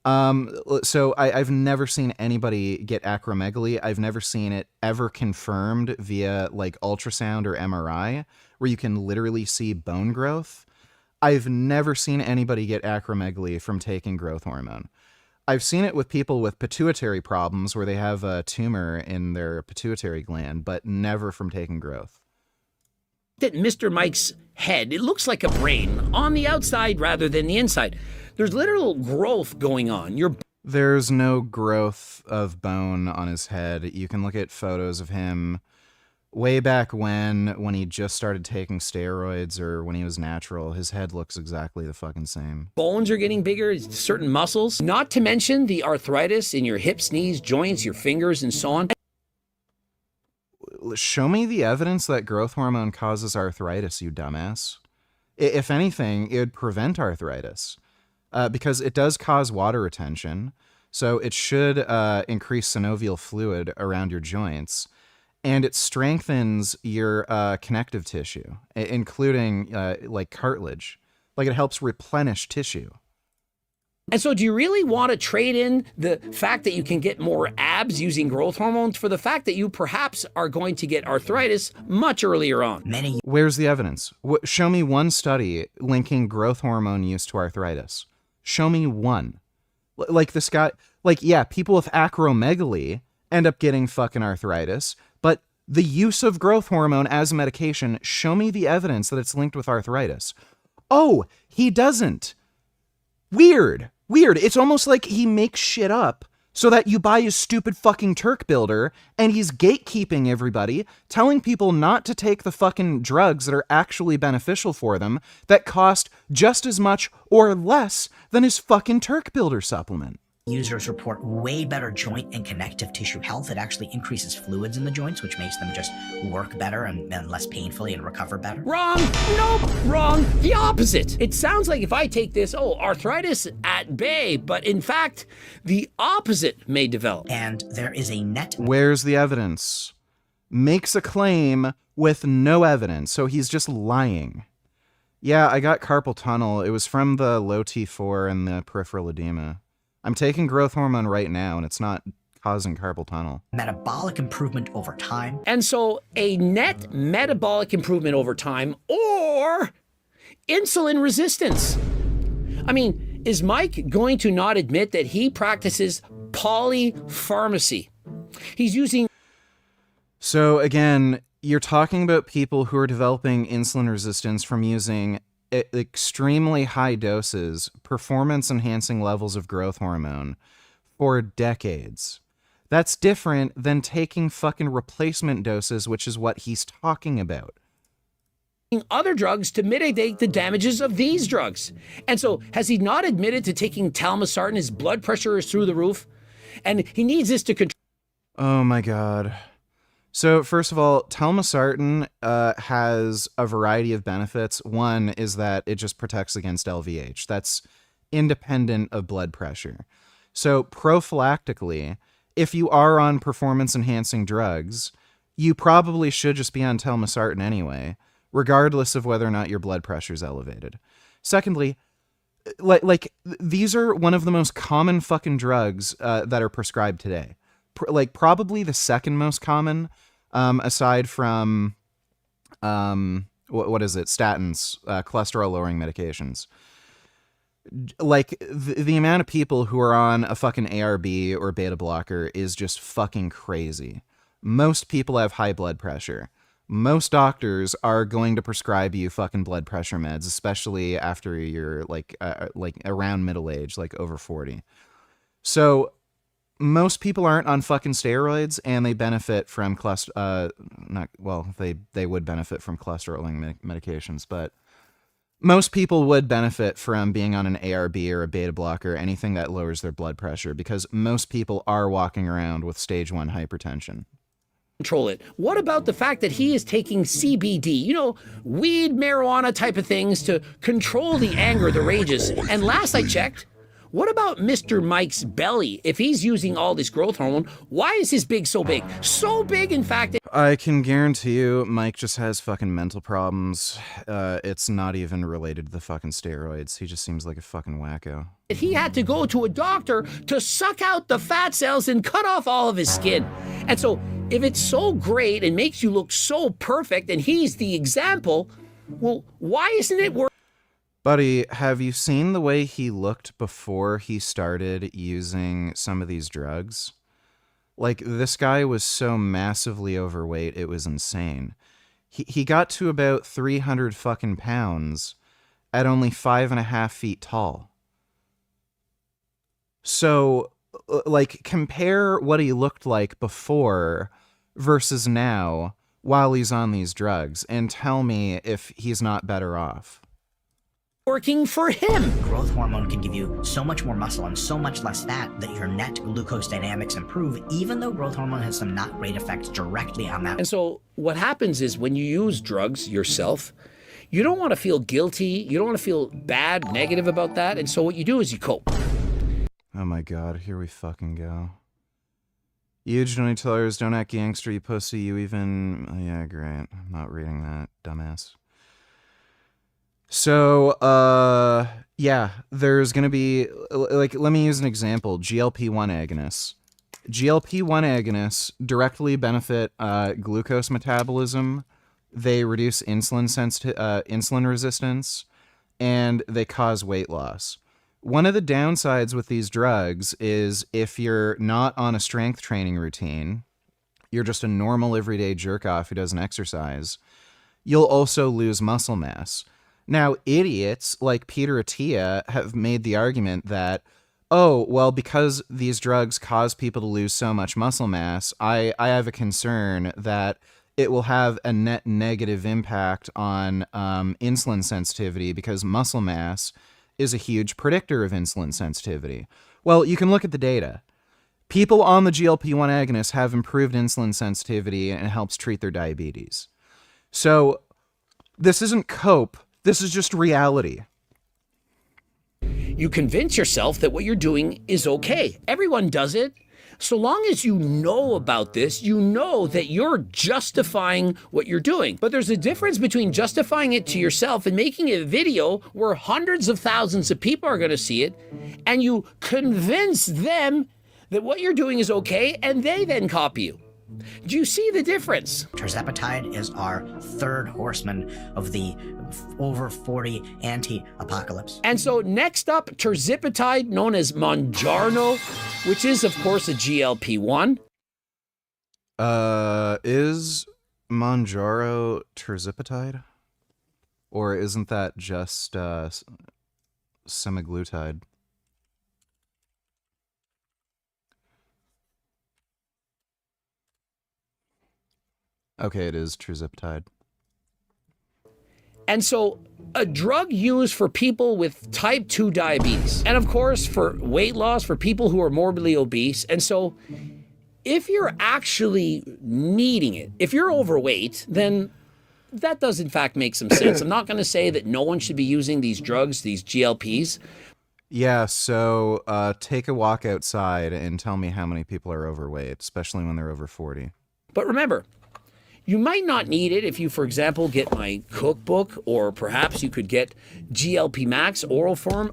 So I've never seen anybody get acromegaly. I've never seen it ever confirmed via like ultrasound or MRI, where you can literally see bone growth. I've never seen anybody get acromegaly from taking growth hormone. I've seen it with people with pituitary problems where they have a tumor in their pituitary gland, but never from taking growth. At Mr. Mike's head, it looks like a brain on the outside rather than the inside. There's literal growth going on. There's no growth of bone on his head. You can look at photos of him way back when he just started taking steroids or when he was natural. His head looks exactly the fucking same. Bones are getting bigger, certain muscles, not to mention the arthritis in your hips, knees, joints, your fingers, and so on. show me the evidence that growth hormone causes arthritis, you dumbass. If anything, it would prevent arthritis because it does cause water retention. So it should increase synovial fluid around your joints, and it strengthens your connective tissue, including like cartilage. Like it helps replenish tissue. And so do you really want to trade in the fact that you can get more abs using growth hormones for the fact that you perhaps are going to get arthritis much earlier on? Where's the evidence? Show me one study linking growth hormone use to arthritis. Show me one. Like this guy, like, yeah, people with acromegaly end up getting fucking arthritis, but the use of growth hormone as a medication, show me the evidence that it's linked with arthritis. Oh, he doesn't. Weird. It's almost like he makes shit up so that you buy his stupid fucking Turk builder, and he's gatekeeping everybody, telling people not to take the fucking drugs that are actually beneficial for them that cost just as much or less than his fucking Turk builder supplement. Users report way better joint and connective tissue health. It actually increases fluids in the joints, which makes them just work better and less painfully and recover better. Wrong. Nope. Wrong. The opposite. It sounds like if I take this, arthritis at bay, but in fact, the opposite may develop. And there is a net. Where's the evidence? Makes a claim with no evidence, so he's just lying. Yeah, I got carpal tunnel. It was from the low T4 and the peripheral edema. I'm taking growth hormone right now, and it's not causing carpal tunnel. Metabolic improvement over time. And so a net metabolic improvement over time or insulin resistance. I mean, is Mike going to not admit that he practices polypharmacy? He's using... So again, you're talking about people who are developing insulin resistance from using extremely high doses, performance-enhancing levels of growth hormone for decades. That's different than taking fucking replacement doses, which is what he's talking about. Other drugs to mitigate the damages of these drugs. And so has he not admitted to taking telmisartan? His blood pressure is through the roof, and he needs this to control. Oh my God. So first of all, telmisartan has a variety of benefits. One is that it just protects against LVH. That's independent of blood pressure. So prophylactically, if you are on performance-enhancing drugs, you probably should just be on telmisartan anyway, regardless of whether or not your blood pressure is elevated. Secondly, like these are one of the most common fucking drugs that are prescribed today. Probably the second most common, aside from what is it? Statins, cholesterol lowering medications. Like the amount of people who are on a fucking ARB or beta blocker is just fucking crazy. Most people have high blood pressure. Most doctors are going to prescribe you fucking blood pressure meds, especially after you're like around middle age, like over 40. So most people aren't on fucking steroids, and they benefit from they would benefit from cholesterol-lowering medications, but most people would benefit from being on an ARB or a beta blocker, anything that lowers their blood pressure, because most people are walking around with stage 1 hypertension. Control it. What about the fact that he is taking CBD, weed, marijuana type of things to control the anger, the rages? And last I checked, what about Mr. Mike's belly? If he's using all this growth hormone, why is his big so big? So big, in fact. I can guarantee you Mike just has fucking mental problems. It's not even related to the fucking steroids. He just seems like a fucking wacko. He had to go to a doctor to suck out the fat cells and cut off all of his skin. And so if it's so great and makes you look so perfect and he's the example, well, why isn't it working? Buddy, have you seen the way he looked before he started using some of these drugs? Like, this guy was so massively overweight, it was insane. He got to about 300 fucking pounds at only 5.5 feet tall. So, like, compare what he looked like before versus now while he's on these drugs, and tell me if he's not better off. working for him. Growth hormone can give you so much more muscle and so much less fat that your net glucose dynamics improve, even though growth hormone has some not great effects directly on that. And so what happens is when you use drugs yourself, you don't want to feel guilty. You don't want to feel bad, negative about that. And so what you do is you cope. Oh my god, here we fucking go. Huge donate tellers, don't act gangster, you pussy, you even... Oh, yeah, great. I'm not reading that, dumbass. So, yeah, there's gonna be... Like, let me use an example. GLP-1 agonists. GLP-1 agonists directly benefit glucose metabolism. They reduce insulin resistance, and they cause weight loss. One of the downsides with these drugs is if you're not on a strength training routine, you're just a normal everyday jerk-off who doesn't exercise, you'll also lose muscle mass. Now, idiots like Peter Attia have made the argument that, oh, well, because these drugs cause people to lose so much muscle mass, I have a concern that it will have a net negative impact on insulin sensitivity because muscle mass is a huge predictor of insulin sensitivity. Well, you can look at the data. People on the GLP-1 agonists have improved insulin sensitivity and it helps treat their diabetes. So this isn't cope. This is just reality. You convince yourself that what you're doing is okay. Everyone does it. So long as you know about this, you know that you're justifying what you're doing. But there's a difference between justifying it to yourself and making a video where hundreds of thousands of people are going to see it, and you convince them that what you're doing is okay, and they then copy you. Do you see the difference? Tirzepatide is our third horseman of the over 40 anti-apocalypse. And so next up, tirzepatide, known as Mounjaro, which is, of course, a GLP-1. Is Mounjaro tirzepatide? Or isn't that just semaglutide? Okay, it is tirzepatide. And so a drug used for people with type 2 diabetes, and of course for weight loss for people who are morbidly obese. And so if you're actually needing it, if you're overweight, then that does in fact make some sense. I'm not going to say that no one should be using these drugs, these GLPs. Yeah, so take a walk outside and tell me how many people are overweight, especially when they're over 40. But remember, you might not need it if you, for example, get my cookbook, or perhaps you could get GLP Max oral form.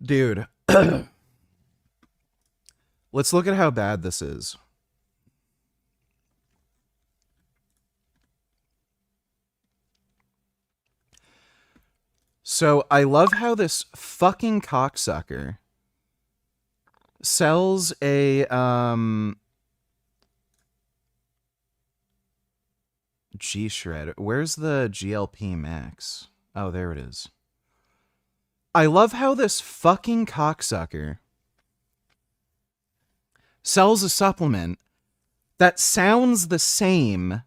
Dude, let's look at how bad this is. So I love how this fucking cocksucker sells a G-Shred. Where's the GLP Max? Oh, there it is. I love how this fucking cocksucker sells a supplement that sounds the same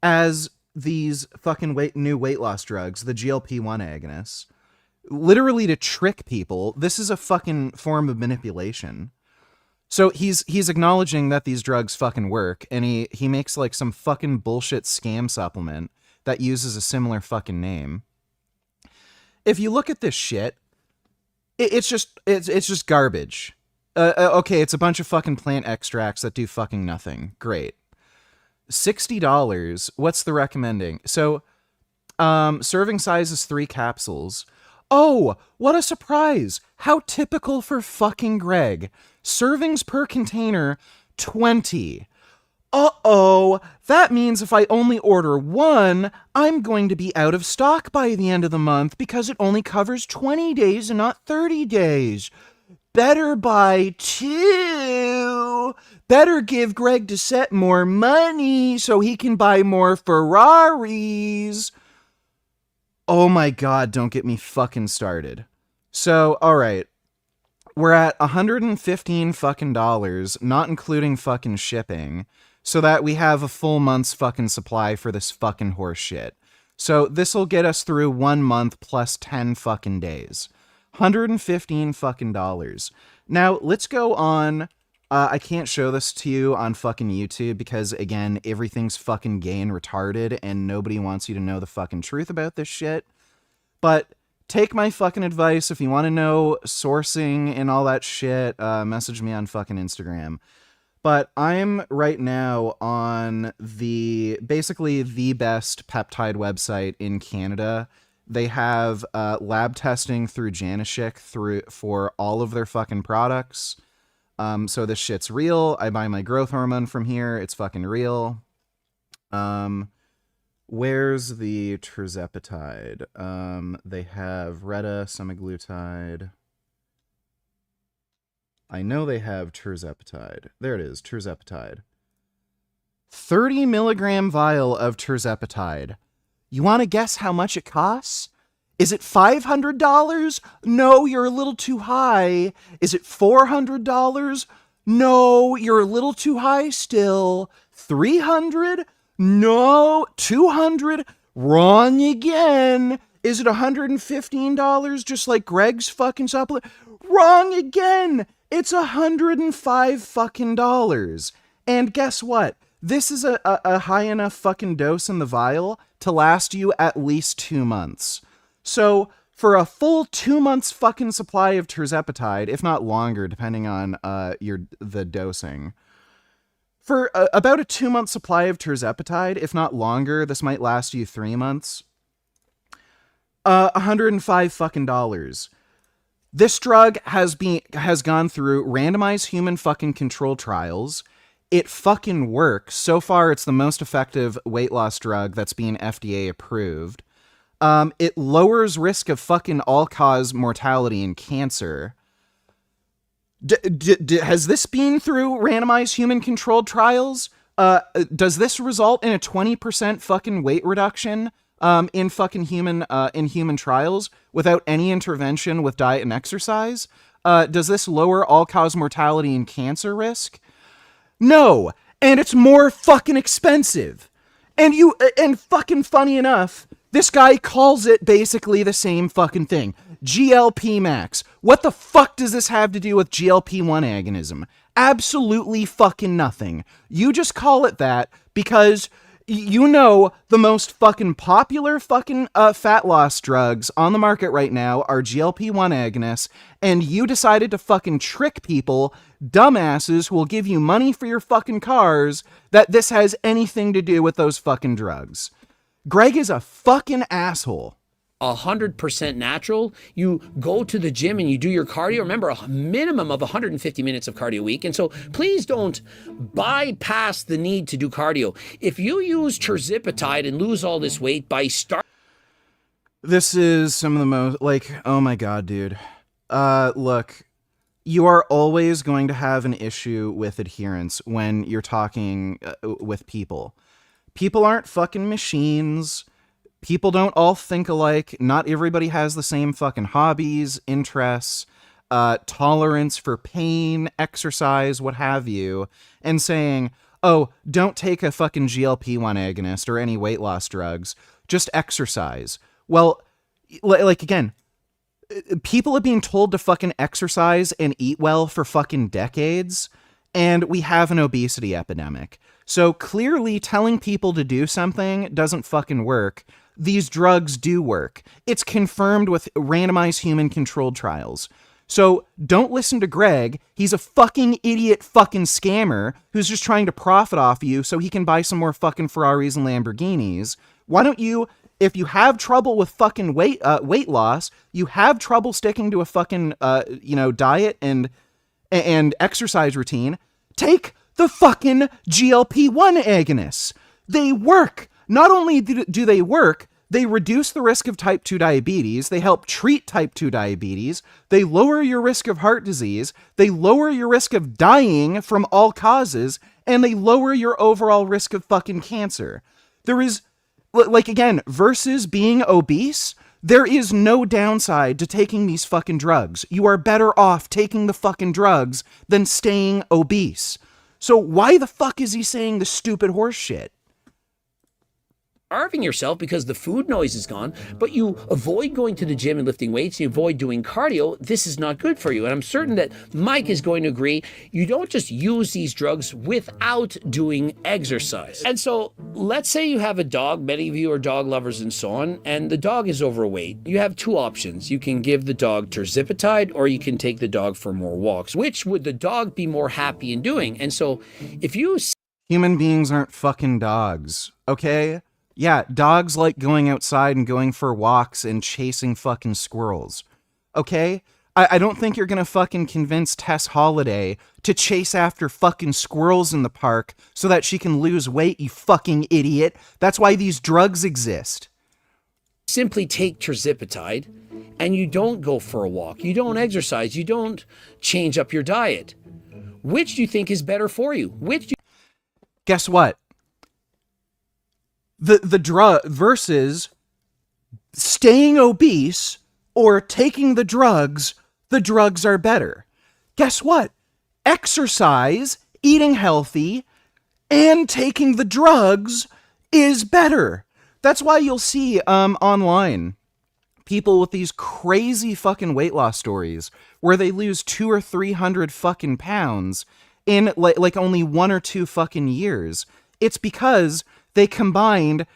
as these fucking new weight loss drugs, the GLP-1 agonists, literally to trick people. This is a fucking form of manipulation. So he's acknowledging that these drugs fucking work, and he makes like some fucking bullshit scam supplement that uses a similar fucking name. If you look at this shit, it's just garbage. Okay, it's a bunch of fucking plant extracts that do fucking nothing. Great. $60. What's the recommending? So, serving size is 3 capsules. Oh, what a surprise. How typical for fucking Greg. Servings per container, 20. Uh-oh, that means if I only order 1, I'm going to be out of stock by the end of the month because it only covers 20 days and not 30 days. Better buy 2. Better give Greg Doucette more money so he can buy more Ferraris. Oh my god, don't get me fucking started. So, alright. We're at $115 fucking dollars, not including fucking shipping. so that we have a full month's fucking supply for this fucking horse shit. So this will get us through 1 month plus 10 fucking days. $115 fucking dollars. Now, let's go on. I can't show this to you on fucking YouTube because, again, everything's fucking gay and retarded and nobody wants you to know the fucking truth about this shit. But take my fucking advice. If you want to know sourcing and all that shit, message me on fucking Instagram. But I'm right now on basically the best peptide website in Canada. They have lab testing through Janishik for all of their fucking products. So this shit's real. I buy my growth hormone from here. It's fucking real. Where's the tirzepatide? They have Retta, semaglutide. I know they have tirzepatide. There it is, tirzepatide. 30 milligram vial of tirzepatide. You want to guess how much it costs? Is it $500? No, you're a little too high. Is it $400? No, you're a little too high still. $300? No, $200? Wrong again. Is it $115 just like Greg's fucking supplement? Wrong again. It's $105 fucking dollars. And guess what? This is a high enough fucking dose in the vial to last you at least 2 months. So for a full 2 months fucking supply of tirzepatide, if not longer, depending on the dosing, for about a 2 month supply of tirzepatide, if not longer, this might last you 3 months. $105 fucking dollars. This drug has gone through randomized human fucking control trials. It fucking works. So far, it's the most effective weight loss drug that's being FDA approved. It lowers risk of fucking all-cause mortality and cancer. Has this been through randomized human controlled trials? Does this result in a 20% fucking weight reduction in fucking human trials without any intervention with diet and exercise? Does this lower all-cause mortality and cancer risk? No, and it's more fucking expensive. And fucking funny enough, this guy calls it basically the same fucking thing. GLP max. What the fuck does this have to do with GLP-1 agonism? Absolutely fucking nothing. You just call it that because you know the most fucking popular fucking fat loss drugs on the market right now are GLP-1 agonists, and you decided to fucking trick people, dumbasses who will give you money for your fucking cars, that this has anything to do with those fucking drugs. Greg is a fucking asshole. 100% natural. You go to the gym and you do your cardio. Remember, a minimum of 150 minutes of cardio a week. And so please don't bypass the need to do cardio. If you use tirzepatide and lose all this weight by This is some of the most, like, oh my god, dude. Look, you are always going to have an issue with adherence when you're talking with people. People aren't fucking machines. People don't all think alike. Not everybody has the same fucking hobbies, interests, tolerance for pain, exercise, what have you. And saying, oh, don't take a fucking GLP-1 agonist or any weight loss drugs. Just exercise. Well, like, again, people have been told to fucking exercise and eat well for fucking decades, and we have an obesity epidemic. So clearly telling people to do something doesn't fucking work. These drugs do work. It's confirmed with randomized human controlled trials. So don't listen to Greg. He's a fucking idiot fucking scammer who's just trying to profit off you so he can buy some more fucking Ferraris and Lamborghinis. Why don't you, if you have trouble with fucking weight loss, you have trouble sticking to a fucking diet and exercise routine, take the fucking GLP-1 agonists. They work. Not only do they work, they reduce the risk of type 2 diabetes, they help treat type 2 diabetes, they lower your risk of heart disease, they lower your risk of dying from all causes, and they lower your overall risk of fucking cancer. There is, like, again, versus being obese, there is no downside to taking these fucking drugs. You are better off taking the fucking drugs than staying obese. So why the fuck is he saying the stupid horse shit? Starving yourself because the food noise is gone, but you avoid going to the gym and lifting weights, you avoid doing cardio, this is not good for you. And I'm certain that Mike is going to agree, you don't just use these drugs without doing exercise. And so let's say you have a dog, many of you are dog lovers and so on, and the dog is overweight. You have two options. You can give the dog terzipatide or you can take the dog for more walks. Which would the dog be more happy in doing? And so if you... Human beings aren't fucking dogs, okay? Yeah, dogs like going outside and going for walks and chasing fucking squirrels. Okay? I don't think you're gonna fucking convince Tess Holiday to chase after fucking squirrels in the park so that she can lose weight, you fucking idiot. That's why these drugs exist. Simply take terzipatide and you don't go for a walk, you don't exercise, you don't change up your diet. Which do you think is better for you? Guess what? The drug versus staying obese or taking the drugs are better. Guess what? Exercise, eating healthy, and taking the drugs is better. That's why you'll see online people with these crazy fucking weight loss stories where they lose 200 or 300 fucking pounds in like only 1 or 2 fucking years. It's because they combined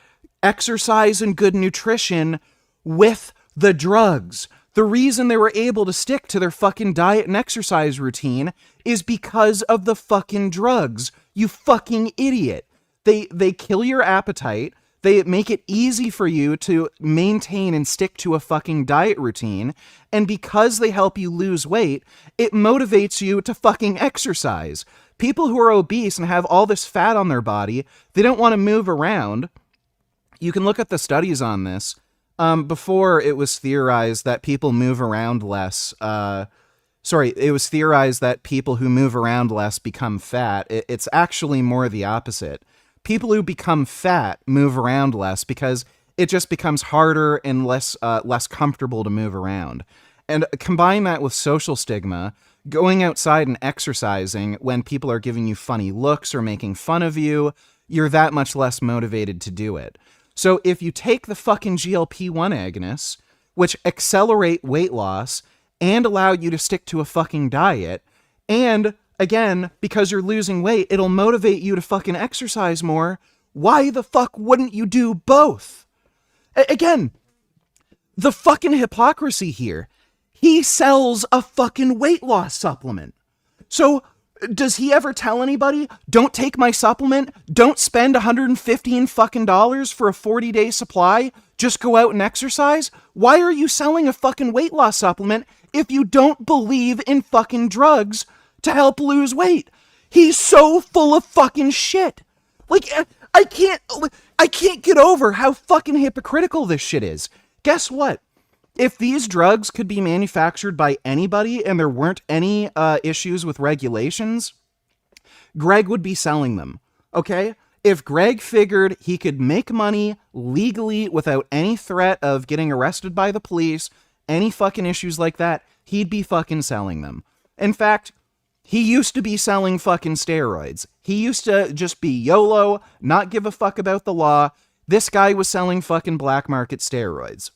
exercise and good nutrition with the drugs. The reason they were able to stick to their fucking diet and exercise routine is because of the fucking drugs. You fucking idiot. They kill your appetite. They make it easy for you to maintain and stick to a fucking diet routine. And because they help you lose weight, it motivates you to fucking exercise. People who are obese and have all this fat on their body, they don't want to move around. You can look at the studies on this. Before it was theorized that people move around less. It was theorized that people who move around less become fat. It's actually more the opposite. People who become fat move around less because it just becomes harder and less comfortable to move around. And combine that with social stigma, going outside and exercising when people are giving you funny looks or making fun of you, you're that much less motivated to do it. So if you take the fucking GLP-1 agonists, which accelerate weight loss and allow you to stick to a fucking diet, and again, because you're losing weight, it'll motivate you to fucking exercise more, why the fuck wouldn't you do both? Again, the fucking hypocrisy here. He sells a fucking weight loss supplement. So does he ever tell anybody, don't take my supplement, don't spend $115 fucking dollars for a 40-day supply, just go out and exercise? Why are you selling a fucking weight loss supplement if you don't believe in fucking drugs to help lose weight? He's so full of fucking shit. Like, I can't get over how fucking hypocritical this shit is. Guess what? If these drugs could be manufactured by anybody and there weren't any issues with regulations, Greg would be selling them, okay? If Greg figured he could make money legally without any threat of getting arrested by the police, any fucking issues like that, he'd be fucking selling them. In fact, he used to be selling fucking steroids. He used to just be YOLO, not give a fuck about the law. This guy was selling fucking black market steroids.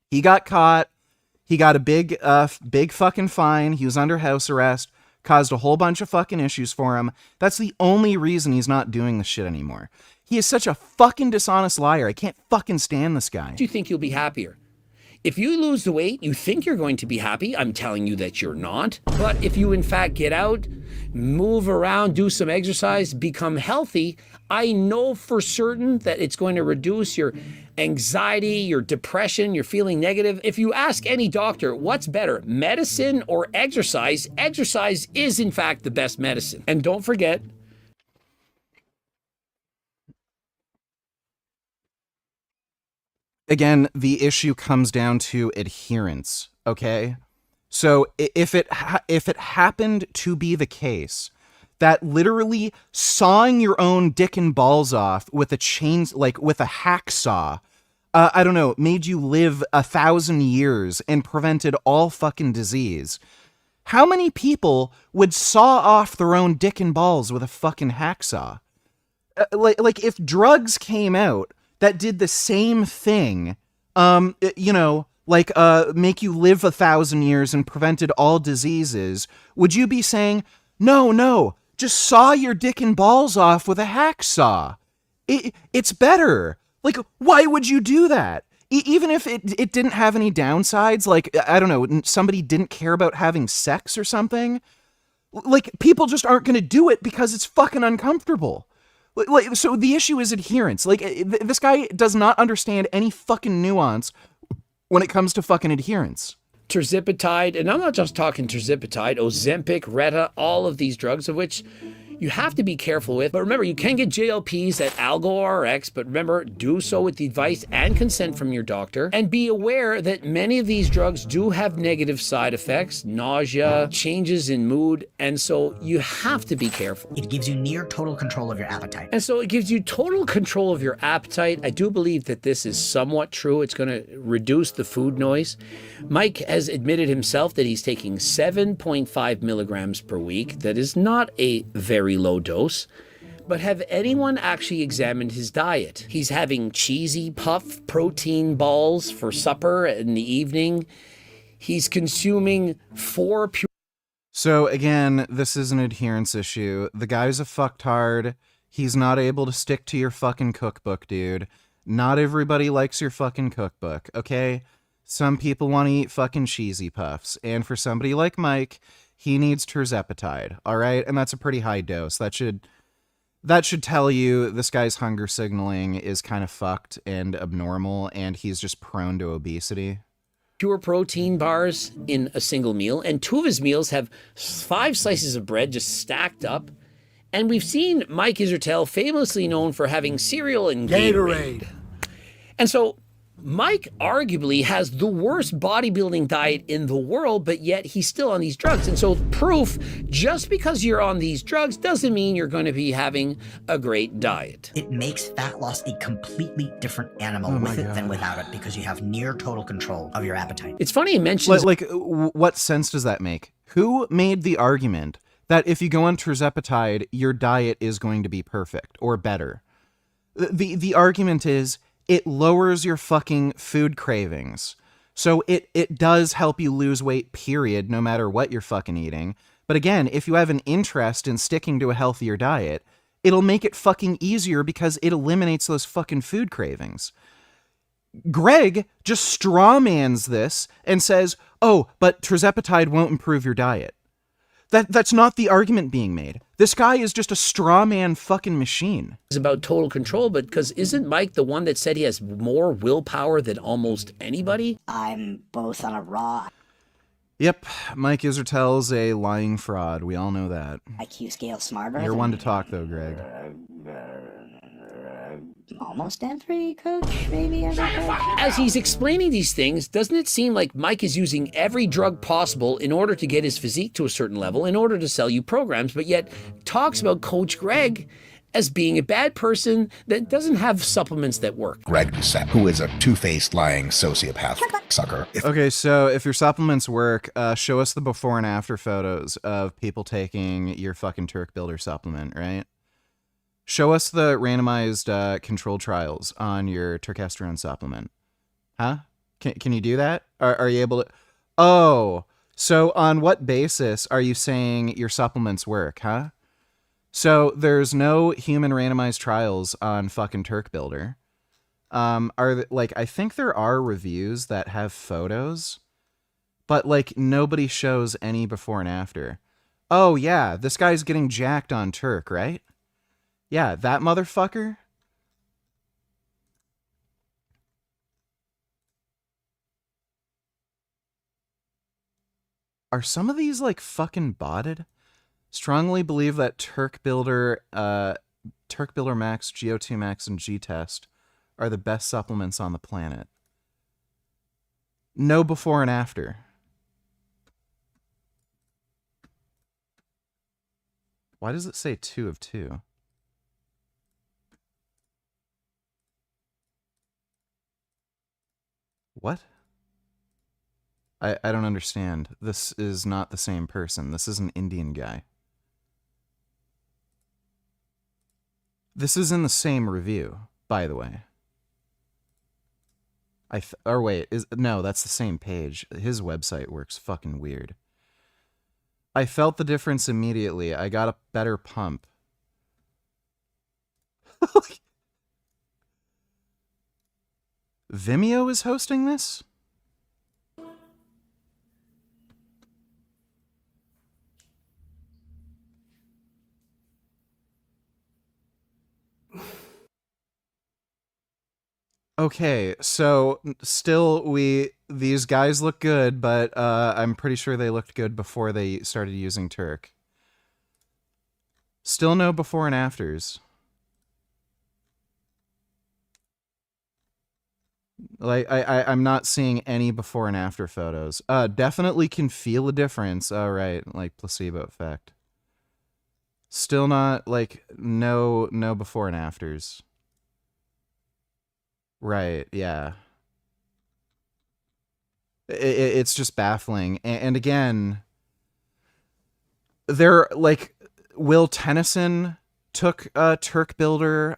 He got caught. He got a big fucking fine. He was under house arrest. Caused a whole bunch of fucking issues for him. That's the only reason he's not doing this shit anymore. He is such a fucking dishonest liar. I can't fucking stand this guy. Do you think you'll be happier? If you lose the weight, you think you're going to be happy. I'm telling you that you're not. But if you in fact get out, move around, do some exercise, become healthy, I know for certain that it's going to reduce your anxiety, your depression, you're feeling negative. If you ask any doctor, what's better, medicine or exercise? Exercise is in fact the best medicine. And don't forget, again, the issue comes down to adherence, okay? So if it happened to be the case that literally sawing your own dick and balls off with a chain, like with a hacksaw, I don't know, made you live 1,000 years and prevented all fucking disease, How many people would saw off their own dick and balls with a fucking hacksaw? Like if drugs came out that did the same thing, make you live 1,000 years and prevented all diseases, would you be saying, no, just saw your dick and balls off with a hacksaw? It's better. Like, why would you do that? Even if it didn't have any downsides, like, I don't know, somebody didn't care about having sex or something, like, people just aren't going to do it because it's fucking uncomfortable. Like, so the issue is adherence. Like, this guy does not understand any fucking nuance when it comes to fucking adherence. Tirzepatide, and I'm not just talking tirzepatide, Ozempic, Retta, all of these drugs of which you have to be careful with. But remember, you can get JLPs at AlgoRx, but remember, do so with the advice and consent from your doctor. And be aware that many of these drugs do have negative side effects, nausea, changes in mood, and so you have to be careful. It gives you near total control of your appetite. And so it gives you total control of your appetite. I do believe that this is somewhat true. It's going to reduce the food noise. Mike has admitted himself that he's taking 7.5 milligrams per week. That is not a very low dose. But have anyone actually examined his diet? He's having cheesy puff protein balls for supper in the evening. He's consuming 4 pure... So again, this is an adherence issue. The guy's a fucktard. He's not able to stick to your fucking cookbook, dude. Not everybody likes your fucking cookbook, okay? Some people want to eat fucking cheesy puffs. And for somebody like Mike, he needs tirzepatide, all right? And that's a pretty high dose. That should tell you this guy's hunger signaling is kind of fucked and abnormal, and he's just prone to obesity. Pure protein bars in a single meal, and 2 of his meals have 5 slices of bread just stacked up. And we've seen Mike Israetel famously known for having cereal and Gatorade. And so Mike arguably has the worst bodybuilding diet in the world, but yet he's still on these drugs. And so proof, just because you're on these drugs doesn't mean you're going to be having a great diet. It makes fat loss a completely different animal with it than without it, because you have near total control of your appetite. It's funny he mentions... What sense does that make? Who made the argument that if you go on tirzepatide, your diet is going to be perfect or better? The argument is it lowers your fucking food cravings. So it does help you lose weight, period, no matter what you're fucking eating. But again, if you have an interest in sticking to a healthier diet, it'll make it fucking easier because it eliminates those fucking food cravings. Greg just strawmans this and says, oh, but tirzepatide won't improve your diet. That's not the argument being made. This guy is just a straw man fucking machine. It's about total control, but because isn't Mike the one that said he has more willpower than almost anybody? I'm both on a raw Yep, Mike Israetel's a lying fraud. We all know that. IQ scale smarter. You're one to talk, though, Greg. Almost every coach, maybe every coach. As he's explaining these things, doesn't it seem like Mike is using every drug possible in order to get his physique to a certain level, in order to sell you programs, but yet talks about Coach Greg as being a bad person that doesn't have supplements that work? Greg Doucette, who is a two-faced, lying sociopath sucker. Okay, so if your supplements work, show us the before and after photos of people taking your fucking Turk Builder supplement, right? Show us the randomized control trials on your turkesterone supplement. Huh? Can you do that? Are you able to? Oh, so on what basis are you saying your supplements work, huh? So there's no human randomized trials on fucking Turk Builder. I think there are reviews that have photos, but like nobody shows any before and after. Oh yeah, this guy's getting jacked on Turk, right? Yeah, that motherfucker. Are some of these like fucking botted? Strongly believe that Turk Builder Max, GO2 Max, and G-Test are the best supplements on the planet. No before and after. Why does it say 2 of 2? What? I don't understand. This is not the same person. This is an Indian guy. This is in the same review, by the way. Or wait, no, that's the same page. His website works fucking weird. I felt the difference immediately. I got a better pump. Vimeo is hosting this? Okay, so still these guys look good, but I'm pretty sure they looked good before they started using Turk. Still no before and afters. Like I'm not seeing any before and after photos. Definitely can feel a difference. All right, like placebo effect. Still not like no before and afters. Right, yeah. It's just baffling. And again, they're like, Will Tennyson took Turk Builder.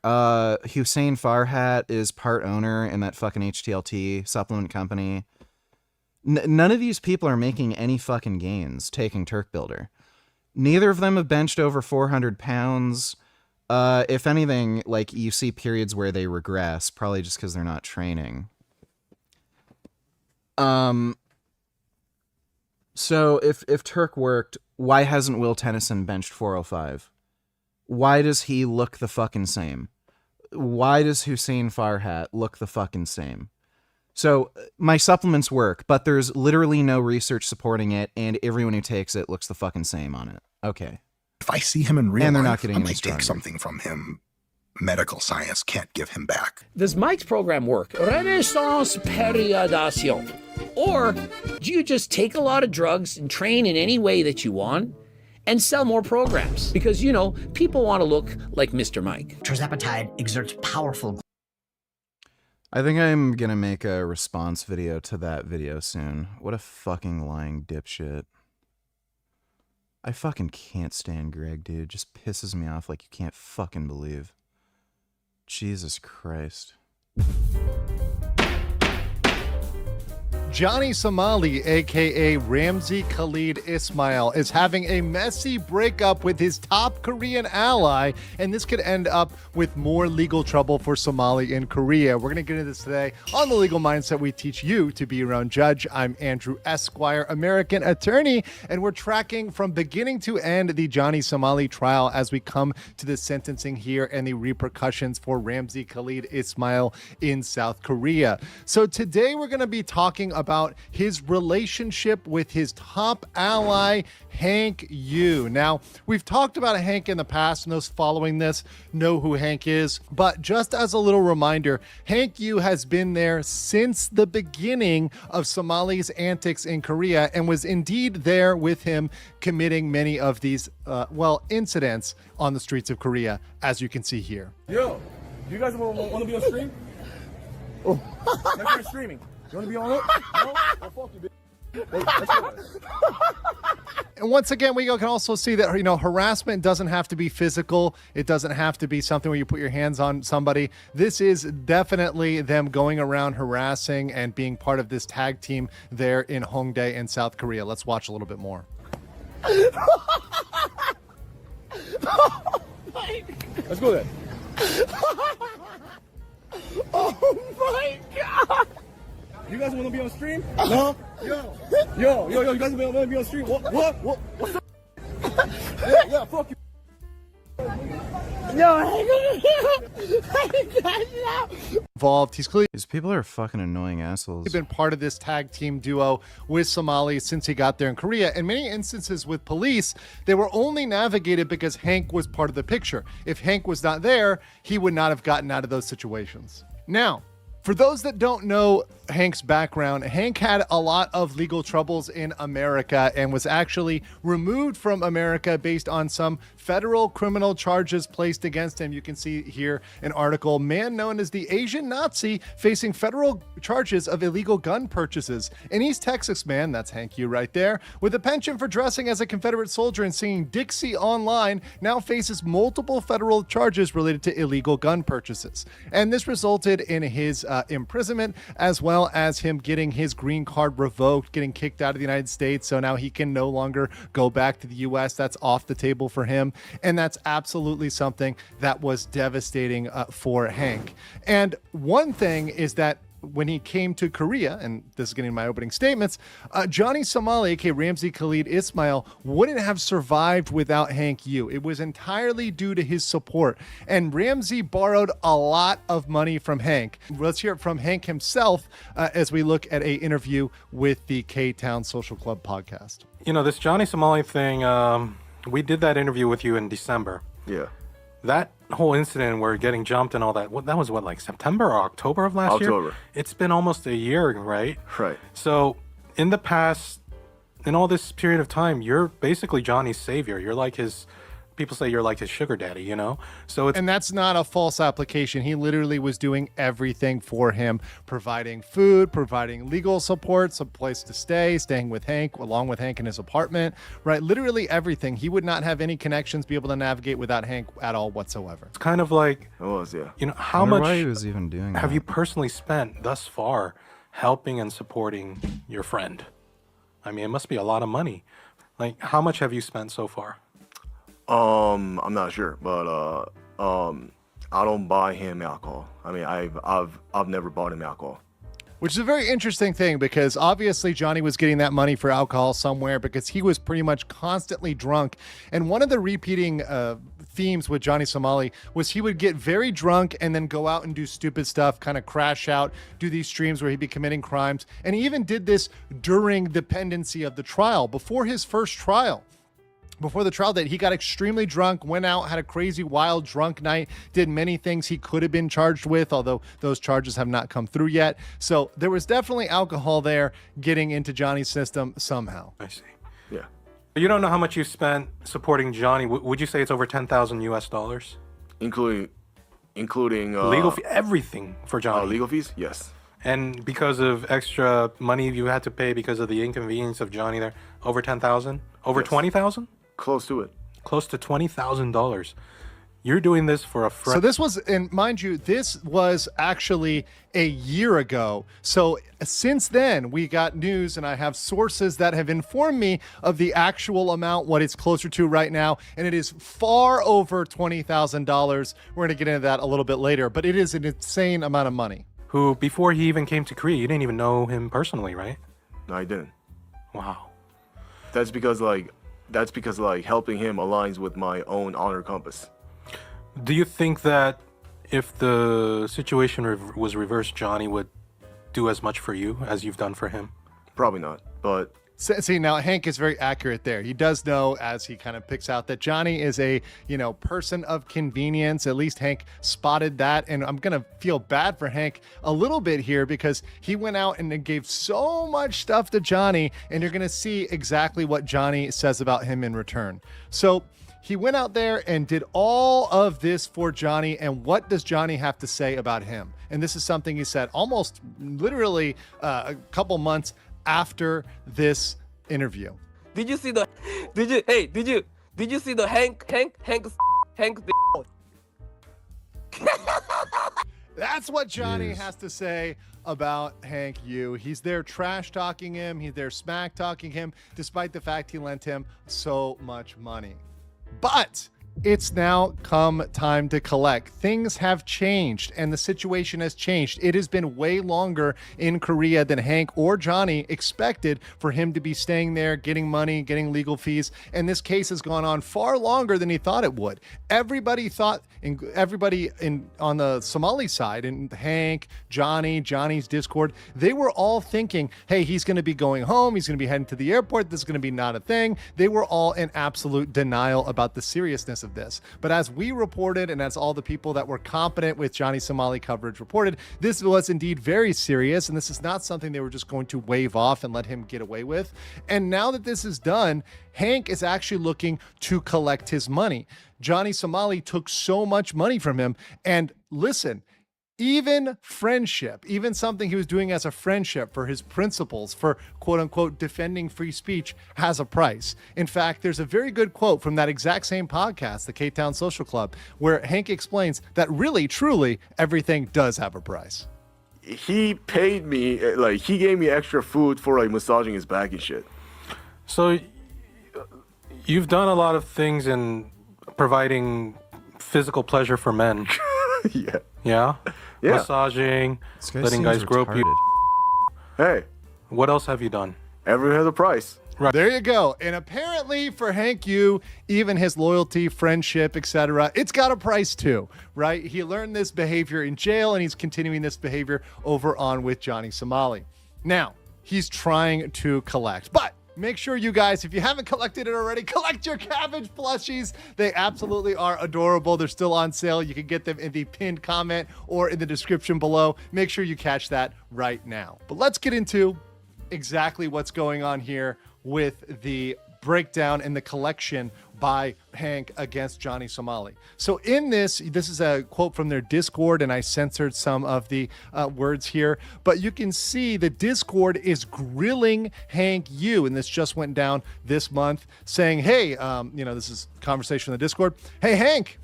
Hussein Farhat is part owner in that fucking HTLT supplement company. None of these people are making any fucking gains taking Turk Builder. Neither of them have benched over 400 pounds. If anything, like, you see periods where they regress, probably just because they're not training. So if Turk worked, why hasn't Will Tennyson benched 405? Why does he look the fucking same? Why does Hussein Farhat look the fucking same? So my supplements work, but there's literally no research supporting it, and everyone who takes it looks the fucking same on it. Okay. If I see him in real and they're life, not getting I any might stronger. take something from him. Medical science can't give him back. Does Mike's program work? Renaissance periodation. Or do you just take a lot of drugs and train in any way that you want and sell more programs? Because, you know, people want to look like Mr. Mike. Tirzepatide exerts powerful. I think I'm gonna make a response video to that video soon. What a fucking lying dipshit. I fucking can't stand Greg, dude. Just pisses me off like you can't fucking believe. Jesus Christ. Johnny Somali, aka Ramzi Khalid Ismail, is having a messy breakup with his top Korean ally, and this could end up with more legal trouble for Somali in Korea. We're going to get into this today on The Legal Mindset. We teach you to be your own judge. I'm Andrew Esquire, American attorney, and we're tracking from beginning to end the Johnny Somali trial as we come to the sentencing here and the repercussions for Ramzi Khalid Ismail in South Korea. So today we're going to be talking about his relationship with his top ally, Hank Yu. Now, we've talked about Hank in the past, and those following this know who Hank is. But just as a little reminder, Hank Yu has been there since the beginning of Somali's antics in Korea and was indeed there with him committing many of these, incidents on the streets of Korea, as you can see here. Yo, do you guys want to be on stream? Oh, next time streaming. You want to be on it? No? Well, fuck you, bitch. And once again, we can also see that, harassment doesn't have to be physical. It doesn't have to be something where you put your hands on somebody. This is definitely them going around harassing and being part of this tag team there in Hongdae in South Korea. Let's watch a little bit more. Let's go then. Oh my God! You guys want to be on stream? No? Yo, you guys want to be on stream? What? What's up? Yeah, fuck you. Involved. He's clearly These people are fucking annoying assholes. been part of this tag team duo with Somali since he got there in Korea. In many instances with police, they were only navigated because Hank was part of the picture. If Hank was not there, he would not have gotten out of those situations. Now, for those that don't know Hank's background, Hank had a lot of legal troubles in America and was actually removed from America based on some federal criminal charges placed against him. You can see here an article, man known as the Asian Nazi facing federal charges of illegal gun purchases. An East Texas man, that's Hank Yu right there, with a penchant for dressing as a Confederate soldier and singing Dixie online, now faces multiple federal charges related to illegal gun purchases. And this resulted in his imprisonment, as well as him getting his green card revoked, getting kicked out of the United States. So now he can no longer go back to the U.S. That's off the table for him. And that's absolutely something that was devastating for Hank. And one thing is that when he came to Korea, and this is getting my opening statements, Johnny Somali, aka Ramzi Khalid Ismail, wouldn't have survived without Hank Yu. It was entirely due to his support. And Ramzi borrowed a lot of money from Hank. Let's hear it from Hank himself as we look at an interview with the K-Town Social Club podcast. You know, this Johnny Somali thing, we did that interview with you in December. Yeah. That whole incident where getting jumped and all that, that was what, like September or October of last year? October. It's been almost a year, right? Right. So in the past, in all this period of time, you're basically Johnny's savior. You're like his, people say you're like his sugar daddy, you know? So it's, and that's not a false application. He literally was doing everything for him, providing food, providing legal support, some place to stay, staying with Hank, along with Hank in his apartment, right? Literally everything. He would not have any connections, be able to navigate without Hank at all whatsoever. It's kind of like, it was, yeah. You know, how wonder much why he was even doing have that. you personally spent thus far helping and supporting your friend? I mean, it must be a lot of money. Like, how much have you spent so far? I'm not sure, but I don't buy him alcohol. I mean, I've never bought him alcohol. Which is a very interesting thing, because obviously Johnny was getting that money for alcohol somewhere, because he was pretty much constantly drunk. And one of the repeating themes with Johnny Somali was he would get very drunk and then go out and do stupid stuff, kind of crash out, do these streams where he'd be committing crimes. And he even did this during the pendency of the trial, before his first trial. Before the trial date, he got extremely drunk, went out, had a crazy, wild, drunk night, did many things he could have been charged with, although those charges have not come through yet. So there was definitely alcohol there getting into Johnny's system somehow. I see. Yeah. You don't know how much you spent supporting Johnny. Would you say it's over 10,000 US dollars? Including legal fee, everything for Johnny. Legal fees? Yes. And because of extra money you had to pay because of the inconvenience of Johnny there, over 10,000? Over 20,000? Close to it. Close to $20,000. You're doing this for a friend. So this was, and mind you, this was actually a year ago. So since then, we got news, and I have sources that have informed me of the actual amount, what it's closer to right now, and it is far over $20,000. We're going to get into that a little bit later, but it is an insane amount of money. Who, before he even came to Korea, you didn't even know him personally, right? No, I didn't. Wow. That's because helping him aligns with my own honor compass. Do you think that if the situation was reversed, Johnny would do as much for you as you've done for him? Probably not, but... See, now Hank is very accurate there. He does know, as he kind of picks out, that Johnny is a, person of convenience. At least Hank spotted that. And I'm going to feel bad for Hank a little bit here, because he went out and gave so much stuff to Johnny, and you're going to see exactly what Johnny says about him in return. So he went out there and did all of this for Johnny. And what does Johnny have to say about him? And this is something he said almost literally a couple months after this interview. Did you see the Hank That's what Johnny has to say about Hank Yu. He's there trash talking him, he's there smack talking him, despite the fact he lent him so much money. But it's now come time to collect. Things have changed, and the situation has changed. It has been way longer in Korea than Hank or Johnny expected for him to be staying there, getting money, getting legal fees. And this case has gone on far longer than he thought it would. Everybody on the Somali side, and Hank, Johnny's Discord, they were all thinking, hey, he's going to be going home. He's going to be heading to the airport. This is going to be not a thing. They were all in absolute denial about the seriousness of of this. But as we reported, and as all the people that were competent with Johnny Somali coverage reported, this was indeed very serious, and this is not something they were just going to wave off and let him get away with. And now that this is done, Hank is actually looking to collect his money. Johnny Somali took so much money from him, and listen, even friendship, even something he was doing as a friendship for his principles, for quote unquote defending free speech, has a price. In fact, there's a very good quote from that exact same podcast, the K-Town Social Club, where Hank explains that really, truly, everything does have a price. He paid me, like, he gave me extra food for, like, massaging his back and shit. So you've done a lot of things in providing physical pleasure for men. Yeah. Yeah? Yeah. Massaging, guy letting seems guys grope you. Hey. What else have you done? Everyone has a price. Right. There you go. And apparently for Hank Yu, even his loyalty, friendship, etc., it's got a price too, right? He learned this behavior in jail, and he's continuing this behavior over on with Johnny Somali. Now, he's trying to collect, but make sure you guys, if you haven't collected it already, collect your cabbage plushies. They absolutely are adorable. They're still on sale. You can get them in the pinned comment or in the description below. Make sure you catch that right now. But let's get into exactly what's going on here with the breakdown and the collection by Hank against Johnny Somali. So in this is a quote from their Discord, and I censored some of the words here, but you can see the Discord is grilling Hank Yu, and this just went down this month, saying, hey, this is conversation in the Discord. Hey, Hank,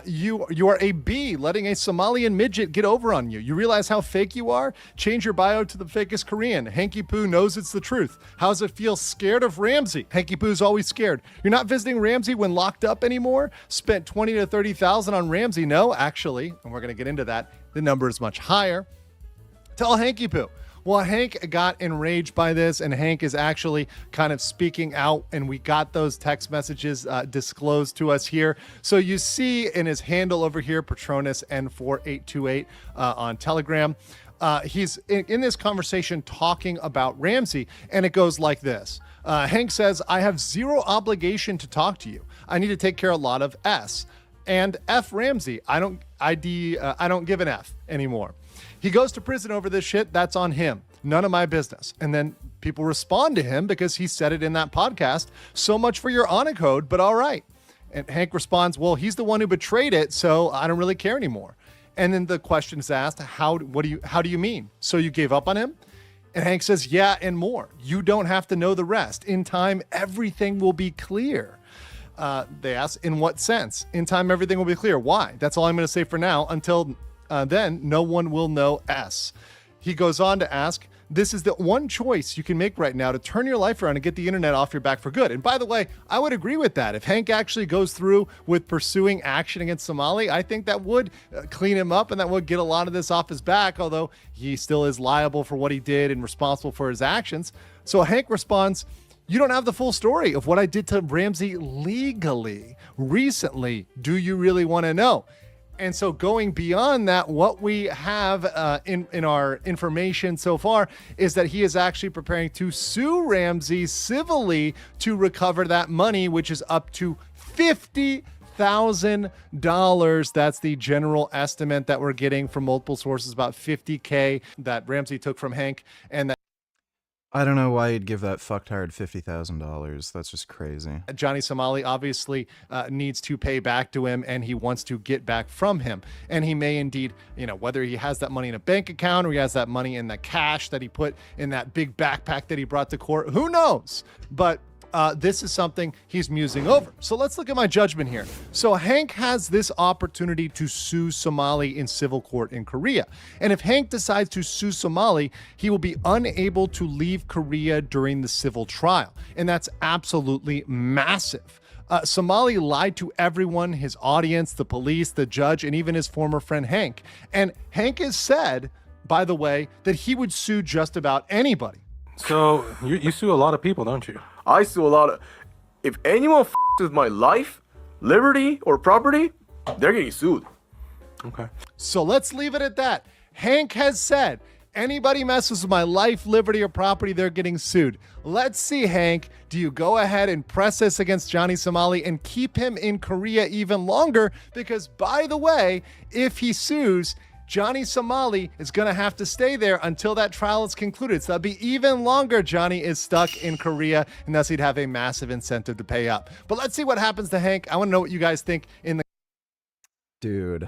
you are a B, letting a Somalian midget get over on you. You realize how fake you are? Change your bio to the fakest Korean. Hanky Poo knows it's the truth. How does it feel scared of Ramsey? Hanky Poo's always scared. You're not visiting Ramsey when locked up anymore? Spent 20 to 30,000 on Ramsey? No, actually, and we're going to get into that, the number is much higher. Tell Hanky Poo. Well, Hank got enraged by this, and Hank is actually kind of speaking out, and we got those text messages disclosed to us here. So you see in his handle over here, Patronus N4828 on Telegram, he's in this conversation talking about Ramsey, and it goes like this. Hank says, I have zero obligation to talk to you. I need to take care of a lot of S. And F Ramsey, I don't give an F anymore. He goes to prison over this shit. That's on him. None of my business. And then people respond to him because he said it in that podcast. So much for your honor code, but all right. And Hank responds, well, he's the one who betrayed it, so I don't really care anymore. And then the question is asked, how do you mean? So you gave up on him? And Hank says, yeah, and more. You don't have to know the rest. In time, everything will be clear. They ask, in what sense? In time, everything will be clear. Why? That's all I'm going to say for now. Until then, no one will know S. He goes on to ask, this is the one choice you can make right now to turn your life around and get the internet off your back for good. And by the way, I would agree with that. If Hank actually goes through with pursuing action against Somali, I think that would clean him up, and that would get a lot of this off his back, although he still is liable for what he did and responsible for his actions. So Hank responds, you don't have the full story of what I did to Ramsey legally recently. Do you really want to know? And so going beyond that, what we have in our information so far is that he is actually preparing to sue Ramsey civilly to recover that money, which is up to $50,000. That's the general estimate that we're getting from multiple sources, about $50K that Ramsey took from Hank. And that I don't know why you'd give that fucktard $50,000. That's just crazy. Johnny Somali obviously needs to pay back to him, and he wants to get back from him. And he may indeed, whether he has that money in a bank account or he has that money in the cash that he put in that big backpack that he brought to court, who knows? But this is something he's musing over. So let's look at my judgment here. So Hank has this opportunity to sue Somali in civil court in Korea. And if Hank decides to sue Somali, he will be unable to leave Korea during the civil trial. And that's absolutely massive. Somali lied to everyone, his audience, the police, the judge, and even his former friend Hank. And Hank has said, by the way, that he would sue just about anybody. So you sue a lot of people, don't you? I sue a lot of... If anyone with my life, liberty, or property, they're getting sued. Okay. So let's leave it at that. Hank has said, anybody messes with my life, liberty, or property, they're getting sued. Let's see, Hank, do you go ahead and press this against Johnny Somali and keep him in Korea even longer? Because, by the way, if he sues, Johnny Somali is going to have to stay there until that trial is concluded. So that'll be even longer Johnny is stuck in Korea, and thus he'd have a massive incentive to pay up. But let's see what happens to Hank. I want to know what you guys think in the... Dude,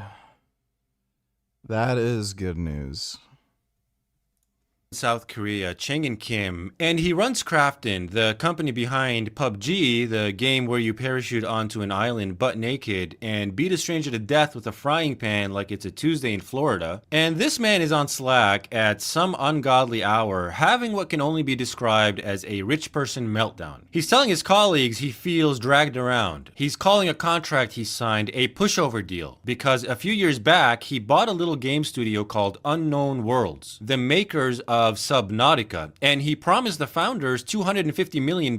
that is good news. South Korea, Chang and Kim, and he runs Krafton, the company behind PUBG, the game where you parachute onto an island butt naked and beat a stranger to death with a frying pan like it's a Tuesday in Florida. And this man is on Slack at some ungodly hour having what can only be described as a rich person meltdown. He's telling his colleagues he feels dragged around. He's calling a contract he signed a pushover deal because a few years back he bought a little game studio called Unknown Worlds, the makers of Subnautica, and he promised the founders $250 million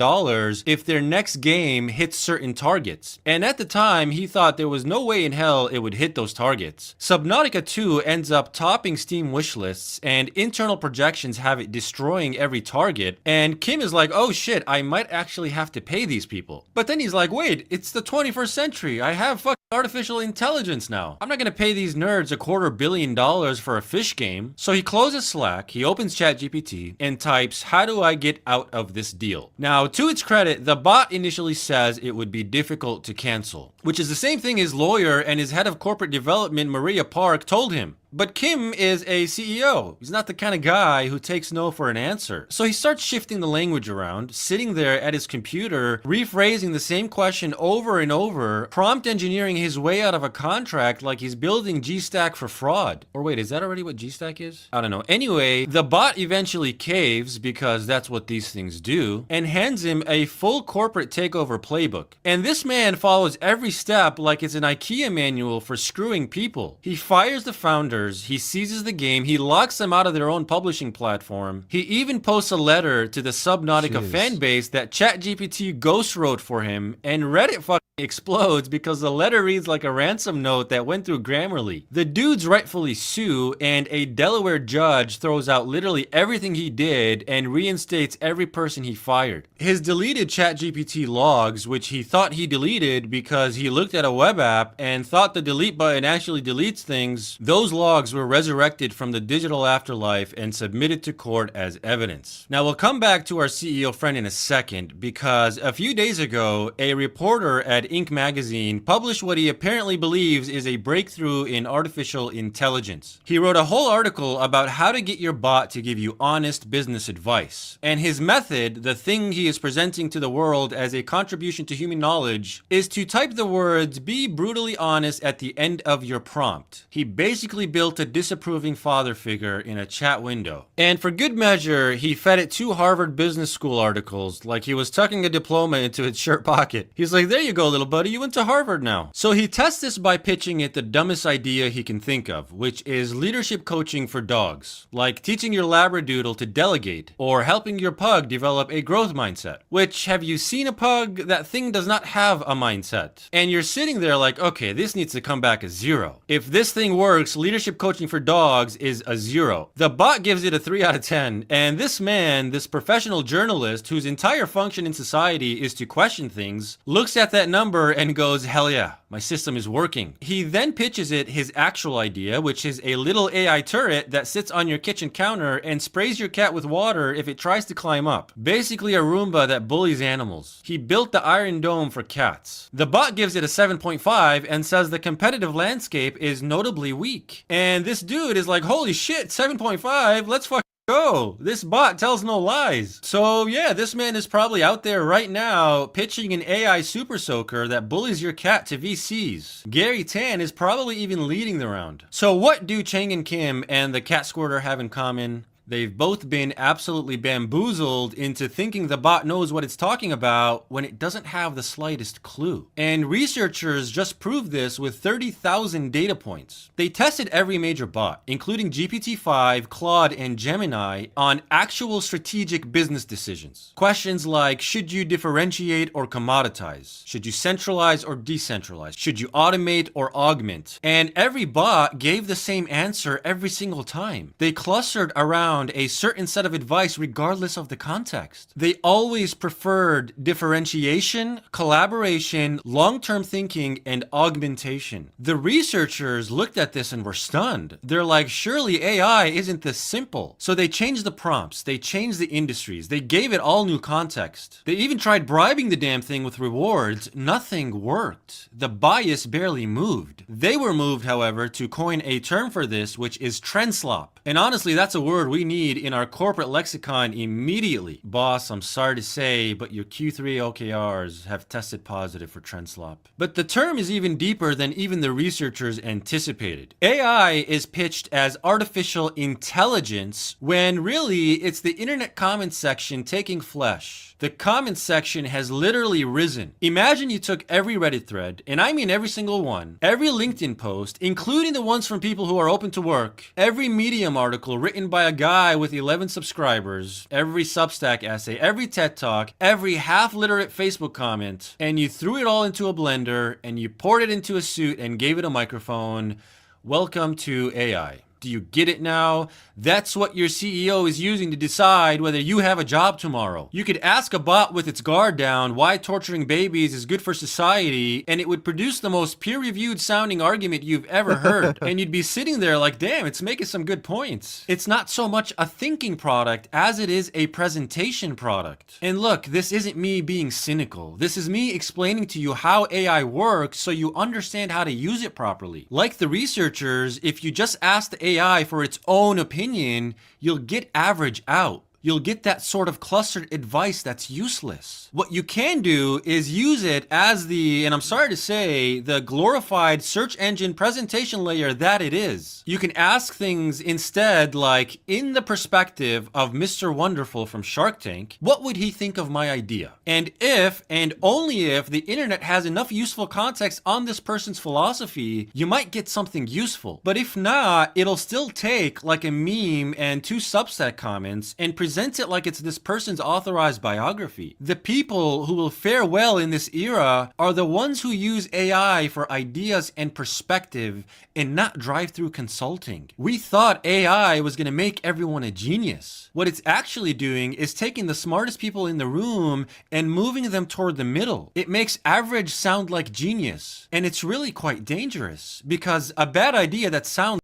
if their next game hits certain targets. And at the time, he thought there was no way in hell it would hit those targets. Subnautica 2 ends up topping Steam wishlists, and internal projections have it destroying every target. And Kim is like, oh shit, I might actually have to pay these people. But then he's like, wait, it's the 21st century. I have fucking artificial intelligence now. I'm not gonna pay these nerds $250 million for a fish game. So he closes Slack, he opens ChatGPT and types, how do I get out of this deal? Now, to its credit, the bot initially says it would be difficult to cancel, which is the same thing his lawyer and his head of corporate development, Maria Park, told him. But Kim is a CEO. He's not the kind of guy who takes no for an answer. So he starts shifting the language around, sitting there at his computer, rephrasing the same question over and over, prompt engineering his way out of a contract like he's building G-Stack for fraud. Or wait, is that already what G-Stack is? I don't know. Anyway, the bot eventually caves, because that's what these things do, and hands him a full corporate takeover playbook. And this man follows every step like it's an IKEA manual for screwing people. He fires the founder, he seizes the game, he locks them out of their own publishing platform. He even posts a letter to the Subnautica fan base that ChatGPT ghost wrote for him, and Reddit fucking explodes because the letter reads like a ransom note that went through Grammarly. The dudes rightfully sue, and a Delaware judge throws out literally everything he did and reinstates every person he fired. His deleted ChatGPT logs, which he thought he deleted because he looked at a web app and thought the delete button actually deletes things, those logs were resurrected from the digital afterlife and submitted to court as evidence. Now we'll come back to our CEO friend in a second, because a few days ago, a reporter at Inc. magazine published what he apparently believes is a breakthrough in artificial intelligence. He wrote a whole article about how to get your bot to give you honest business advice. And his method, the thing he is presenting to the world as a contribution to human knowledge, is to type the words, "Be brutally honest" at the end of your prompt. He basically built a disapproving father figure in a chat window. And for good measure, he fed it 2 Harvard Business School articles like he was tucking a diploma into its shirt pocket. He's like, there you go, little buddy, you went to Harvard now. So he tests this by pitching it the dumbest idea he can think of, which is leadership coaching for dogs. Like teaching your Labradoodle to delegate, or helping your pug develop a growth mindset. Which, have you seen a pug? That thing does not have a mindset. And you're sitting there like, okay, this needs to come back as 0. If this thing works, leadership coaching for dogs is a 0. The bot gives it a 3 out of 10, and this man, this professional journalist whose entire function in society is to question things, looks at that number and goes, hell yeah, my system is working. He then pitches it his actual idea, which is a little AI turret that sits on your kitchen counter and sprays your cat with water if it tries to climb up. Basically a Roomba that bullies animals. He built the Iron Dome for cats. The bot gives it a 7.5 and says the competitive landscape is notably weak. And this dude is like, holy shit, 7.5, let's fucking go. This bot tells no lies. So yeah, this man is probably out there right now pitching an AI super soaker that bullies your cat to VCs. Gary Tan is probably even leading the round. So what do Chang and Kim and the cat squirter have in common? They've both been absolutely bamboozled into thinking the bot knows what it's talking about when it doesn't have the slightest clue. And researchers just proved this with 30,000 data points. They tested every major bot, including GPT-5, Claude, and Gemini, on actual strategic business decisions. Questions like, should you differentiate or commoditize? Should you centralize or decentralize? Should you automate or augment? And every bot gave the same answer every single time. They clustered around a certain set of advice regardless of the context. They always preferred differentiation, collaboration, long-term thinking, and augmentation. The researchers looked at this and were stunned. They're like, surely AI isn't this simple. So they changed the prompts, they changed the industries, they gave it all new context. They even tried bribing the damn thing with rewards. Nothing worked. The bias barely moved. They were moved, however, to coin a term for this, which is trend slop. And honestly, that's a word we need in our corporate lexicon immediately. Boss, I'm sorry to say, but your Q3 OKRs have tested positive for trend slop. But the term is even deeper than even the researchers anticipated. AI is pitched as artificial intelligence when really it's the internet comments section taking flesh. The comments section has literally risen. Imagine you took every Reddit thread, and I mean every single one, every LinkedIn post, including the ones from people who are open to work, every Medium article written by a guy with 11 subscribers, every Substack essay, every TED Talk, every half-literate Facebook comment, and you threw it all into a blender, and you poured it into a suit and gave it a microphone. Welcome to AI. Do you get it now? That's what your CEO is using to decide whether you have a job tomorrow. You could ask a bot with its guard down why torturing babies is good for society, and it would produce the most peer-reviewed sounding argument you've ever heard. And you'd be sitting there like, damn, it's making some good points. It's not so much a thinking product as it is a presentation product. And look, this isn't me being cynical. This is me explaining to you how AI works so you understand how to use it properly. Like the researchers, if you just ask the AI for its own opinion, you'll get average out. You'll get that sort of clustered advice that's useless. What you can do is use it as the, and I'm sorry to say, the glorified search engine presentation layer that it is. You can ask things instead like, in the perspective of Mr. Wonderful from Shark Tank, what would he think of my idea? And if, and only if, the internet has enough useful context on this person's philosophy, you might get something useful. But if not, it'll still take like a meme and 2 Substack comments and presents it like it's this person's authorized biography. The people who will fare well in this era are the ones who use AI for ideas and perspective and not drive-through consulting. We thought AI was going to make everyone a genius. What it's actually doing is taking the smartest people in the room and moving them toward the middle. It makes average sound like genius, and it's really quite dangerous because a bad idea that sounds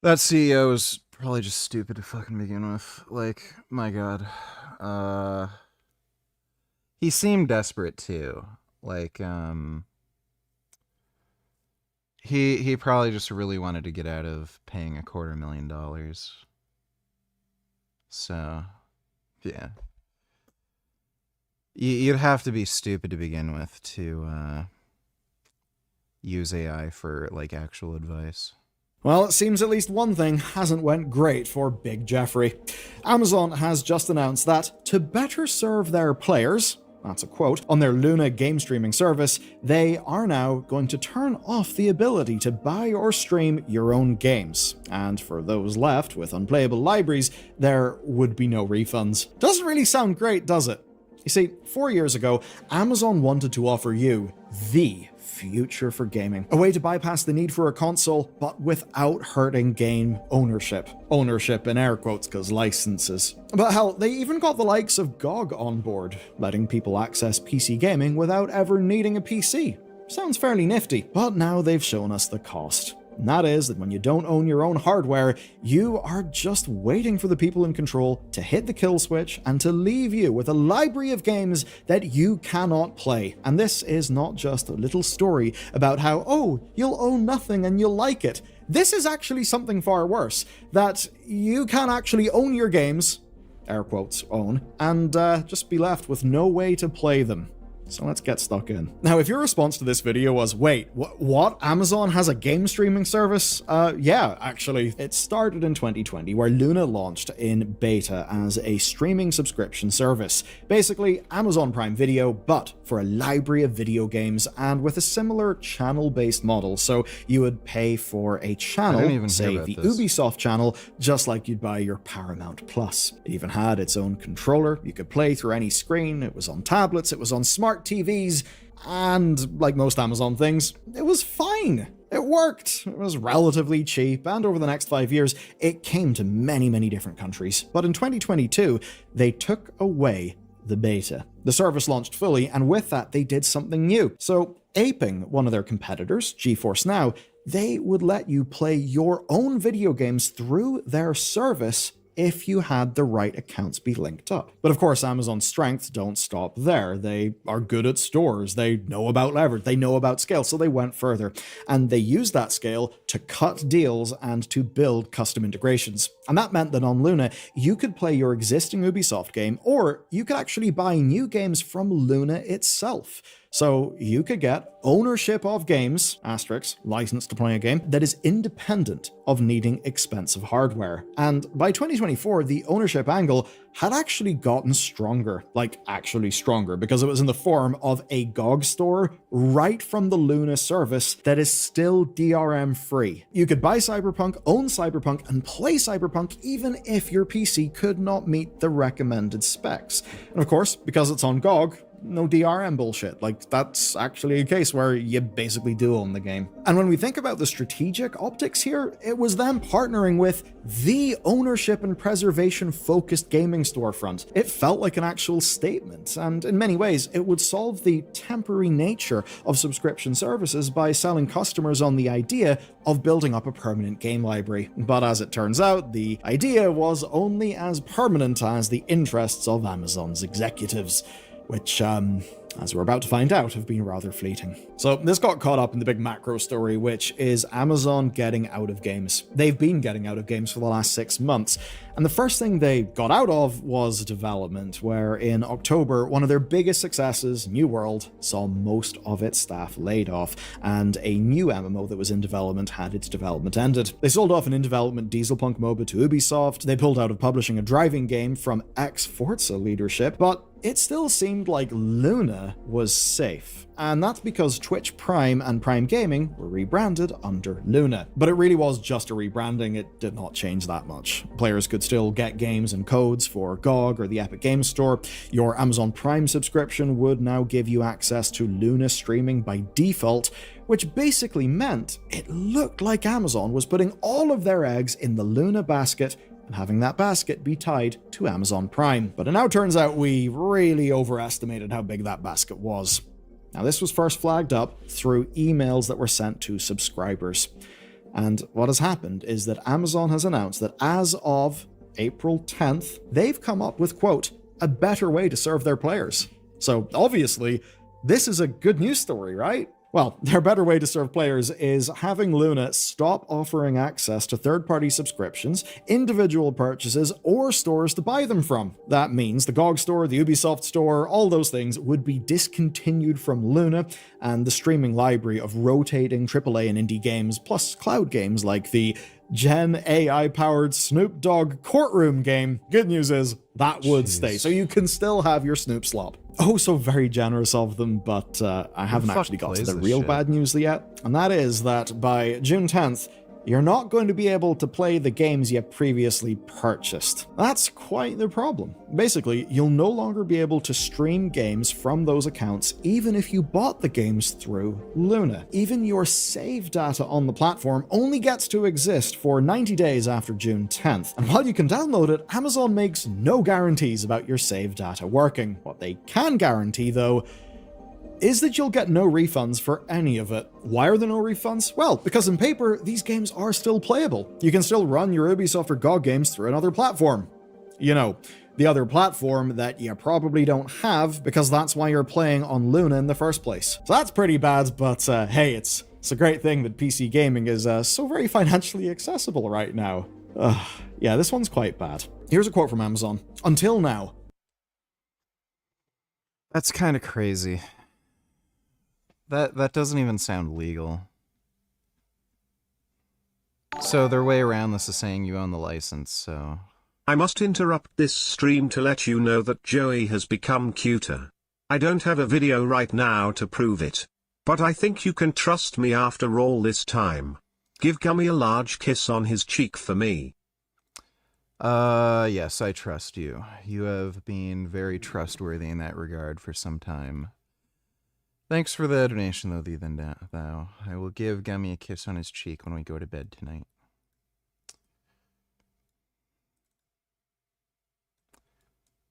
That CEO is probably just stupid to fucking begin with. Like, my god. He seemed desperate too. Like, he probably just really wanted to get out of paying $250,000. So, yeah. You'd have to be stupid to begin with to use AI for, like, actual advice. Well, it seems at least one thing hasn't went great for Big Jeffrey. Amazon has just announced that to better serve their players, that's a quote, on their Luna game streaming service, they are now going to turn off the ability to buy or stream your own games. And for those left with unplayable libraries, there would be no refunds. Doesn't really sound great, does it? You see, 4 years ago, Amazon wanted to offer you the future for gaming. A way to bypass the need for a console, but without hurting game ownership. Ownership in air quotes, because licenses. But hell, they even got the likes of GOG on board, letting people access PC gaming without ever needing a PC. Sounds fairly nifty, but now they've shown us the cost. And that is that when you don't own your own hardware, you are just waiting for the people in control to hit the kill switch and to leave you with a library of games that you cannot play. And this is not just a little story about how, oh, you'll own nothing and you'll like it. This is actually something far worse, that you can actually own your games, air quotes own, and just be left with no way to play them. So let's get stuck in. Now, if your response to this video was, wait, what? Amazon has a game streaming service? Yeah, actually. It started in 2020, where Luna launched in beta as a streaming subscription service. Basically, Amazon Prime Video, but for a library of video games and with a similar channel-based model. So you would pay for a channel, say the Ubisoft channel, just like you'd buy your Paramount Plus. It even had its own controller. You could play through any screen. It was on tablets. It was on smart TVs, and like most Amazon things, it was fine. It worked. It was relatively cheap, and over the next 5 years, it came to many, many different countries. But in 2022, they took away the beta. The service launched fully, and with that, they did something new. So, aping one of their competitors, GeForce Now, they would let you play your own video games through their service if you had the right accounts be linked up. But of course, Amazon's strengths don't stop there. They are good at stores, they know about leverage, they know about scale, so they went further. And they used that scale to cut deals and to build custom integrations. And that meant that on Luna, you could play your existing Ubisoft game, or you could actually buy new games from Luna itself. So you could get ownership of games, asterisk, license to play a game, that is independent of needing expensive hardware. And by 2024, the ownership angle had actually gotten stronger, like actually stronger, because it was in the form of a GOG store right from the Luna service that is still DRM free. You could buy Cyberpunk, own Cyberpunk, and play Cyberpunk even if your PC could not meet the recommended specs. And of course, because it's on GOG, no DRM bullshit. Like, that's actually a case where you basically do own the game. And when we think about the strategic optics here, it was them partnering with the ownership and preservation focused gaming storefront. It felt like an actual statement, and in many ways, it would solve the temporary nature of subscription services by selling customers on the idea of building up a permanent game library. But as it turns out, the idea was only as permanent as the interests of Amazon's executives, which, as we're about to find out, have been rather fleeting. So this got caught up in the big macro story, which is Amazon getting out of games. They've been getting out of games for the last 6 months, and the first thing they got out of was development, where in October, one of their biggest successes, New World, saw most of its staff laid off, and a new MMO that was in development had its development ended. They sold off an in-development Dieselpunk MOBA to Ubisoft, they pulled out of publishing a driving game from ex-Forza leadership, but it still seemed like Luna was safe. And that's because Twitch Prime and Prime Gaming were rebranded under Luna. But it really was just a rebranding, it did not change that much. Players could still get games and codes for GOG or the Epic Games Store. Your Amazon Prime subscription would now give you access to Luna streaming by default, which basically meant it looked like Amazon was putting all of their eggs in the Luna basket and having that basket be tied to Amazon Prime. But it now turns out we really overestimated how big that basket was. Now, this was first flagged up through emails that were sent to subscribers. And what has happened is that Amazon has announced that as of April 10th, they've come up with, quote, a better way to serve their players. So obviously, this is a good news story, right? Well, their better way to serve players is having Luna stop offering access to third-party subscriptions, individual purchases, or stores to buy them from. That means the GOG store, the Ubisoft store, all those things would be discontinued from Luna, and the streaming library of rotating AAA and indie games, plus cloud games like the Gen AI-powered Snoop Dogg courtroom game. Good news is, that would stay, so you can still have your Snoop slop. Oh, so very generous of them, but I haven't actually got to the real bad news yet, and that is that by June 10th, you're not going to be able to play the games you previously purchased. That's quite the problem. Basically, you'll no longer be able to stream games from those accounts even if you bought the games through Luna. Even your save data on the platform only gets to exist for 90 days after June 10th. And while you can download it, Amazon makes no guarantees about your save data working. What they can guarantee, though, is that you'll get no refunds for any of it. Why are there no refunds? Well, because in paper, these games are still playable. You can still run your Ubisoft or GOG games through another platform. You know, the other platform that you probably don't have because that's why you're playing on Luna in the first place. So that's pretty bad, but hey, it's a great thing that PC gaming is so very financially accessible right now. Yeah, this one's quite bad. Here's a quote from Amazon. Until now. That's kind of crazy. That doesn't even sound legal. So their way around this is saying you own the license, so... I must interrupt this stream to let you know that Joey has become cuter. I don't have a video right now to prove it. But I think you can trust me after all this time. Give Gummy a large kiss on his cheek for me. Yes, I trust you. You have been very trustworthy in that regard for some time. Thanks for the donation, though, thou. I will give Gummy a kiss on his cheek when we go to bed tonight.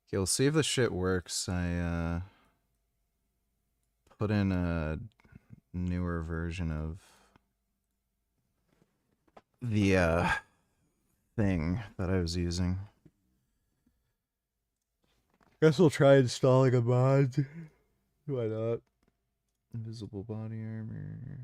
Okay, we'll see if the shit works. I, put in a newer version of the, thing that I was using. Guess we'll try installing a mod. Why not? Invisible body armor.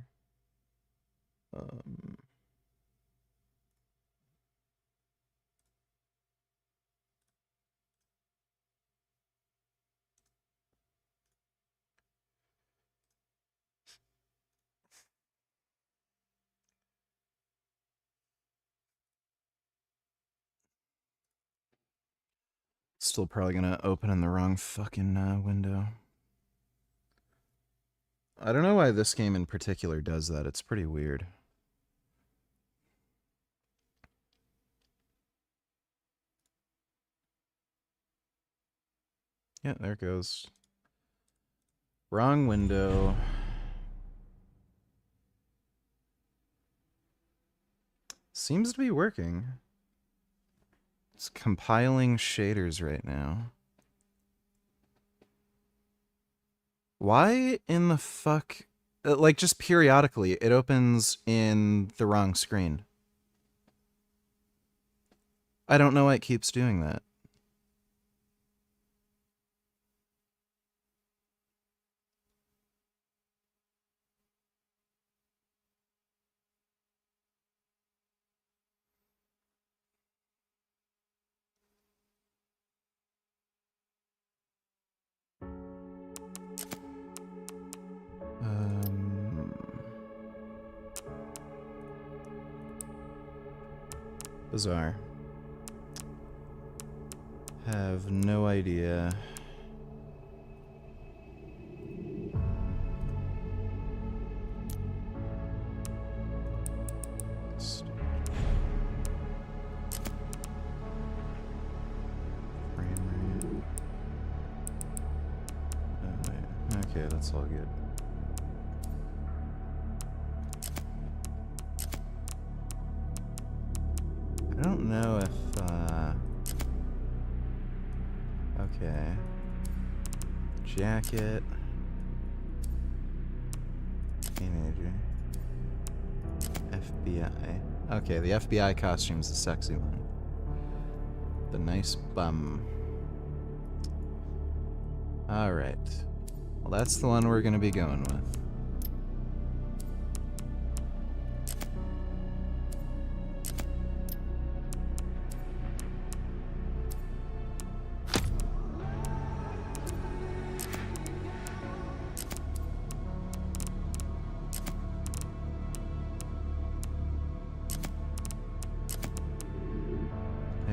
Still probably gonna open in the wrong fucking window. I don't know why this game in particular does that. It's pretty weird. Yeah, there it goes. Wrong window. Seems to be working. It's compiling shaders right now. Why in the fuck... like, just periodically, it opens in the wrong screen. I don't know why it keeps doing that. Bizarre. Have no idea. Okay, that's all good. I don't know if, okay. Jacket. Teenager. FBI. Okay, the FBI costume's the sexy one. The nice bum. Alright. Well, that's the one we're gonna be going with.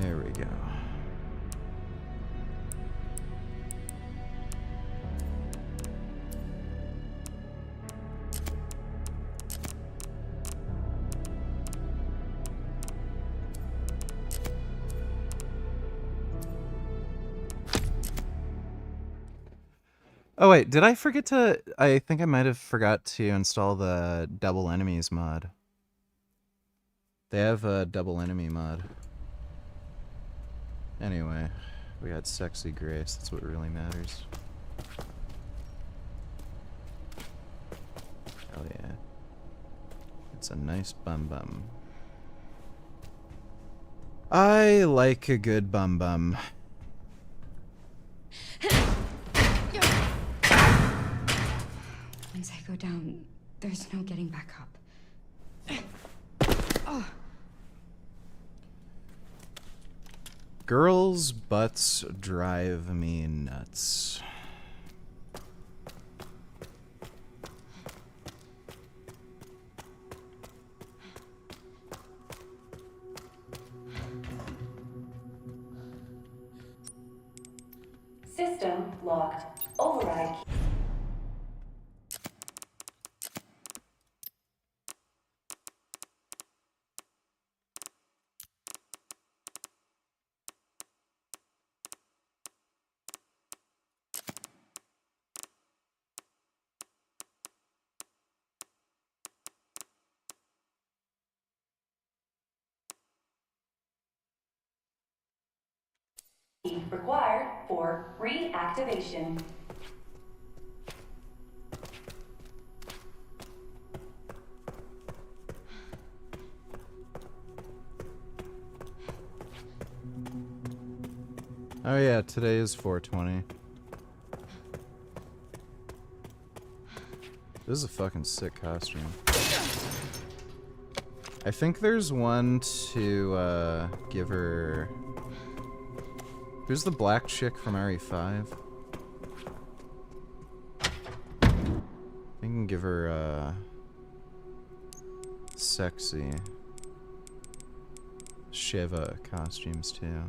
There we go. Oh wait, did I forget to... I think I might have forgot to install the double enemies mod. They have a double enemy mod. Anyway, we got Sexy Grace, that's what really matters. Hell yeah. It's a nice bum bum. I like a good bum bum. Once I go down, there's no getting back up. Oh. Girls' butts drive me nuts. locked. Override. Required for reactivation. Oh yeah, today is 420. This is a fucking sick costume. I think there's one to give her... Who's the black chick from RE5? I can give her sexy Shiva costumes too.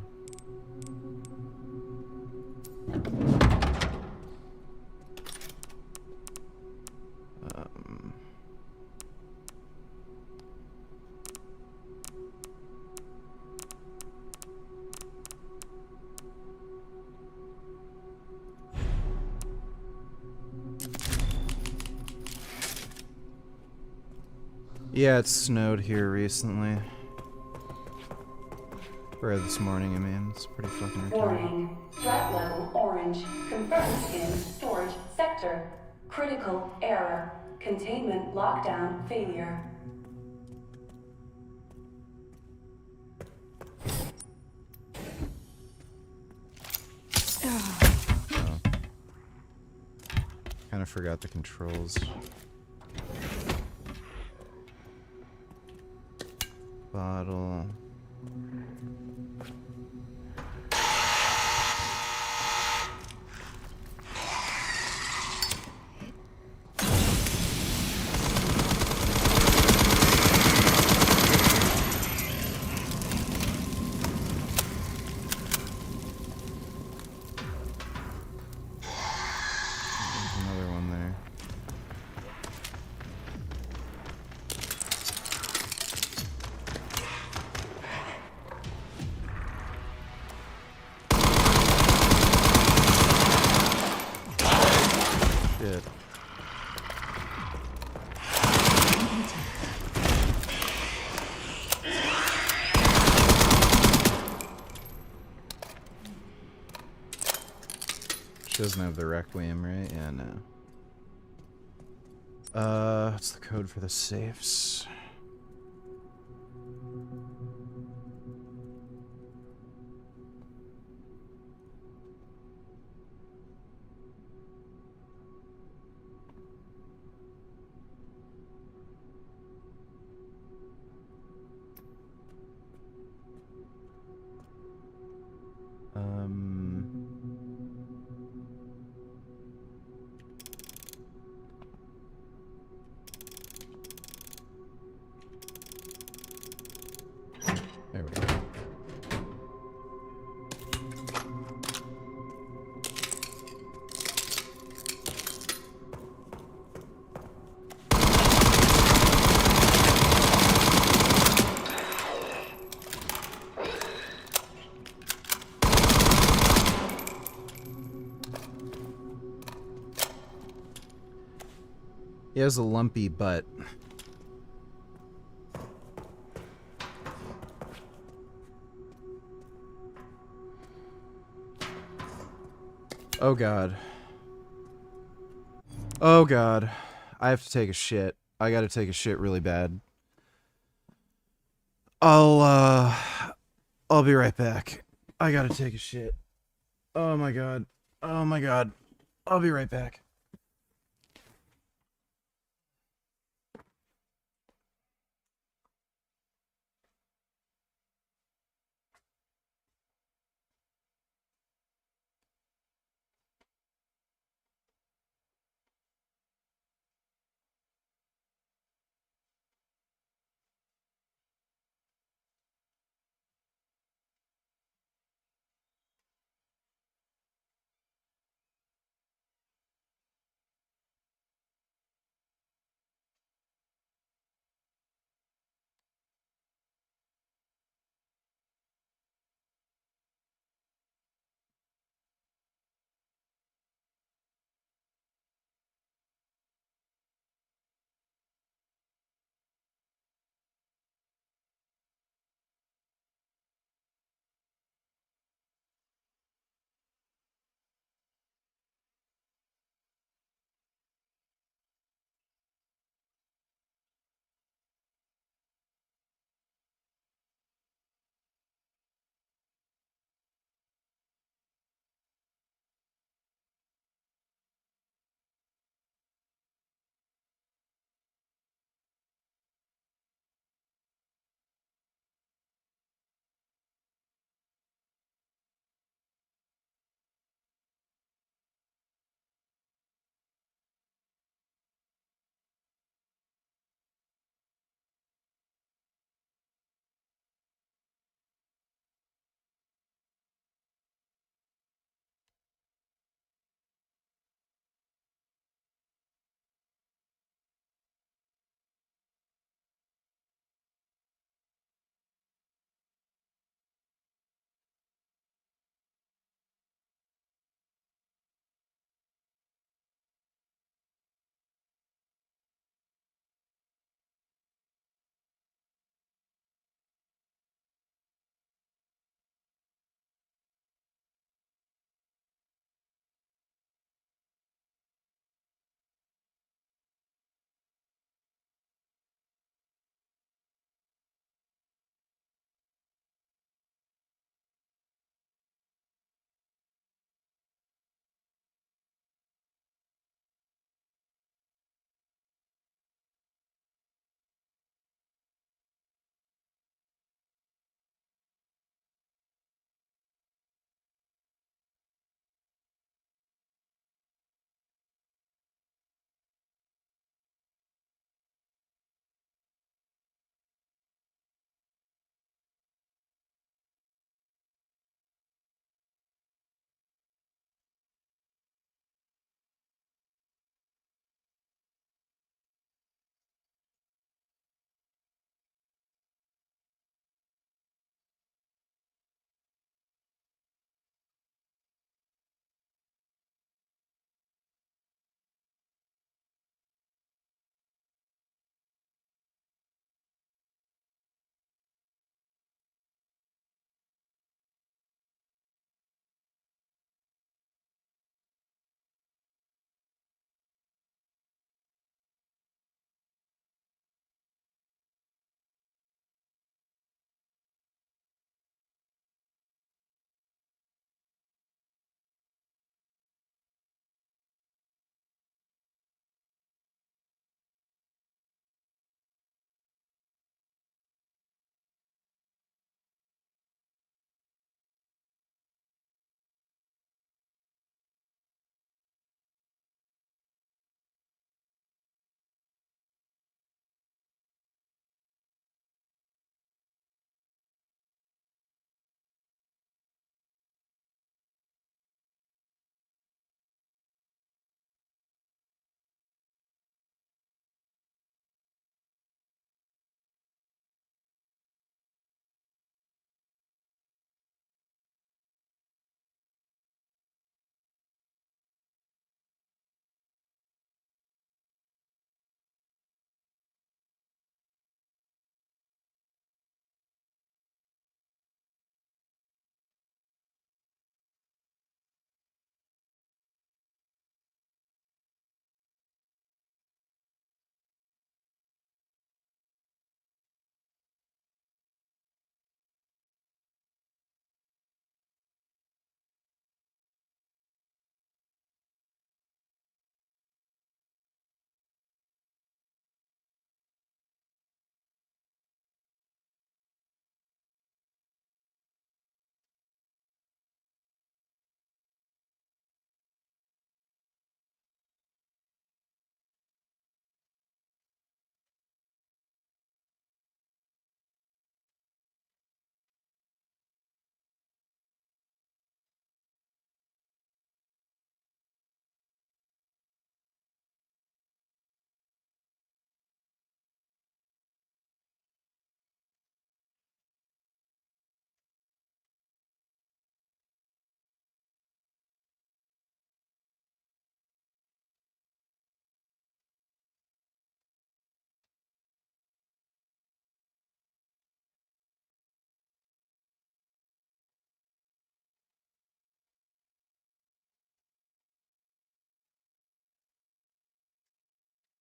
Yeah, it snowed here recently. Or this morning, I mean. It's pretty fucking retarded. Warning. Threat level orange. Confirmed in storage sector. Critical error. Containment lockdown failure. Kind of forgot the controls. Bottle. There's another one there. Shit. She doesn't have the Requiem, right? Yeah, no. What's the code for the safes? There we go. He has a lumpy butt. Oh god. Oh god. I have to take a shit. I gotta take a shit really bad. I'll be right back. I gotta take a shit. Oh my god. Oh my god. I'll be right back.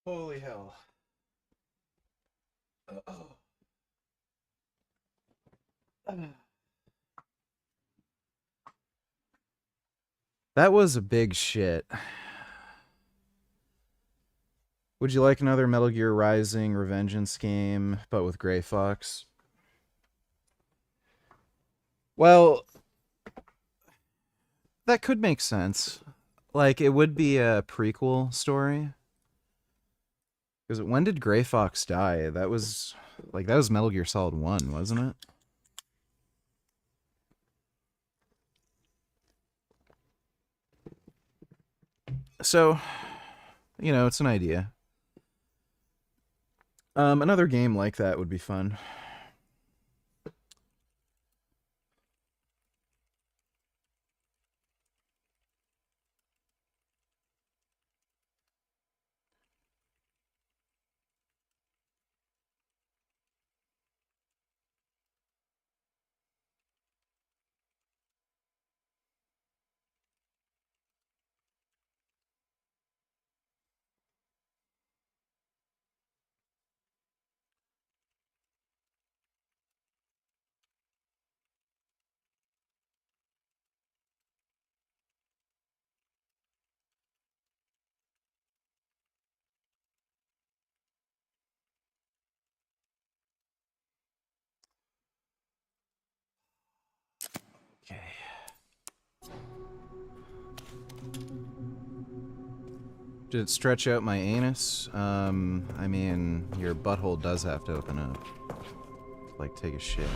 Holy hell. That was a big shit. Would you like another Metal Gear Rising Revengeance game, but with Gray Fox? Well, that could make sense. Like, it would be a prequel story. Because when did Gray Fox die? That was Metal Gear Solid 1, wasn't it? So, you know, it's an idea. Another game like that would be fun. Okay. Did it stretch out my anus? I mean, your butthole does have to open up. Like, take a shit.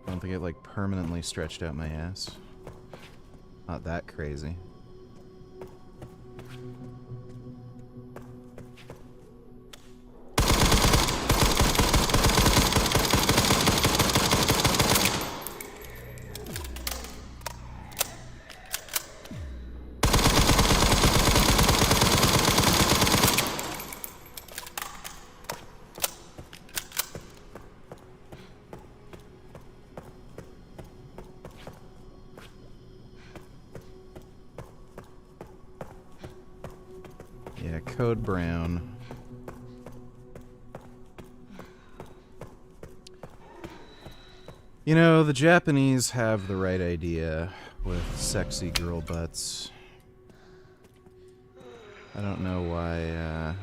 I don't think it, like, permanently stretched out my ass. Not that crazy. Yeah, Code Brown. You know, the Japanese have the right idea with sexy girl butts. I don't know why,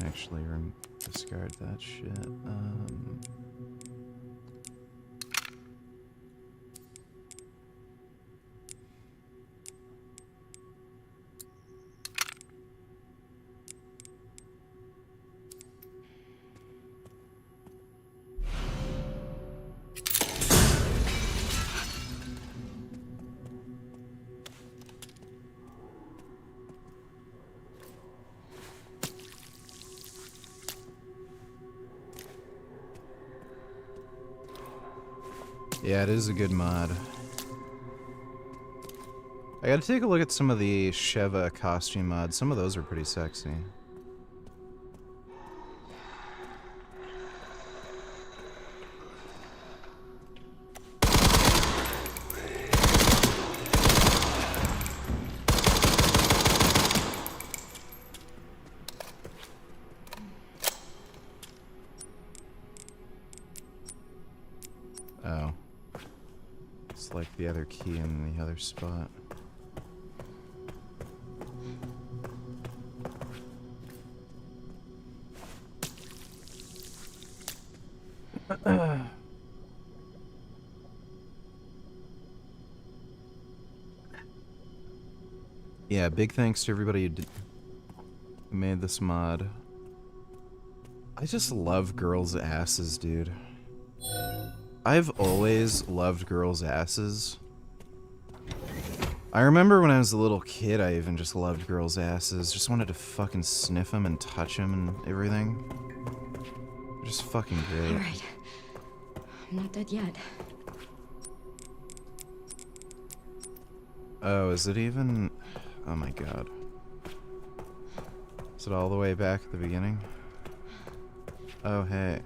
actually discard that shit. Yeah, it is a good mod. I gotta take a look at some of the Sheva costume mods. Some of those are pretty sexy. Oh. It's like the other key in the other spot. Yeah, big thanks to everybody who made this mod. I just love girls' asses, dude. I've always loved girls' asses. I remember when I was a little kid, I even just loved girls' asses. Just wanted to fucking sniff them and touch them and everything. They're just fucking great. Alright. I'm not dead yet. Oh, is it even... Oh my god. Is it all the way back at the beginning? Oh, hey.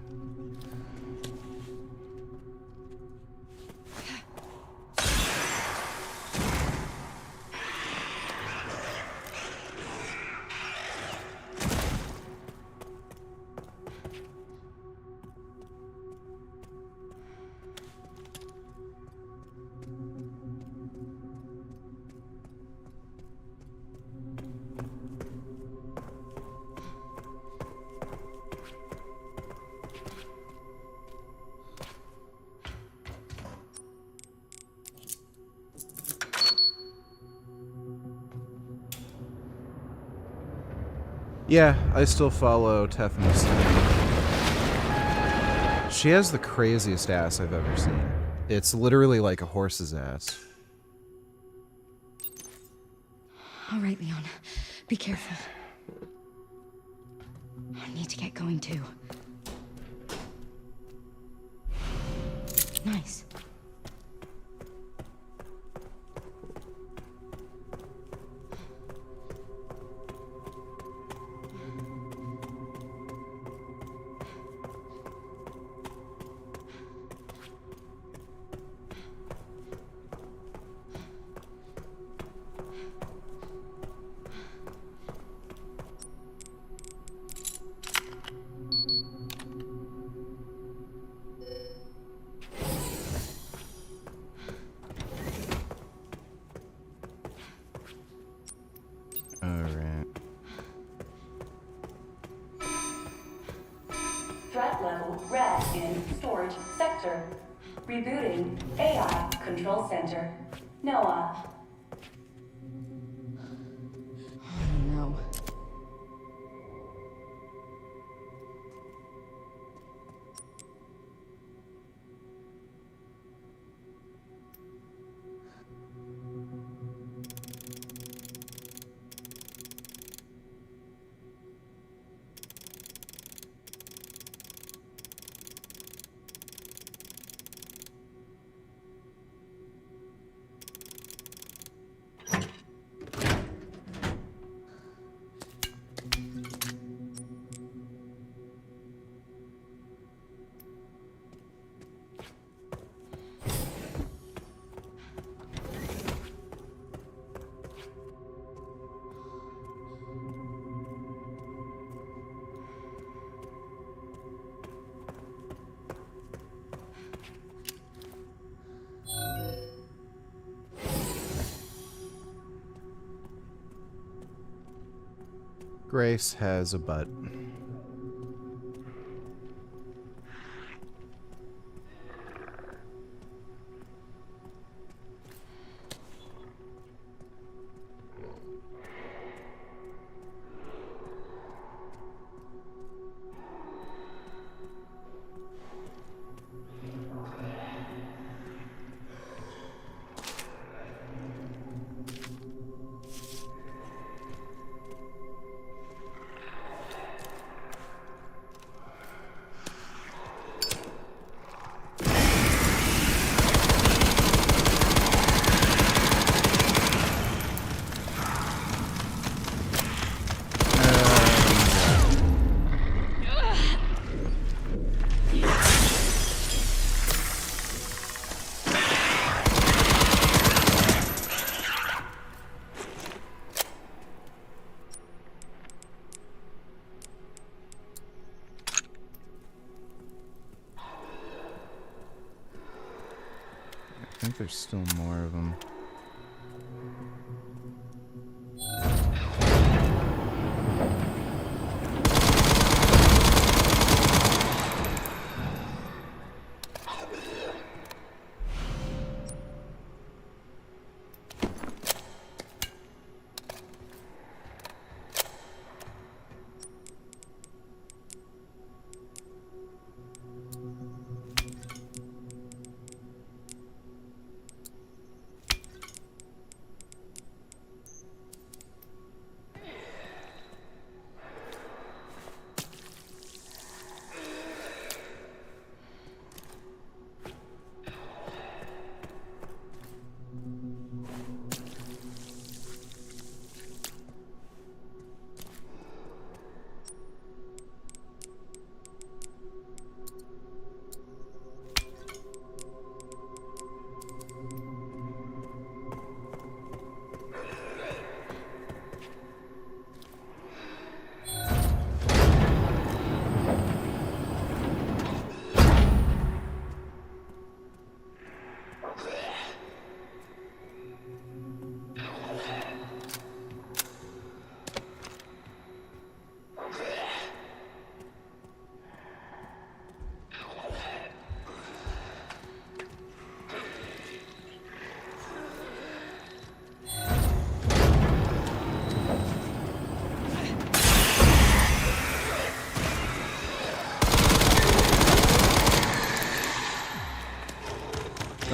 Yeah, I still follow Tufano. She has the craziest ass I've ever seen. It's literally like a horse's ass. All right, Leon. Be careful. I need to get going too. Nice. Alright. Threat level red in storage sector. Rebooting AI control center. Noah. Oh no. Grace has a butt. I think there's still more of them.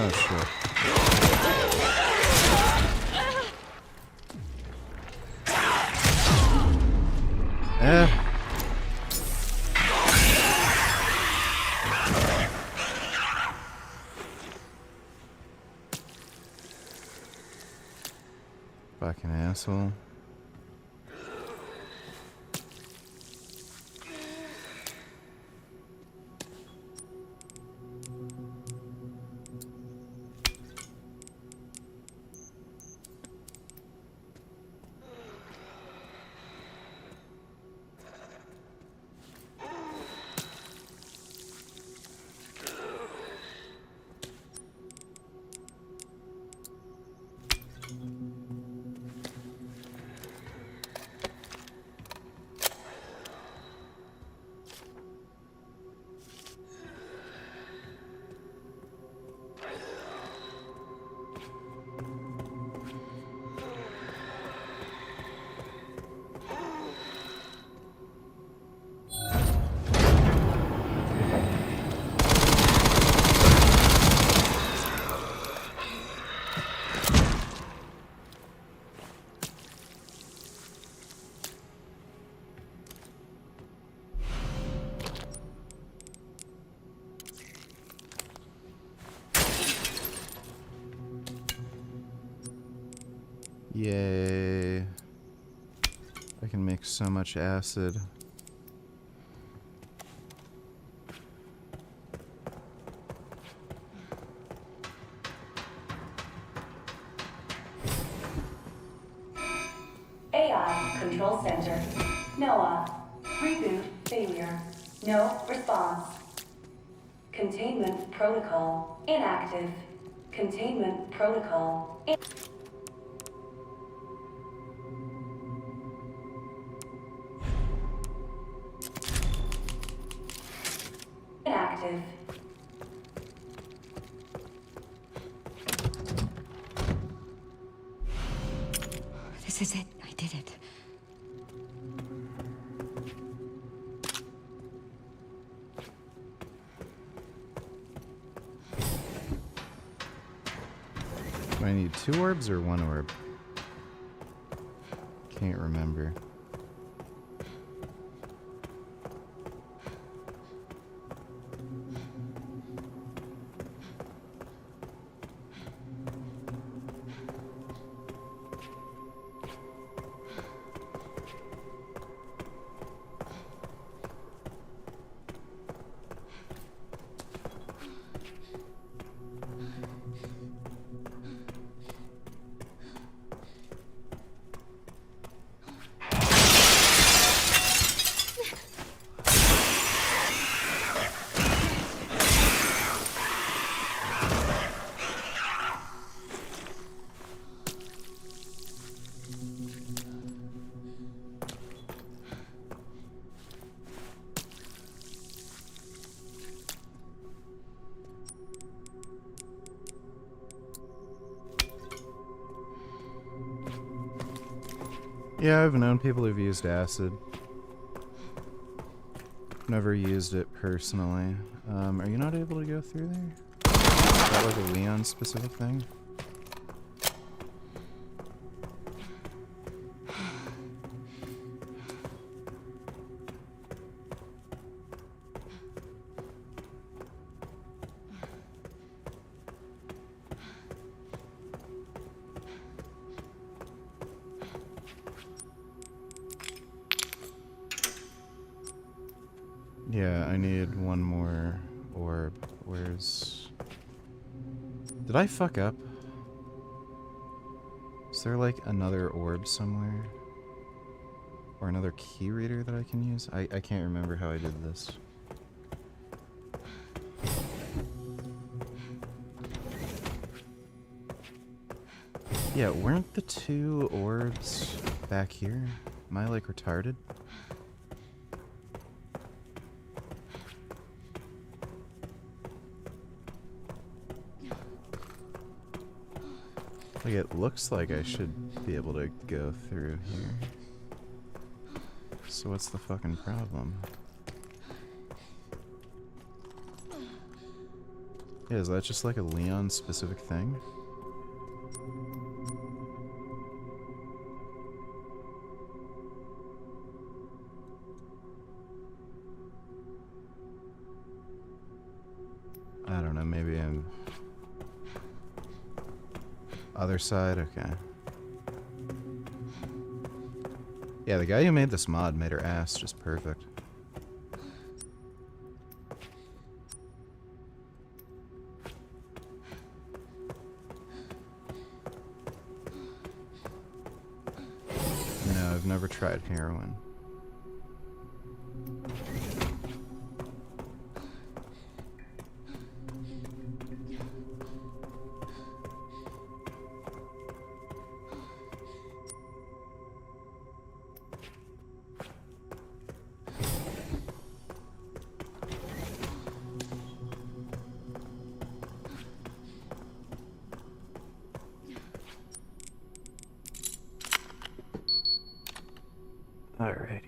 Oh shit. Eh. Fucking asshole. Yay. I can make so much acid. AI Control Center. NOAA. Reboot failure. No response. Containment protocol inactive. Containment protocol inactive. This is it. I did it. Do I need 2 orbs or 1 orb? Can't remember. Yeah, I've known people who've used acid. Never used it personally. Are you not able to go through there? Is that like a Leon specific thing? Yeah, I need one more orb. Where's... Did I fuck up? Is there like another orb somewhere? Or another key reader that I can use? I can't remember how I did this. Yeah, weren't the 2 orbs back here? Am I like retarded? Like, it looks like I should be able to go through here. So what's the fucking problem? Yeah, is that just like a Leon specific thing? I don't know, maybe I'm... Other side? Okay. Yeah, the guy who made this mod made her ass just perfect. No, I've never tried heroin. Alrighty.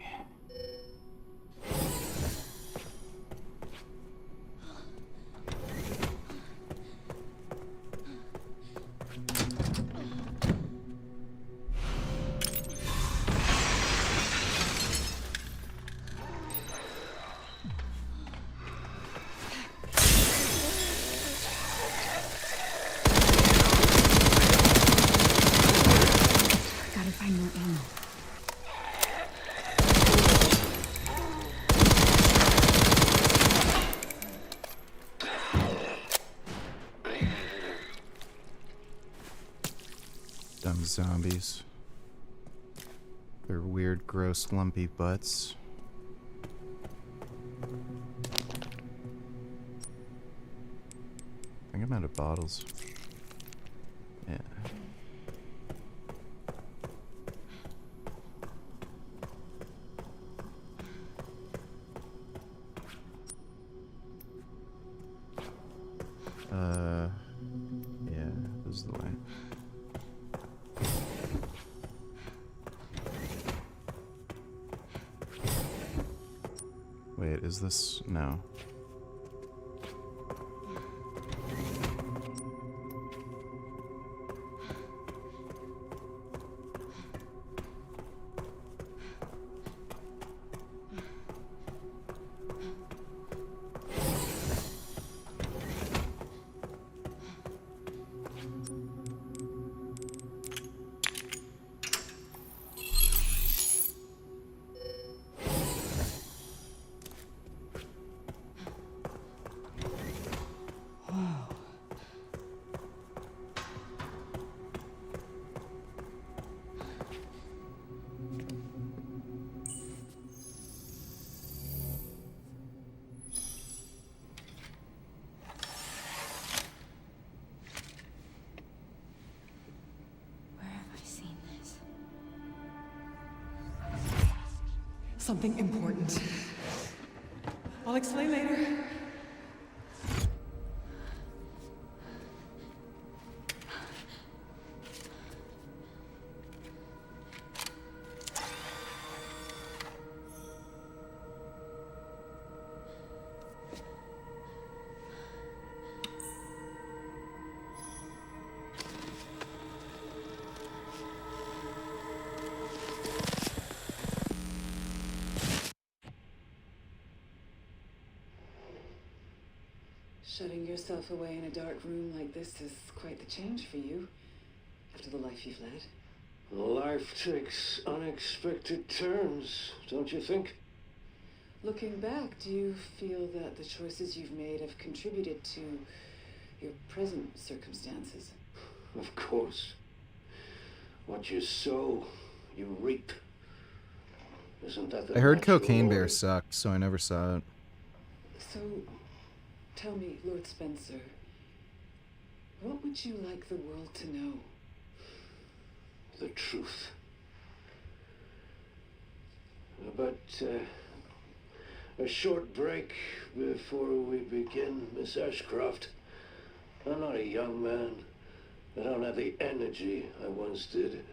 Gotta find more ammo. Dumb zombies. Their weird, gross, lumpy butts. I think I'm out of bottles. Yeah. Yeah, this is the way. Wait, is this... No. Where have I seen this? Something important. I'll explain later. Shutting yourself away in a dark room like this is quite the change for you, after the life you've led. Life takes unexpected turns, don't you think? Looking back, do you feel that the choices you've made have contributed to your present circumstances? Of course. What you sow, you reap. Isn't that the I heard natural Cocaine order? Bear sucked, so I never saw it. So, tell me, Lord Spencer, what would you like the world to know? The truth. But a short break before we begin, Miss Ashcroft. I'm not a young man. I don't have the energy I once did.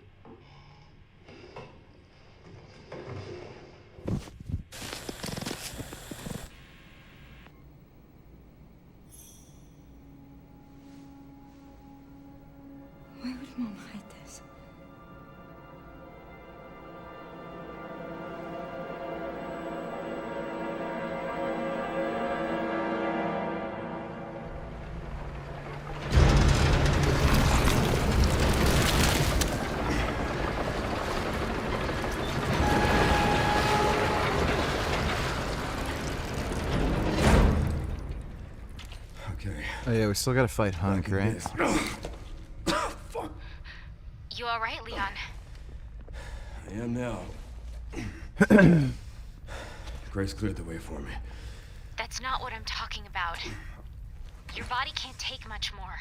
Oh yeah, we still gotta fight Hunk, right? You alright, Leon? I am now. Grace cleared the way for me. That's not what I'm talking about. Your body can't take much more.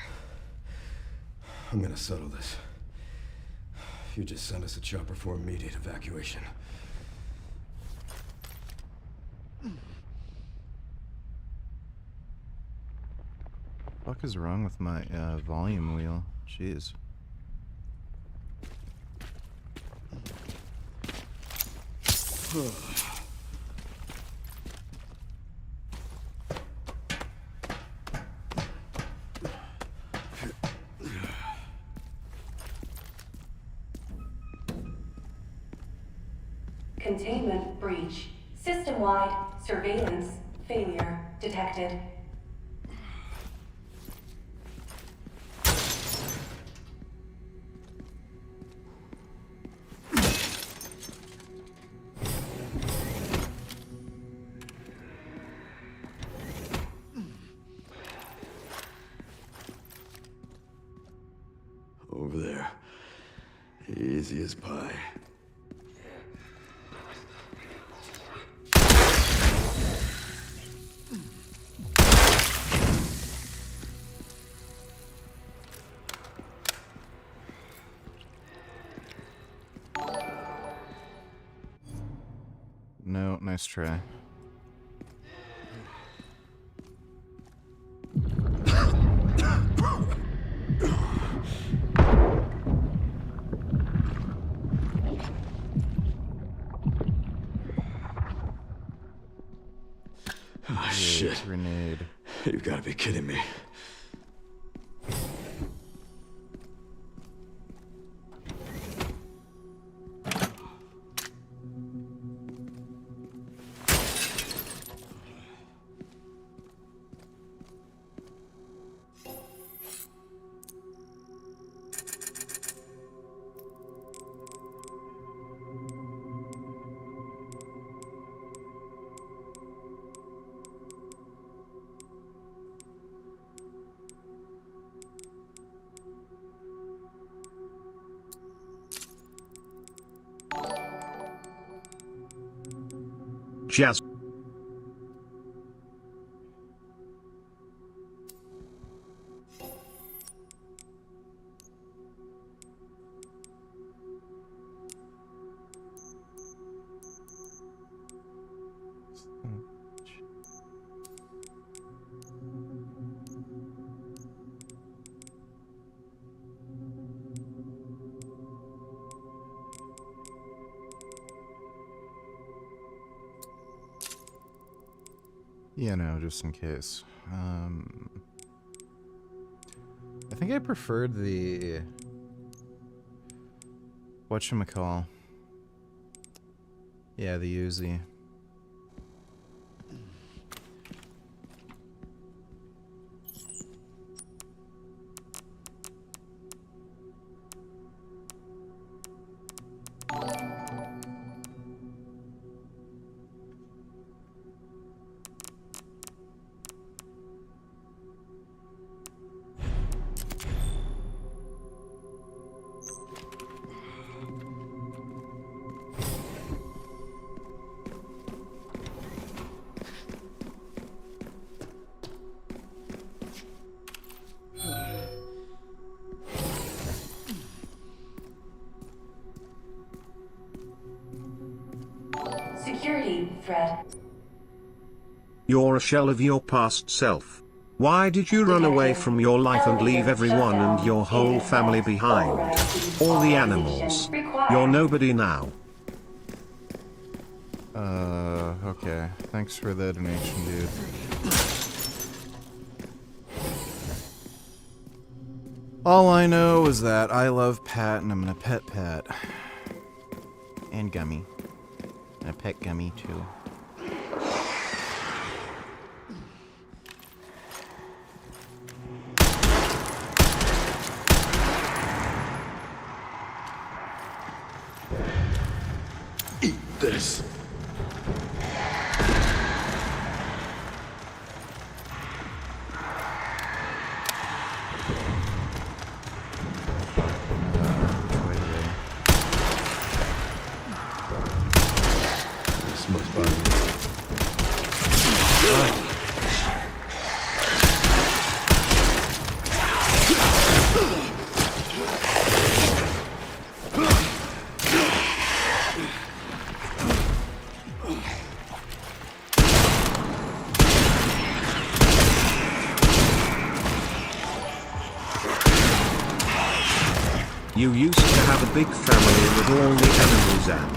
I'm gonna settle this. You just send us a chopper for immediate evacuation. What the fuck is wrong with my volume wheel? Jeez. Containment breach. System-wide surveillance failure detected. Over there. Easy as pie. No, nice try. Oh, shit. Grenade. You've got to be kidding me. Jazz. You know, just in case. I think I preferred the whatchamacall. Yeah, the Uzi. Security threat. You're a shell of your past self. Why did you run away from your life and leave everyone and your whole family behind? All the animals. You're nobody now. Okay. Thanks for the donation, dude. All I know is that I love Pat and I'm gonna pet Pat. And Gummy. And a pet Gummy too. Eat this. You used to have a big family with all the animals and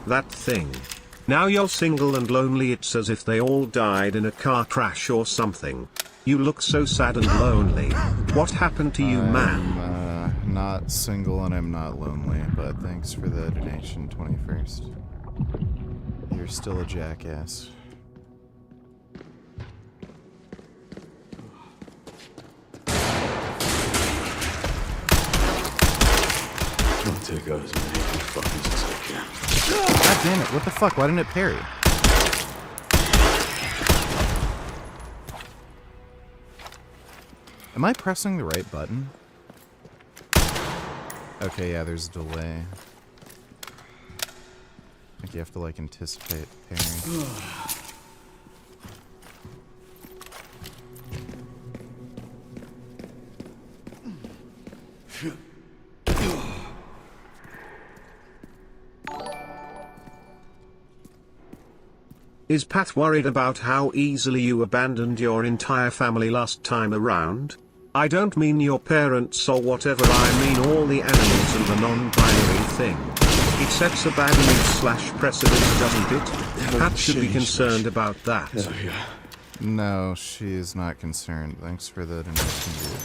that thing. Now you're single and lonely. It's as if they all died in a car crash or something. You look so sad and lonely. What happened to you, man? I'm not single and I'm not lonely, but thanks for the donation, 21st. You're still a jackass. I'll take out as many of you fuckers as I can. God damn it, what the fuck? Why didn't it parry? Am I pressing the right button? Okay, yeah, there's a delay. I think you have to, like, anticipate parrying. Is Pat worried about how easily you abandoned your entire family last time around? I don't mean your parents or whatever, I mean all the animals and the non-binary thing. It sets a bad image / precedent, doesn't it? Pat should be concerned about that. No, she's not concerned. Thanks for the donation, dude.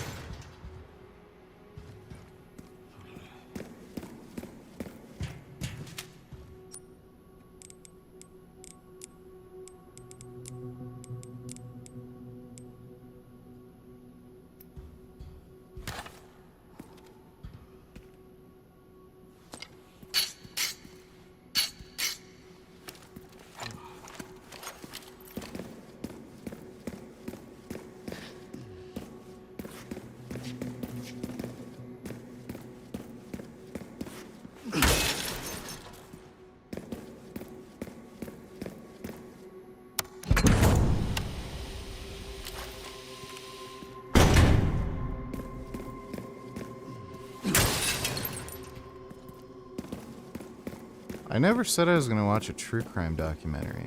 I never said I was going to watch a true crime documentary.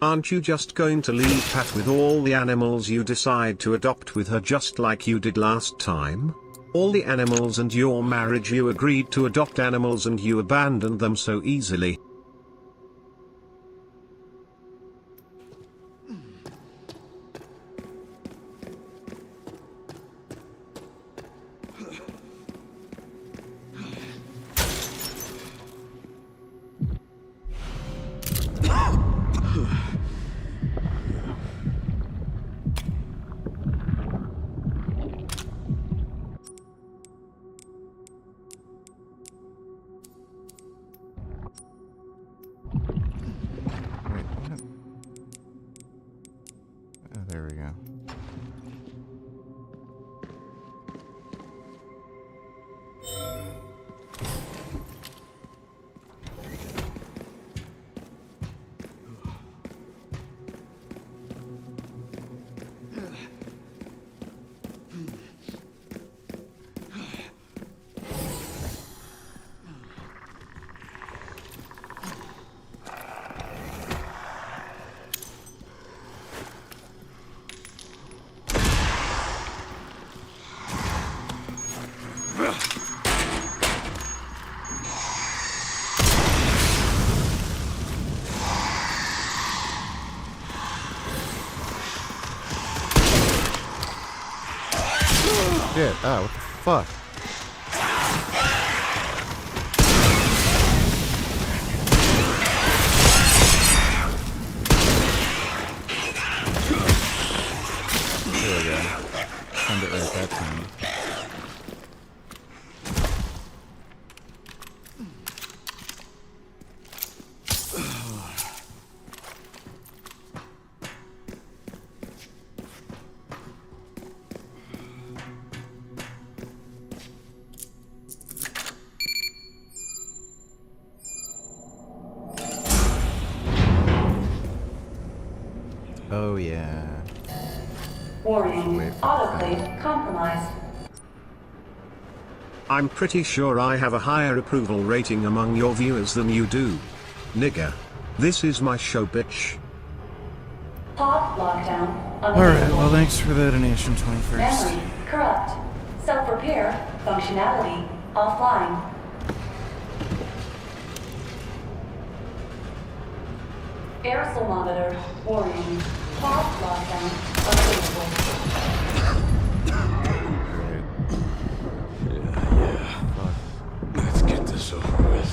Aren't you just going to leave Pat with all the animals you decide to adopt with her, just like you did last time? All the animals and your marriage, you agreed to adopt animals and you abandoned them so easily. There we go. shit. Ah, what the fuck? There we go. Found it right that time. Oh yeah. Warning, Wait for autoclave compromised. I'm pretty sure I have a higher approval rating among your viewers than you do. Nigga. This is my show, bitch. Pod lockdown. Alright, well thanks for the donation, 21st. Memory corrupt. Self-repair functionality offline. Aerosol monitor warning. Pod lockdown unavailable. Let's get this over with.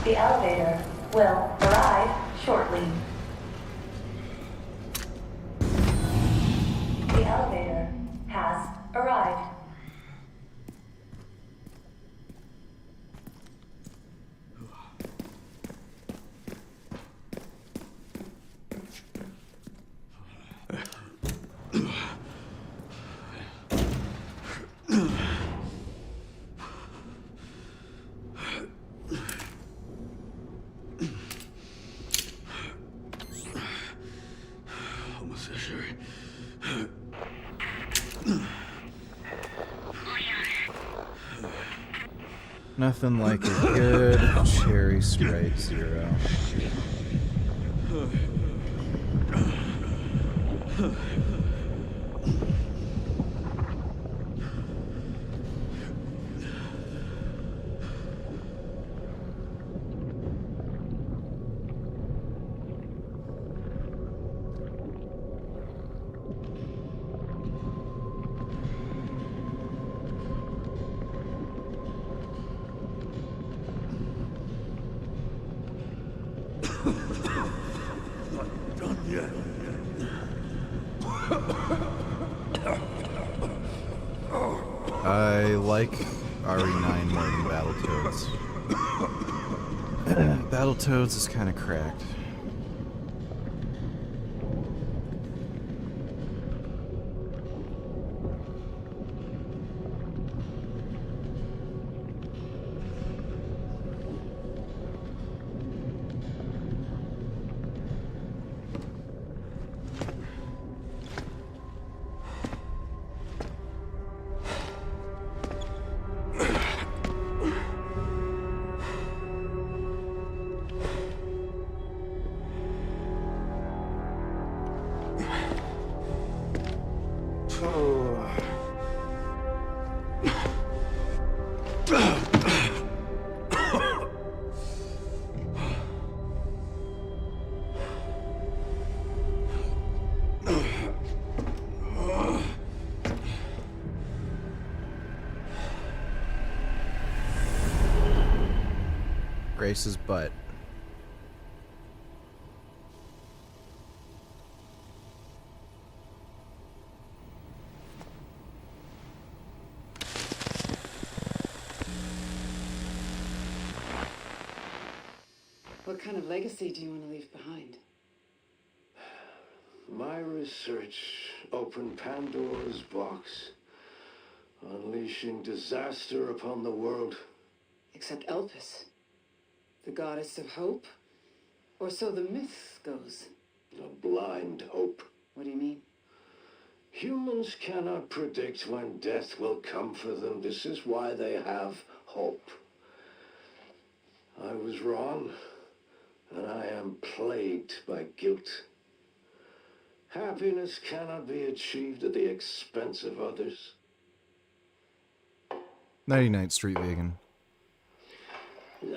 The elevator will arrive shortly. The elevator has arrived. Almost there, Sherry. Nothing like a good cherry Sprite Zero. Not done yet. I like RE9 more than Battletoads. Battletoads is kind of cracked. Grace's butt. What kind of legacy do you want to leave behind? My research opened Pandora's box, unleashing disaster upon the world. Except Elpis, the goddess of hope? Or so the myth goes. A blind hope. What do you mean? Humans cannot predict when death will come for them. This is why they have hope. I was wrong, and I am plagued by guilt. Happiness cannot be achieved at the expense of others. 99th Street Vegan.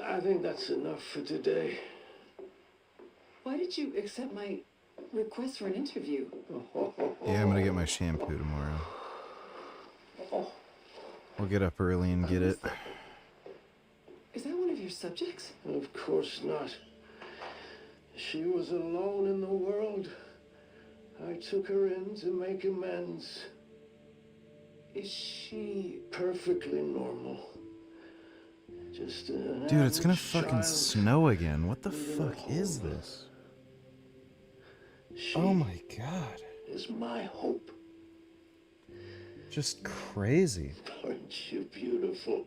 I think that's enough for today. Why did you accept my request for an interview? Yeah, I'm gonna get my shampoo tomorrow. We'll get up early and get it. Is that one of your subjects? Of course not. She was alone in the world. I took her in to make amends. Is she perfectly normal? Just an Dude, it's gonna average fucking child snow again. What the fuck is this? She Oh my god. is my hope. Just crazy. Aren't you beautiful?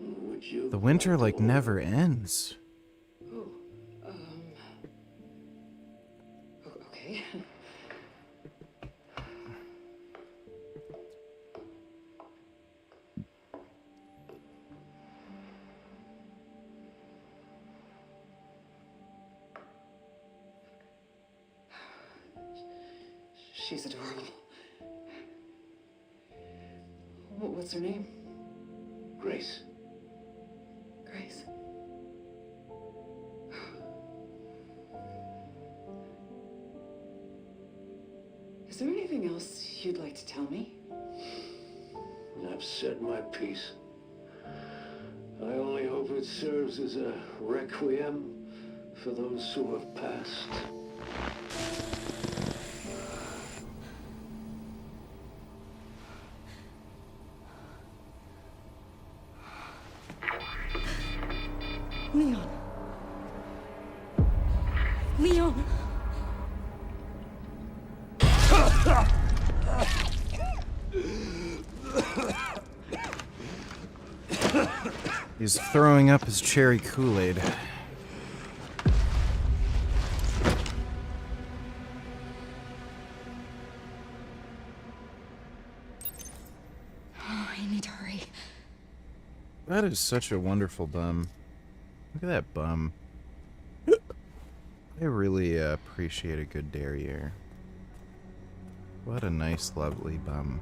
Would you? The winter like never ends. okay? She's adorable. What's her name? Grace. Grace. Is there anything else you'd like to tell me? I've said my piece. I only hope it serves as a requiem for those who have passed. Leon. Leon. He's throwing up his cherry Kool-Aid. Oh, I need to hurry. That is such a wonderful bum. Look at that bum. I really appreciate a good derriere. What a nice, lovely bum.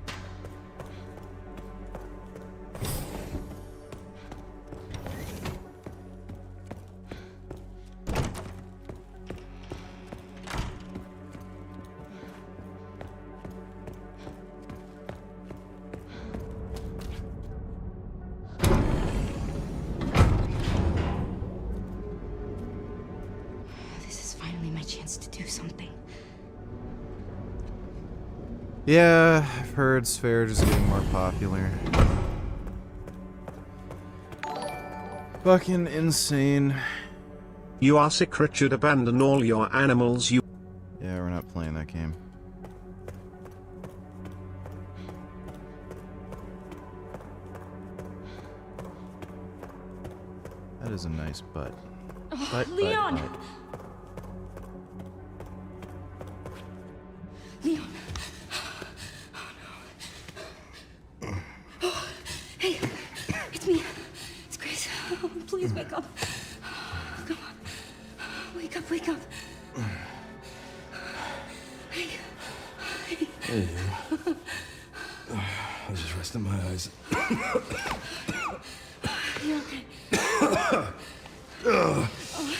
This is finally my chance to do something. Yeah, I've heard Sphere is getting more popular. Fucking insane. You are sick, Richard. Abandon all your animals, you. Yeah, we're not playing that game. That is a nice butt. Oh, Butt, Leon! butt, butt. Leon! Oh, hey, it's me. It's Grace. Oh, please wake up. Come on. Wake up, wake up. Hey. Hey, you. I was just resting my eyes. You're okay. Oh,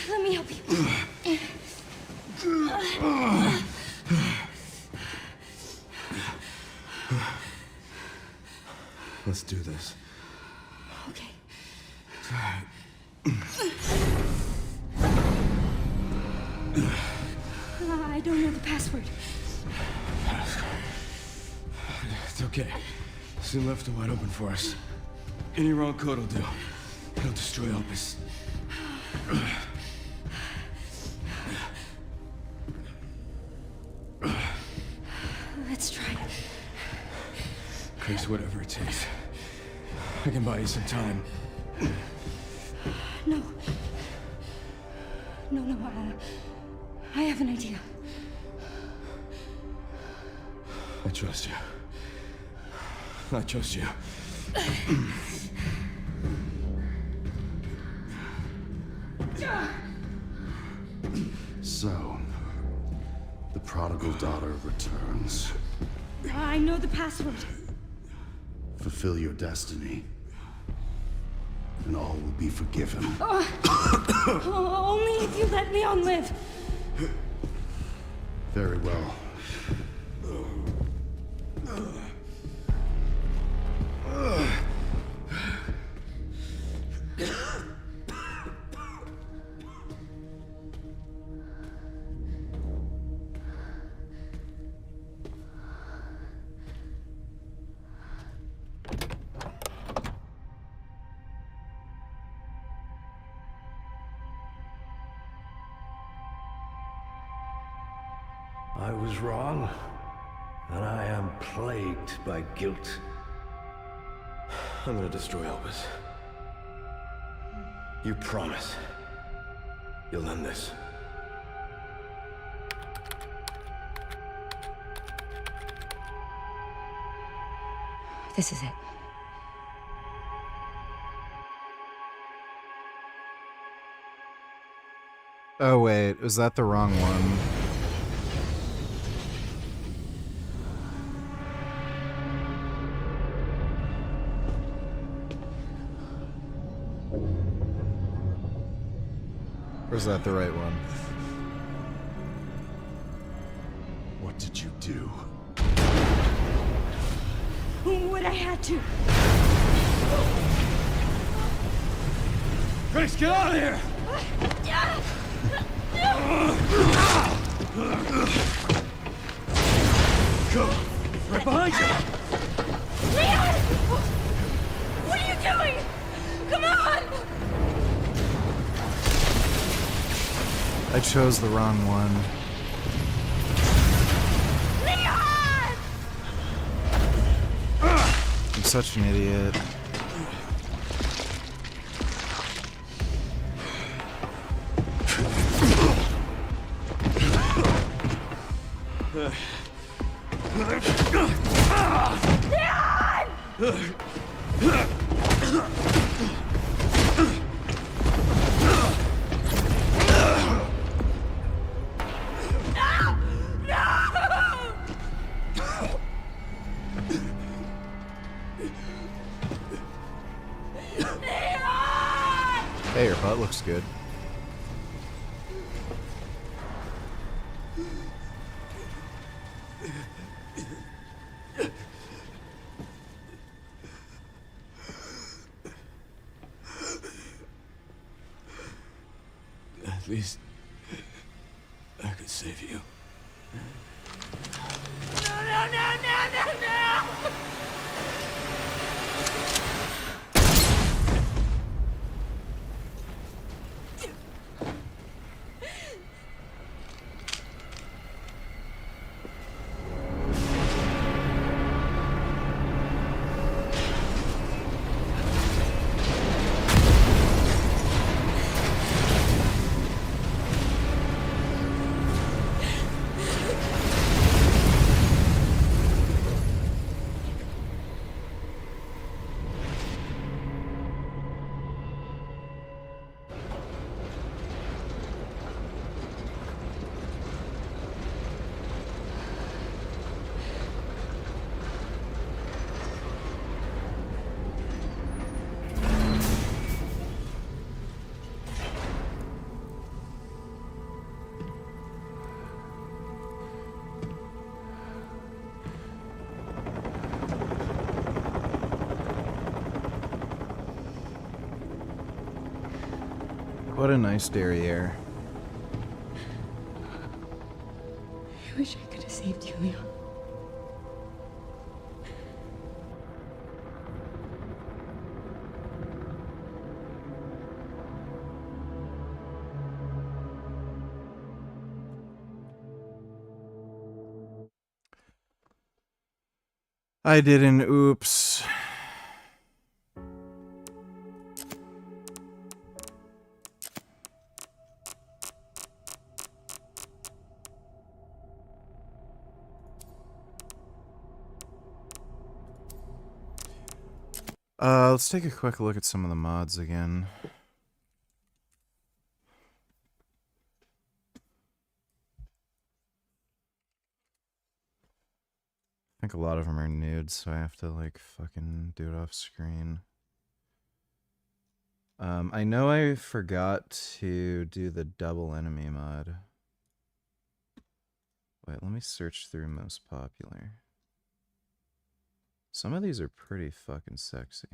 let me help you. Let's do this. Okay. I don't know the password. It's okay. Soon left it wide open for us. Any wrong code will do. It'll destroy Opus. Let's try. Chris, whatever it takes. I can buy you some time. No. No, I have an idea. I trust you. I trust you. So, the prodigal daughter returns. I know the password. Fulfill your destiny. and all will be forgiven. Only if you let Leon live. Very well. I was wrong, and I am plagued by guilt. I'm gonna destroy Elvis. You promise you'll end this. This is it. Oh wait, was that the wrong one? Or is that the right one? What did you do? What I had to. Grace, get out of here! Go! Right behind you! Leon! What are you doing? Come on! I chose the wrong one. Leon! I'm such an idiot. Hey, your butt looks good. At least I could save you. No! What a nice derriere. I wish I could have saved you, Leon. I did an oops. Let's take a quick look at some of the mods again. I think a lot of them are nudes, so I have to like fucking do it off screen. I know I forgot to do the double enemy mod. Wait, let me search through most popular. Some of these are pretty fucking sexy.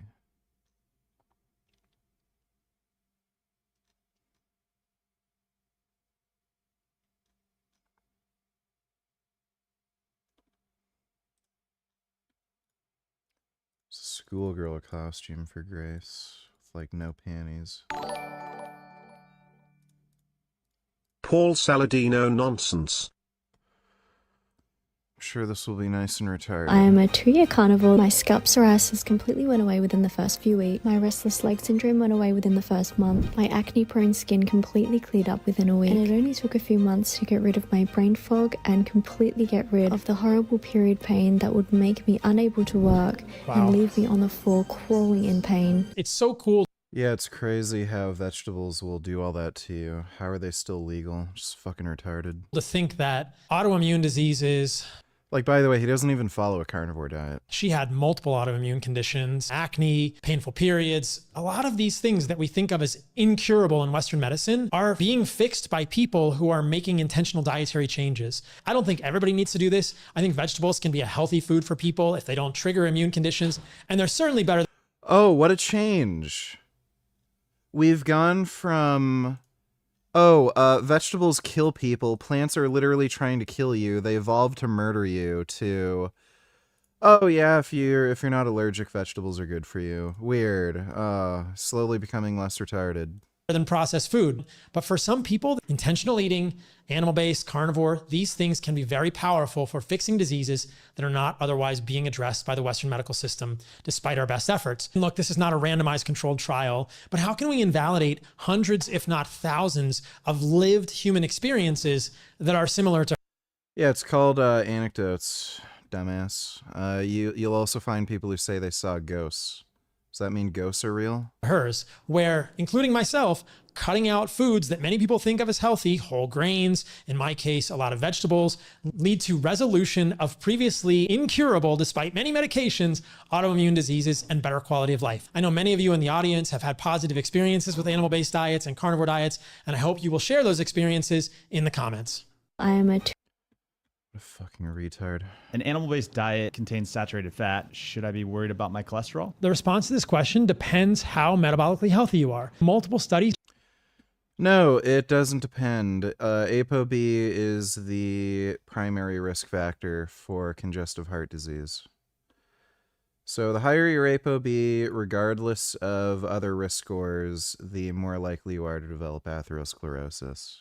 Schoolgirl costume for Grace with like no panties. Paul Saladino nonsense. I'm sure this will be nice and retarded. I am a 2-year carnivore. My scalp psoriasis completely went away within the first few weeks. My restless leg syndrome went away within the first month. My acne-prone skin completely cleared up within a week. And it only took a few months to get rid of my brain fog and completely get rid of the horrible period pain that would make me unable to work and leave me on the floor crawling in pain. It's so cool. Yeah, it's crazy how vegetables will do all that to you. How are they still legal? Just fucking retarded. To think that autoimmune diseases. Like, by the way, he doesn't even follow a carnivore diet. She had multiple autoimmune conditions, acne, painful periods. A lot of these things that we think of as incurable in Western medicine are being fixed by people who are making intentional dietary changes. I don't think everybody needs to do this. I think vegetables can be a healthy food for people if they don't trigger immune conditions. And they're certainly better. Oh, what a change. We've gone from, vegetables kill people, plants are literally trying to kill you, they evolved to murder you, to, oh yeah, if you're not allergic, vegetables are good for you. Weird. Slowly becoming less retarded. Than processed food. But for some people, intentional eating, animal-based, carnivore, these things can be very powerful for fixing diseases that are not otherwise being addressed by the Western medical system, despite our best efforts. And look, this is not a randomized controlled trial, but how can we invalidate hundreds, if not thousands, of lived human experiences that are similar to... Yeah, it's called anecdotes, dumbass. You'll also find people who say they saw ghosts. Does that mean ghosts are real? Hers, where, including myself, cutting out foods that many people think of as healthy, whole grains, in my case, a lot of vegetables, lead to resolution of previously incurable, despite many medications, autoimmune diseases and better quality of life. I know many of you in the audience have had positive experiences with animal-based diets and carnivore diets, and I hope you will share those experiences in the comments. I am a What a fucking retard. An animal-based diet contains saturated fat. Should I be worried about my cholesterol? The response to this question depends how metabolically healthy you are. Multiple studies. No, it doesn't depend. ApoB is the primary risk factor for congestive heart disease. So the higher your ApoB, regardless of other risk scores, the more likely you are to develop atherosclerosis.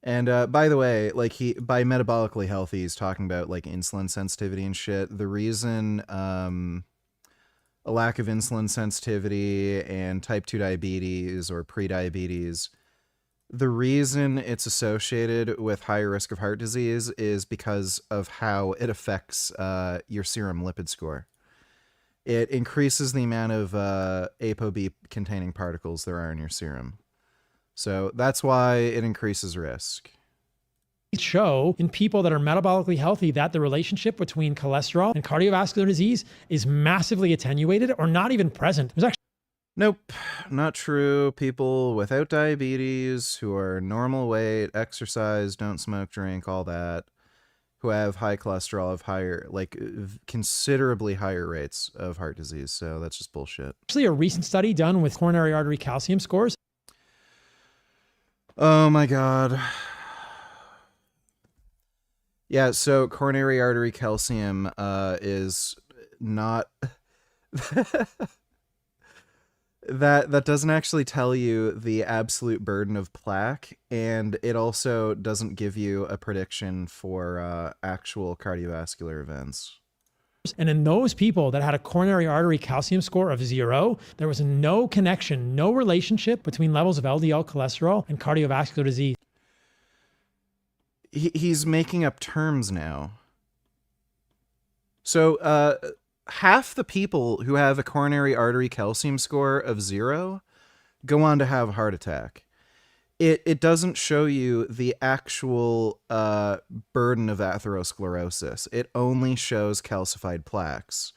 And by the way, like by metabolically healthy, he's talking about like insulin sensitivity and shit. The reason a lack of insulin sensitivity and type 2 diabetes or prediabetes, the reason it's associated with higher risk of heart disease is because of how it affects your serum lipid score. It increases the amount of ApoB containing particles there are in your serum. So that's why it increases risk. Show in people that are metabolically healthy that the relationship between cholesterol and cardiovascular disease is massively attenuated or not even present. There's actually Nope, not true. People without diabetes, who are normal weight, exercise, don't smoke, drink, all that, who have high cholesterol, have higher, like considerably higher rates of heart disease. So that's just bullshit. a recent study done with coronary artery calcium scores. Oh my God. Yeah, so coronary artery calcium is not... that doesn't actually tell you the absolute burden of plaque, and it also doesn't give you a prediction for actual cardiovascular events. And in those people that had a coronary artery calcium score of 0, there was no connection, no relationship between levels of LDL cholesterol and cardiovascular disease. He's making up terms now. So half the people who have a coronary artery calcium score of 0 go on to have a heart attack. It doesn't show you the actual burden of atherosclerosis. It only shows calcified plaques.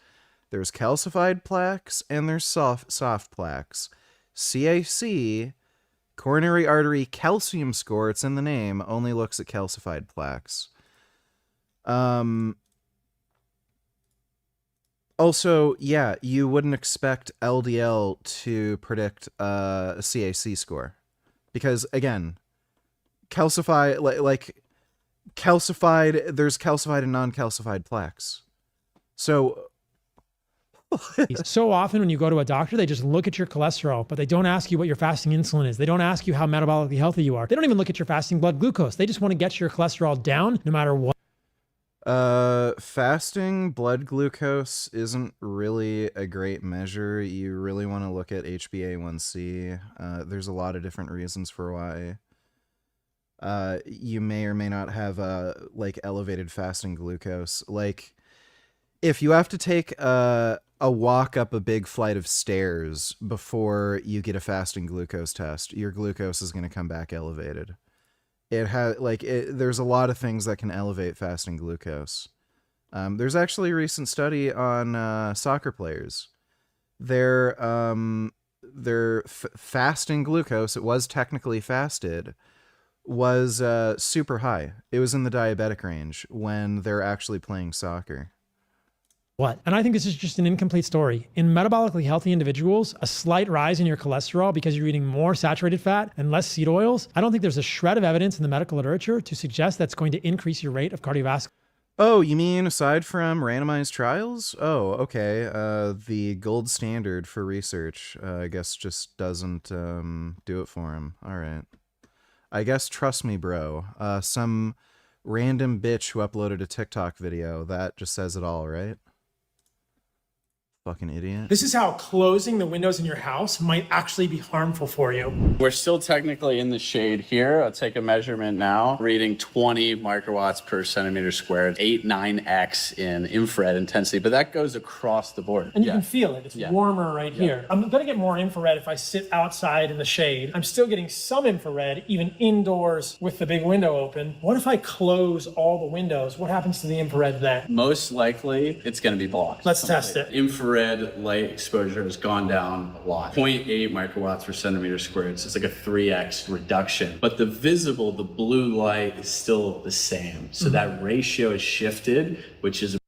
There's calcified plaques and there's soft plaques. CAC, coronary artery calcium score, it's in the name, only looks at calcified plaques. Also, yeah, you wouldn't expect LDL to predict a CAC score. Because, again, calcified, calcified, there's calcified and non-calcified plaques. So... So often when you go to a doctor, they just look at your cholesterol, but they don't ask you what your fasting insulin is. They don't ask you how metabolically healthy you are. They don't even look at your fasting blood glucose. They just want to get your cholesterol down no matter what. Fasting blood glucose isn't really a great measure. You really want to look at HbA1c. There's a lot of different reasons for why you may or may not have elevated fasting glucose. Like, if you have to take a walk up a big flight of stairs before you get a fasting glucose test, your glucose is going to come back elevated. There's a lot of things that can elevate fasting glucose. There's actually a recent study on soccer players. Their fasting glucose, it was technically fasted, was super high. It was in the diabetic range when they're actually playing soccer. What? And I think this is just an incomplete story. In metabolically healthy individuals, a slight rise in your cholesterol because you're eating more saturated fat and less seed oils, I don't think there's a shred of evidence in the medical literature to suggest that's going to increase your rate of cardiovascular. Oh, you mean aside from randomized trials? Oh, okay. The gold standard for research, I guess, just doesn't do it for him. All right. I guess trust me, bro. Some random bitch who uploaded a TikTok video, that just says it all, right? Fucking idiot. This is how closing the windows in your house might actually be harmful for you. We're still technically in the shade here. I'll take a measurement now. Reading 20 microwatts per centimeter squared, 9x in infrared intensity, but that goes across the board. And you can feel it. It's warmer right here. I'm going to get more infrared if I sit outside in the shade. I'm still getting some infrared, even indoors with the big window open. What if I close all the windows? What happens to the infrared then? Most likely, it's going to be blocked. Let's test it. Infrared light exposure has gone down a lot. 0.8 microwatts per centimeter squared. So it's like a 3x reduction. But the visible, the blue light is still the same. So that ratio is shifted, which is...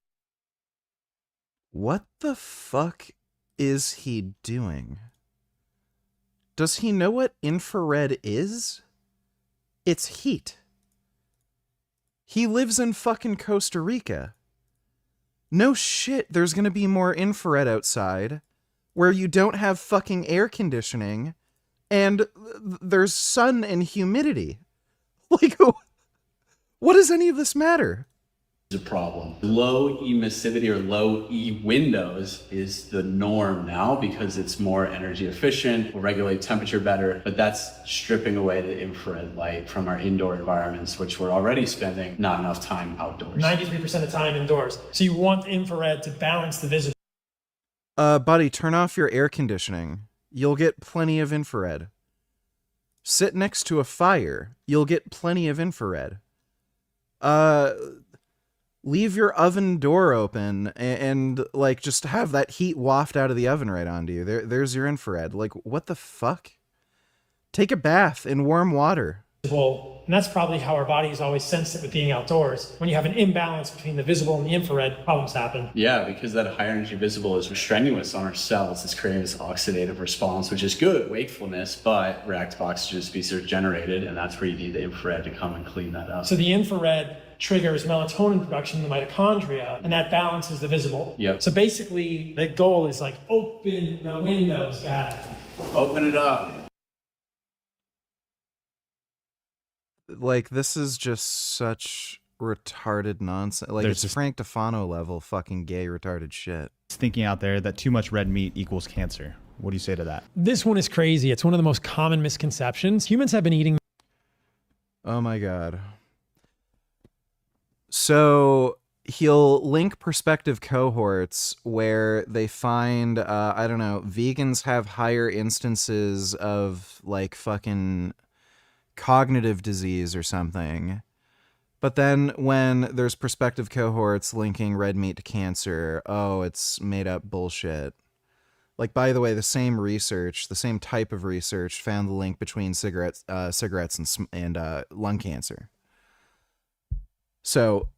What the fuck is he doing? Does he know what infrared is? It's heat. He lives in fucking Costa Rica. No shit, there's gonna be more infrared outside where you don't have fucking air conditioning and there's sun and humidity. Like, what does any of this matter? A problem. Low emissivity or low E windows is the norm now because it's more energy efficient, will regulate temperature better, but that's stripping away the infrared light from our indoor environments, which we're already spending not enough time outdoors. 93% of the time indoors. So you want infrared to balance the visibility. Buddy, turn off your air conditioning. You'll get plenty of infrared. Sit next to a fire. You'll get plenty of infrared. Leave your oven door open and like just have that heat waft out of the oven right onto you. There's your infrared. Like, what the fuck? Take a bath in warm water. And that's probably how our bodies always sense it with being outdoors. When you have an imbalance between the visible and the infrared, problems happen. Yeah, because that higher energy visible is strenuous on our cells. It's creating this oxidative response, which is good, wakefulness, but reactive oxygen species are generated, and that's where you need the infrared to come and clean that up. So the infrared triggers melatonin production in the mitochondria, and that balances the visible. Yep. So basically, the goal is like, open the windows, guys. Open it up. Like, this is just such retarded nonsense. Like, There's it's Frank Tufano level fucking gay retarded shit. Thinking out there that too much red meat equals cancer. What do you say to that? This one is crazy. It's one of the most common misconceptions. Humans have been eating... Oh my god. So he'll link perspective cohorts where they find, I don't know, vegans have higher instances of like fucking cognitive disease or something. But then when there's perspective cohorts linking red meat to cancer, oh, it's made up bullshit. Like, by the way, the same type of research found the link between cigarettes and lung cancer. So,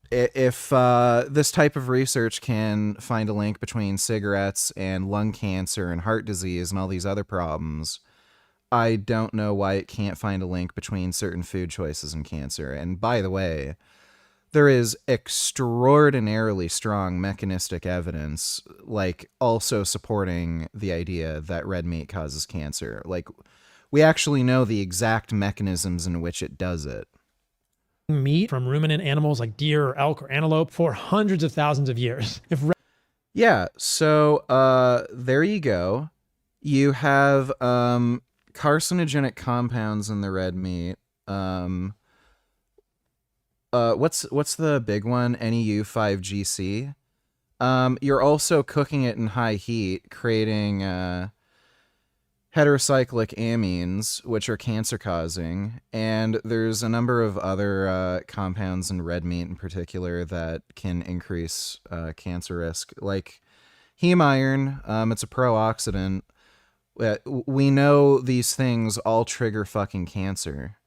if this type of research can find a link between cigarettes and lung cancer and heart disease and all these other problems, I don't know why it can't find a link between certain food choices and cancer. And by the way, there is extraordinarily strong mechanistic evidence, like, also supporting the idea that red meat causes cancer. Like, we actually know the exact mechanisms in which it does it. Meat from ruminant animals like deer or elk or antelope for hundreds of thousands of years. Yeah, so there you go. You have carcinogenic compounds in the red meat. What's the big one? NEU 5GC. You're also cooking it in high heat, creating heterocyclic amines, which are cancer causing, and there's a number of other compounds in red meat in particular that can increase cancer risk, like heme iron. It's a pro-oxidant. We know these things all trigger fucking cancer.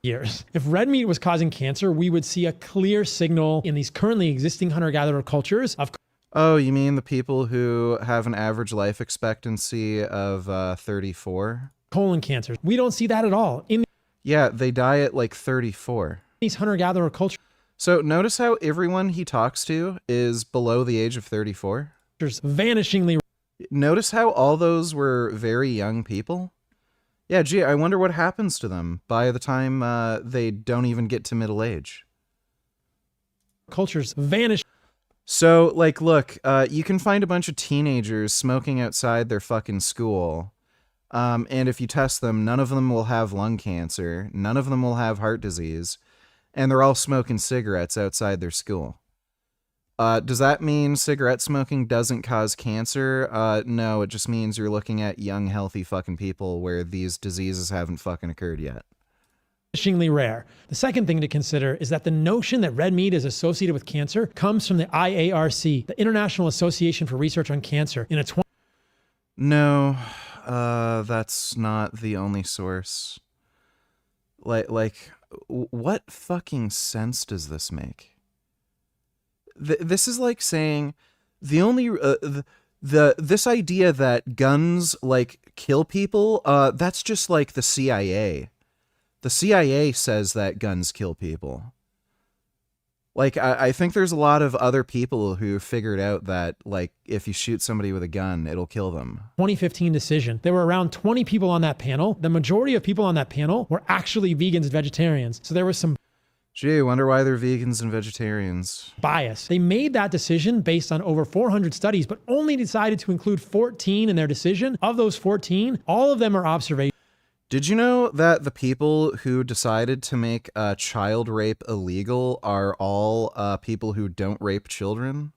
Years. If red meat was causing cancer, we would see a clear signal in these currently existing hunter-gatherer cultures of... Oh, you mean the people who have an average life expectancy of 34? Colon cancer. We don't see that at all. Yeah, they die at like 34. These hunter-gatherer cultures. So notice how everyone he talks to is below the age of 34? Vanishingly. Notice how all those were very young people? Yeah, gee, I wonder what happens to them by the time they don't even get to middle age. Cultures vanish. So, like, look, you can find a bunch of teenagers smoking outside their fucking school. And if you test them, none of them will have lung cancer. None of them will have heart disease. And they're all smoking cigarettes outside their school. Does that mean cigarette smoking doesn't cause cancer? No, it just means you're looking at young, healthy fucking people where these diseases haven't fucking occurred yet. Vanishingly rare. The second thing to consider is that the notion that red meat is associated with cancer comes from the IARC, the International Association for Research on Cancer, in a No, that's not the only source. Like, what fucking sense does this make? This is like saying the only this idea that guns like kill people, that's just like the CIA. The CIA says that guns kill people. Like, I think there's a lot of other people who figured out that, like, if you shoot somebody with a gun, it'll kill them. 2015 decision. There were around 20 people on that panel. The majority of people on that panel were actually vegans and vegetarians. So there was some... Gee, I wonder why they're vegans and vegetarians. Bias. They made that decision based on over 400 studies, but only decided to include 14 in their decision. Of those 14, all of them are observations. Did you know that the people who decided to make child rape illegal are all people who don't rape children?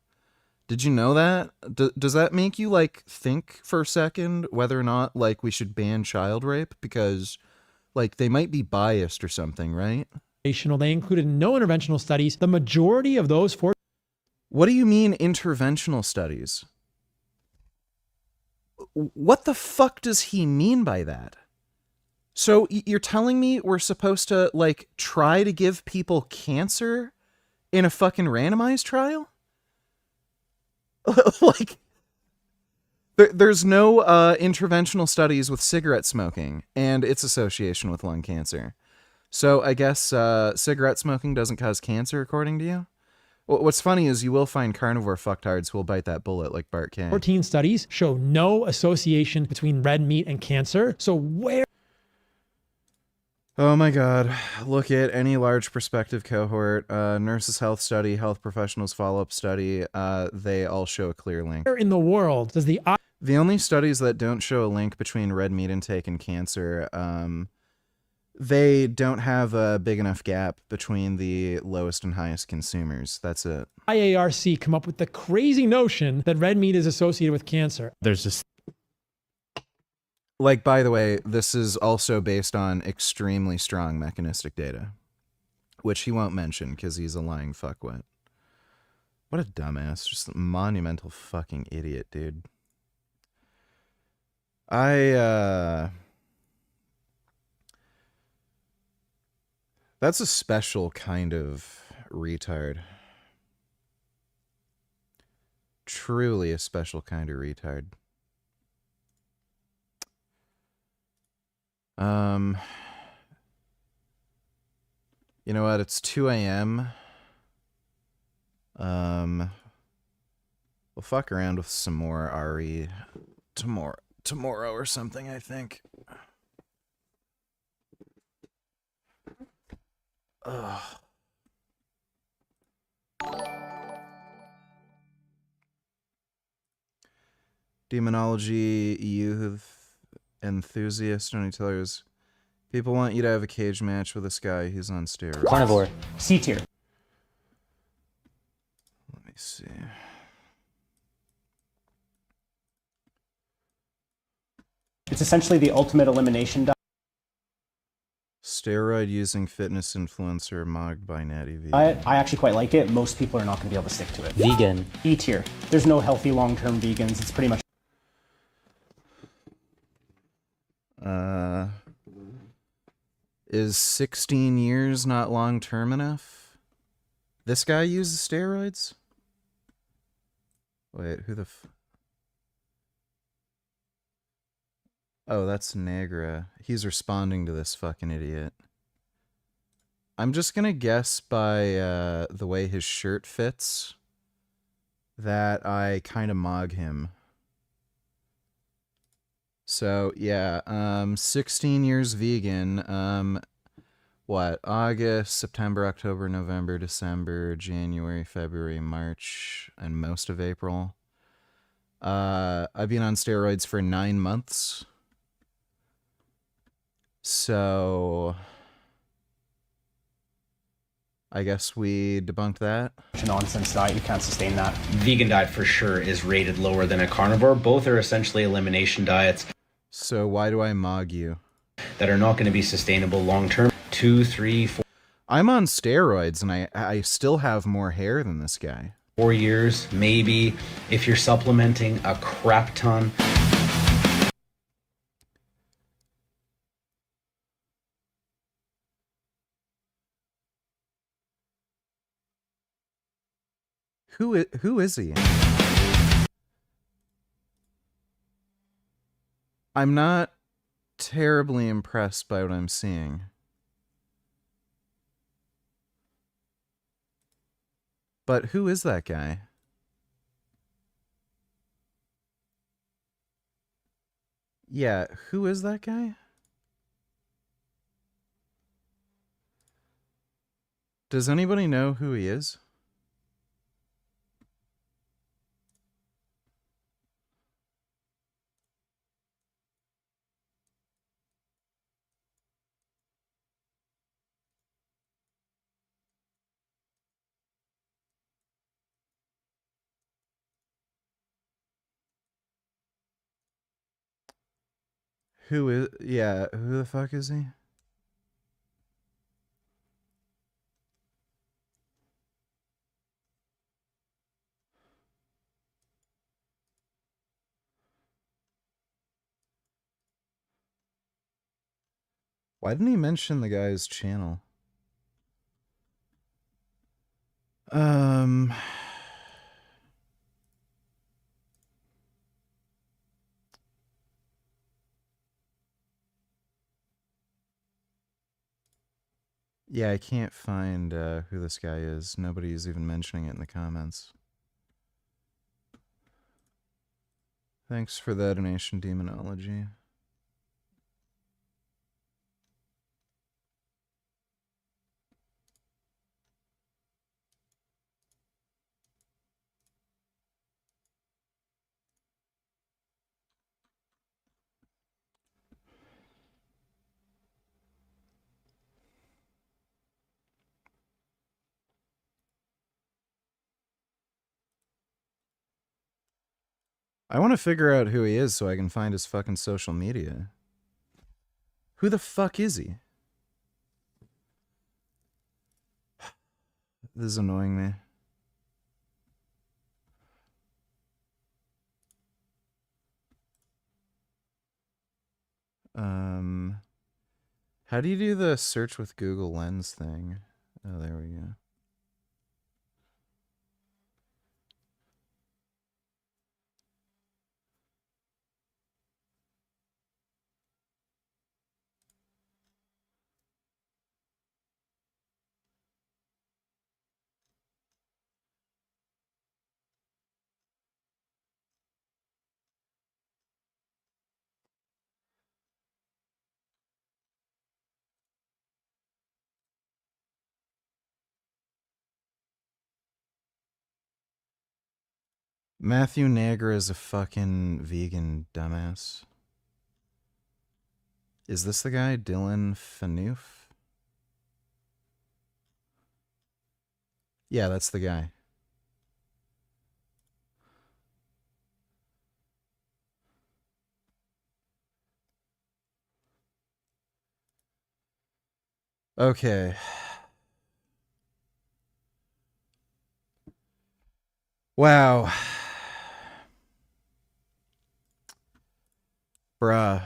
Did you know that? Does that make you, like, think for a second whether or not, like, we should ban child rape? Because, like, they might be biased or something, right? They included no interventional studies. The majority of those four... What do you mean interventional studies? What the fuck does he mean by that? So you're telling me we're supposed to, like, try to give people cancer in a fucking randomized trial? Like, there's no interventional studies with cigarette smoking and its association with lung cancer. So I guess cigarette smoking doesn't cause cancer, according to you? What's funny is you will find carnivore fucktards who will bite that bullet like Bart K. 14 studies show no association between red meat and cancer. So where... Oh my god. Look at any large prospective cohort, nurses' health study, health professionals' follow-up study, they all show a clear link. Where in the world does the... The only studies that don't show a link between red meat intake and cancer, they don't have a big enough gap between the lowest and highest consumers. That's it. IARC come up with the crazy notion that red meat is associated with cancer. There's just... Like, by the way, this is also based on extremely strong mechanistic data, which he won't mention because he's a lying fuckwit. What a dumbass. Just a monumental fucking idiot, dude. That's a special kind of retard. Truly a special kind of retard. You know what? It's 2 a.m. We'll fuck around with some more RE tomorrow or something, I think. Ugh. Demonology youth enthusiast, Johnny Tellers. People want you to have a cage match with this guy. He's on steroids. Carnivore. C tier. Let me see. It's essentially the ultimate elimination Steroid using fitness influencer mogged by Natty V. diet. I actually quite like it. Most people are not going to be able to stick to it. Vegan. E tier. There's no healthy long-term vegans. It's pretty much. Is 16 years not long-term enough? This guy uses steroids? Wait, who the Oh, that's Negra. He's responding to this fucking idiot. I'm just gonna guess by the way his shirt fits that I kind of mog him. So, yeah, 16 years vegan. What? August, September, October, November, December, January, February, March, and most of April. I've been on steroids for 9 months. So, I guess we debunked that. Nonsense diet. You can't sustain that. Vegan diet for sure is rated lower than a carnivore. Both are essentially elimination diets. So why do I mog you? That are not going to be sustainable long term. 2, 3, 4. I'm on steroids and I still have more hair than this guy. 4 years, maybe, if you're supplementing a crap ton. Who is he? I'm not terribly impressed by what I'm seeing. But who is that guy? Yeah, who is that guy? Does anybody know who he is? Who is, yeah, who the fuck is he? Why didn't he mention the guy's channel? Yeah, I can't find who this guy is. Nobody's even mentioning it in the comments. Thanks for the donation, Demonology. I want to figure out who he is so I can find his fucking social media. Who the fuck is he? This is annoying me. How do you do the search with Google Lens thing? Oh, there we go. Matthew Nagra is a fucking vegan dumbass. Is this the guy, Dylan Fanoof? Yeah, that's the guy. Okay. Wow. Bruh.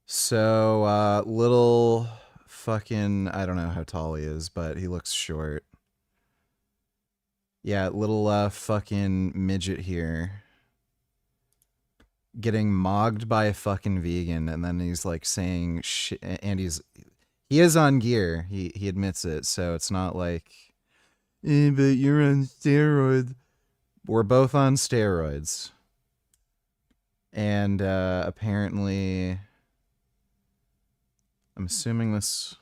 So, little fucking, I don't know how tall he is, but he looks short. Yeah, little fucking midget here. Getting mogged by a fucking vegan, and then he's like saying shit, and he is on gear. He admits it, so it's not like, but you're on steroids. We're both on steroids. And apparently, I'm assuming this.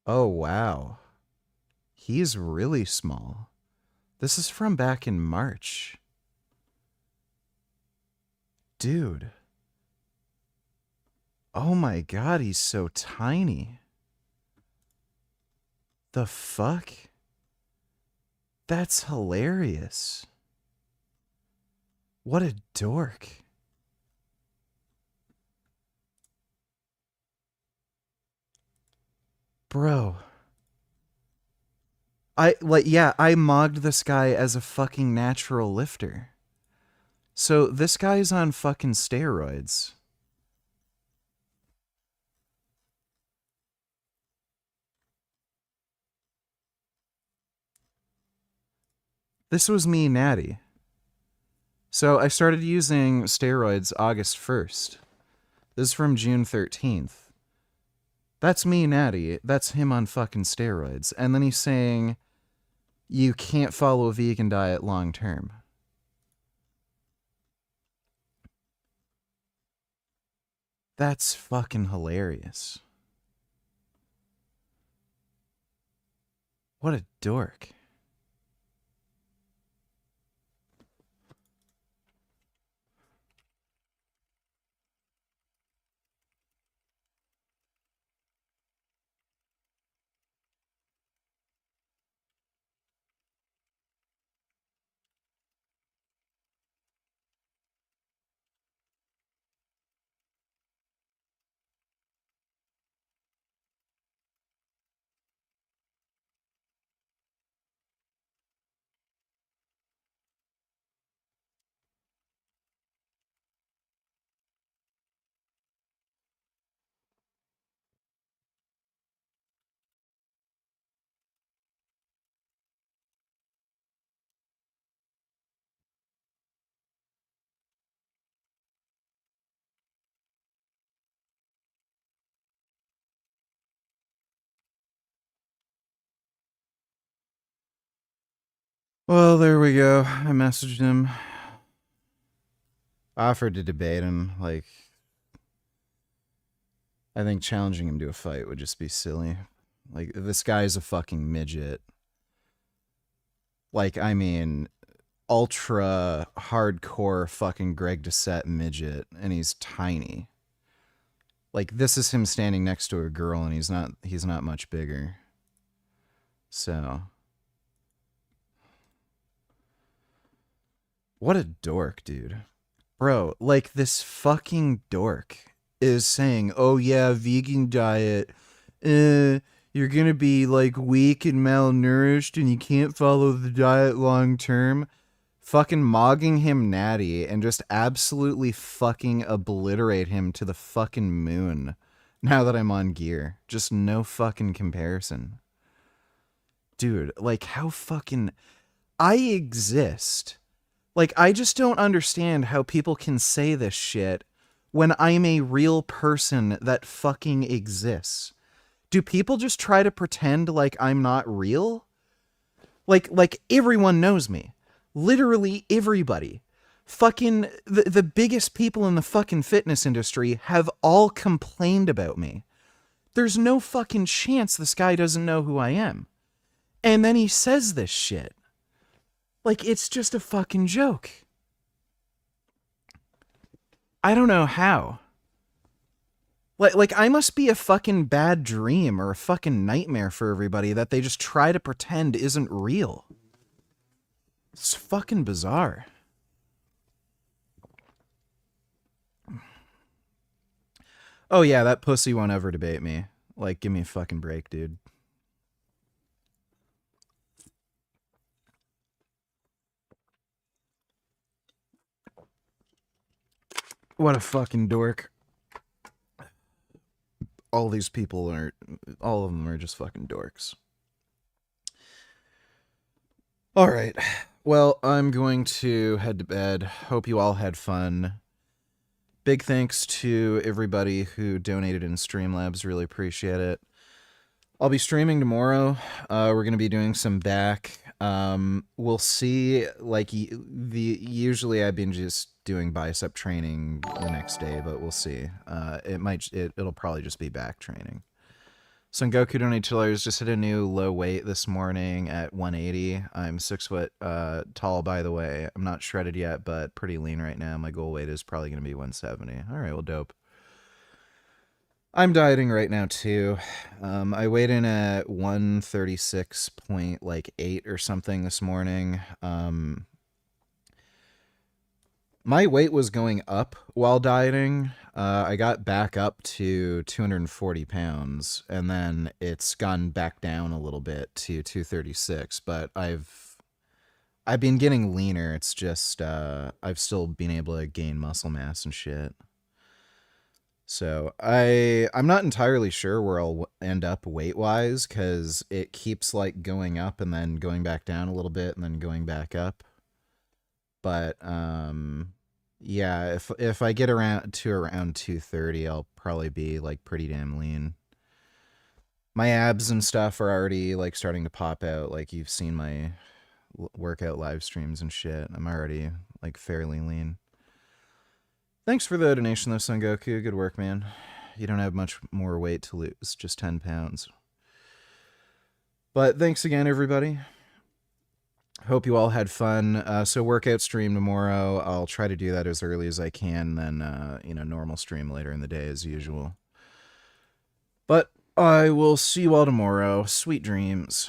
Oh, wow. He's really small. This is from back in March. Dude. Oh my god, he's so tiny. The fuck? That's hilarious. What a dork. Bro. I mogged this guy as a fucking natural lifter. So this guy's on fucking steroids. This was me, Natty. So I started using steroids August 1st. This is from June 13th. That's me, Natty. That's him on fucking steroids. And then he's saying, you can't follow a vegan diet long term. That's fucking hilarious. What a dork. Well, there we go. I messaged him. Offered to debate him. Like, I think challenging him to a fight would just be silly. Like, this guy's a fucking midget. Like, I mean, ultra hardcore fucking Greg Doucette midget, and he's tiny. Like, this is him standing next to a girl, and he's not much bigger. So, what a dork, dude. Bro, like, this fucking dork is saying, oh yeah, vegan diet, You're gonna be like weak and malnourished and you can't follow the diet long term. Fucking mogging him natty and just absolutely fucking obliterate him to the fucking moon now that I'm on gear. Just no fucking comparison. Dude, like how fucking... I exist. Like, I just don't understand how people can say this shit when I'm a real person that fucking exists. Do people just try to pretend like I'm not real? Like everyone knows me. Literally everybody. Fucking the biggest people in the fucking fitness industry have all complained about me. There's no fucking chance this guy doesn't know who I am. And then he says this shit. Like, it's just a fucking joke. I don't know how. Like I must be a fucking bad dream or a fucking nightmare for everybody that they just try to pretend isn't real. It's fucking bizarre. Oh yeah, that pussy won't ever debate me. Like, give me a fucking break, dude. What a fucking dork. All these people are... all of them are just fucking dorks. Alright. Well, I'm going to head to bed. Hope you all had fun. Big thanks to everybody who donated in Streamlabs. Really appreciate it. I'll be streaming tomorrow. We're going to be doing some back. We'll see. Like, usually I've been just doing bicep training the next day, but we'll see. It'll probably just be back training. Son Goku donated $2. Just hit a new low weight this morning at 180. I'm 6 foot tall, by the way. I'm not shredded yet, but pretty lean right now. My goal weight is probably going to be 170. All right, well, dope. I'm dieting right now too. I weighed in at 136.8 or something this morning. My weight was going up while dieting. I got back up to 240 pounds, and then it's gone back down a little bit to 236. But I've been getting leaner. It's just I've still been able to gain muscle mass and shit. So I'm not entirely sure where I'll end up weight-wise, because it keeps like going up and then going back down a little bit and then going back up. But yeah, if I get around 230, I'll probably be like pretty damn lean. My abs and stuff are already like starting to pop out. Like, you've seen my workout live streams and shit. I'm already like fairly lean. Thanks for the donation, though, Son Goku. Good work, man. You don't have much more weight to lose, just 10 pounds. But thanks again, everybody. Hope you all had fun. So workout stream tomorrow. I'll try to do that as early as I can, then, normal stream later in the day as usual. But I will see you all tomorrow. Sweet dreams.